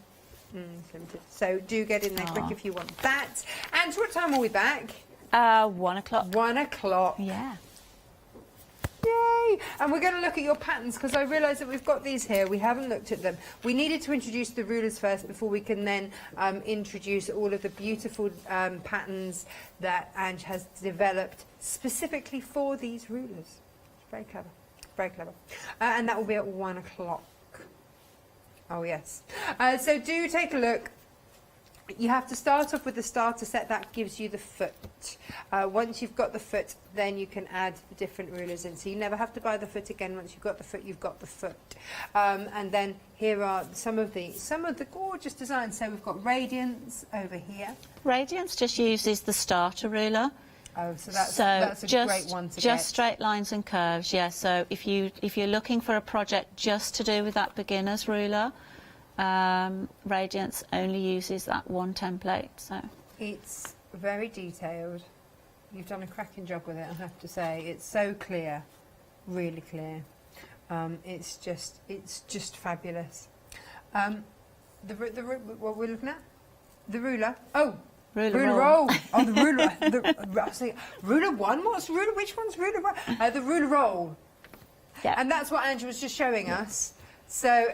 It's limited. So do get in there quick if you want that. And what time are we back? 1 o'clock. 1 o'clock. Yeah. Yay! And we're going to look at your patterns, because I realise that we've got these here. We haven't looked at them. We needed to introduce the rulers first before we can then introduce all of the beautiful patterns that Ange has developed specifically for these rulers. Very clever. Very clever. And that will be at 1 o'clock. Oh, yes. So do take a look. You have to start off with the starter set. That gives you the foot. Once you've got the foot, then you can add the different rulers in. So you never have to buy the foot again. Once you've got the foot, you've got the foot. And then here are some of the gorgeous designs. So we've got Radiance over here. Radiance just uses the starter ruler. Oh, so that's a great one to get. Just straight lines and curves, yeah. So if you're looking for a project just to do with that beginner's ruler, Radiance only uses that one template. So it's very detailed. You've done a cracking job with it, I have to say. It's so clear, really clear. It's just fabulous. What we're looking at? The ruler. Oh. Ruler roll. Oh, the ruler. Ruler one? What's ruler? Which one's ruler one? The ruler roll. Yeah. And that's what Angela was just showing us. So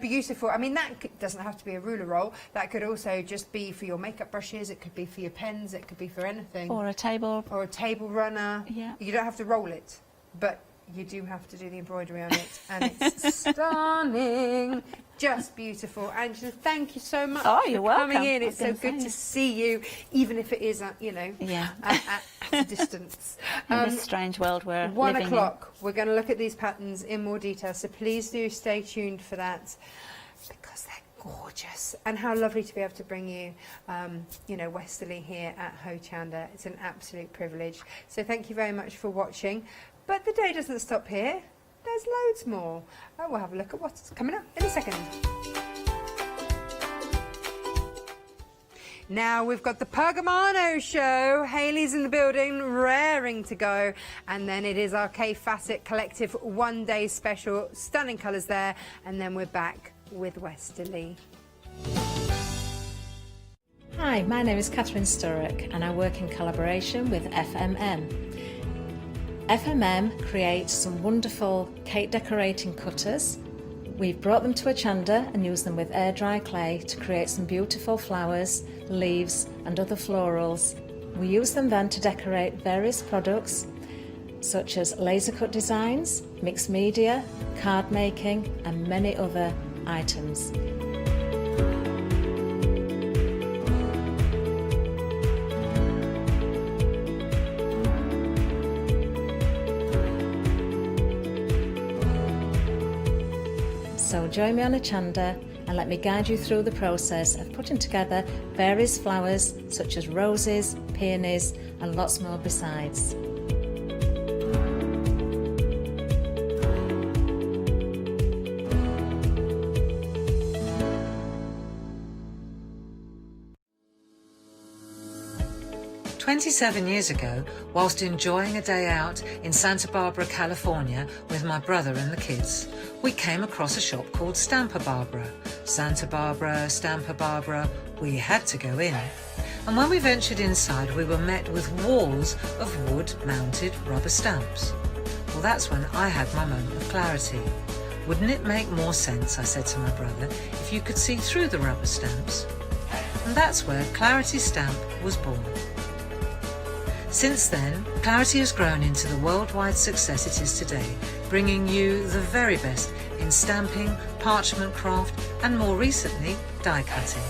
beautiful. I mean, that doesn't have to be a ruler roll. That could also just be for your makeup brushes. It could be for your pens. It could be for anything. Or a table. Or a table runner. Yeah. You don't have to roll it, but you do have to do the embroidery on it, and it's stunning. Just beautiful. Angela, thank you so much for coming in. It's so good to see you, even if it is, at a distance. In this strange world we're 1 living o'clock. We're going to look at these patterns in more detail, so please do stay tuned for that, because they're gorgeous. And how lovely to be able to bring you, Westerly here at Hochanda. It's an absolute privilege. So thank you very much for watching. But the day doesn't stop here. There's loads more. We'll have a look at what's coming up in a second. Now we've got the Pergamano show. Hayley's in the building, raring to go. And then it is our K Facet Collective one-day special. Stunning colours there. And then we're back with Westerly. Hi, my name is Catherine Sturrock and I work in collaboration with FMM. FMM creates some wonderful cake decorating cutters. We've brought them to Hochanda and used them with air dry clay to create some beautiful flowers, leaves and other florals. We use them then to decorate various products such as laser cut designs, mixed media, card making and many other items. So join me on Hochanda and let me guide you through the process of putting together various flowers such as roses, peonies and lots more besides. "27 years ago, whilst enjoying a day out in Santa Barbara, California with my brother and the kids, we came across a shop called Stamper Barbara. Santa Barbara, Stamper Barbara, we had to go in. And when we ventured inside, we were met with walls of wood-mounted rubber stamps. Well, that's when I had my moment of clarity. Wouldn't it make more sense, I said to my brother, if you could see through the rubber stamps? And that's where Clarity Stamp was born. Since then, Clarity has grown into the worldwide success it is today, bringing you the very best in stamping, parchment craft, and more recently, die cutting.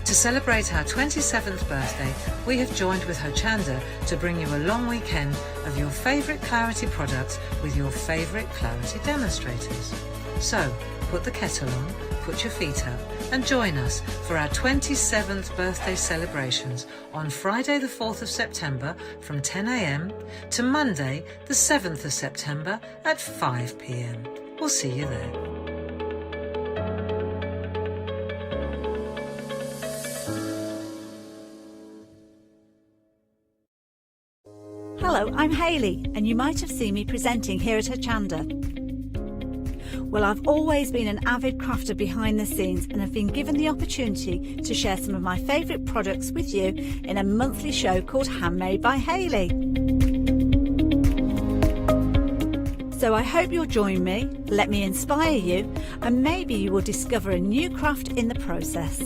To celebrate our 27th birthday, we have joined with Hochanda to bring you a long weekend of your favourite Clarity products with your favourite Clarity demonstrators. So, put the kettle on, put your feet up and join us for our 27th birthday celebrations on Friday the 4th of September from 10 a.m. to Monday the 7th of September at 5 p.m. We'll see you there. Hello, I'm Hayley, and you might have seen me presenting here at Hochanda. Well, I've always been an avid crafter behind the scenes and have been given the opportunity to share some of my favourite products with you in a monthly show called Handmade by Hayley. So I hope you'll join me, let me inspire you, and maybe you will discover a new craft in the process.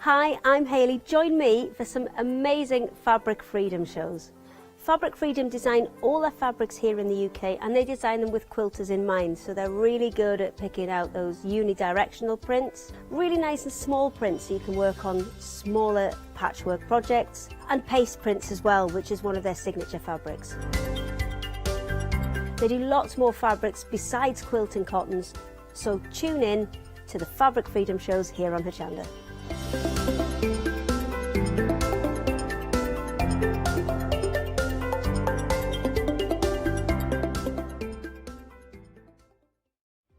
Hi, I'm Hayley. Join me for some amazing Fabric Freedom shows. Fabric Freedom design all their fabrics here in the UK, and they design them with quilters in mind, so they're really good at picking out those unidirectional prints, really nice and small prints so you can work on smaller patchwork projects, and paste prints as well, which is one of their signature fabrics. They do lots more fabrics besides quilt and cottons, so tune in to the Fabric Freedom shows here on Hochanda.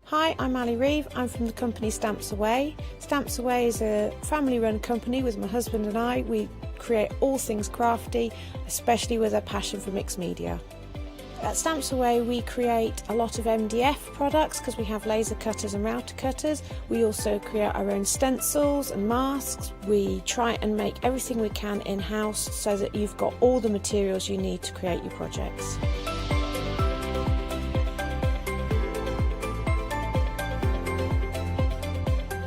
Hi, I'm Ali Reeve. I'm from the company Stamps Away. Stamps Away is a family-run company with my husband and I. We create all things crafty, especially with a passion for mixed media. At Stamps Away we create a lot of MDF products because we have laser cutters and router cutters. We also create our own stencils and masks. We try and make everything we can in-house so that you've got all the materials you need to create your projects.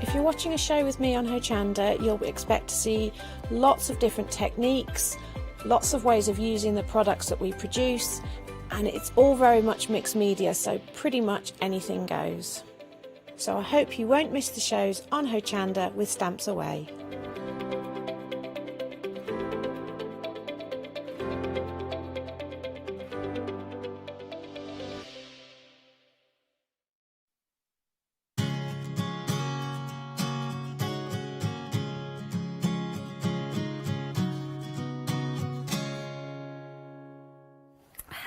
If you're watching a show with me on Hochanda, you'll expect to see lots of different techniques, lots of ways of using the products that we produce, and it's all very much mixed media, so pretty much anything goes. So I hope you won't miss the shows on Hochanda with Stamps Away.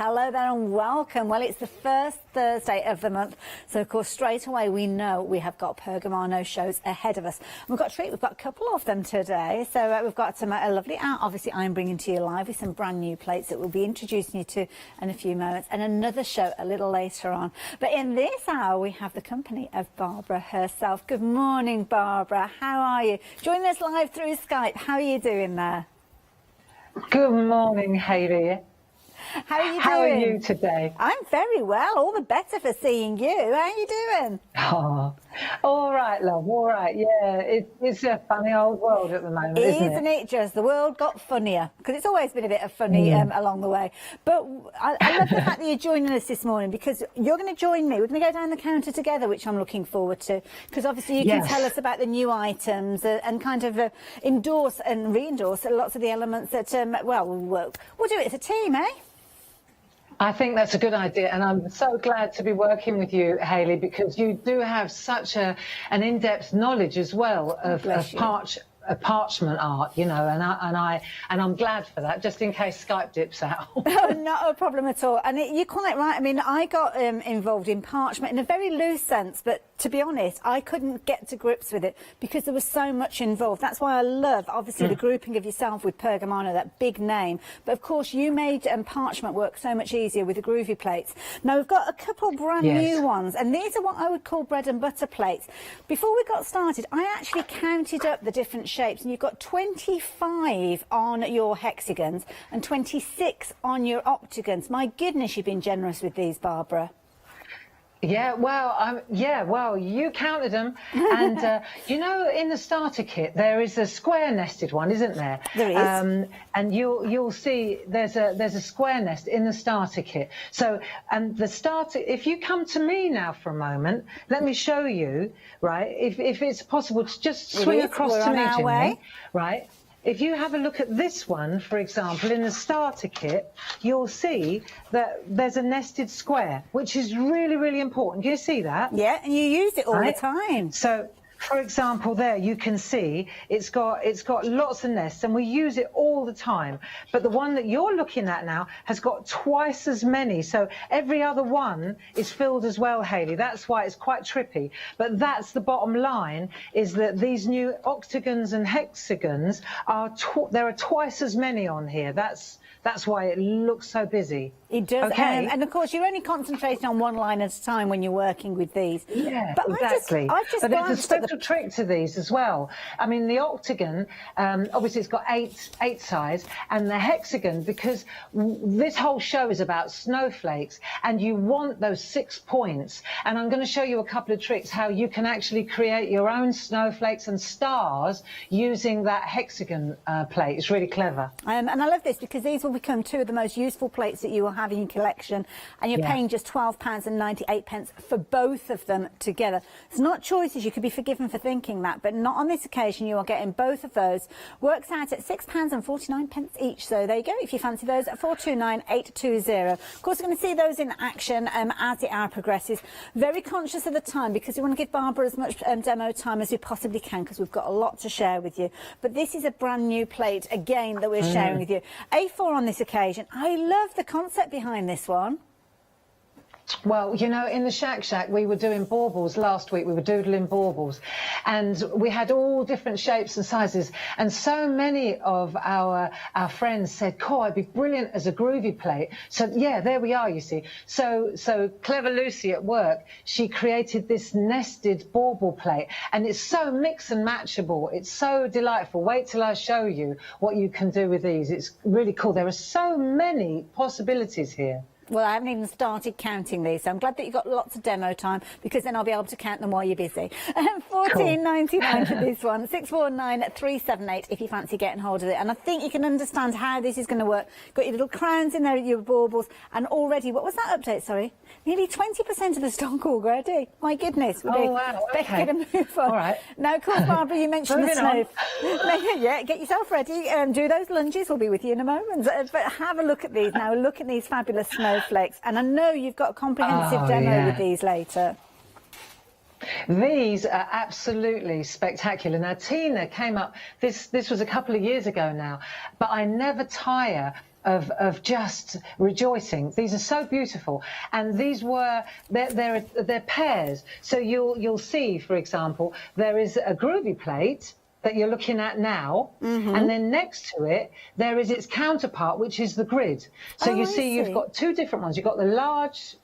Hello there and welcome. Well, it's the first Thursday of the month, so of course straight away we know we have got Pergamano shows ahead of us. And we've got a treat, we've got a couple of them today. So we've got some lovely art, obviously I'm bringing to you live with some brand new plates that we'll be introducing you to in a few moments, and another show a little later on. But in this hour we have the company of Barbara herself. Good morning, Barbara. How are you? Joining us live through Skype. How are you doing there? Good morning, Hayley. How are you doing? How are you today? I'm very well. All the better for seeing you. How are you doing? Oh, all right, love. All right. Yeah, it's a funny old world at the moment, isn't it? Just the world got funnier, because it's always been a bit of funny along the way. But I love the fact that you're joining us this morning, because you're going to join me. We're going to go down the counter together, which I'm looking forward to, because obviously you can tell us about the new items and kind of endorse and re-endorse lots of the elements that, well, we'll do it as a team, eh? I think that's a good idea, and I'm so glad to be working with you, Hayley, because you do have such an in-depth knowledge as well of parchment art, you know, and I'm glad for that, just in case Skype dips out. No, not a problem at all. And you're quite right. I mean, I got involved in parchment in a very loose sense, but to be honest, I couldn't get to grips with it because there was so much involved. That's why I love, obviously, the grouping of yourself with Pergamano, that big name. But of course, you made parchment work so much easier with the groovy plates. Now, we've got a couple brand new ones, and these are what I would call bread and butter plates. Before we got started, I actually counted up the different shapes, and you've got 25 on your hexagons and 26 on your octagons. My goodness, you've been generous with these, Barbara. Yeah, well, you counted them, and you know, in the starter kit there is a square nested one, isn't there? There is. And you'll see there's a square nest in the starter kit. So, and the starter, if you come to me now for a moment, let me show you, right? If it's possible to just swing across to me, Jimmy, right? If you have a look at this one, for example, in the starter kit, you'll see that there's a nested square, which is really, really important. Do you see that? Yeah, and you use it all the time. So, for example, there you can see it's got lots of nests, and we use it all the time. But the one that you're looking at now has got twice as many. So every other one is filled as well, Hayley. That's why it's quite trippy. But that's the bottom line, is that these new octagons and hexagons there are twice as many on here. That's why it looks so busy. It does. Okay. And of course, you're only concentrating on one line at a time when you're working with these. Yeah, but exactly. I've just but there's a glanced special trick to these as well. I mean, the octagon, obviously it's got eight sides, and the hexagon, because this whole show is about snowflakes, and you want those 6 points. And I'm going to show you a couple of tricks how you can actually create your own snowflakes and stars using that hexagon plate. It's really clever. And I love this because these will become two of the most useful plates that you will have in your collection, and you're paying just £12.98 for both of them together. It's not choices. You could be forgiven for thinking that, but not on this occasion. You are getting both of those. Works out at £6.49 each. So there you go. If you fancy those, at 429,820. Of course, we're going to see those in action as the hour progresses. Very conscious of the time because we want to give Barbara as much demo time as we possibly can because we've got a lot to share with you. But this is a brand new plate again that we're sharing with you. A4 on this occasion. I love the concept behind this one. Well, you know, in the Shack, we were doing baubles last week. We were doodling baubles, and we had all different shapes and sizes. And so many of our friends said, "Cool, I'd be brilliant as a groovy plate." So yeah, there we are. You see, so clever Lucy at work, she created this nested bauble plate, and it's so mix and matchable. It's so delightful. Wait till I show you what you can do with these. It's really cool. There are so many possibilities here. Well, I haven't even started counting these, so I'm glad that you've got lots of demo time because then I'll be able to count them while you're busy. £14.99 for this one, 649,378 if you fancy getting hold of it. And I think you can understand how this is going to work. Got your little crowns in there, your baubles, and already, what was that update, sorry? Nearly 20% of the stock already. My goodness. Oh, wow, okay. Better get a move on. All right. Now, of course, Barbara, you mentioned the snow. Yeah, get yourself ready. Do those lunges. We'll be with you in a moment. But have a look at these now. Look at these fabulous snowflakes. And I know you've got a comprehensive demo with these later. These are absolutely spectacular. Now, Tina came up, this was a couple of years ago now, but I never tire of just rejoicing. These are so beautiful, and these were they're pairs. So you'll see, for example, there is a groovy plate that you're looking at now, and then next to it there is its counterpart, which is the grid. So you see you've got two different ones. You've got the large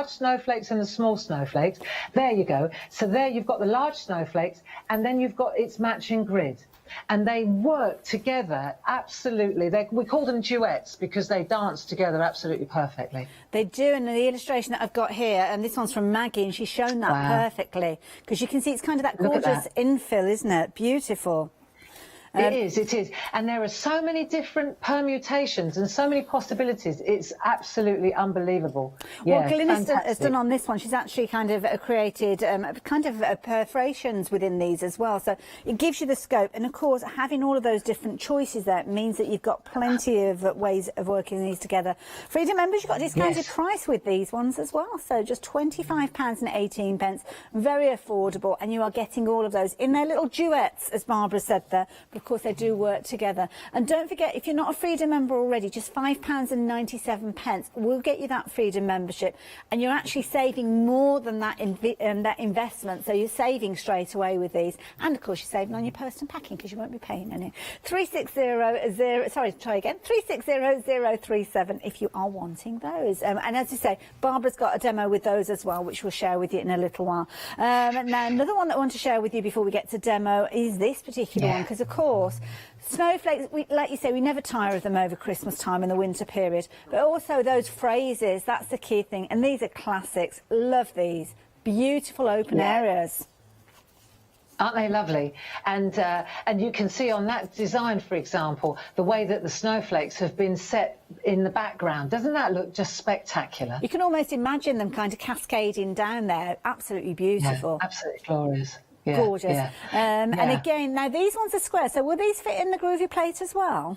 snowflakes and the small snowflakes. There you go. So there you've got the large snowflakes, and then you've got its matching grid. And they work together absolutely. We call them duets because they dance together absolutely perfectly. They do, and the illustration that I've got here, and this one's from Maggie, and she's shown that perfectly. Because you can see it's kind of that gorgeous infill, isn't it? Beautiful. It is. And there are so many different permutations and so many possibilities. It's absolutely unbelievable. Well, Glynis has done on this one. She's actually kind of created perforations within these as well. So it gives you the scope. And, of course, having all of those different choices there means that you've got plenty of ways of working these together. Freedom members, you've got a discounted price with these ones as well. So just £25.18. Very affordable. And you are getting all of those in their little duets, as Barbara said there. Of course, they do work together. And don't forget, if you're not a Freedom member already, just £5.97 will get you that Freedom membership. And you're actually saving more than that, that investment. So you're saving straight away with these. And, of course, you're saving on your post and packing because you won't be paying any. 360,037 if you are wanting those. And as you say, Barbara's got a demo with those as well, which we'll share with you in a little while. Now, another one that I want to share with you before we get to demo is this particular one, because, of course, course, snowflakes, like you say, we never tire of them over Christmas time in the winter period, but also those phrases, that's the key thing. And these are classics. Love these. Beautiful open areas. Aren't they lovely? And you can see on that design, for example, the way that the snowflakes have been set in the background. Doesn't that look just spectacular? You can almost imagine them kind of cascading down there. Absolutely beautiful. Yeah, absolutely glorious. Yeah, gorgeous. yeah. And again, now these ones are square, so will these fit in the groovy plate as well?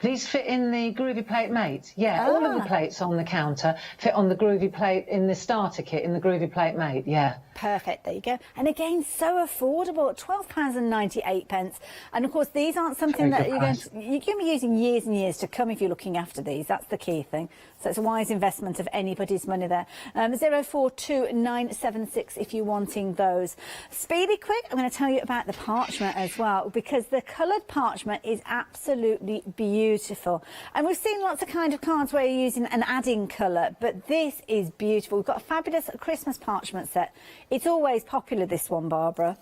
These fit in the groovy plate mate. Yeah, all of the plates on the counter fit on the groovy plate in the starter kit, in the groovy plate mate, yeah. Perfect, there you go. And again, so affordable, £12.98. And of course, these aren't something that you're going to be using years and years to come if you're looking after these. That's the key thing. So it's a wise investment of anybody's money there. 042976 if you're wanting those. Speedy quick, I'm going to tell you about the parchment as well, because the coloured parchment is absolutely beautiful. And we've seen lots of kind of cards where you're using an adding colour, but this is beautiful. We've got a fabulous Christmas parchment set. It's always popular, this one, Barbara.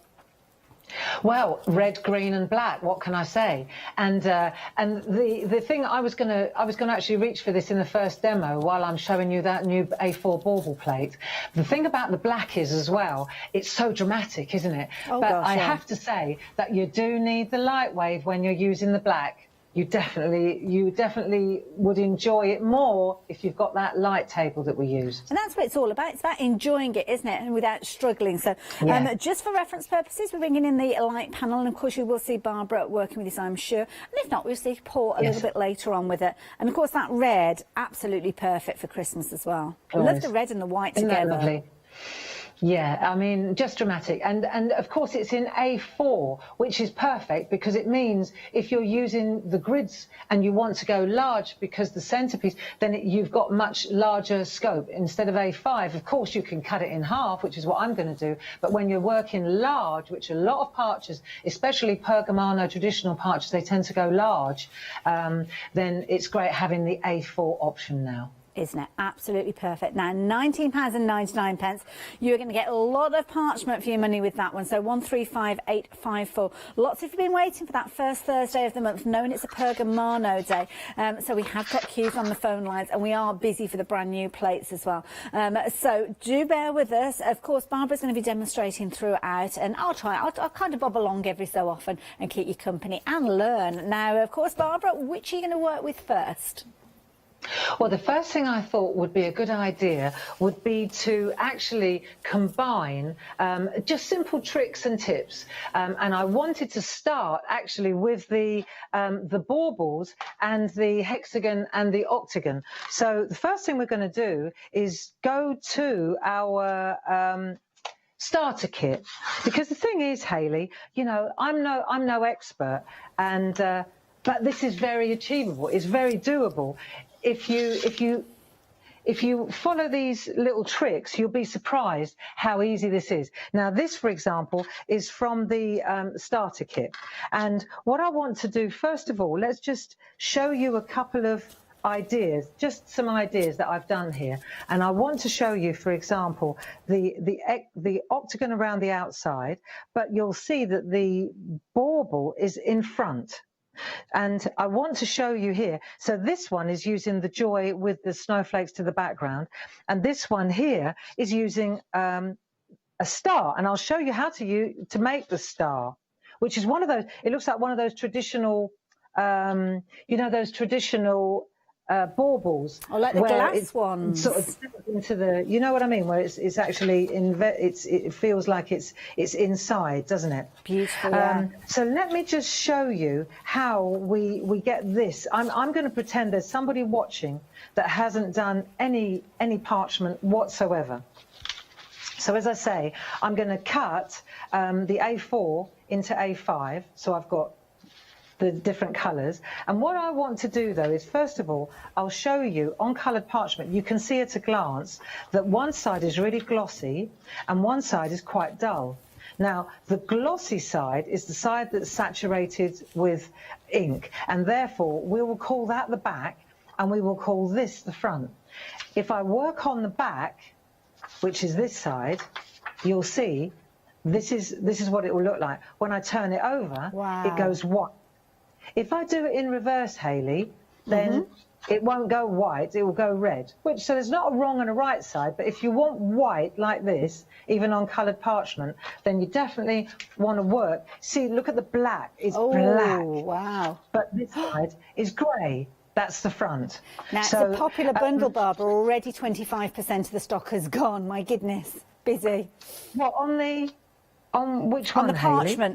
Well, red, green, and black. What can I say? And the thing I was gonna actually reach for this in the first demo while I'm showing you that new A4 bauble plate. The thing about the black is as well, it's so dramatic, isn't it? Oh, but gosh, I yeah. have to say that you do need the light wave when you're using the black. You definitely would enjoy it more if you've got that light table that we used. And that's what it's all about. It's about enjoying it, isn't it? And without struggling. So just for reference purposes, we're bringing in the light panel. And of course, you will see Barbara working with this, I'm sure. And if not, we'll see Paul a little bit later on with it. And of course, that red, absolutely perfect for Christmas as well. I love the red and the white Isn't together. that lovely? Yeah, I mean, just dramatic. And of course, it's in A4, which is perfect because it means if you're using the grids and you want to go large because the centerpiece, then you've got much larger scope. Instead of A5, of course, you can cut it in half, which is what I'm going to do. But when you're working large, which a lot of parchers, especially Pergamano traditional parchers, they tend to go large, then it's great having the A4 option now. Isn't it? Absolutely perfect. Now, £19.99. You're going to get a lot of parchment for your money with that one. So 135854. Lots of you have been waiting for that first Thursday of the month, knowing it's a Pergamano day. So we have got queues on the phone lines, and we are busy for the brand new plates as well. So do bear with us. Of course, Barbara's going to be demonstrating throughout, and I'll kind of bob along every so often and keep you company and learn. Now, of course, Barbara, which are you going to work with first? Well, the first thing I thought would be a good idea would be to actually combine just simple tricks and tips. And I wanted to start actually with the baubles and the hexagon and the octagon. So the first thing we're going to do is go to our starter kit, because the thing is, Hayley, you know, I'm no expert, and but this is very achievable. It's very doable. If you follow these little tricks, you'll be surprised how easy this is. Now, this, for example, is from the starter kit. And what I want to do, first of all, let's just show you a couple of ideas, just some ideas that I've done here. And I want to show you, for example, the octagon around the outside, but you'll see that the bauble is in front. And I want to show you here. So this one is using the joy with the snowflakes to the background. And this one here is using a star. And I'll show you how to make the star, which is one of those, it looks like one of those traditional, you know, those traditional baubles. Oh, like the glass ones. Sort of into the, you know what I mean, where it's actually it feels like it's inside, doesn't it? Beautiful. Yeah. So let me just show you how we get this. I'm going to pretend there's somebody watching that hasn't done any parchment whatsoever. So as I say, I'm going to cut the A4 into A5. So I've got the different colours. And what I want to do, though, is, first of all, I'll show you on coloured parchment. You can see at a glance that one side is really glossy and one side is quite dull. Now, the glossy side is the side that's saturated with ink, and therefore we will call that the back and we will call this the front. If I work on the back, which is this side, you'll see this is what it will look like. When I turn it over, it goes white. If I do it in reverse, Hayley, then it won't go white, it will go red. So there's not a wrong and a right side, but if you want white like this, even on coloured parchment, then you definitely want to work. See, look at the black, it's black. Wow. But this side is grey. That's the front. Now, it's a popular bundle, Barbara. Already 25% of the stock has gone. My goodness, busy. What, on which one, On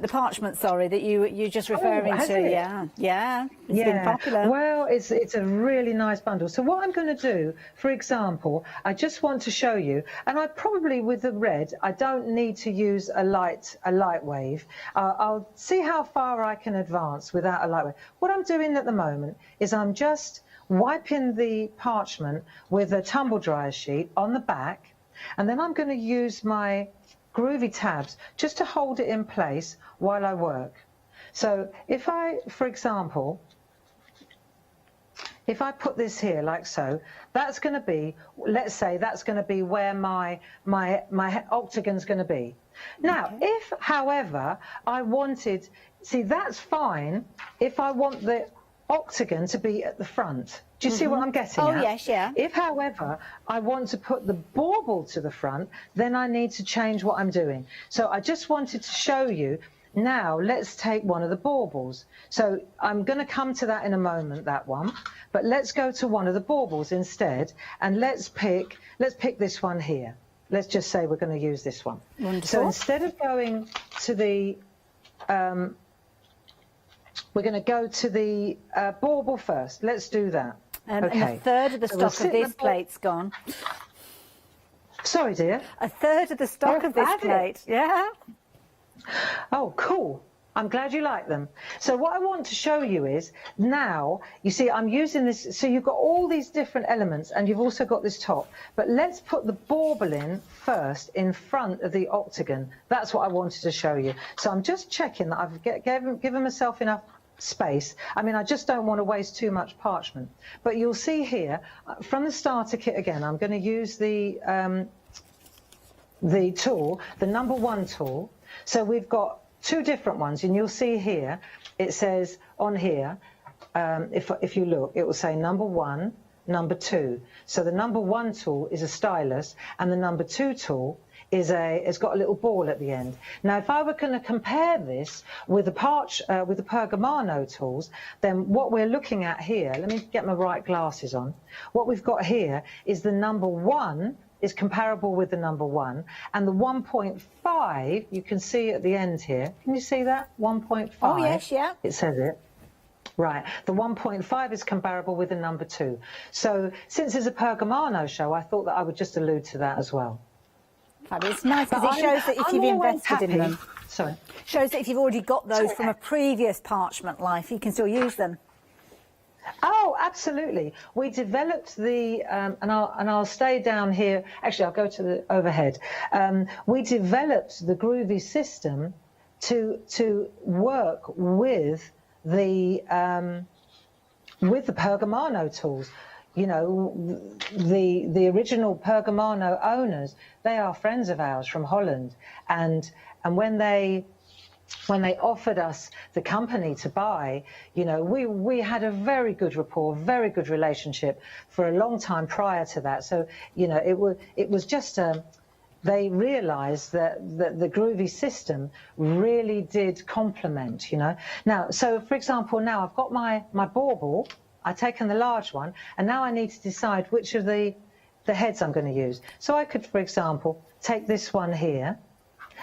the parchment, sorry, that you're just referring to. It? Yeah, it's been popular. Well, it's a really nice bundle. So what I'm going to do, for example, I just want to show you, and I probably with the red, I don't need to use a light wave. I'll see how far I can advance without a light wave. What I'm doing at the moment is I'm just wiping the parchment with a tumble dryer sheet on the back, and then I'm going to use my groovy tabs just to hold it in place while I work. So if I, for example, if I put this here like so, that's going to be, let's say that's going to be where my octagon's going to be. Now, if, however, I wanted, see, that's fine if I want the octagon to be at the front. Do you see what I'm getting at? Oh, yes, yeah. If, however, I want to put the bauble to the front, then I need to change what I'm doing. So I just wanted to show you. Now, let's take one of the baubles. So I'm going to come to that in a moment, that one. But let's go to one of the baubles instead, and let's pick this one here. Let's just say we're going to use this one. Wonderful. So instead of going to the... we're going to go to the bauble first. Let's do that. And a third of the stock of this plate's gone. Sorry, dear? A third of the stock of this plate. Yeah. Oh, cool. I'm glad you like them. So what I want to show you is now, you see, I'm using this. So you've got all these different elements and you've also got this top. But let's put the bauble in first in front of the octagon. That's what I wanted to show you. So I'm just checking that I've given myself enough space. I mean, I just don't want to waste too much parchment. But you'll see here, from the starter kit again, I'm going to use the tool, the number 1 tool. So we've got 2 different ones, and you'll see here, it says on here, if you look, it will say number 1, number 2. So the number 1 tool is a stylus, and the number 2 tool it's got a little ball at the end. Now, if I were going to compare this with the Pergamano tools, then what we're looking at here, let me get my right glasses on. What we've got here is the number 1 is comparable with the number 1, and the 1.5 you can see at the end here. Can you see that? 1.5. Oh yes, yeah. It says it. Right, the 1.5 is comparable with the number 2. So since it's a Pergamano show, I thought that I would just allude to that as well. It's nice because it shows that if you've invested in them. Sorry. Shows that if you've already got those from a previous parchment life, you can still use them. Oh, absolutely. We developed the, and I'll stay down here. Actually, I'll go to the overhead. We developed the groovy system to work with the Pergamano tools. You know, the original Pergamano owners, they are friends of ours from Holland, and when they offered us the company to buy, you know, we had a very good rapport, very good relationship for a long time prior to that. So, you know, it was just they realised that the groovy system really did complement, you know. Now, so for example, now I've got my bauble. I've taken the large one, and now I need to decide which of the heads I'm going to use. So I could, for example, take this one here,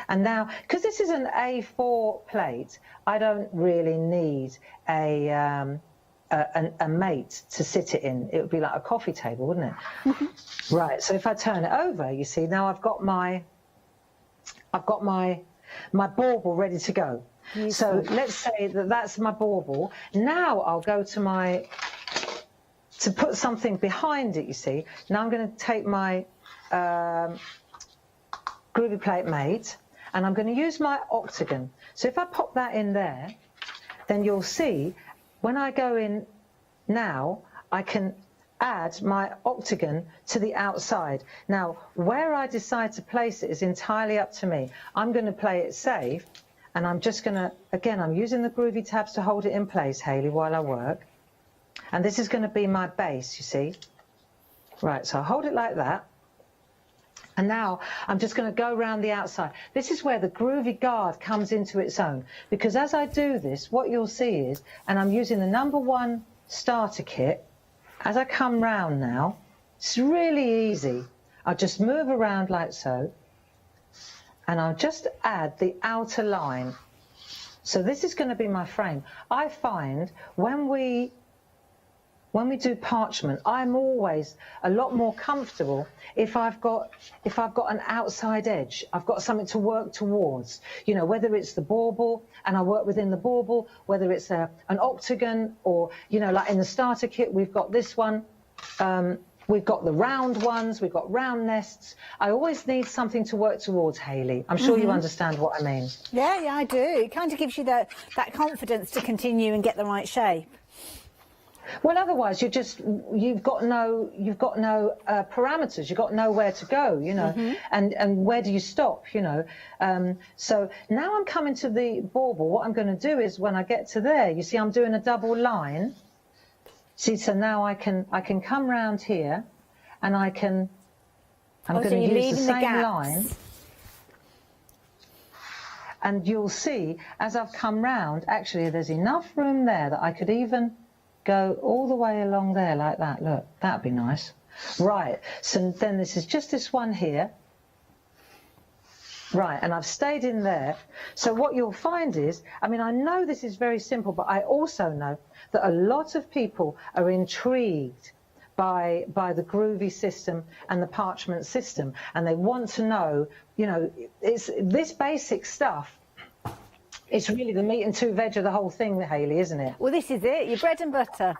and now, because this is an A4 plate, I don't really need a mate to sit it in. It would be like a coffee table, wouldn't it? Right, so if I turn it over, you see, now I've got my bauble ready to go. So let's say that that's my bauble. Now I'll go to to put something behind it, you see. Now I'm going to take my groovy plate mate, and I'm going to use my octagon. So if I pop that in there, then you'll see when I go in now, I can add my octagon to the outside. Now, where I decide to place it is entirely up to me. I'm going to play it safe, and I'm just going to, again, I'm using the groovy tabs to hold it in place, Hayley, while I work. And this is going to be my base, you see. Right, so I hold it like that. And now I'm just going to go around the outside. This is where the groovy guard comes into its own. Because as I do this, what you'll see is, and I'm using the #1 starter kit, as I come round now, it's really easy. I'll just move around like so, and I'll just add the outer line. So this is going to be my frame. I find when we do parchment, I'm always a lot more comfortable if I've got an outside edge. I've got something to work towards. You know, whether it's the bauble and I work within the bauble, whether it's an octagon, or, you know, like in the starter kit, we've got this one. We've got the round ones. We've got round nests. I always need something to work towards, Hayley. I'm sure you understand what I mean. Yeah, I do. It kind of gives you that confidence to continue and get the right shape. Well, otherwise you've got no parameters. You've got nowhere to go, you know, and where do you stop, you know? So now I'm coming to the bauble. What I'm going to do is when I get to there, you see, I'm doing a double line. See, so now I can come round here, and I'm going to use the same line. And you'll see, as I've come round, actually, there's enough room there that I could even go all the way along there like that. Look, that'd be nice. Right, so then this is just this one here. Right, and I've stayed in there. So what you'll find is, I mean, I know this is very simple, but I also know that a lot of people are intrigued by the groovy system and the parchment system, and they want to know, you know, it's this basic stuff. It's really the meat and two veg of the whole thing, Hayley, isn't it? Well, this is it, your bread and butter.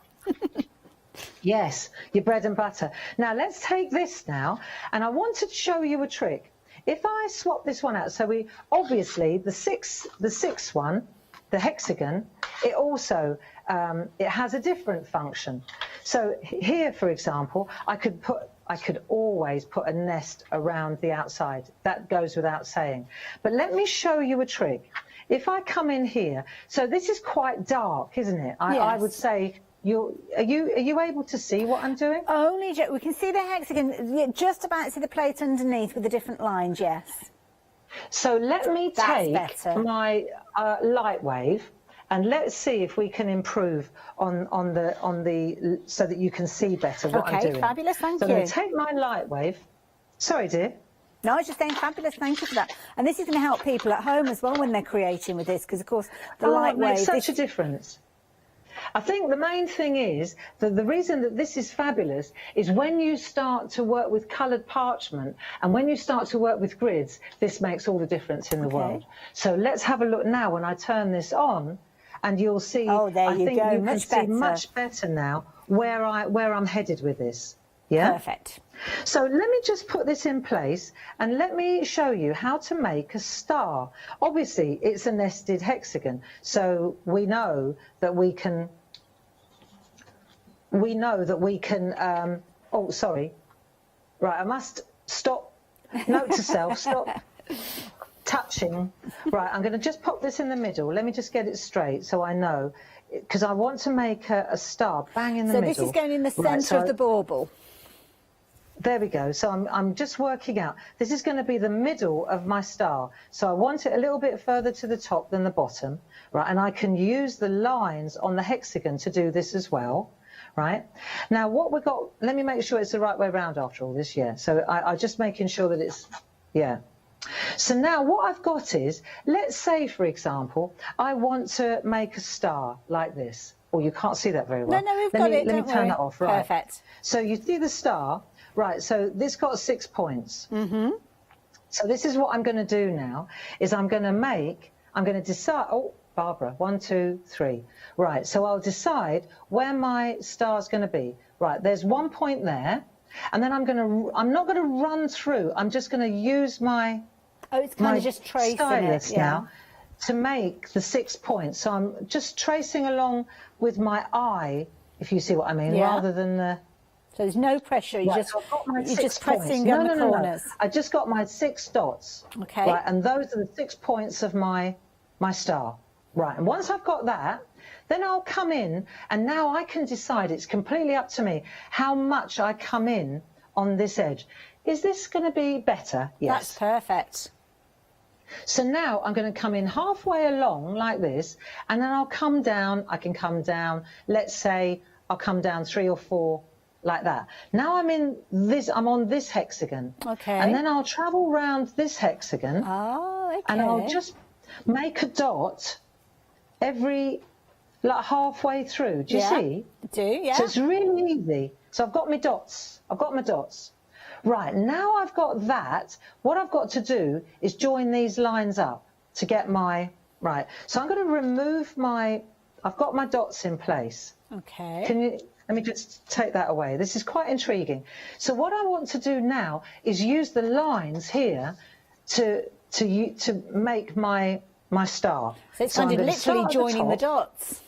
Yes, your bread and butter. Now, let's take this now, and I want to show you a trick. If I swap this one out, so we, obviously, the six one, the hexagon, it also, it has a different function. So here, for example, I could always put a nest around the outside. That goes without saying. But let me show you a trick. If I come in here, so this is quite dark, isn't it? I would say, are you able to see what I'm doing? Only we can see the hexagon, just about see the plate underneath with the different lines, yes. So let me take my light wave, and let's see if we can improve on the so that you can see better what I'm doing. Okay, fabulous, thank you. So I'm going to take my light wave. Sorry, dear. No, I was just saying fabulous, thank you for that. And this is going to help people at home as well when they're creating with this, because of course the light wave... It makes such a difference. I think the main thing is that the reason that this is fabulous is when you start to work with coloured parchment and when you start to work with grids, this makes all the difference in the world. So let's have a look now when I turn this on, and you'll see, I think you can see much better now where I'm headed with this. Yeah? Perfect. So let me just put this in place and let me show you how to make a star. Obviously, it's a nested hexagon, so we know that we can... oh, sorry. Right, I must stop. Note to self, stop touching. Right, I'm going to just pop this in the middle. Let me just get it straight so I know, because I want to make a star bang in the middle. So this is going in the centre of the bauble. There we go. So I'm just working out. This is going to be the middle of my star. So I want it a little bit further to the top than the bottom, right? And I can use the lines on the hexagon to do this as well, right? Now what we've got, let me make sure it's the right way around after all this, yeah. So I'm just making sure that it's, yeah. So now what I've got is, let's say, for example, I want to make a star like this. Oh, you can't see that very well. No, we've got it, Let me turn that off, right? Perfect. So you see the star. Right, so this got 6 points. So this is what I'm going to do now, is I'm going to decide, oh, Barbara, 1, 2, 3. Right, so I'll decide where my star's going to be. Right, there's 1 point there, and then I'm not going to run through, I'm just going to use my, it's kind of just tracing stylus it, yeah. now to make the 6 points. So I'm just tracing along with my eye, if you see what I mean, rather than the... So there's no pressure. Right, so I've got my You're 6 just pressing points. on the No. corners. I just got my 6 dots. Okay. Right, and those are the 6 points of my star. Right, and once I've got that, then I'll come in, and now I can decide, it's completely up to me, how much I come in on this edge. Is this going to be better? Yes. That's perfect. So now I'm going to come in halfway along like this, and then I'll come down. I can come down, let's say I'll come down 3 or 4 like that. Now I'm on this hexagon. Okay. And then I'll travel round this hexagon. Oh, okay. And I'll just make a dot every, like, halfway through. Do you see? Do, yeah. So it's really easy. So I've got my dots. Right, now I've got that, what I've got to do is join these lines up to get my, right. So I'm going to remove I've got my dots in place. Okay. Let me just take that away. This is quite intriguing. So what I want to do now is use the lines here to make my star. So it's kind of literally joining the dots.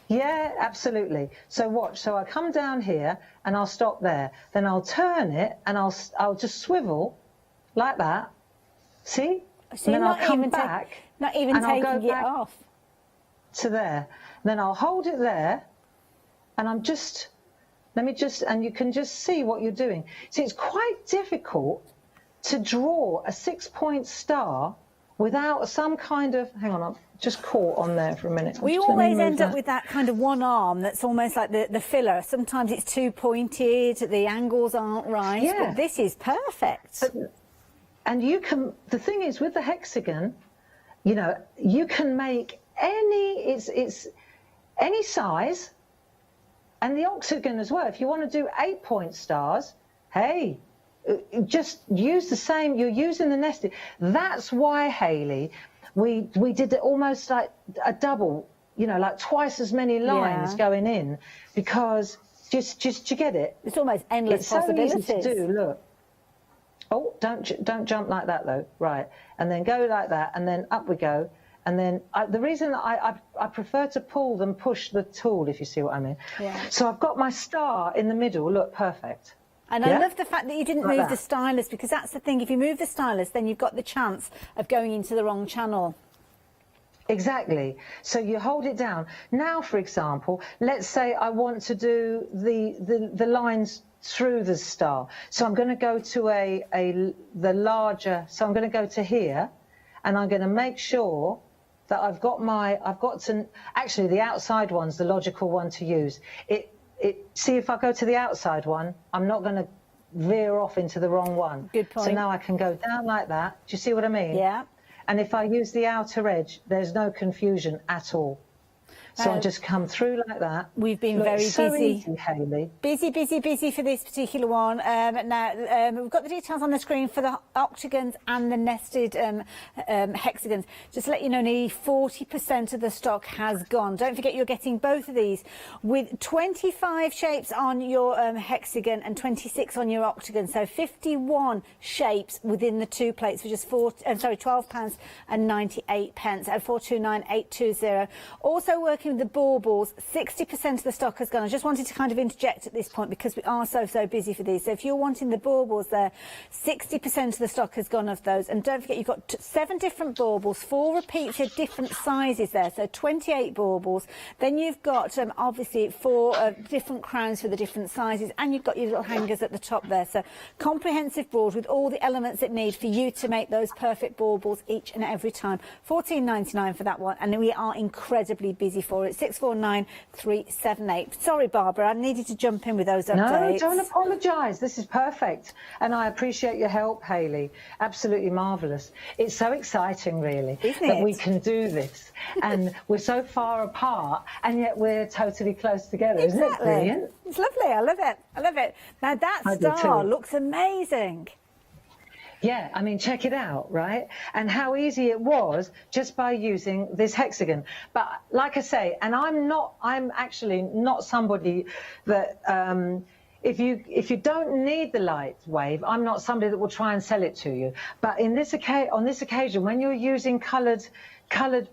Yeah, absolutely. So watch. So I come down here and I'll stop there. Then I'll turn it and I'll just swivel like that. See? So and then I'll come back. Not even taking it off. To there. Then I'll hold it there, and and you can just see what you're doing. See, it's quite difficult to draw a 6-point star without some kind of, hang on, I've just caught on there for a minute. We always end up with that kind of one arm that's almost like the filler. Sometimes it's too pointed, the angles aren't right, but this is perfect. And you can, the thing is with the hexagon, you know, you can make it's any size, and the octagon as well. If you want to do 8-point stars, hey, just use the same, you're using the nested. That's why, Hayley, we did it almost like a double, you know, like twice as many lines going in, because just you get it? It's almost endless possibilities. It's so easy to do, look. Oh, don't jump like that though, right. And then go like that, and then up we go. And then the reason I prefer to pull than push the tool, if you see what I mean. Yeah. So I've got my star in the middle, look, perfect. And I love the fact that you didn't move the stylus, because that's the thing, if you move the stylus, then you've got the chance of going into the wrong channel. Exactly. So you hold it down. Now, for example, let's say I want to do the lines through the star. So I'm going to go to the larger, so I'm going to go to here, and I'm going to make sure that I've got to, actually the outside one's the logical one to use. See, if I go to the outside one, I'm not going to veer off into the wrong one. Good point. So now I can go down like that. Do you see what I mean? Yeah. And if I use the outer edge, there's no confusion at all. So I just come through like that. We've been Look, very so busy. Easy, Hayley. Busy for this particular one. Now, we've got the details on the screen for the octagons and the nested hexagons. Just to let you know, nearly 40% of the stock has gone. Don't forget you're getting both of these with 25 shapes on your hexagon and 26 on your octagon. So 51 shapes within the 2 plates, which is £12 and 98 pence at 429820. Also working with the baubles, 60% of the stock has gone. I just wanted to kind of interject at this point because we are so busy for these. So if you're wanting the baubles there, 60% of the stock has gone of those. And don't forget, you've got 7 different baubles, 4 repeats of different sizes there, so 28 baubles. Then you've got obviously 4 different crowns for the different sizes, and you've got your little hangers at the top there. So comprehensive board with all the elements it needs for you to make those perfect baubles each and every time. £14.99 for that one, and we are incredibly busy for it. 649378. Sorry, Barbara, I needed to jump in with those updates. No, don't apologise. This is perfect, and I appreciate your help, Hayley. Absolutely marvellous. It's so exciting, really, that we can do this, and we're so far apart, and yet we're totally close together. Isn't it brilliant? It's lovely. I love it. I love it. Now that star looks amazing. Yeah, I mean, check it out, right? And how easy it was just by using this hexagon. But like I say, and I'm actually not somebody that, if you don't need the light wave, I'm not somebody that will try and sell it to you. But on this occasion, when you're using coloured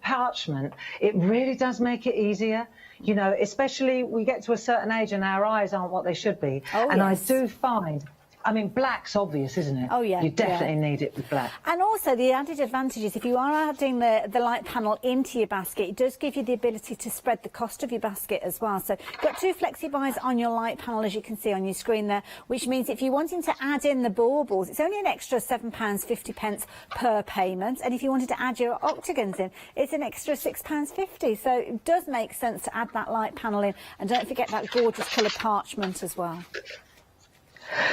parchment, it really does make it easier. You know, especially we get to a certain age and our eyes aren't what they should be. Oh, and yes. I do find, I mean, black's obvious, isn't it? Oh, yeah. You definitely need it with black. And also the added advantage is if you are adding the light panel into your basket, it does give you the ability to spread the cost of your basket as well. So you've got 2 flexi buys on your light panel, as you can see on your screen there, which means if you're wanting to add in the baubles, it's only an extra £7.50 per payment. And if you wanted to add your octagons in, it's an extra £6.50. So it does make sense to add that light panel in. And don't forget that gorgeous coloured parchment as well.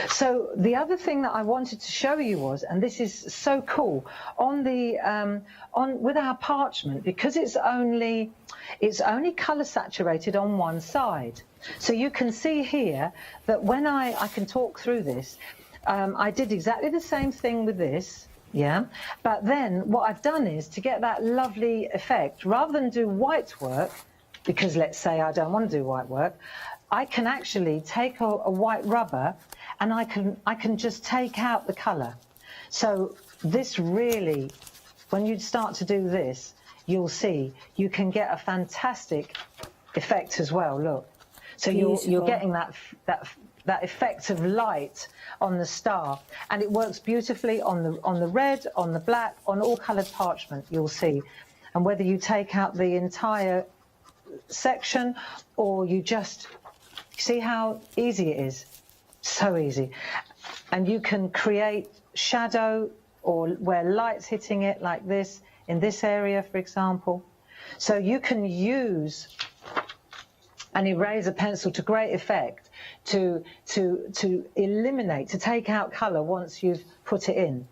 So the other thing that I wanted to show you was, and this is so cool, on the with our parchment, because it's only colour saturated on one side. So you can see here that when I can talk through this, I did exactly the same thing with this. Yeah, but then what I've done is to get that lovely effect, rather than do white work, because let's say I don't want to do white work, I can actually take a white rubber and I can just take out the colour. So this really, when you start to do this, you'll see you can get a fantastic effect as well. Look, so you're getting that effect of light on the star, and it works beautifully on the red, on the black, on all coloured parchment. You'll see, and whether you take out the entire section or you just see how easy it is. So easy. And you can create shadow or where light's hitting it like this in this area, for example. So you can use an eraser pencil to great effect to eliminate, to take out colour once you've put it in.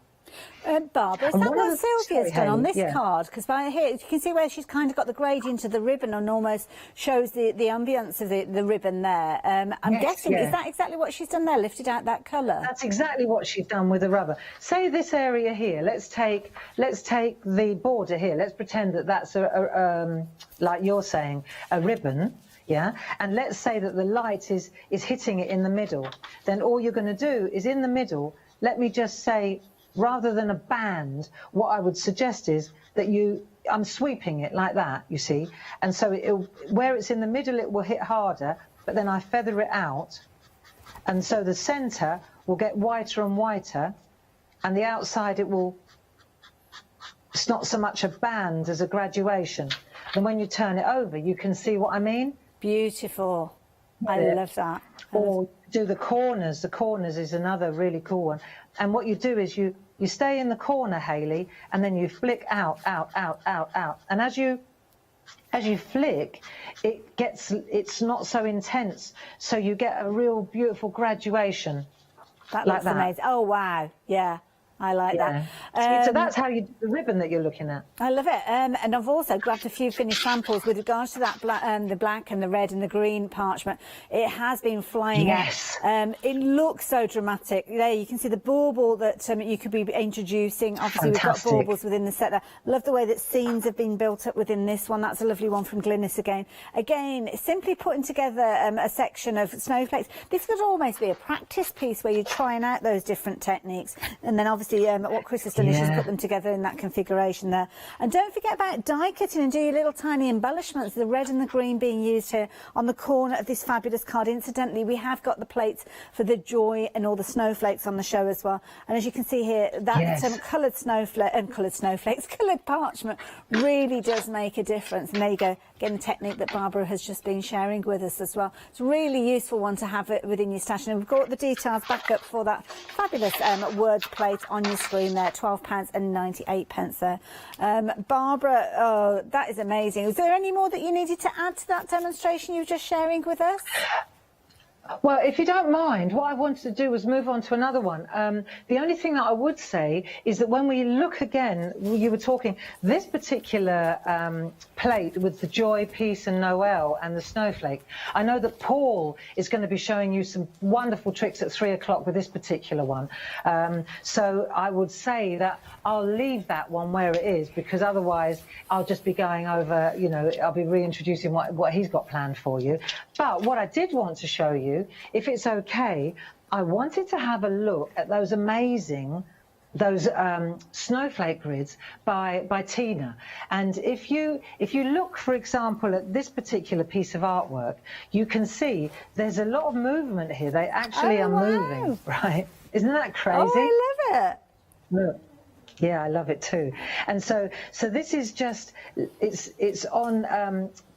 Barbara, is that what Sylvia's done on this card? Because by here, you can see where she's kind of got the gradient of the ribbon and almost shows the ambience of the ribbon there. I'm guessing, is that exactly what she's done there, lifted out that colour? That's exactly what she's done with the rubber. Say this area here, let's take the border here. Let's pretend that that's, like you're saying, a ribbon. Yeah, and let's say that the light is hitting it in the middle. Then all you're going to do is in the middle, let me just say, rather than a band, what I would suggest is that I'm sweeping it like that, you see, and so where it's in the middle it will hit harder, but then I feather it out, and so the centre will get whiter and whiter, and the outside it's not so much a band as a graduation. And when you turn it over, you can see what I mean? Beautiful. I love that. Or do the corners. The corners is another really cool one. And what you do is you stay in the corner, Hayley, and then you flick out, out, out, out, out. And as you flick, it's not so intense. So you get a real beautiful graduation. That looks amazing. Oh, wow. Yeah. I like that. So that's how you do the ribbon that you're looking at. I love it. And I've also grabbed a few finished samples with regards to that the black and the red and the green parchment. It has been flying out. It looks so dramatic. There you can see the bauble that you could be introducing. Obviously, we've got baubles within the set there. Love the way that scenes have been built up within this one. That's a lovely one from Glynis again. Again, simply putting together a section of snowflakes. This could almost be a practice piece where you're trying out those different techniques. And then obviously what Chris has done is she's put them together in that configuration there. And don't forget about die cutting and do your little tiny embellishments, the red and the green being used here on the corner of this fabulous card. Incidentally, we have got the plates for the joy and all the snowflakes on the show as well. And as you can see here, that coloured parchment really does make a difference. And there you go, again, the technique that Barbara has just been sharing with us as well. It's a really useful one to have it within your stash. And we've got the details back up for that fabulous word plate on your screen there, £12.98 there. Barbara, oh, that is amazing. Is there any more that you needed to add to that demonstration you were just sharing with us? Well, if you don't mind, what I wanted to do was move on to another one. The only thing that I would say is that when we look again, you were talking, this particular plate with the joy, peace and Noel and the snowflake, I know that Paul is going to be showing you some wonderful tricks at 3 o'clock with this particular one. So I would say that I'll leave that one where it is, because otherwise I'll just be going over, you know, I'll be reintroducing what he's got planned for you. But what I did want to show you, if it's okay, I wanted to have a look at those amazing those snowflake grids by Tina. And if you look, for example, at this particular piece of artwork, you can see there's a lot of movement here. They actually are moving, right? Isn't that crazy? Oh, I love it. Look. Yeah, I love it too. And so this is just, it's on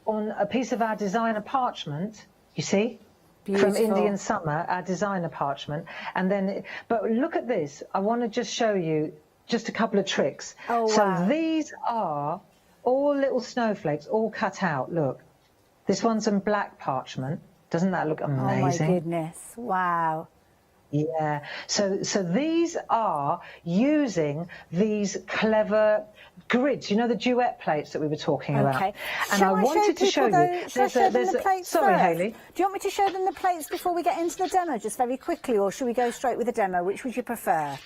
a piece of our designer parchment, you see? Beautiful. From Indian Summer, our designer parchment. And then, but look at this. I want to just show you just a couple of tricks. Oh, so wow. these are all little snowflakes, all cut out. Look, this one's in black parchment. Doesn't that look amazing? Oh, my goodness. Wow. Yeah, so these are using these clever grids, you know, the duet plates that we were talking about. Okay. And Shall I wanted to show you. Shall I show them the plates Sorry, first? Hayley. Do you want me to show them the plates before we get into the demo, just very quickly, or should we go straight with the demo? Which would you prefer?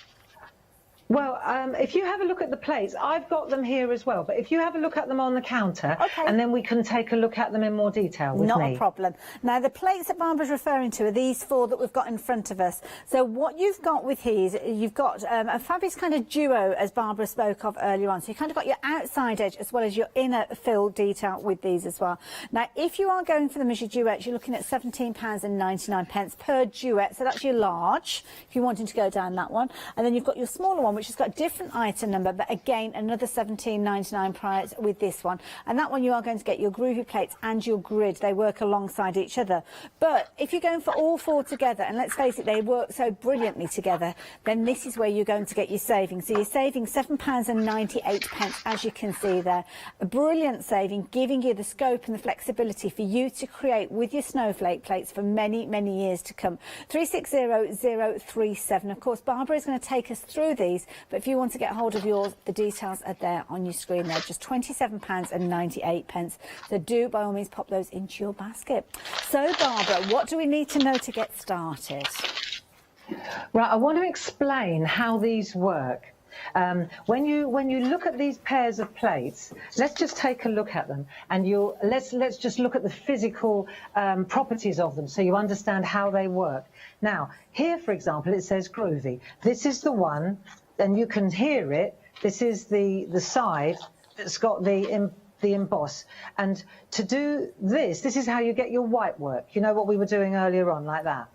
Well, if you have a look at the plates, I've got them here as well. But if you have a look at them on the counter, and then we can take a look at them in more detail with me. Not a problem. Now, the plates that Barbara's referring to are these four that we've got in front of us. So what you've got with these, you've got a fabulous kind of duo, as Barbara spoke of earlier on. So you kind of got your outside edge as well as your inner fill detail with these as well. Now, if you are going for them as your duets, you're looking at £17.99 per duet. So that's your large, if you're wanting to go down that one. And then you've got your smaller one, which has got a different item number, but again, another £17.99 price with this one. And that one you are going to get your groovy plates and your grid. They work alongside each other. But if you're going for all four together, and let's face it, they work so brilliantly together, then this is where you're going to get your savings. So you're saving £7.98, as you can see there. A brilliant saving, giving you the scope and the flexibility for you to create with your snowflake plates for many, many years to come. 360037. Of course, Barbara is going to take us through these, but if you want to get hold of yours, the details are there on your screen. They're just £27.98. So do, by all means, pop those into your basket. So, Barbara, what do we need to know to get started? Right, I want to explain how these work. When you look at these pairs of plates, let's just take a look at them, and let's just look at the physical properties of them so you understand how they work. Now, here, for example, it says groovy. This is the one, and you can hear it. This is the side that's got the emboss. And to do this is how you get your white work. You know what we were doing earlier on, like that.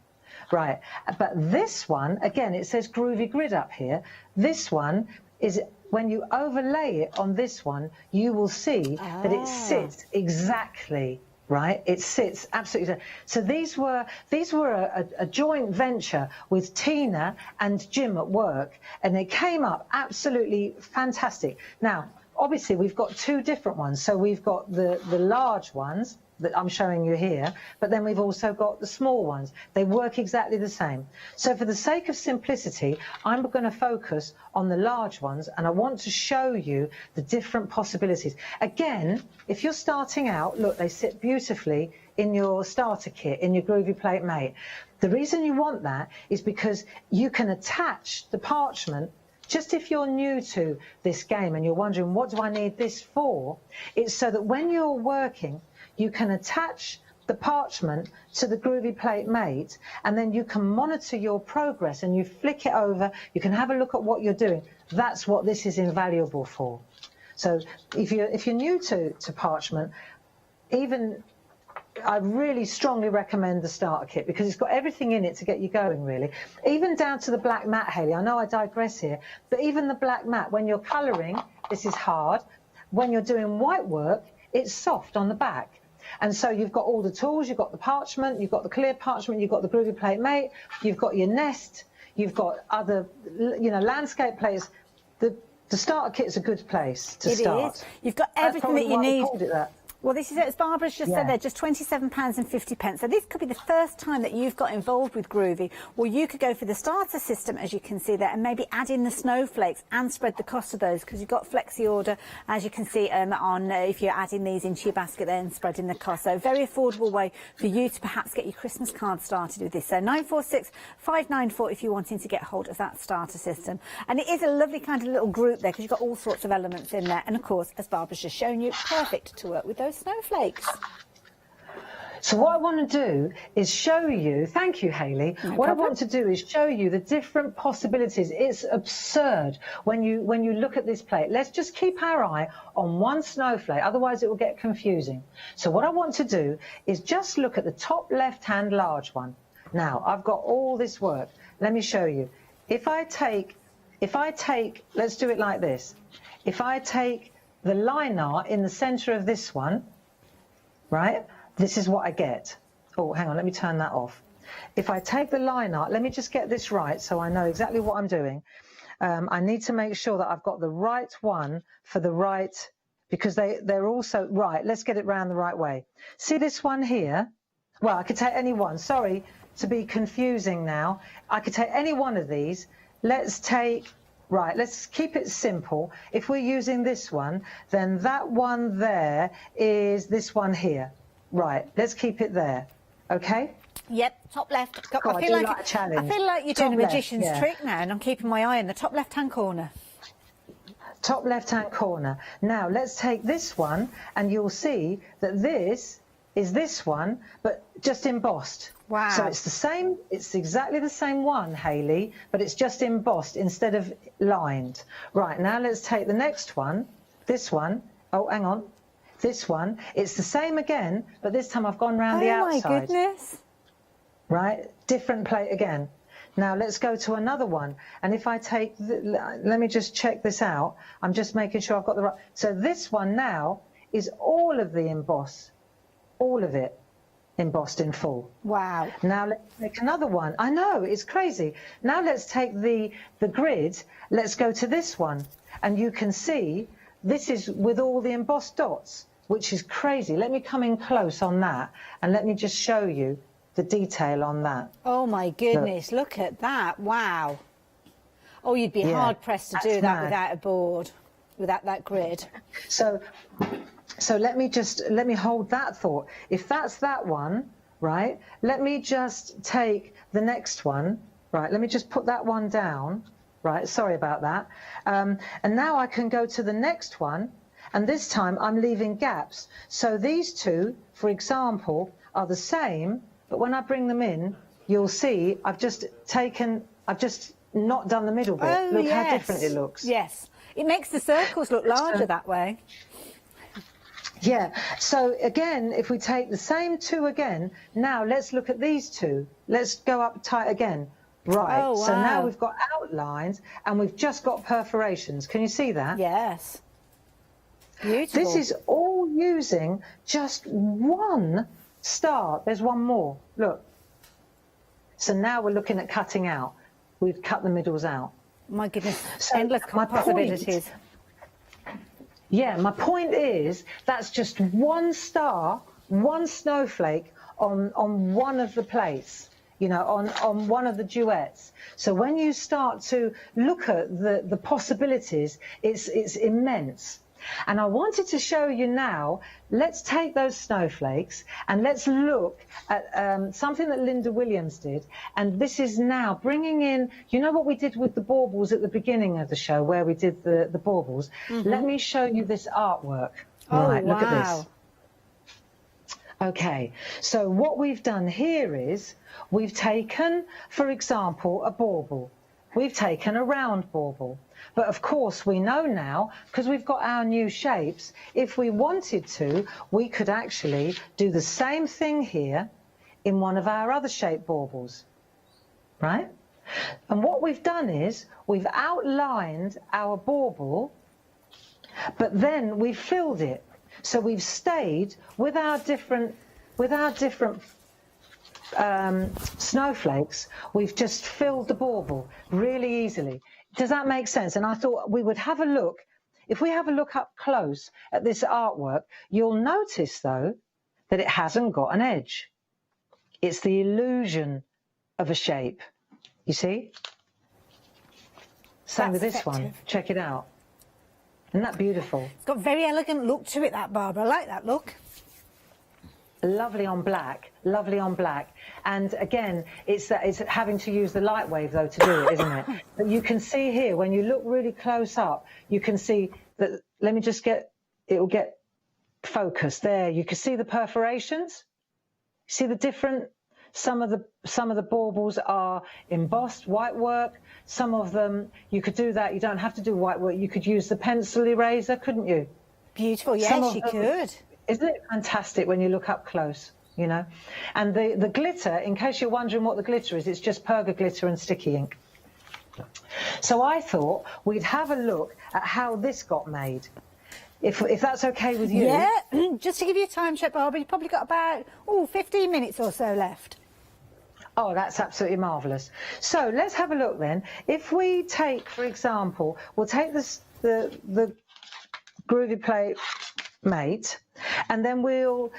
Right, but this one, again, it says groovy grid up here. This one is, when you overlay it on this one, you will see that it sits exactly, right? It sits absolutely. So these were a joint venture with Tina and Jim at work, and they came up absolutely fantastic. Now, obviously, we've got two different ones. So we've got the large ones that I'm showing you here, but then we've also got the small ones. They work exactly the same. So for the sake of simplicity, I'm going to focus on the large ones, and I want to show you the different possibilities. Again, if you're starting out, look, they sit beautifully in your starter kit, in your Groovy Plate Mate. The reason you want that is because you can attach the parchment. Just if you're new to this game and you're wondering, what do I need this for? It's so that when you're working, you can attach the parchment to the Groovy Plate Mate, and then you can monitor your progress, and you flick it over, you can have a look at what you're doing. That's what this is invaluable for. So if you're new to parchment, I really strongly recommend the starter kit, because it's got everything in it to get you going, really. Even down to the black mat, Hayley. I know I digress here, but even the black mat, when you're colouring, this is hard. When you're doing white work, it's soft on the back. And so you've got all the tools, you've got the parchment, you've got the clear parchment, you've got the Groovy Plate Mate, you've got your nest, you've got other, landscape plates. The starter kit's a good place to start. It is. You've got everything that you need. Called it that. Well, this is it, as Barbara's just said there, just £27.50. So this could be the first time that you've got involved with Groovy. Well, you could go for the starter system, as you can see there, and maybe add in the snowflakes and spread the cost of those, because you've got flexi order, as you can see if you're adding these into your basket there and spreading the cost. So a very affordable way for you to perhaps get your Christmas card started with this. So 946594 if you're wanting to get hold of that starter system. And it is a lovely kind of little group there, because you've got all sorts of elements in there. And of course, as Barbara's just shown you, perfect to work with those snowflakes. So what I want to do is show you, thank you, Hayley. What I want to do is show you the different possibilities. It's absurd when you look at this plate. Let's just keep our eye on one snowflake, otherwise it will get confusing. So what I want to do is just look at the top left-hand large one. Now, I've got all this work. Let me show you. If I take, let's do it like this. If I take the line art in the center of this one, right? This is what I get. Oh, hang on, let me turn that off. If I take the line art, let me just get this right so I know exactly what I'm doing. I need to make sure that I've got the right one for the right, because they're also, right, let's get it round the right way. See this one here? Well, I could take any one. Sorry to be confusing now. I could take any one of these. Let's take, right, let's keep it simple. If we're using this one, then that one there is this one here. Right, let's keep it there, okay? Yep, top left. God, I feel like a challenge. I feel like you're doing a magician's trick now, and I'm keeping my eye on the top left-hand corner. Top left-hand corner. Now, let's take this one, and you'll see that this is this one, but just embossed. Wow. So it's the same, it's exactly the same one, Hayley, but it's just embossed instead of lined. Right, now let's take the next one, this one. Oh, hang on. This one, it's the same again, but this time I've gone round the outside. Oh my goodness. Right, different plate again. Now let's go to another one. And if I take, let me just check this out. I'm just making sure I've got the right. So this one now is all of the emboss, all of it embossed in full. Wow. Now let's take another one. I know, it's crazy. Now let's take the grid. Let's go to this one. And you can see this is with all the embossed dots, which is crazy. Let me come in close on that and let me just show you the detail on that. Oh my goodness, look at that. Wow. Oh, you'd be hard pressed to do that without a board, without that grid. So let me hold that thought. If that's that one, right, let me just take the next one, right, let me just put that one down, right, sorry about that. And now I can go to the next one, and this time I'm leaving gaps. So these two, for example, are the same, but when I bring them in, you'll see I've just not done the middle bit. Oh, look yes. how different it looks. Yes, it makes the circles look larger that way. Yeah, so again, if we take the same two again, now let's look at these two. Let's go up tight again. Right, oh, wow. So now we've got outlines and we've just got perforations. Can you see that? Yes. Beautiful. This is all using just one star. There's one more, look. So now we're looking at cutting out. We've cut the middles out. My goodness, so endless possibilities. Yeah, my point is that's just one star, one snowflake on one of the plates, you know, on one of the duets. So when you start to look at the possibilities, it's immense. And I wanted to show you now, let's take those snowflakes and let's look at something that Linda Williams did. And this is now bringing in, you know what we did with the baubles at the beginning of the show, where we did the baubles? Mm-hmm. Let me show you this artwork. Oh, right, wow. Look at this. Okay, so what we've done here is we've taken, for example, a bauble. We've taken a round bauble. But of course we know now, because we've got our new shapes, if we wanted to, we could actually do the same thing here in one of our other shaped baubles, right? And what we've done is we've outlined our bauble, but then we've filled it. So we've stayed with our different snowflakes. We've just filled the bauble really easily. Does that make sense? And I thought we would have a look. If we have a look up close at this artwork, you'll notice, though, that it hasn't got an edge. It's the illusion of a shape. You see? Same with this one. Check it out. Isn't that beautiful? It's got a very elegant look to it, that, Barbara. I like that look. Lovely on black, lovely on black. And again, it's having to use the light wave, though, to do it, isn't it? But you can see here, when you look really close up, you can see that, let me just get, it will get focused there. You can see the perforations. See the different, some of the baubles are embossed white work. Some of them, you could do that. You don't have to do white work. You could use the pencil eraser, couldn't you? Beautiful, yes, you could. Isn't it fantastic when you look up close, you know? And the glitter, in case you're wondering what the glitter is, it's just perga glitter and sticky ink. So I thought we'd have a look at how this got made. If that's okay with you. Yeah, just to give you a time check, Barbara, you've probably got about 15 minutes or so left. Oh, that's absolutely marvellous. So let's have a look then. If we take, for example, we'll take the groovy plate mate, and then well,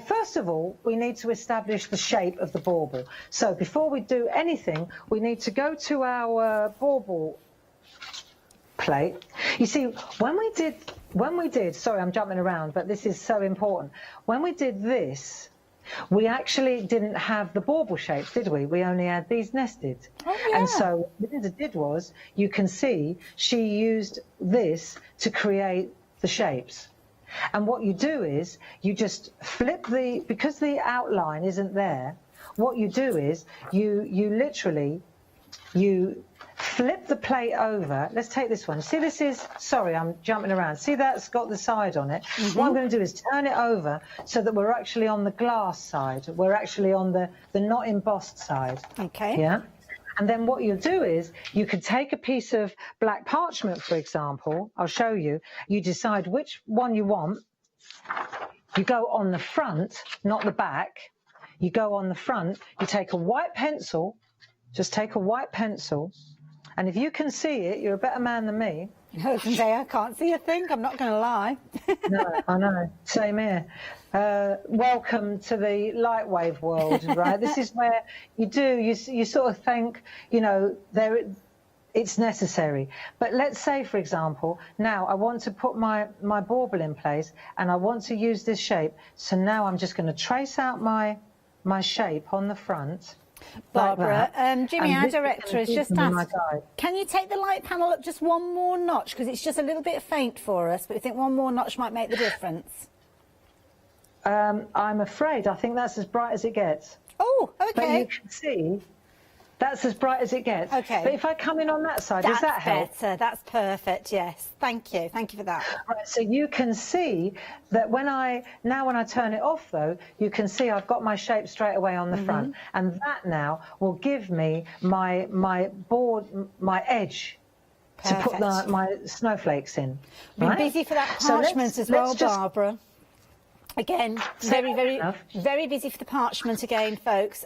first of all, we need to establish the shape of the bauble. So before we do anything, we need to go to our bauble plate. You see, when we did, sorry, I'm jumping around, but this is so important. When we did this, we actually didn't have the bauble shapes, did we? We only had these nested. Oh, yeah. And so what Linda did was, you can see, she used this to create the shapes. And what you do is, you just flip because the outline isn't there, what you do is, you literally flip the plate over. Let's take this one. See, this is, sorry, I'm jumping around. See, that's got the side on it. What I'm going to do is turn it over so that we're actually on the glass side. We're actually on the not embossed side. Okay. Yeah. And then what you'll do is, you could take a piece of black parchment, for example. I'll show you. You decide which one you want. You go on the front, not the back. You go on the front. You take a white pencil. Just take a white pencil. And if you can see it, you're a better man than me. I was going to say, I can't see a thing, I'm not going to lie. No, I know. Same here. Welcome to the light wave world, right? This is where you sort of think, you know, it's necessary. But let's say, for example, now I want to put my bauble in place and I want to use this shape. So now I'm just going to trace out my shape on the front. Barbara, like Jimmy, our director, has just asked, guide. can you take the light panel up just one more notch? Because it's just a little bit faint for us, but I think one more notch might make the difference. I'm afraid. I think that's as bright as it gets. Oh, okay. But you can see, that's as bright as it gets. Okay. But if I come in on that side, does that help? That's better. That's perfect, yes. Thank you. Thank you for that. Right, so you can see that when I turn it off, though, you can see I've got my shape straight away on the front. And that now will give me my edge to put my snowflakes in. Been busy for that parchment as well, Barbara. Again, very busy for the parchment again, folks.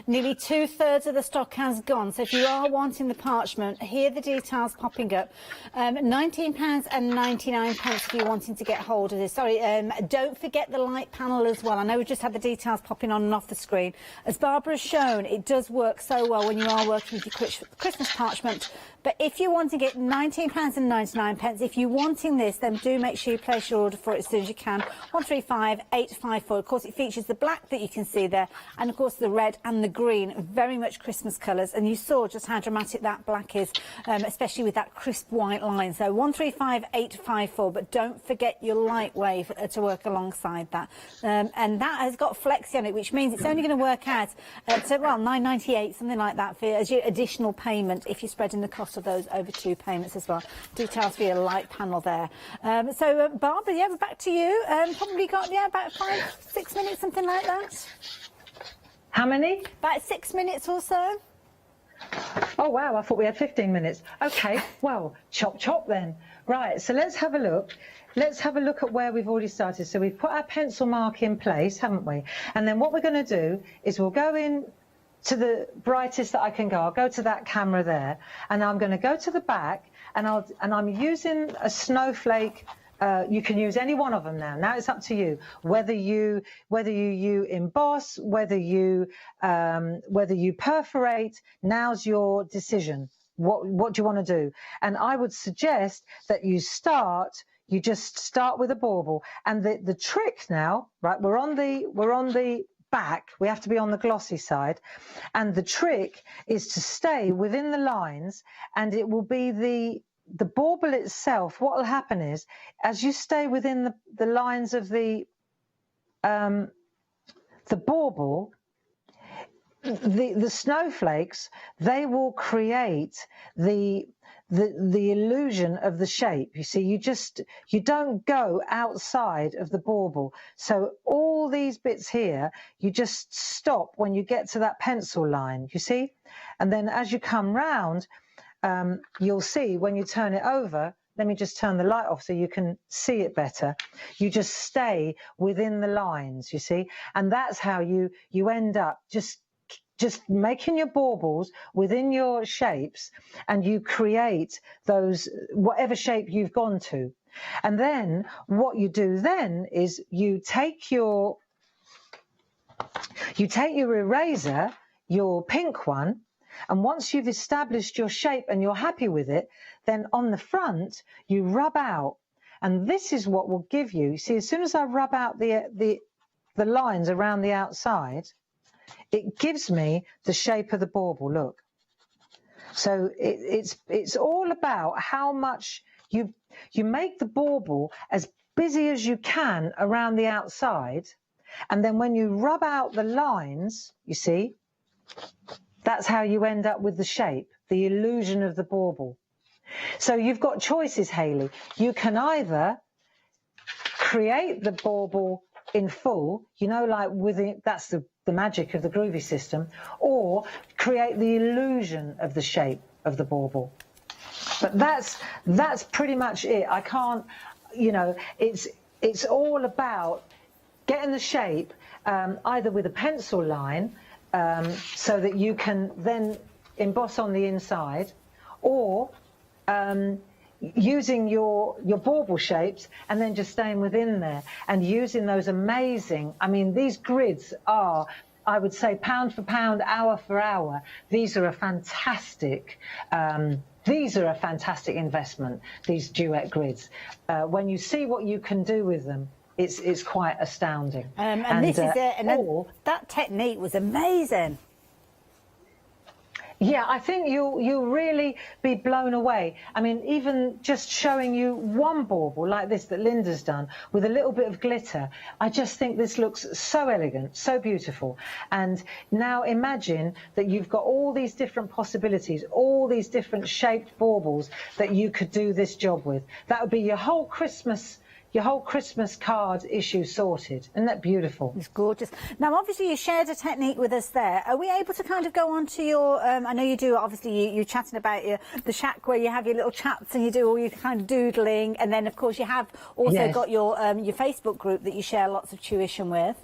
Nearly 2/3 of the stock has gone. So if you are wanting the parchment, here are the details popping up. £19.99 if you're wanting to get hold of this. Sorry, don't forget the light panel as well. I know we just had the details popping on and off the screen. As Barbara has shown, it does work so well when you are working with your Christmas parchment. But if you want to get £19.99, if you're wanting this, then do make sure you place your order for it as soon as you can. 135854. Of course, it features the black that you can see there, and of course the red and the green, very much Christmas colours. And you saw just how dramatic that black is, especially with that crisp white line. So 135854. But don't forget your light wave to work alongside that. And that has got flexi on it, which means it's only going to work out to, well, £9.98, something like that, for as your additional payment if you're spreading the cost of those over 2 payments as well. Details for your light panel there. So Barbara, yeah, we're back to you. Probably got about 5-6 minutes, something like that. How many? About 6 minutes or so. Oh wow, I thought we had 15 minutes. Okay, well, chop chop then. Right, so let's have a look. Let's have a look at where we've already started. So we've put our pencil mark in place, haven't we? And then what we're going to do is we'll go in to the brightest that I can go. I'll go to that camera there, and I'm going to go to the back, and I'm using a snowflake. You can use any one of them now. Now it's up to you whether you emboss, whether you perforate. Now's your decision. What do you want to do? And I would suggest that you just start with a bauble. And the trick now, right? We're on the back, we have to be on the glossy side, and the trick is to stay within the lines, and it will be the bauble itself. What will happen is, as you stay within the lines of the the bauble, the snowflakes, they will create the illusion of the shape. You see, you don't go outside of the bauble. So all these bits here, you just stop when you get to that pencil line, you see? And then as you come round, you'll see when you turn it over, let me just turn the light off so you can see it better. You just stay within the lines, you see? And that's how you end up just making your baubles within your shapes, and you create those, whatever shape you've gone to. And then what you do then is you take your eraser, your pink one, and once you've established your shape and you're happy with it, then on the front you rub out. And this is what will give you, see, as soon as I rub out the lines around the outside, it gives me the shape of the bauble, look. So it's all about how much you make the bauble as busy as you can around the outside, and then when you rub out the lines, you see, that's how you end up with the shape, the illusion of the bauble. So you've got choices, Hayley. You can either create the bauble in full, you know, like that's the magic of the Groovy system, or create the illusion of the shape of the bauble. But that's pretty much it. I can't, you know, it's all about getting the shape either with a pencil line so that you can then emboss on the inside, or using your bauble shapes and then just staying within there and using those amazing, I mean, these grids are, I would say, pound for pound, hour for hour. These are a fantastic investment, these duet grids. When you see what you can do with them, it's quite astounding. And this is it. And that technique was amazing. Yeah, I think you'll really be blown away. I mean, even just showing you one bauble like this that Linda's done with a little bit of glitter, I just think this looks so elegant, so beautiful. And now imagine that you've got all these different possibilities, all these different shaped baubles that you could do this job with. That would be your whole Christmas card issue sorted. Isn't that beautiful? It's gorgeous. Now, obviously, you shared a technique with us there. Are we able to kind of go on to your, I know you do, obviously, you're chatting about the shack where you have your little chats and you do all your kind of doodling. And then, of course, you have also got your Facebook group that you share lots of tuition with.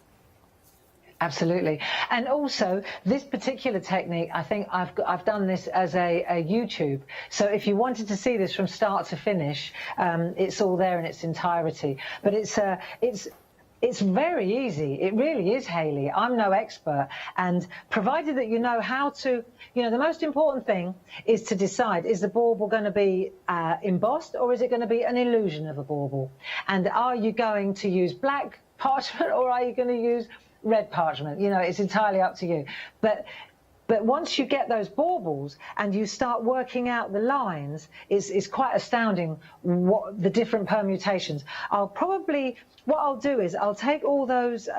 Absolutely. And also, this particular technique, I think I've done this as a YouTube. So if you wanted to see this from start to finish, it's all there in its entirety. But it's very easy. It really is, Hayley. I'm no expert. And provided that you know how to, you know, the most important thing is to decide, is the bauble going to be embossed, or is it going to be an illusion of a bauble? And are you going to use black parchment, or are you going to use red parchment? You know, it's entirely up to you. But once you get those baubles and you start working out the lines, it's quite astounding what the different permutations. What I'll do is I'll take all those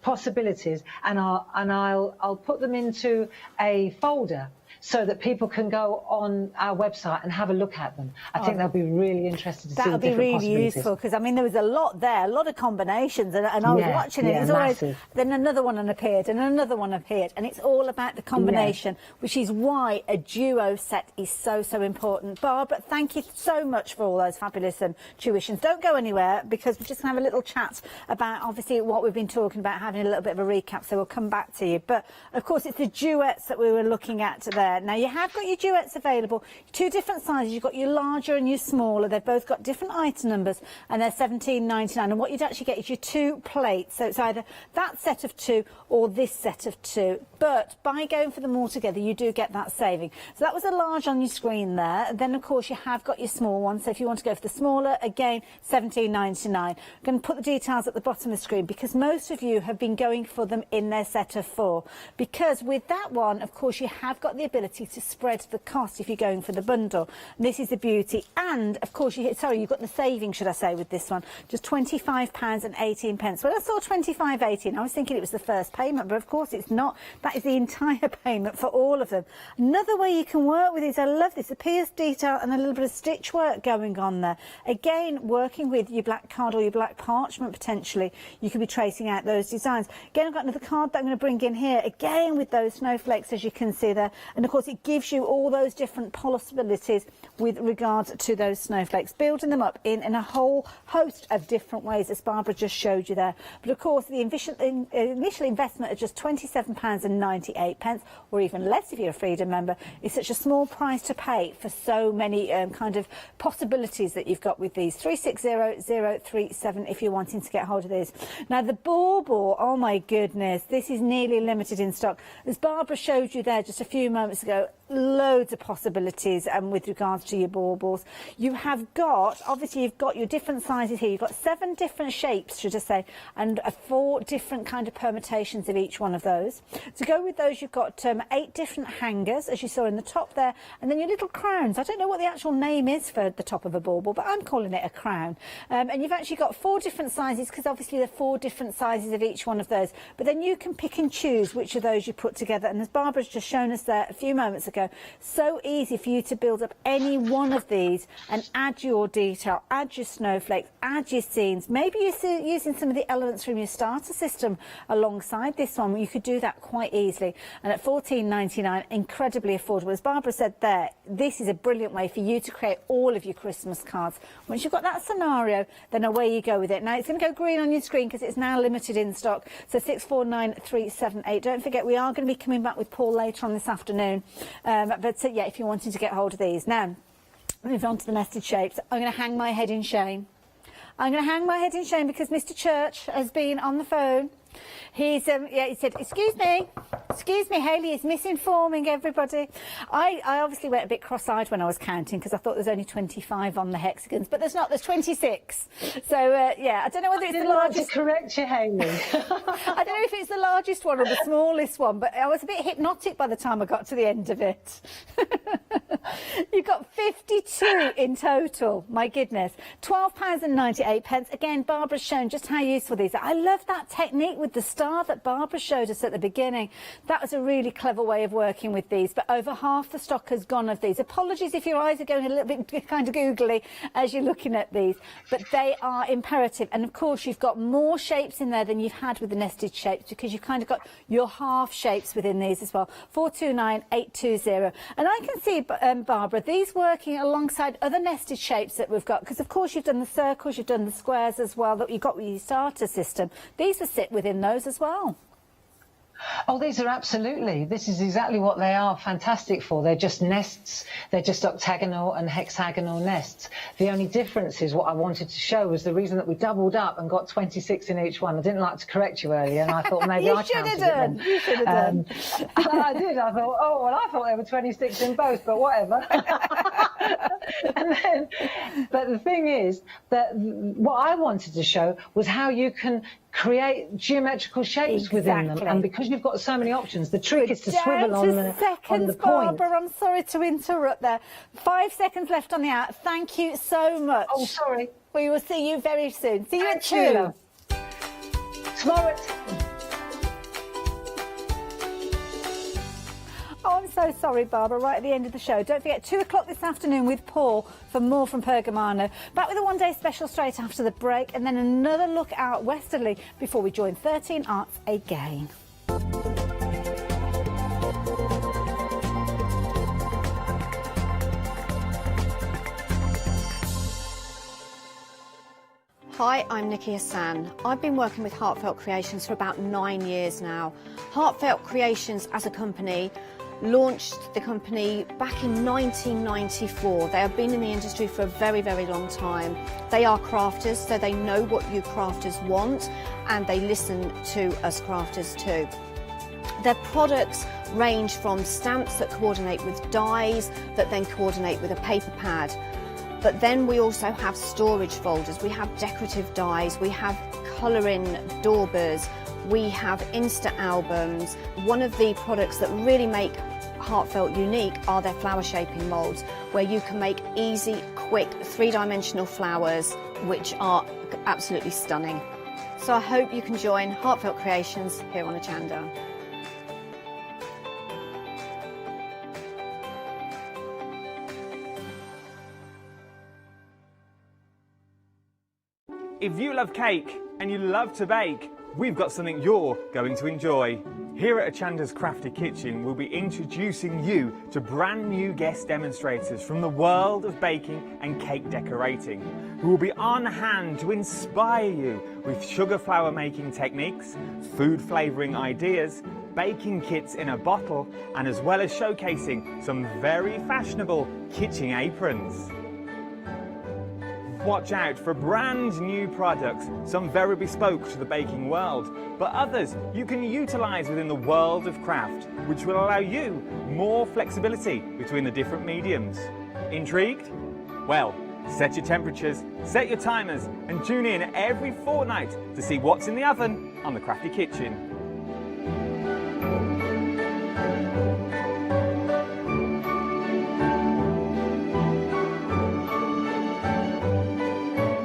possibilities and I'll put them into a folder so that people can go on our website and have a look at them. I think they'll be really interested to see the different possibilities. That would be really useful, because, I mean, there was a lot there, a lot of combinations, and I was watching it. It was always, then another one appeared, and another one appeared, and it's all about the combination, which is why a duo set is so, so important. Barbara, thank you so much for all those fabulous tuitions. Don't go anywhere, because we're just going to have a little chat about, obviously, what we've been talking about, having a little bit of a recap, so we'll come back to you. But, of course, it's the duets that we were looking at there. Now, you have got your duets available, two different sizes. You've got your larger and your smaller. They've both got different item numbers, and they're $17.99. And what you'd actually get is your two plates. So it's either that set of two or this set of two. But by going for them all together, you do get that saving. So that was a large on your screen there. Then, of course, you have got your small one. So if you want to go for the smaller, again, $17.99. I'm going to put the details at the bottom of the screen, because most of you have been going for them in their set of four. Because with that one, of course, you have got the ability to spread the cost if you're going for the bundle. And this is the beauty. And of course, you've got the saving, should I say, with this one. Just £25.18. When I saw £25.18, I was thinking it was the first payment, but of course it's not. That is the entire payment for all of them. Another way you can work with these, I love this, a pierced detail and a little bit of stitch work going on there. Again, working with your black card or your black parchment potentially, you could be tracing out those designs. Again, I've got another card that I'm going to bring in here, again with those snowflakes, as you can see there. And of course, it gives you all those different possibilities with regards to those snowflakes, building them up in a whole host of different ways, as Barbara just showed you there. But of course, the initial investment of just £27.98, or even less if you're a Freedom member, is such a small price to pay for so many kind of possibilities that you've got with these. 360037 if you're wanting to get hold of these. Now the bauble, oh my goodness, this is nearly limited in stock. As Barbara showed you there just a few moments ago, loads of possibilities with regards to your baubles. You have got, obviously you've got your different sizes here. You've got 7 different shapes, should I say, and 4 different kind of permutations of each one of those. To go with those, you've got 8 different hangers, as you saw in the top there, and then your little crowns. I don't know what the actual name is for the top of a bauble, but I'm calling it a crown. And you've actually got 4 different sizes, because obviously there are 4 different sizes of each one of those. But then you can pick and choose which of those you put together. And as Barbara's just shown us there a few moments ago, so easy for you to build up any one of these and add your detail, add your snowflakes, add your scenes. Maybe you're using some of the elements from your starter system alongside this one. You could do that quite easily. And at £14.99, incredibly affordable. As Barbara said there, this is a brilliant way for you to create all of your Christmas cards. Once you've got that scenario, then away you go with it. Now it's going to go green on your screen because it's now limited in stock. So 649378. Don't forget, we are going to be coming back with Paul later on this afternoon. But yeah, if you're wanting to get hold of these. Now, move on to the nested shapes. I'm going to hang my head in shame. I'm going to hang my head in shame because Mr. Church has been on the phone. He said, excuse me, Hayley is misinforming everybody. I obviously went a bit cross-eyed when I was counting because I thought there's only 25 on the hexagons, but there's 26. So, yeah, I don't know whether it's the largest. Correct you, Hayley. I don't know if it's the largest one or the smallest one, but I was a bit hypnotic by the time I got to the end of it. You've got 52 in total, my goodness. £12.98. Again, Barbara's shown just how useful these are. I love that technique with the star that Barbara showed us at the beginning. That was a really clever way of working with these, but over half the stock has gone of these. Apologies if your eyes are going a little bit kind of googly as you're looking at these, but they are imperative. And of course, you've got more shapes in there than you've had with the nested shapes because you've kind of got your half shapes within these as well. 429820. And I can see, Barbara, these working alongside other nested shapes that we've got, because of course you've done the circles, you've done the squares as well that you've got with your starter system. These will sit within those as well. Oh, these are absolutely. This is exactly what they are fantastic for. They're just nests. They're just octagonal and hexagonal nests. The only difference is what I wanted to show was the reason that we doubled up and got 26 in each one. I didn't like to correct you earlier, and I thought maybe I counted it wrong. You should have done. I did. I thought, oh, well, I thought there were 26 in both, but whatever. But the thing is that what I wanted to show was how you can create geometrical shapes within them, and because you've got so many options, the trick is to swivel on the point. Barbara, I'm sorry to interrupt there. 5 seconds left on the hour. Thank you so much. Oh, sorry. We will see you very soon. See you at 2. Tomorrow at 2. Oh, I'm so sorry, Barbara, right at the end of the show. Don't forget, 2 o'clock this afternoon with Paul for more from Pergamano. Back with a one-day special straight after the break, and then another look out westerly before we join 13 Arts again. Hi, I'm Nikki Hassan. I've been working with Heartfelt Creations for about 9 years now. Heartfelt Creations as a company launched the company back in 1994. They have been in the industry for a very, very long time. They are crafters, so they know what you crafters want, and they listen to us crafters too. Their products range from stamps that coordinate with dies that then coordinate with a paper pad. But then we also have storage folders, we have decorative dies, we have colouring daubers, We have Insta albums. One of the products that really make Heartfelt unique are their flower shaping moulds, where you can make easy, quick, three-dimensional flowers, which are absolutely stunning. So I hope you can join Heartfelt Creations here on Hochanda. If you love cake and you love to bake, we've got something you're going to enjoy. Here at Hochanda's Crafty Kitchen, we'll be introducing you to brand new guest demonstrators from the world of baking and cake decorating, who will be on hand to inspire you with sugar flour making techniques, food flavouring ideas, baking kits in a bottle, and as well as showcasing some very fashionable kitchen aprons. Watch out for brand new products, some very bespoke to the baking world, but others you can utilise within the world of craft, which will allow you more flexibility between the different mediums. Intrigued? Well, set your temperatures, set your timers, and tune in every fortnight to see what's in the oven on the Crafty Kitchen.